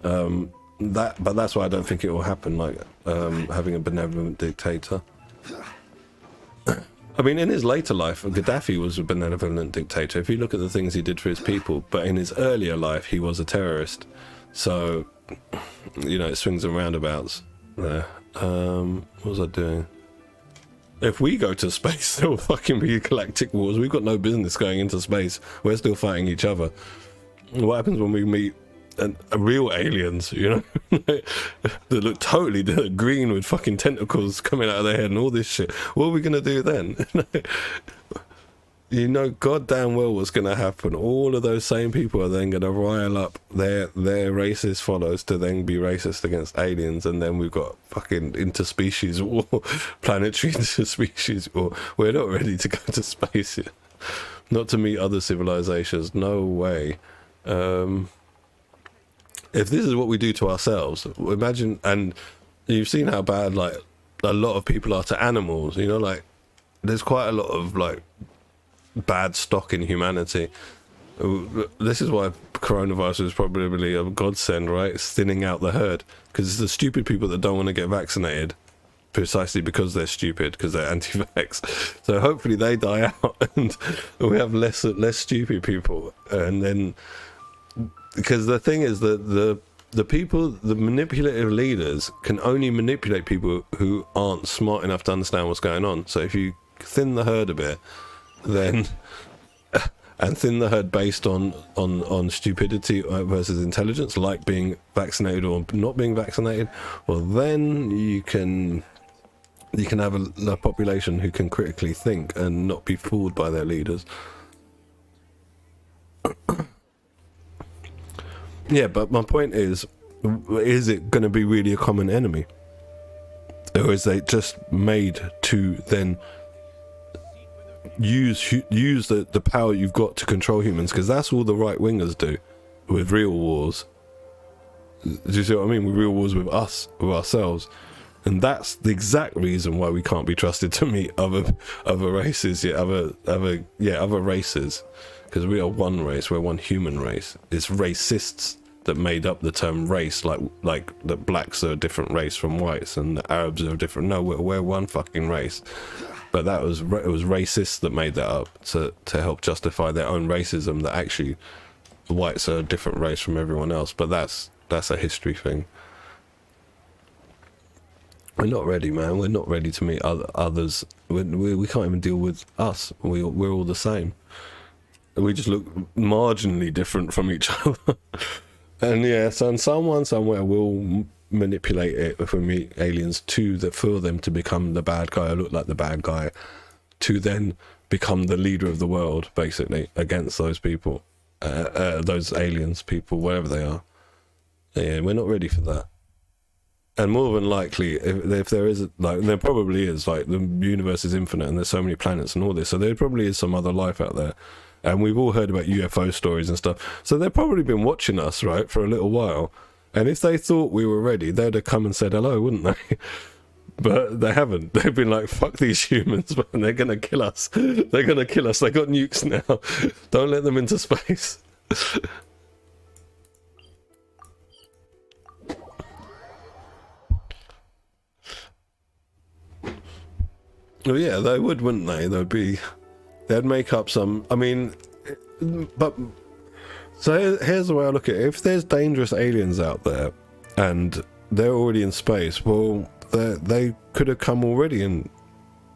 But that's why I don't think it will happen, like having a benevolent dictator. I mean, in his later life, Gaddafi was a benevolent dictator. If you look at the things he did for his people, but in his earlier life, he was a terrorist. So, you know, it swings and roundabouts there. What was I doing? If we go to space, there will fucking be galactic wars. We've got no business going into space. We're still fighting each other. What happens when we meet a real aliens, you know? They look totally green with fucking tentacles coming out of their head and all this shit. What are we going to do then? You know goddamn well what's going to happen. All of those same people are then going to rile up their racist followers to then be racist against aliens, and then we've got fucking interspecies war, planetary interspecies war. We're not ready to go to space yet. Not to meet other civilizations. No way. If this is what we do to ourselves, imagine, and you've seen how bad, like, a lot of people are to animals, you know, like, there's quite a lot of, like, bad stock in humanity. This is why coronavirus is probably a godsend, right? It's thinning out the herd, because it's the stupid people that don't want to get vaccinated, precisely because they're stupid, because they're anti-vax. So hopefully they die out, and we have less stupid people, and then... Because the thing is that the people, the manipulative leaders, can only manipulate people who aren't smart enough to understand what's going on. So if you thin the herd a bit, then and thin the herd based on stupidity versus intelligence, like being vaccinated or not being vaccinated, well, then you can have a population who can critically think and not be fooled by their leaders. Yeah, but my point is it going to be really a common enemy? Or is they just made to then use the power you've got to control humans? Because that's all the right-wingers do with real wars. Do you see what I mean? With real wars with us, with ourselves. And that's the exact reason why we can't be trusted to meet other races, other races. Because we are one race, we're one human race. It's racists that made up the term race, like that blacks are a different race from whites and the Arabs are different. No, we're one fucking race. But it was racists that made that up to help justify their own racism, that actually the whites are a different race from everyone else. But that's a history thing. We're not ready, man. We're not ready to meet others. We can't even deal with us. We're all the same. We just look marginally different from each other. And yeah, so someone somewhere will manipulate it if we meet aliens for them to become the bad guy or look like the bad guy, to then become the leader of the world, basically, against those people. those aliens, people, whatever they are. Yeah, we're not ready for that. And more than likely, if there is, like, there probably is, like, the universe is infinite and there's so many planets and all this, so there probably is some other life out there. And we've all heard about UFO stories and stuff. So they've probably been watching us, right, for a little while. And if they thought we were ready, they'd have come and said hello, wouldn't they? But they haven't. They've been like, fuck these humans, man. They're going to kill us. They're going to kill us. They got nukes now. Don't let them into space. Well, yeah, they would, wouldn't they? They'd make up some, I mean, but, so here's the way I look at it. If there's dangerous aliens out there, and they're already in space, well, they could have come already and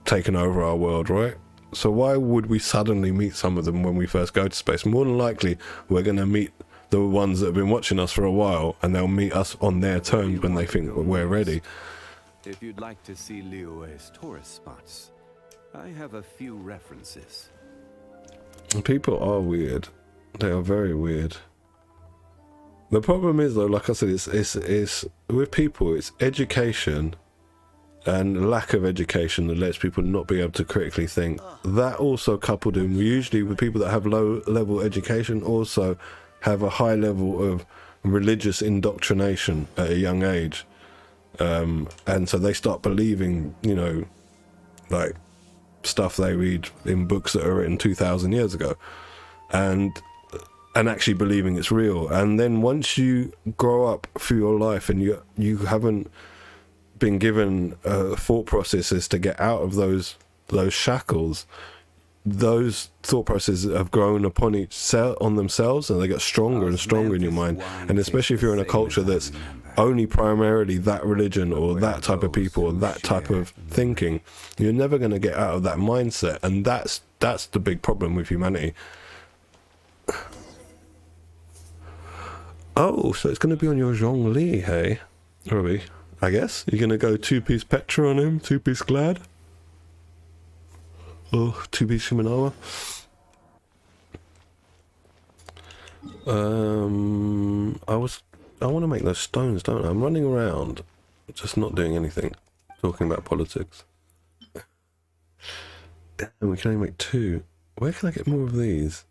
taken over our world, right? So why would we suddenly meet some of them when we first go to space? More than likely, we're going to meet the ones that have been watching us for a while, and they'll meet us on their terms when they think we're ready. If you'd like to see Liyue's tourist spots, I have a few references. People are weird. They are very weird. The problem is, though, like I said, it's with people, it's education and lack of education that lets people not be able to critically think. That also coupled in, usually with people that have low level education, also have a high level of religious indoctrination at a young age. And so they start believing, you know, like stuff they read in books that are written 2,000 years ago, and actually believing it's real. And then once you grow up through your life and you haven't been given thought processes to get out of those shackles, those thought processes have grown upon on themselves, and they get stronger and stronger in your mind. And especially if you're in a culture that's only primarily that religion or that type of people or that type of thinking, you're never going to get out of that mindset. And that's the big problem with humanity. Oh, so it's going to be on your Zhongli, hey? Robbie, I guess? You're going to go 2-piece Petra on him, 2-piece Glad? Oh, 2-piece Shimanoa? I want to make those stones, don't I? I'm running around, just not doing anything, talking about politics. Damn, we can only make 2. Where can I get more of these?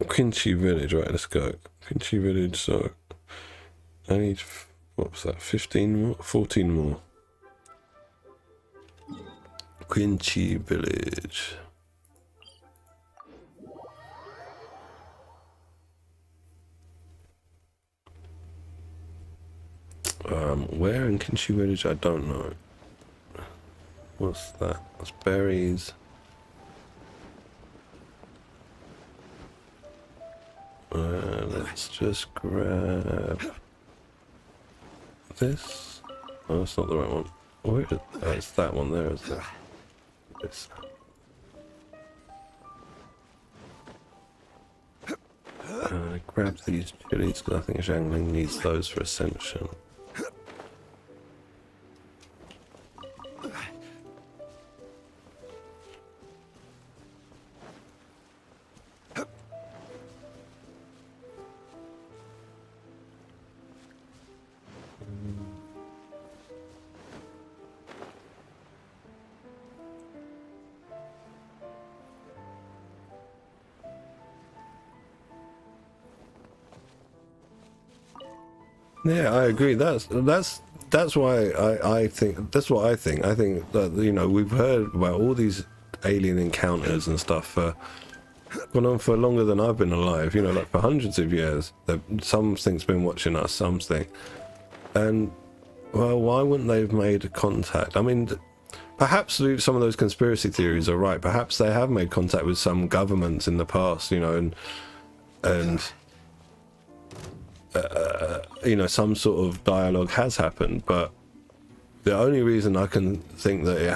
Quincy Village, right, let's go. Quincy Village, so I need, what was that, 15 more? 14 more. Quincy Village. Where in Quincy Village? I don't know. What's that? That's berries. Let's just grab this. Oh, that's not the right one. Where is, oh, it's that one there, isn't it? This. Grab these chilies because I think Zhangling needs those for Ascension. Yeah, I agree. That's why I think that's what I think. I think that, you know, we've heard about all these alien encounters and stuff gone on for longer than I've been alive. You know, like for hundreds of years. Something's been watching us. Something, and well, why wouldn't they have made contact? I mean, perhaps some of those conspiracy theories are right. Perhaps they have made contact with some governments in the past. You know, and you know, some sort of dialogue has happened, but the only reason I can think that it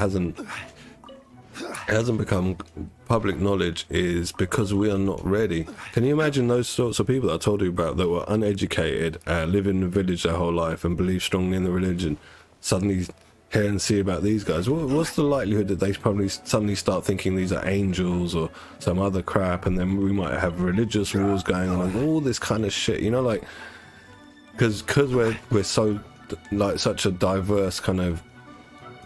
hasn't become public knowledge is because we are not ready. Can you imagine those sorts of people that I told you about that were uneducated, live in the village their whole life and believe strongly in the religion, suddenly hear and see about these guys, what's the likelihood that they probably suddenly start thinking these are angels or some other crap, and then we might have religious wars going on and all this kind of shit, you know, like, because we're so like such a diverse kind of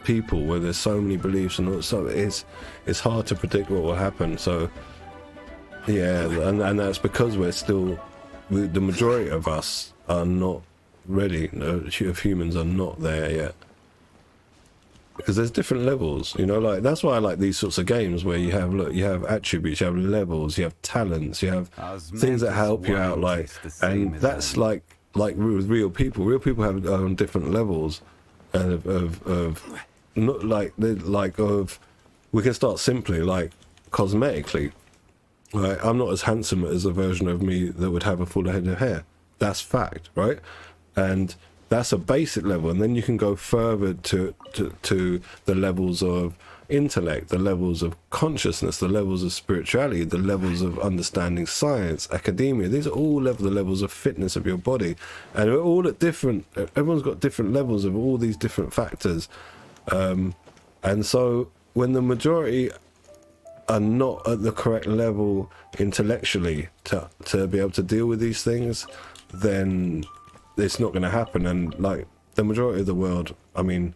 people where there's so many beliefs and all, so it's hard to predict what will happen. So yeah, and that's because we're still, the majority of us are not ready, of humans are not there yet, because there's different levels, you know, like that's why I like these sorts of games where you have attributes, you have levels, you have talents, you have things that help you out, like, and that's like with real people have different levels of not like we can start simply, like cosmetically. Right, I'm not as handsome as a version of me that would have a full head of hair. That's fact, right? And that's a basic level, and then you can go further to the levels of intellect, the levels of consciousness, the levels of spirituality, the levels of understanding science, academia. These are all the levels of fitness of your body, and we're all at different. Everyone's got different levels of all these different factors, and so when the majority are not at the correct level intellectually to be able to deal with these things, then it's not going to happen. And like the majority of the world, I mean,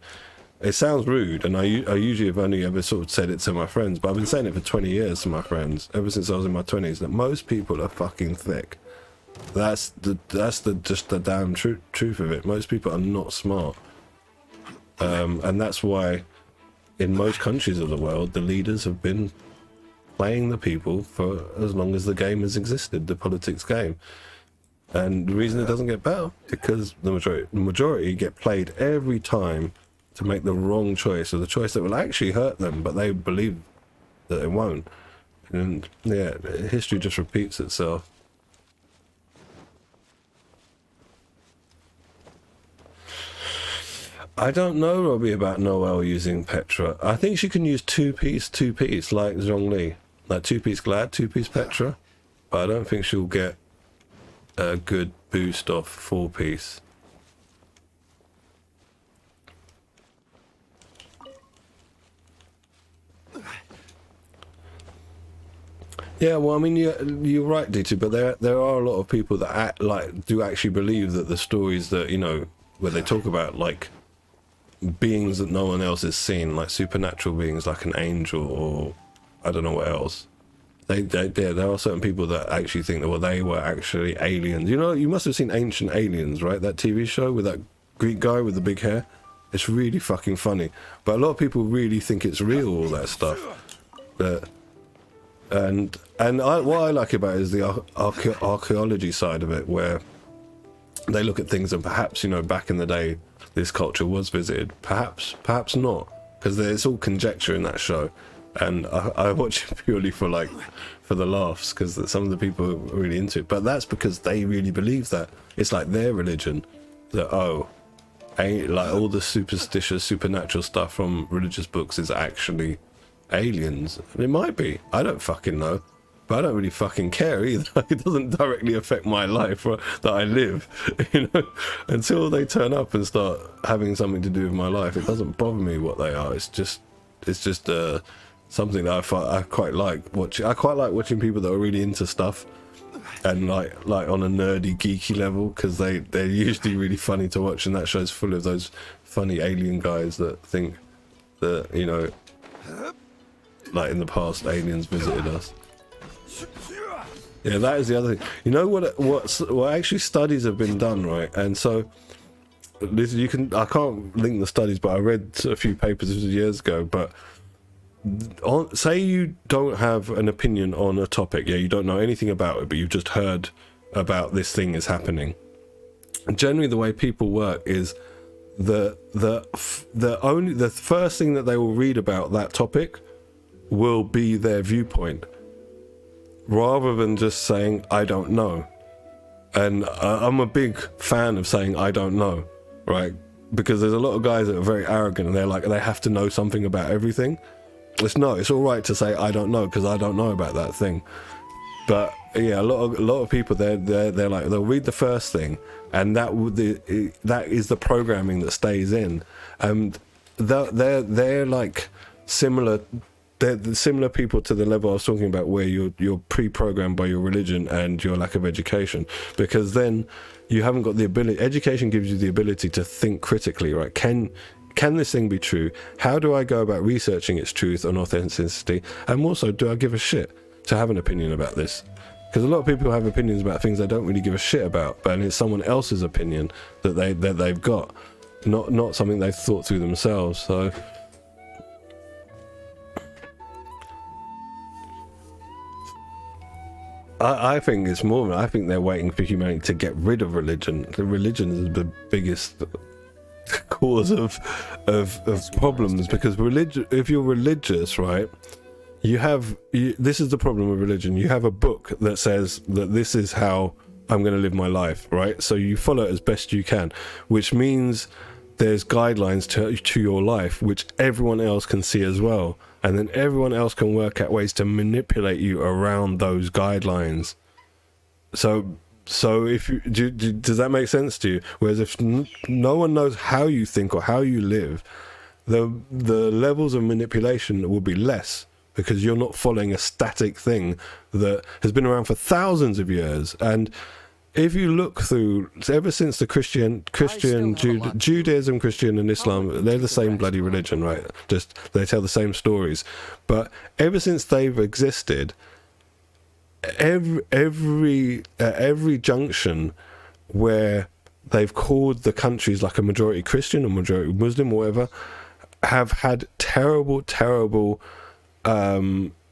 it sounds rude, and I usually have only ever sort of said it to my friends, but I've been saying it for 20 years to my friends, ever since I was in my 20s, that most people are fucking thick. That's just the damn truth of it. Most people are not smart, and that's why in most countries of the world the leaders have been playing the people for as long as the game has existed, the politics game. And the reason it doesn't get better, because the majority get played every time to make the wrong choice, or the choice that will actually hurt them, but they believe that it won't. And yeah, history just repeats itself. I don't know, Robbie, about Noelle using Petra. I think she can use two-piece like Zhongli. Like two-piece Glad, two-piece Petra. But I don't think she'll get a good boost off four-piece. Yeah, well, I mean, you're right, D2, but there are a lot of people that do actually believe that the stories that, you know, where they talk about, like, beings that no one else has seen, like supernatural beings, like an angel or I don't know what else. There are certain people that actually think that, well, they were actually aliens. You know, you must have seen Ancient Aliens, right? That TV show with that Greek guy with the big hair. It's really fucking funny. But a lot of people really think it's real, all that stuff. What I like about it is the archaeology side of it, where they look at things and perhaps, you know, back in the day, this culture was visited. Perhaps not, because it's all conjecture in that show. And I watch it purely for the laughs, because some of the people are really into it. But that's because they really believe that. It's like their religion, that, like all the superstitious, supernatural stuff from religious books is actually aliens. It might be. I don't fucking know. But I don't really fucking care either. It doesn't directly affect my life that I live, you know. Until they turn up and start having something to do with my life, it doesn't bother me what they are. It's just something that I quite like watching. I quite like watching people that are really into stuff, and like on a nerdy, geeky level, because they're usually really funny to watch. And that show's full of those funny alien guys that think that, you know, like in the past aliens visited us. Yeah, that is the other thing. You know what actually studies have been done, right? And so this, I can't link the studies, but I read a few papers years ago. But say you don't have an opinion on a topic, yeah, you don't know anything about it, but you've just heard about this thing is happening. And generally, the way people work is the first thing that they will read about that topic will be their viewpoint, rather than just saying, I don't know. And I'm a big fan of saying, I don't know, right? Because there's a lot of guys that are very arrogant, and they're like, they have to know something about everything. It's all right to say, I don't know, because I don't know about that thing. But yeah, a lot of people, they're like, they'll read the first thing, and that is the programming that stays in. And they're like similar. They're similar people to the level I was talking about, where you're pre-programmed by your religion and your lack of education, because then you haven't got the ability. Education gives you the ability to think critically, right? Can this thing be true? How do I go about researching its truth and authenticity? And also, do I give a shit to have an opinion about this? Because a lot of people have opinions about things they don't really give a shit about, but it's someone else's opinion that they've got, not something they've thought through themselves. So I think it's more. I think they're waiting for humanity to get rid of religion. The religion is the biggest cause of problems, because religion. If you're religious, right, this is the problem with religion. You have a book that says that this is how I'm going to live my life, right? So you follow it as best you can, which means there's guidelines to your life, which everyone else can see as well. And then everyone else can work out ways to manipulate you around those guidelines. So if you, does that make sense to you? Whereas if no one knows how you think or how you live, the levels of manipulation will be less, because you're not following a static thing that has been around for thousands of years. And if you look through, ever since the Judaism, Christian and Islam, they're the same bloody religion, right? Just they tell the same stories. But ever since they've existed, every junction where they've called the countries like a majority Christian or majority Muslim or whatever, have had terrible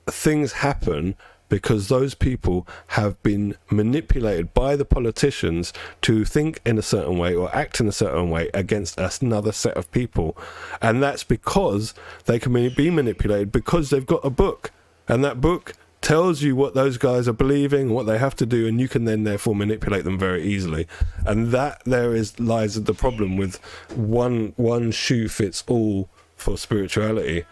things happen, because those people have been manipulated by the politicians to think in a certain way or act in a certain way against another set of people. And that's because they can be manipulated, because they've got a book, and that book tells you what those guys are believing, what they have to do, and you can then therefore manipulate them very easily. And that lies the problem with one shoe fits all for spirituality.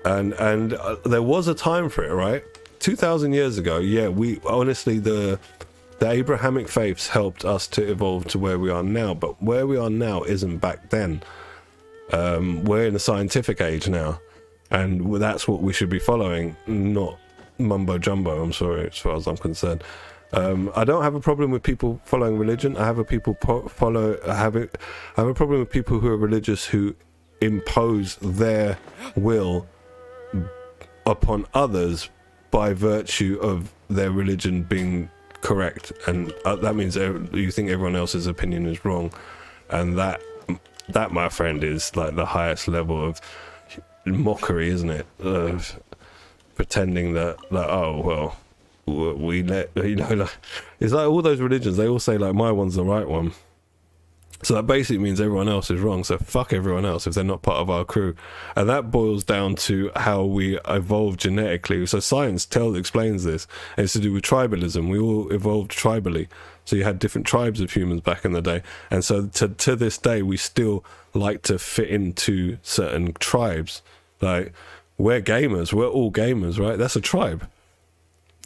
And there was a time for it, right? 2,000 years ago, yeah, we honestly, the Abrahamic faiths helped us to evolve to where we are now, but where we are now isn't back then. We're in a scientific age now, and that's what we should be following, not mumbo jumbo. I'm sorry, as far as I'm concerned. I don't have a problem with people following religion. I have a problem with people who are religious who impose their will upon others by virtue of their religion being correct, and that means you think everyone else's opinion is wrong, and that my friend is like the highest level of mockery, isn't it? Of pretending that oh well, we let, you know, like, it's like all those religions, they all say like my one's the right one. So that basically means everyone else is wrong. So fuck everyone else if they're not part of our crew. And that boils down to how we evolved genetically. So science explains this. And it's to do with tribalism. We all evolved tribally. So you had different tribes of humans back in the day. And so to this day, we still like to fit into certain tribes. Like, we're gamers. We're all gamers, right? That's a tribe.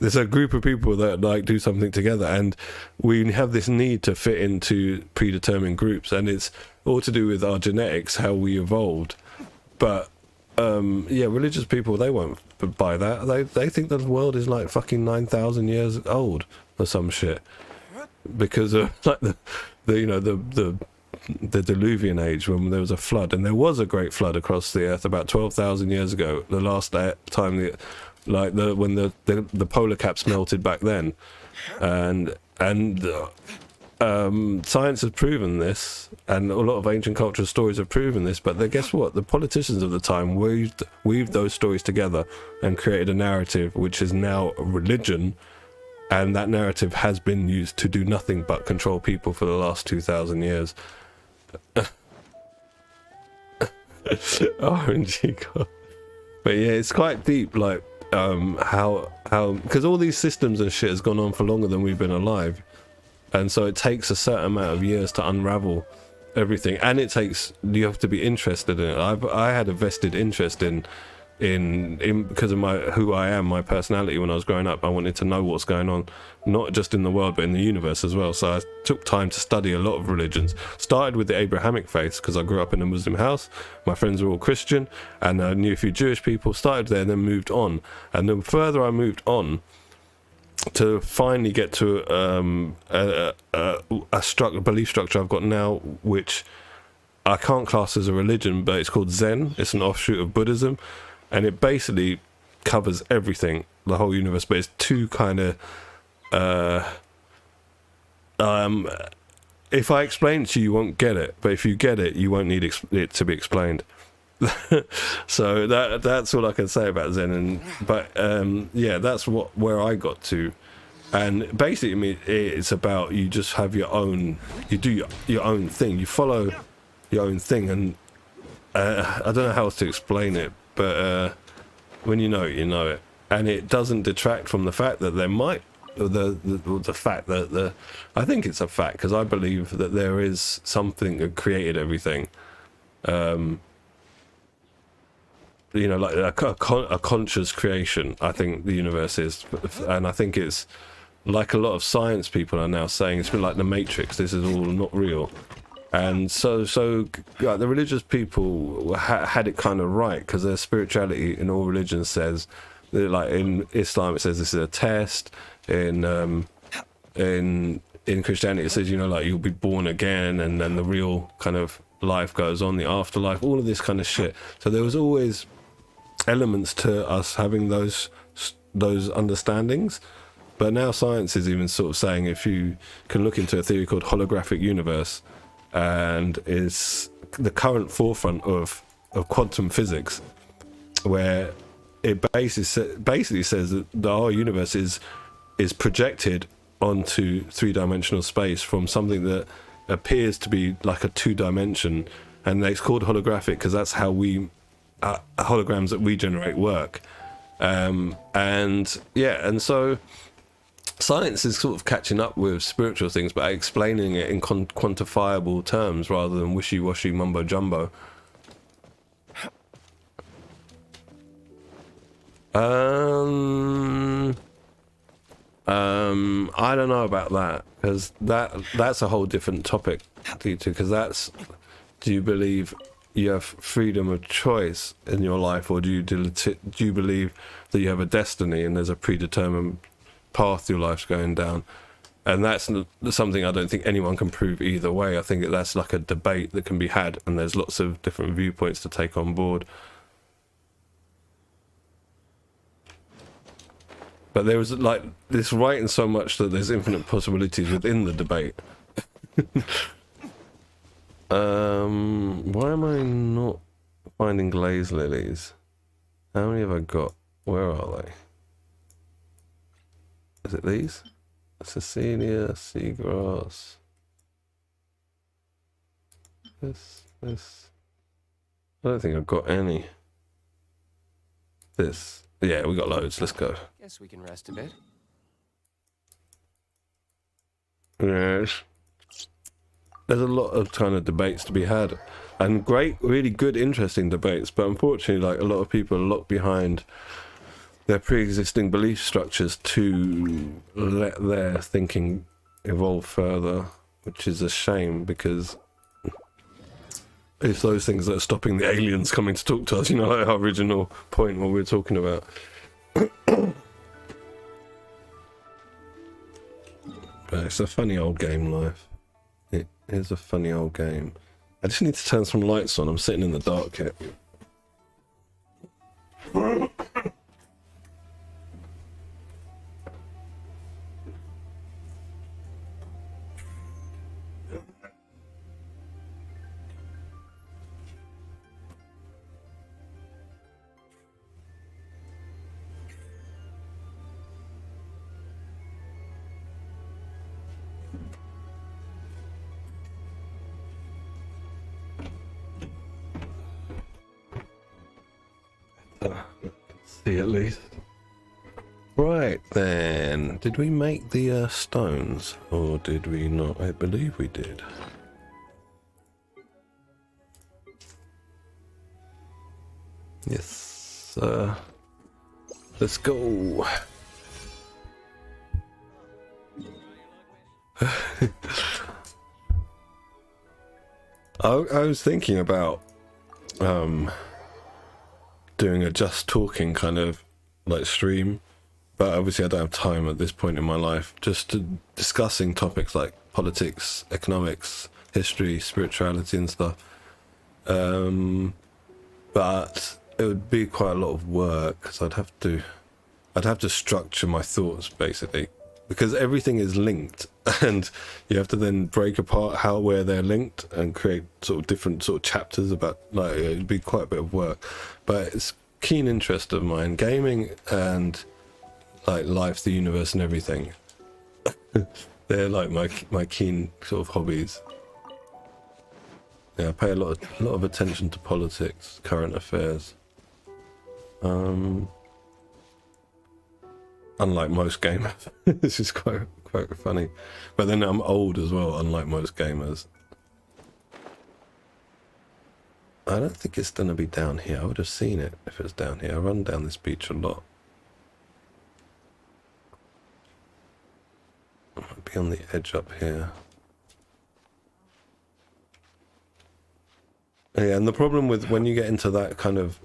There's a group of people that like do something together, and we have this need to fit into predetermined groups, and it's all to do with our genetics, how we evolved. But yeah, religious people, they won't buy that. They think that the world is like fucking 9,000 years old or some shit, because of like the Diluvian age, when there was a flood, and there was a great flood across the earth about 12,000 years ago. The last time when the polar caps melted back then, and science has proven this, and a lot of ancient cultural stories have proven this. But guess what? The politicians of the time weaved those stories together and created a narrative which is now a religion, and that narrative has been used to do nothing but control people for the last 2,000 years. RNG God. But yeah, it's quite deep, like how because all these systems and shit has gone on for longer than we've been alive, and so it takes a certain amount of years to unravel everything, and you have to be interested in it. I had a vested interest in in because of who I am, my personality. When I was growing up, I wanted to know what's going on, not just in the world but in the universe as well. So I took time to study a lot of religions. Started with the Abrahamic faiths because I grew up in a Muslim house. My friends were all Christian, and I knew a few Jewish people. Started there, and then moved on. And the further I moved on, to finally get to a belief structure I've got now, which I can't class as a religion, but it's called Zen. It's an offshoot of Buddhism, and it basically covers everything, the whole universe. But it's two kind of if I explain it to you, you won't get it, but if you get it, you won't need it to be explained. So that's all I can say about Zen. But yeah, that's where I got to. And basically, I mean, it's about, you just have your own, you do your own thing, you follow your own thing. And I don't know how else to explain it, but when you know it, you know it. And it doesn't detract from the fact that there might, the fact that I think it's a fact, because I believe that there is something that created everything. You know, like a conscious creation, I think the universe is. And I think it's like a lot of science people are now saying, it's been like the Matrix, this is all not real. And so like, the religious people had it kind of right, because their spirituality in all religions says, like in Islam it says this is a test, in Christianity it says, you know, like you'll be born again, and then the real kind of life goes on, the afterlife, all of this kind of shit. So there was always elements to us having those understandings. But now science is even sort of saying, if you can look into a theory called holographic universe, and is the current forefront of quantum physics, where it basically says that our universe is projected onto three-dimensional space from something that appears to be like a two-dimension, and it's called holographic because that's how we holograms that we generate work. And yeah, and so science is sort of catching up with spiritual things, but explaining it in quantifiable terms rather than wishy-washy mumbo-jumbo. I don't know about that, because that's a whole different topic, because that's, do you believe you have freedom of choice in your life, or do you believe that you have a destiny and there's a predetermined path your life's going down? And that's something I don't think anyone can prove either way. I think that's like a debate that can be had, and there's lots of different viewpoints to take on board. But there was like this writing so much that there's infinite possibilities within the debate. Why am I not finding glaze lilies? How many have I got? Where are they? Is it these? Cecilia, seagrass. This. I don't think I've got any. This. Yeah, we got loads. Let's go. Guess we can rest a bit. Yes. There's a lot of kind of debates to be had, and great, really good, interesting debates. But unfortunately, like, a lot of people are locked behind their pre-existing belief structures to let their thinking evolve further, which is a shame, because it's those things that are stopping the aliens coming to talk to us, you know, like our original point, what we were talking about. But it's a funny old game, life. It is a funny old game. I just need to turn some lights on. I'm sitting in the dark here. See, at least. Right then, did we make the stones, or did we not? I believe we did. Yes. let's go. I was thinking about doing a just talking kind of like stream, but obviously I don't have time at this point in my life, just to discussing topics like politics, economics, history, spirituality and stuff. But it would be quite a lot of work, because I'd have to structure my thoughts basically, because everything is linked, and you have to then break apart where they're linked and create sort of different sort of chapters about, like, it'd be quite a bit of work. But it's keen interest of mine, gaming and like life, the universe and everything. They're like my keen sort of hobbies. Yeah, I pay a lot of attention to politics, current affairs. Unlike most gamers. This is quite funny. But then I'm old as well, unlike most gamers. I don't think it's going to be down here. I would have seen it if it was down here. I run down this beach a lot. I might be on the edge up here. Yeah, and the problem with when you get into that kind of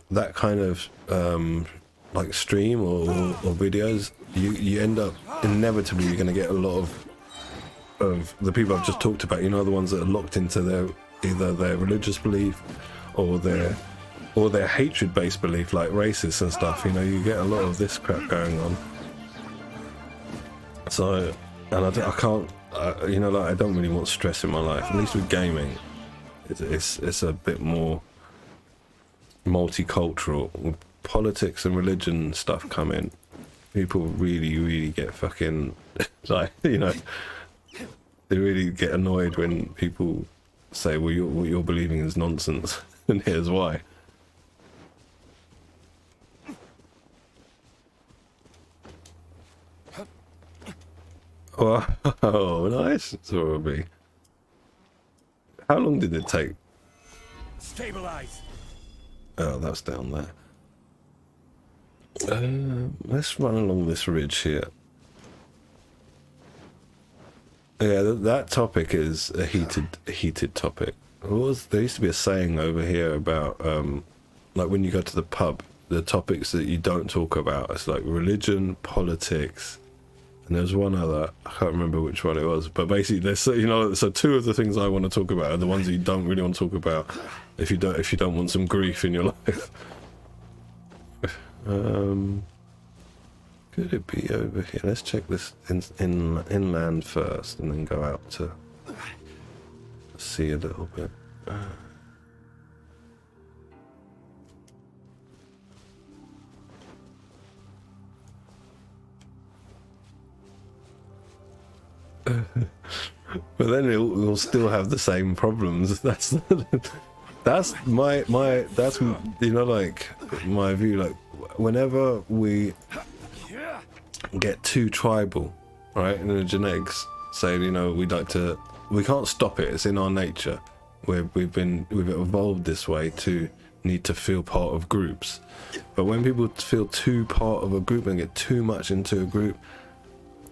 like stream or videos, you end up inevitably you're going to get a lot of the people I've just talked about. You know, the ones that are locked into either their religious belief or their hatred-based belief, like racists and stuff. You know, you get a lot of this crap going on. So, and I can't, you know, like, I don't really want stress in my life. At least with gaming, it's a bit more multicultural. With politics and religion stuff come in, people really get fucking like, you know, they really get annoyed when people say, well, what you're believing is nonsense, and here's why. Oh, nice, Zorby. How long did it take? Stabilize. Oh, that's down there. Let's run along this ridge here. Yeah, that topic is a heated topic. There used to be a saying over here about like when you go to the pub, the topics that you don't talk about. It's like religion, politics, and there's one other. I can't remember which one it was, but basically there's, you know, so two of the things I want to talk about are the ones that you don't really want to talk about if you don't want some grief in your life. Could it be over here? Let's check this inland first, and then go out to see a little bit. But then we'll still have the same problems. That's my that's, you know, like my view. Like whenever we get too tribal, right, in the genetics, say, you know, we can't stop it. It's in our nature. We've evolved this way to need to feel part of groups. But when people feel too part of a group and get too much into a group,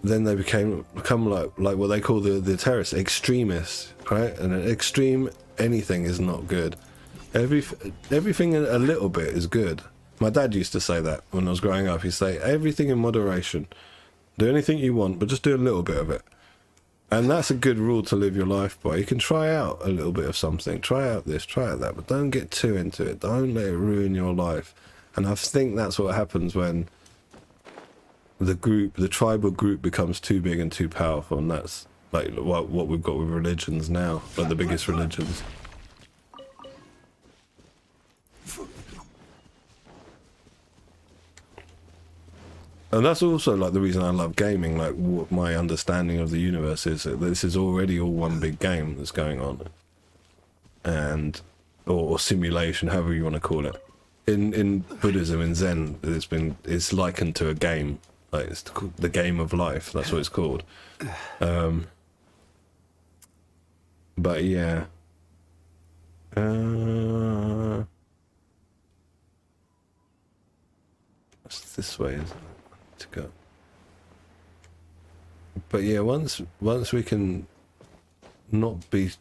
then they become like what they call the terrorists, extremists, right? And an extreme anything is not good. Everything a little bit is good. My dad used to say that when I was growing up. He'd say, everything in moderation. Do anything you want, but just do a little bit of it. And that's a good rule to live your life by. You can try out a little bit of something. Try out this, try out that, but don't get too into it. Don't let it ruin your life. And I think that's what happens when the tribal group becomes too big and too powerful. And that's like what we've got with religions now, like the biggest religions. And that's also like the reason I love gaming. Like what my understanding of the universe is that this is already all one big game that's going on, and or simulation, however you want to call it. In Buddhism, in Zen, it's likened to a game. Like it's called the game of life. That's what it's called. But yeah. this way, isn't it? To go. But yeah, once we can not be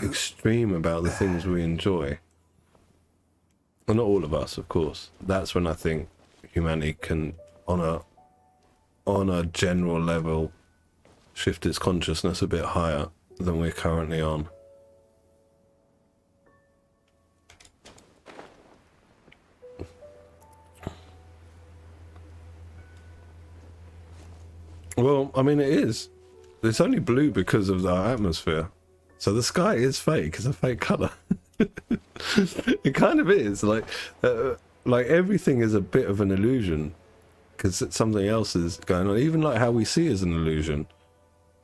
extreme about the things we enjoy, well, not all of us, of course, that's when I think humanity can, on a general level, shift its consciousness a bit higher than we're currently on. Well, I mean, it is. It's only blue because of our atmosphere. So the sky is fake. It's a fake color. It kind of is. Like everything is a bit of an illusion because something else is going on. Even like how we see is an illusion.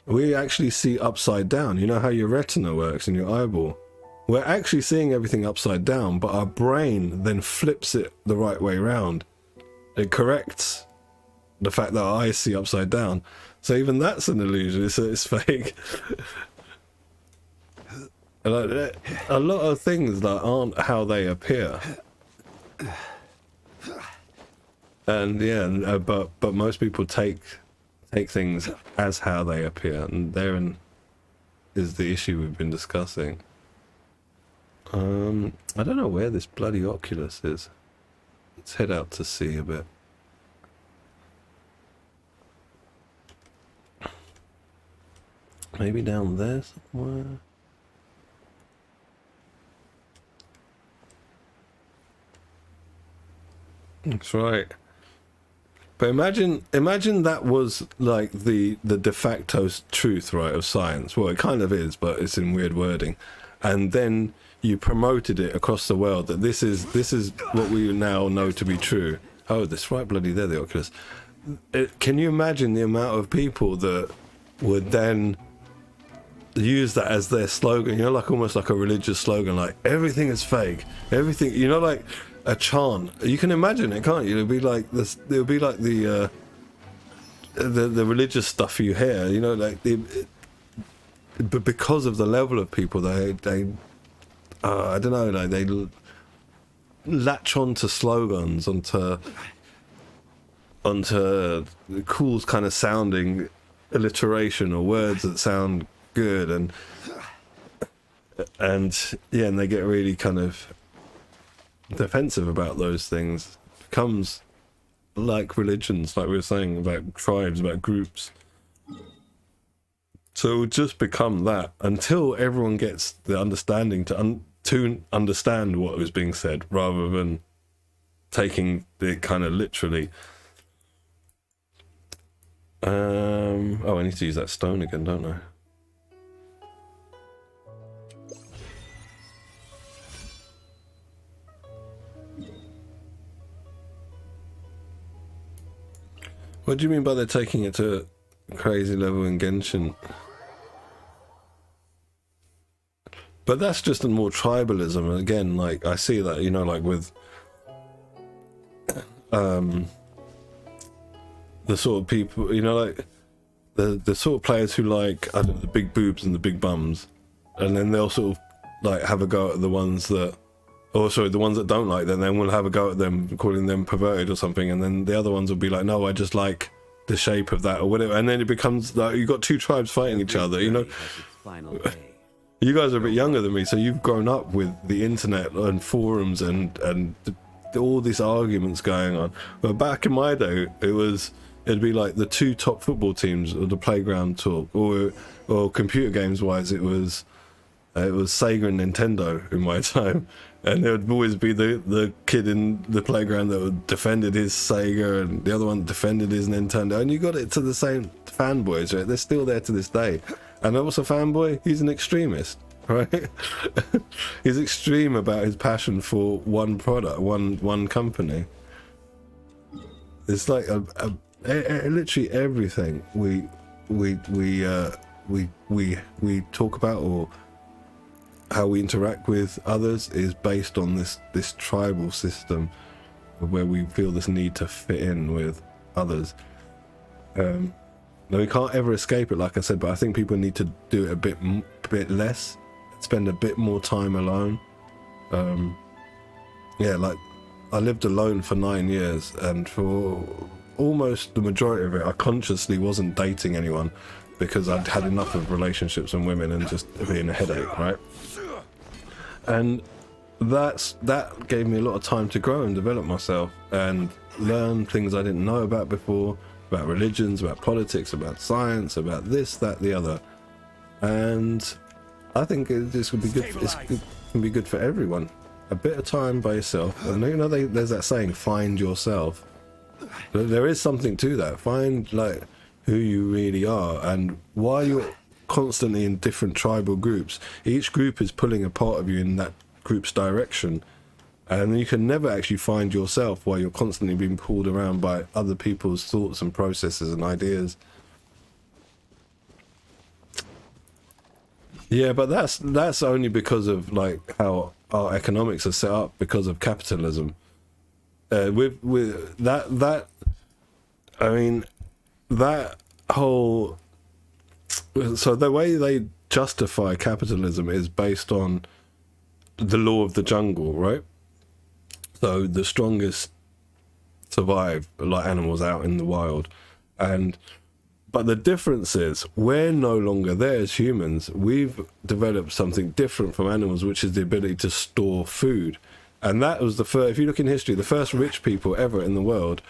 We actually see upside down. You know how your retina works in your eyeball? We're actually seeing everything upside down, but our brain then flips it the right way around. It corrects the fact that our eyes see upside down. So even that's an illusion. It's fake. Like, a lot of things that aren't how they appear. And yeah, but most people take things as how they appear, and therein is the issue we've been discussing. I don't know where this bloody Oculus is. Let's head out to sea a bit. Maybe down there somewhere. That's right. But imagine that was like the de facto truth, right, of science. Well, it kind of is, but it's in weird wording. And then you promoted it across the world that this is what we now know to be true. Oh, that's right, bloody there, the Oculus. Can you imagine the amount of people that would then use that as their slogan? You know, like almost like a religious slogan, like everything is fake, everything. You know, like a chant. You can imagine it, can't you? It'll be like this. It'll be like the religious stuff you hear. You know, like but because of the level of people, they I don't know, like they latch onto slogans, onto cool kind of sounding alliteration or words that sound good, and yeah, and they get really kind of defensive about those things. It becomes like religions, like we were saying, about tribes, about groups. So it would just become that until everyone gets the understanding to understand what was being said, rather than taking it kind of literally. Oh, I need to use that stone again, don't I? What do you mean by they're taking it to a crazy level in Genshin? But that's just a more tribalism. And again, like, I see that, you know, like with the sort of people, you know, like the sort of players who like, I don't know, the big boobs and the big bums, and then they'll sort of like have a go at the ones that, or sorry, the ones that don't like them, then we'll have a go at them, calling them perverted or something, and then the other ones will be like, no, I just like the shape of that or whatever, and then it becomes like you've got two tribes fighting each other, you know. You guys are a bit younger than me, so you've grown up with the internet and forums and all these arguments going on. But back in my day, it'd be like the two top football teams or the playground talk, or computer games wise, it was Sega and Nintendo in my time, and there would always be the kid in the playground that defended his Sega and the other one defended his Nintendo, and you got it to the same fanboys, right? They're still there to this day. And what's a fanboy? He's an extremist, right? He's extreme about his passion for one product, one company. It's like literally everything we talk about, or how we interact with others, is based on this tribal system where we feel this need to fit in with others. No, we can't ever escape it, like I said, but I think people need to do it a bit less, spend a bit more time alone. Yeah, like I lived alone for 9 years, and for almost the majority of it, I consciously wasn't dating anyone because I'd had enough of relationships and women and just being a headache, right? And that gave me a lot of time to grow and develop myself and learn things I didn't know about before, about religions, about politics, about science, about this, that, the other. And I think this would be good. It can be good for everyone. A bit of time by yourself, and you know, there's that saying, "Find yourself." There is something to that. Find like who you really are, and while you're constantly in different tribal groups, each group is pulling a part of you in that group's direction, and you can never actually find yourself while you're constantly being pulled around by other people's thoughts and processes and ideas. Yeah, but that's only because of like how our economics are set up because of capitalism. With that I mean, that whole, so the way they justify capitalism is based on the law of the jungle, right? So the strongest survive, like animals out in the wild, but the difference is we're no longer there as humans. We've developed something different from animals, which is the ability to store food. And that was the first, if you look in history, the first rich people ever in the world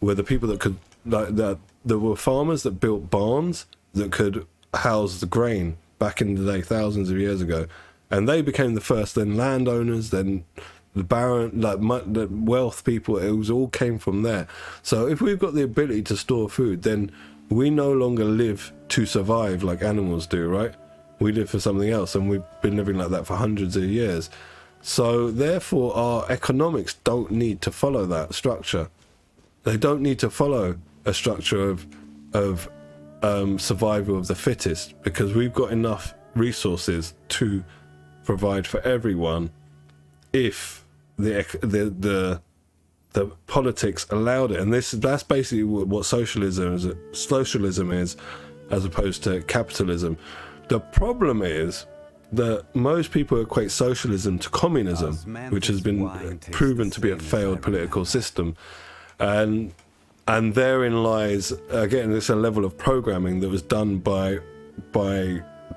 were the people that could, like, that there were farmers that built barns that could house the grain back in the day, thousands of years ago. And they became the first then landowners, then the baron, like the wealth people. It was all came from there. So if we've got the ability to store food, then we no longer live to survive like animals do, right? We live for something else, and we've been living like that for hundreds of years. So therefore our economics don't need to follow that structure. They don't need to follow a structure of survival of the fittest, because we've got enough resources to provide for everyone if the politics allowed it. And that's basically what socialism is, as opposed to capitalism. The problem is that most people equate socialism to communism, which has been proven to be a failed political system, and therein lies again this a level of programming that was done by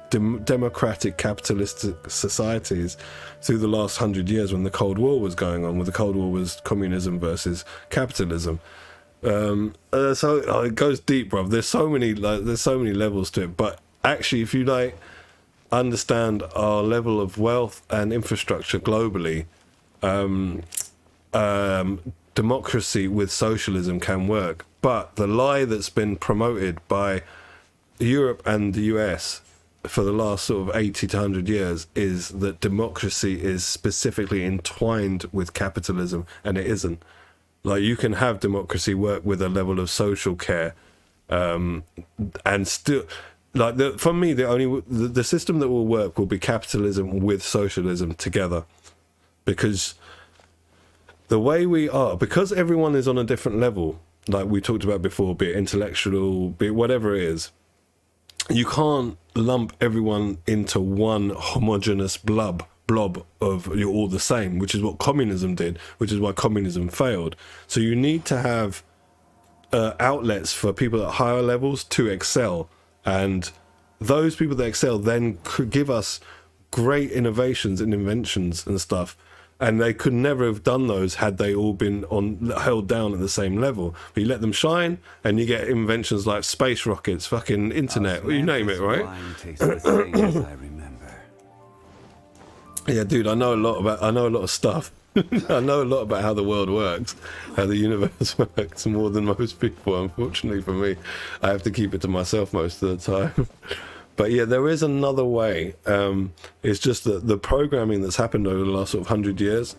democratic capitalistic societies through the last 100 years when the Cold War was going on, where the Cold War was communism versus capitalism. So it goes deep, bro. There's so many levels to it. But actually, if you like understand our level of wealth and infrastructure globally, democracy with socialism can work. But the lie that's been promoted by Europe and the US for the last sort of 80 to 100 years is that democracy is specifically entwined with capitalism, and it isn't. Like, you can have democracy work with a level of social care, and still, like, for me, the system that will work will be capitalism with socialism together, because the way we are, because everyone is on a different level, like we talked about before, be it intellectual, be it whatever it is, you can't lump everyone into one homogenous blob of you're all the same, which is what communism did, which is why communism failed. So you need to have outlets for people at higher levels to excel, and those people that excel then could give us great innovations and inventions and stuff. And they could never have done those had they all been held down at the same level. But you let them shine, and you get inventions like space rockets, fucking internet, you name it, right? I remember. Yeah, dude, I know a lot of stuff. I know a lot about how the world works, how the universe works, more than most people. Unfortunately for me, I have to keep it to myself most of the time. But yeah, there is another way. It's just that the programming that's happened over the last sort of 100 years,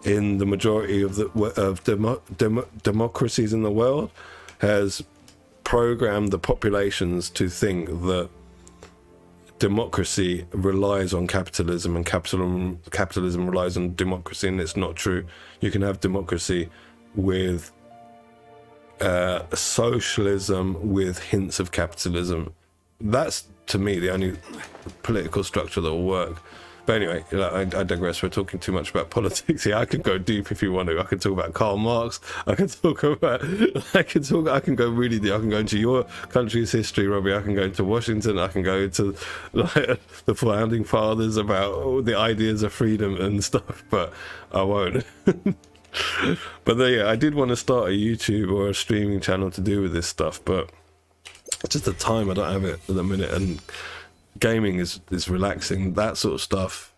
in the majority of democracies in the world, has programmed the populations to think that democracy relies on capitalism and capitalism relies on democracy, and it's not true. You can have democracy with socialism with hints of capitalism. That's, to me, the only political structure that will work. But anyway, I digress. We're talking too much about politics here. I could go deep if you want to. I could talk about Karl Marx. I can go really deep. I can go into your country's history, Robbie. I can go into Washington. I can go into like the founding fathers about the ideas of freedom and stuff, but I won't. But yeah, I did want to start a YouTube or a streaming channel to do with this stuff, but it's just the time. I don't have it at the minute, and gaming is relaxing. That sort of stuff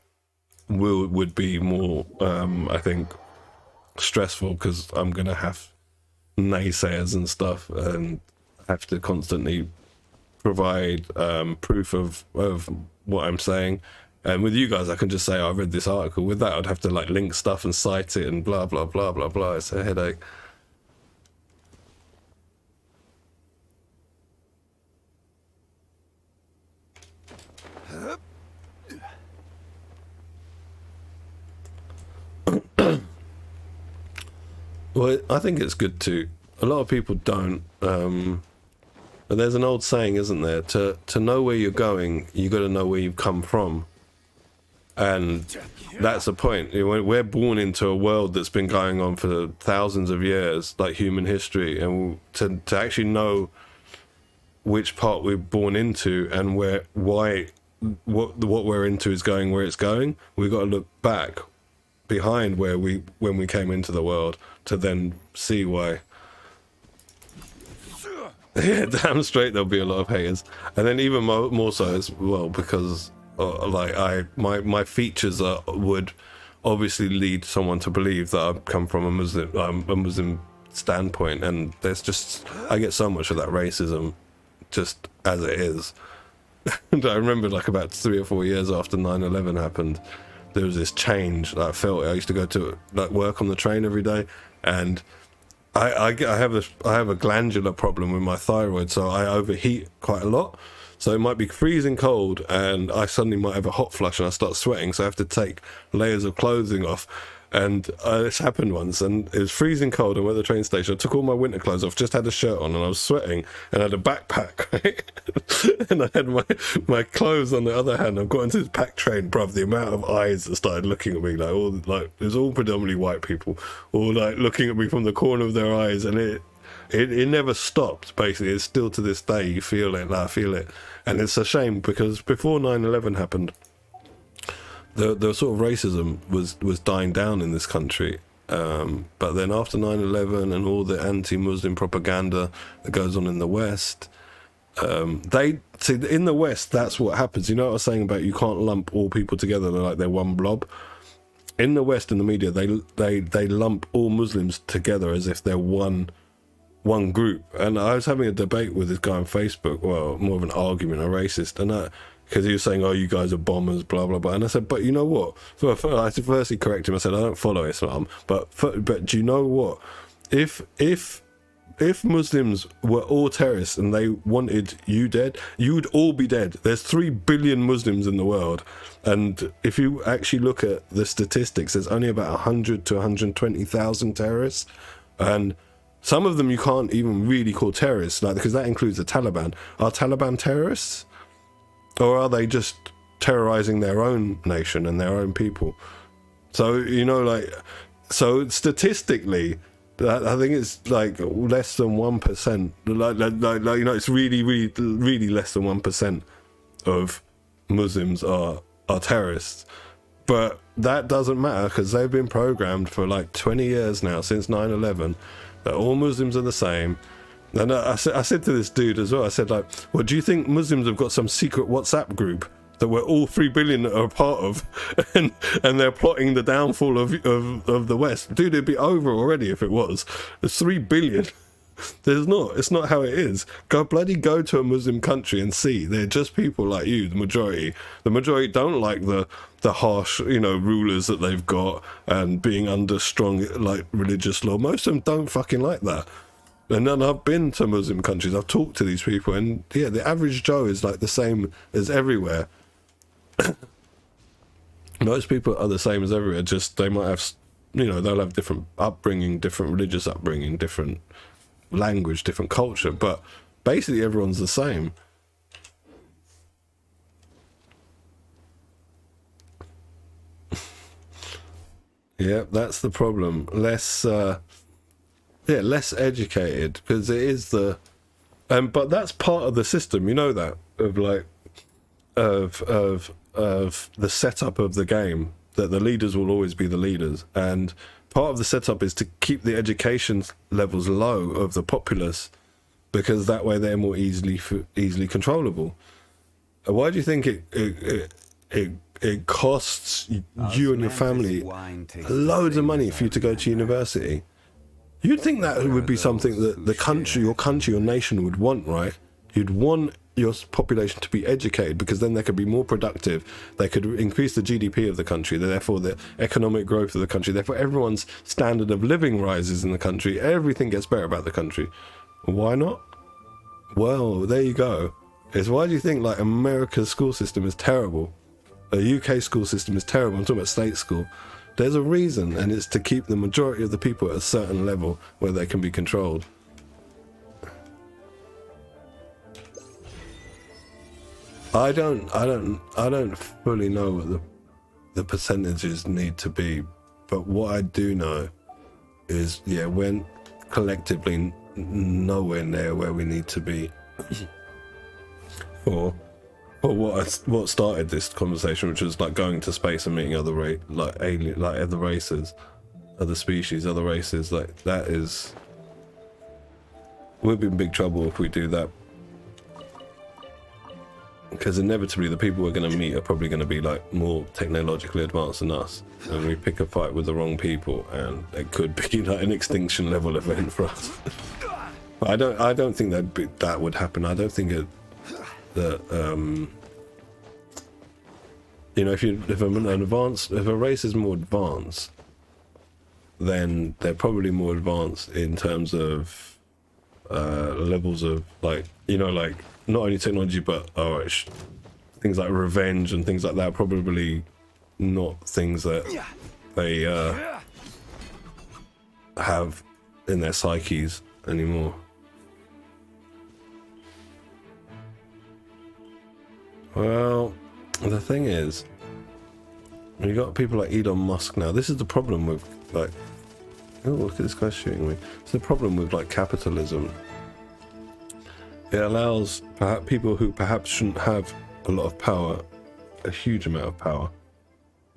would be more I think stressful, because I'm gonna have naysayers and stuff and have to constantly provide proof of what I'm saying. And with you guys, I can just say, oh, I read this article. With that, I'd have to like link stuff and cite it and blah blah blah blah blah. It's a headache. Well, I think it's good to. A lot of people don't. But there's an old saying, isn't there? To know where you're going, you got to know where you've come from. And that's the point. We're born into a world that's been going on for thousands of years, like human history, and to actually know which part we're born into and what we're into is going where it's going, we've got to look back behind when we came into the world to then see why. Yeah, damn straight there'll be a lot of haters, and then even more so as well, because my features would obviously lead someone to believe that I've come from a Muslim standpoint, and I get so much of that racism just as it is. And I remember like about 3 or 4 years after 9/11 happened, there was this change that I felt. I used to go to like work on the train every day, and I have a glandular problem with my thyroid, so I overheat quite a lot. So it might be freezing cold and I suddenly might have a hot flush and I start sweating, so I have to take layers of clothing off. And this happened once, and it was freezing cold, and we're at the train station. I took all my winter clothes off, just had a shirt on, and I was sweating, and I had a backpack, right? And I had my clothes on the other hand. I've got into this packed train, bruv, the amount of eyes that started looking at me, it was all predominantly white people, all like looking at me from the corner of their eyes, and it never stopped, basically. It's still to this day, you feel it, I feel it. And it's a shame, because before 9/11 happened, the sort of racism was dying down in this country, but then after 9/11 and all the anti-Muslim propaganda that goes on in the West, they see in the West, that's what happens. You know what I was saying about you can't lump all people together like they're one blob. In the West, in the media, they lump all Muslims together as if they're one group. And I was having a debate with this guy on Facebook, well, more of an argument, a racist, and because he was saying, oh, you guys are bombers, blah, blah, blah. And I said, but you know what? I firstly corrected him. I said, I don't follow Islam. But do you know what? If Muslims were all terrorists and they wanted you dead, you would all be dead. There's 3 billion Muslims in the world. And if you actually look at the statistics, there's only about 100 to 120,000 terrorists. And some of them you can't even really call terrorists, because that includes the Taliban. Are Taliban terrorists? Or are they just terrorizing their own nation and their own people? So, so statistically, I think it's like less than 1%. It's really, really, really less than 1% of Muslims are terrorists. But that doesn't matter, because they've been programmed for like 20 years now, since 9/11, that all Muslims are the same. And I said to this dude as well, I said, like, well, do you think Muslims have got some secret WhatsApp group that we're all 3 billion are a part of, and they're plotting the downfall of the West? Dude, it'd be over already if it was. There's 3 billion. It's not how it is. Go to a Muslim country and see. They're just people like you, the majority. The majority don't like the harsh, rulers that they've got and being under strong, like, religious law. Most of them don't fucking like that. And then I've been to Muslim countries, I've talked to these people, and yeah, the average Joe is like the same as everywhere. Most people are the same as everywhere, just they might have, they'll have different upbringing, different religious upbringing, different language, different culture, but basically everyone's the same. Yeah, that's the problem. Less educated, because it is the but that's part of the system, you know, that of like of the setup of the game, that the leaders will always be the leaders, and part of the setup is to keep the education levels low of the populace, because that way they're more easily controllable. Why do you think it costs you and your family loads of money for you to go to university? You'd think that would be something that your country, your nation would want, right? You'd want your population to be educated, because then they could be more productive. They could increase the GDP of the country, therefore the economic growth of the country. Therefore, everyone's standard of living rises in the country. Everything gets better about the country. Why not? Well, there you go. It's why do you think like America's school system is terrible? The UK school system is terrible. I'm talking about state school. There's a reason, and it's to keep the majority of the people at a certain level where they can be controlled. I don't fully know what the percentages need to be, but what I do know is, yeah, we're collectively nowhere near where we need to be for what started this conversation, which was like going to space and meeting other other races, other species, other races. Like that is, we'll be in big trouble if we do that, because inevitably the people we're going to meet are probably going to be like more technologically advanced than us, and we pick a fight with the wrong people, and it could be like an extinction level event for us. But I don't think that would happen. I don't think that you know, if a race is more advanced, then they're probably more advanced in terms of levels of, like, you know, like not only technology but things like revenge and things like that. Probably not things that they have in their psyches anymore. Well, the thing is, you got people like Elon Musk now. This is the problem with, like, oh, look at this guy shooting me. It's the problem with like capitalism. It allows people who perhaps shouldn't have a lot of power, a huge amount of power.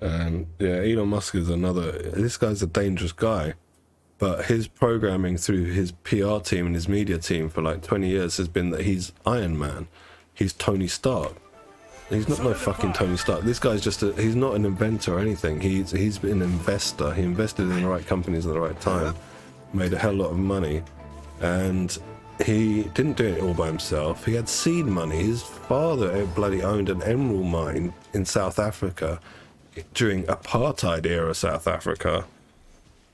And yeah, Elon Musk is this guy's a dangerous guy, but his programming through his PR team and his media team for like 20 years has been that he's Iron Man. He's Tony Stark. He's not no fucking Tony Stark. This guy's just he's not an inventor or anything. He's an investor. He invested in the right companies at the right time, made a hell lot of money, and he didn't do it all by himself. He had seed money. His father bloody owned an emerald mine in South Africa during apartheid era South Africa,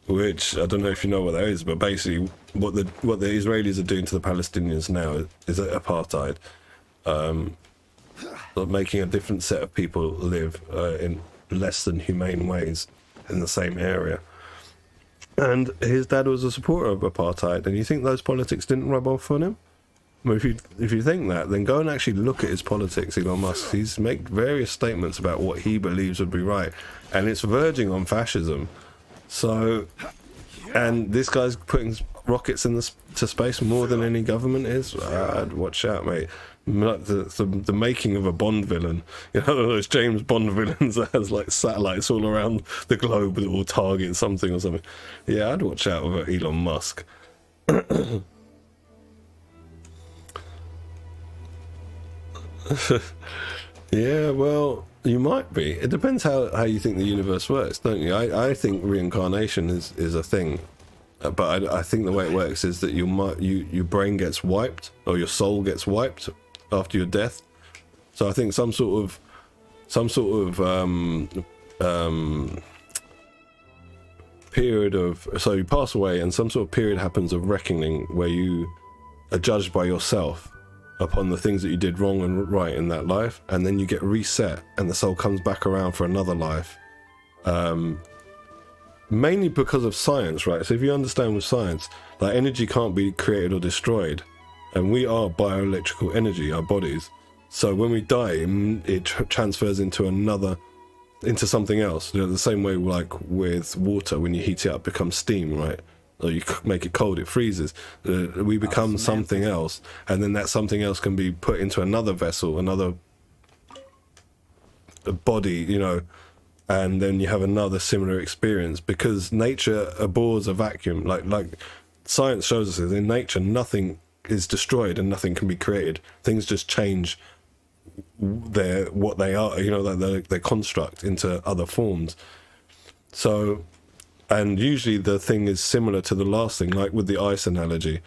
which I don't know if you know what that is, but basically what the Israelis are doing to the Palestinians now is apartheid. Making a different set of people live in less than humane ways in the same area. And his dad was a supporter of apartheid, and you think those politics didn't rub off on him? Well, if you think that, then go and actually look at his politics, Elon Musk. He's made various statements about what he believes would be right, and it's verging on fascism. So, and this guy's putting rockets to space more than any government is. I'd watch out, mate. Like the making of a Bond villain, you know, those James Bond villains that has like satellites all around the globe that will target something or something. Yeah, I'd watch out with Elon Musk. Yeah, well, you might be. It depends how you think the universe works, don't you? I think reincarnation is a thing. But I think the way it works is that your brain gets wiped, or your soul gets wiped after your death. So I think some sort of period of, so you pass away and some sort of period happens of reckoning where you are judged by yourself upon the things that you did wrong and right in that life, and then you get reset and the soul comes back around for another life. Mainly because of science, right? So if you understand with science, like energy can't be created or destroyed, and we are bioelectrical energy, our bodies. So when we die, it transfers into another into something else. You know, the same way like with water, when you heat it up, it becomes steam, right? Or you make it cold, it freezes. We become something else, and then that something else can be put into another vessel, another body, you know, and then you have another similar experience, because nature abhors a vacuum. Like science shows us, in nature nothing is destroyed and nothing can be created. Things just change what they are, you know, like their construct into other forms. So, and usually the thing is similar to the last thing, like with the ice analogy,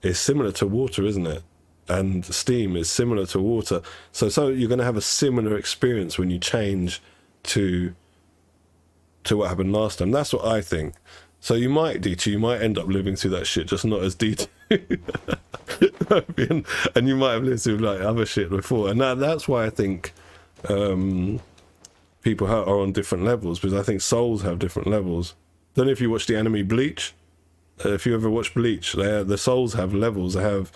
it's similar to water, isn't it? And steam is similar to water. So you're going to have a similar experience when you change to what happened last time. That's what I think. So you might, DT, you might end up living through that shit, just not as DT. And you might have lived through like other shit before. And that's why I think people are on different levels, because I think souls have different levels. Don't know if you watch the anime Bleach. If you ever watch Bleach, the souls have levels. They have,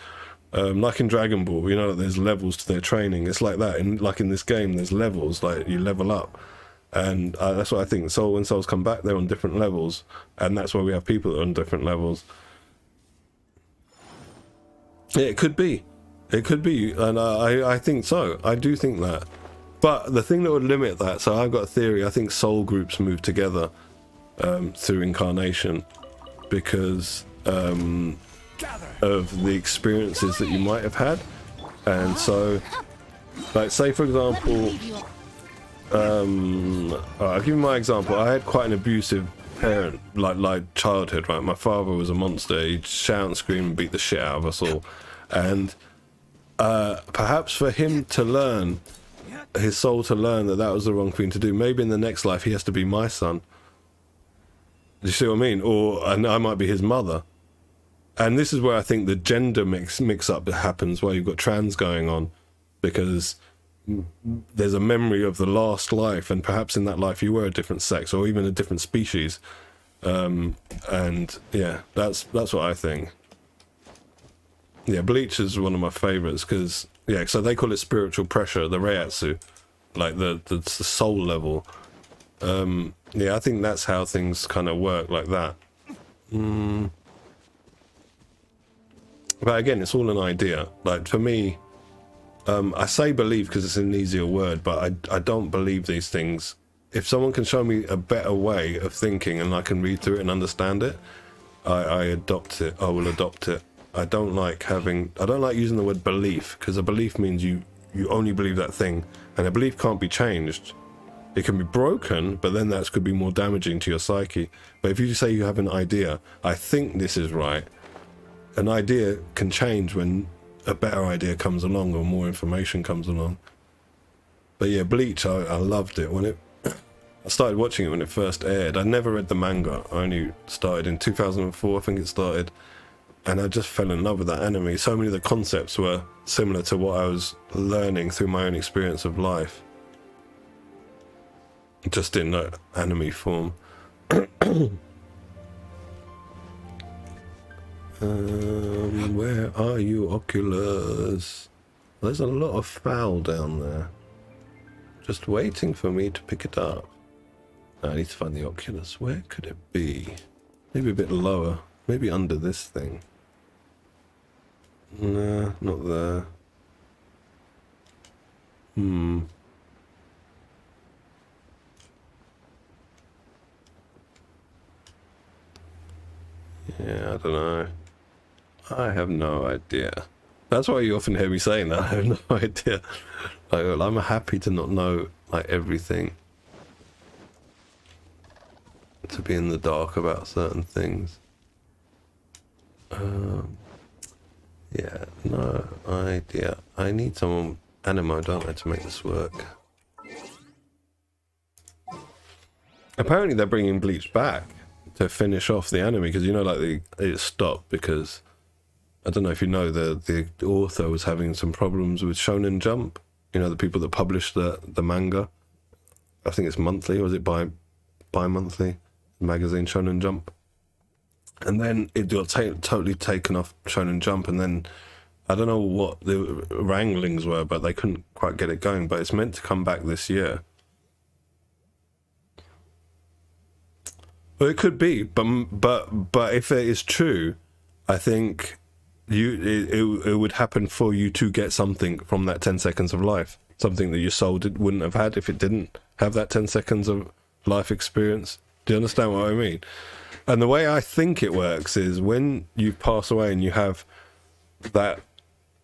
like in Dragon Ball, you know, like there's levels to their training. It's like that. Like in this game, there's levels, like you level up. And that's what I think. So when souls come back, they're on different levels. And that's why we have people that are on different levels. Yeah, it could be. It could be. And I think so. I do think that. But the thing that would limit that, so I've got a theory, I think soul groups move together through incarnation, because of the experiences that you might have had. And so, like, say for example, I'll give you my example. I had quite an abusive parent, like childhood, right? My father was a monster. He'd shout and scream and beat the shit out of us all. And perhaps for him to learn, his soul to learn that was the wrong thing to do, maybe in the next life he has to be my son. Do you see what I mean? Or I might be his mother. And this is where I think the gender mix up happens, where you've got trans going on, because there's a memory of the last life, and perhaps in that life you were a different sex or even a different species. And yeah, that's what I think. Yeah, Bleach is one of my favorites, because yeah, so they call it spiritual pressure, the Reiatsu, like the soul level. Yeah, I think that's how things kind of work, like that. But again, it's all an idea. Like for me, I say believe because it's an easier word, but I don't believe these things. If someone can show me a better way of thinking and I can read through it and understand it, I adopt it. I will adopt it. I don't like using the word belief, because a belief means you only believe that thing, and a belief can't be changed. It can be broken, but then that could be more damaging to your psyche. But if you say you have an idea, I think this is right, an idea can change when a better idea comes along or more information comes along. But yeah, Bleach, I loved it when I started watching it when it first aired. I never read the manga. I only started in 2004, I think it started. And I just fell in love with that anime. So many of the concepts were similar to what I was learning through my own experience of life. Just in that anime form. Where are you, Oculus? There's a lot of foul down there. Just waiting for me to pick it up. I need to find the Oculus. Where could it be? Maybe a bit lower. Maybe under this thing. Nah, not there. Yeah, I don't know. I have no idea. That's why you often hear me saying that. I have no idea. Like, well, I'm happy to not know like everything. To be in the dark about certain things. Yeah, no idea. I need someone animo, don't I, to make this work. Apparently they're bringing Bleach back to finish off the anime, because you know, like it stopped because I don't know if you know, the author was having some problems with Shonen Jump. You know, the people that publish the manga. I think it's monthly, or is it bi-monthly magazine, Shonen Jump. And then it got totally taken off Shonen Jump, and then I don't know what the wranglings were, but they couldn't quite get it going. But it's meant to come back this year. Well, it could be, but if it is true, I think it would happen for you to get something from that 10 seconds of life, something that your soul wouldn't have had if it didn't have that 10 seconds of life experience. Do you understand what I mean? And the way I think it works is when you pass away and you have that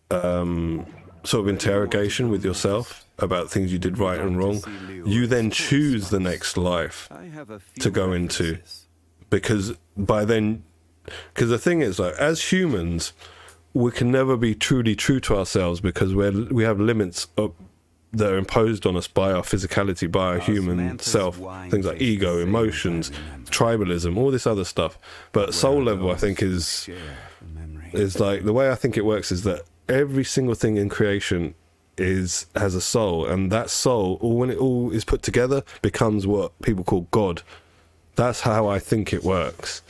sort of interrogation with yourself about things you did right and wrong, you then choose the next life to go into, because by then, because the thing is, like, as humans, we can never be truly true to ourselves because we have limits that are imposed on us by our physicality, by our human self, things like ego, emotions, tribalism, all this other stuff. But soul level, I think, is like, the way I think it works is that every single thing in creation has a soul, and that soul, when it all is put together, becomes what people call God. That's how I think it works,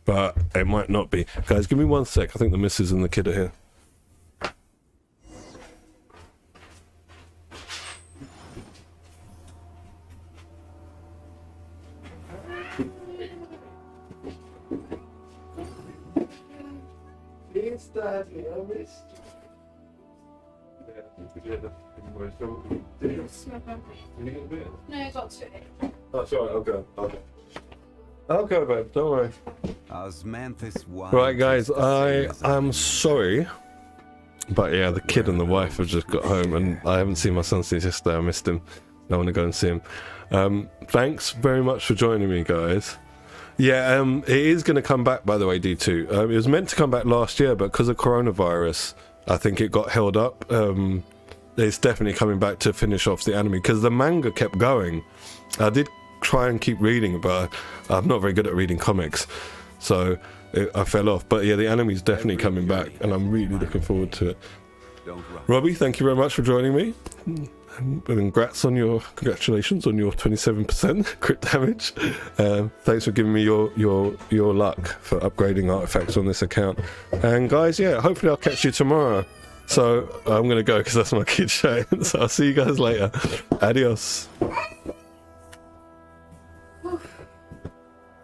but it might not be. Guys, give me 1 sec. I think the missus and the kid are here. It's Daddy, I missed you. No, I got to it. Oh, sorry, I'll go. I'll go, babe, don't worry. Right, guys, I am sorry, but yeah, the kid and the wife have just got home, and I haven't seen my son since yesterday. I missed him. I want to go and see him. Thanks very much for joining me, guys. Yeah, it is going to come back, by the way, D2. It was meant to come back last year, but because of coronavirus, I think it got held up. It's definitely coming back to finish off the anime, because the manga kept going. I did try and keep reading, but I'm not very good at reading comics, so I fell off. But yeah, the anime is definitely coming back, and I'm really looking forward to it. Robbie, thank you very much for joining me. And congratulations on your 27% crit damage. Thanks for giving me your luck for upgrading artifacts on this account. And guys, yeah, hopefully I'll catch you tomorrow. So I'm gonna go because that's my kid showing. So I'll see you guys later. Adios.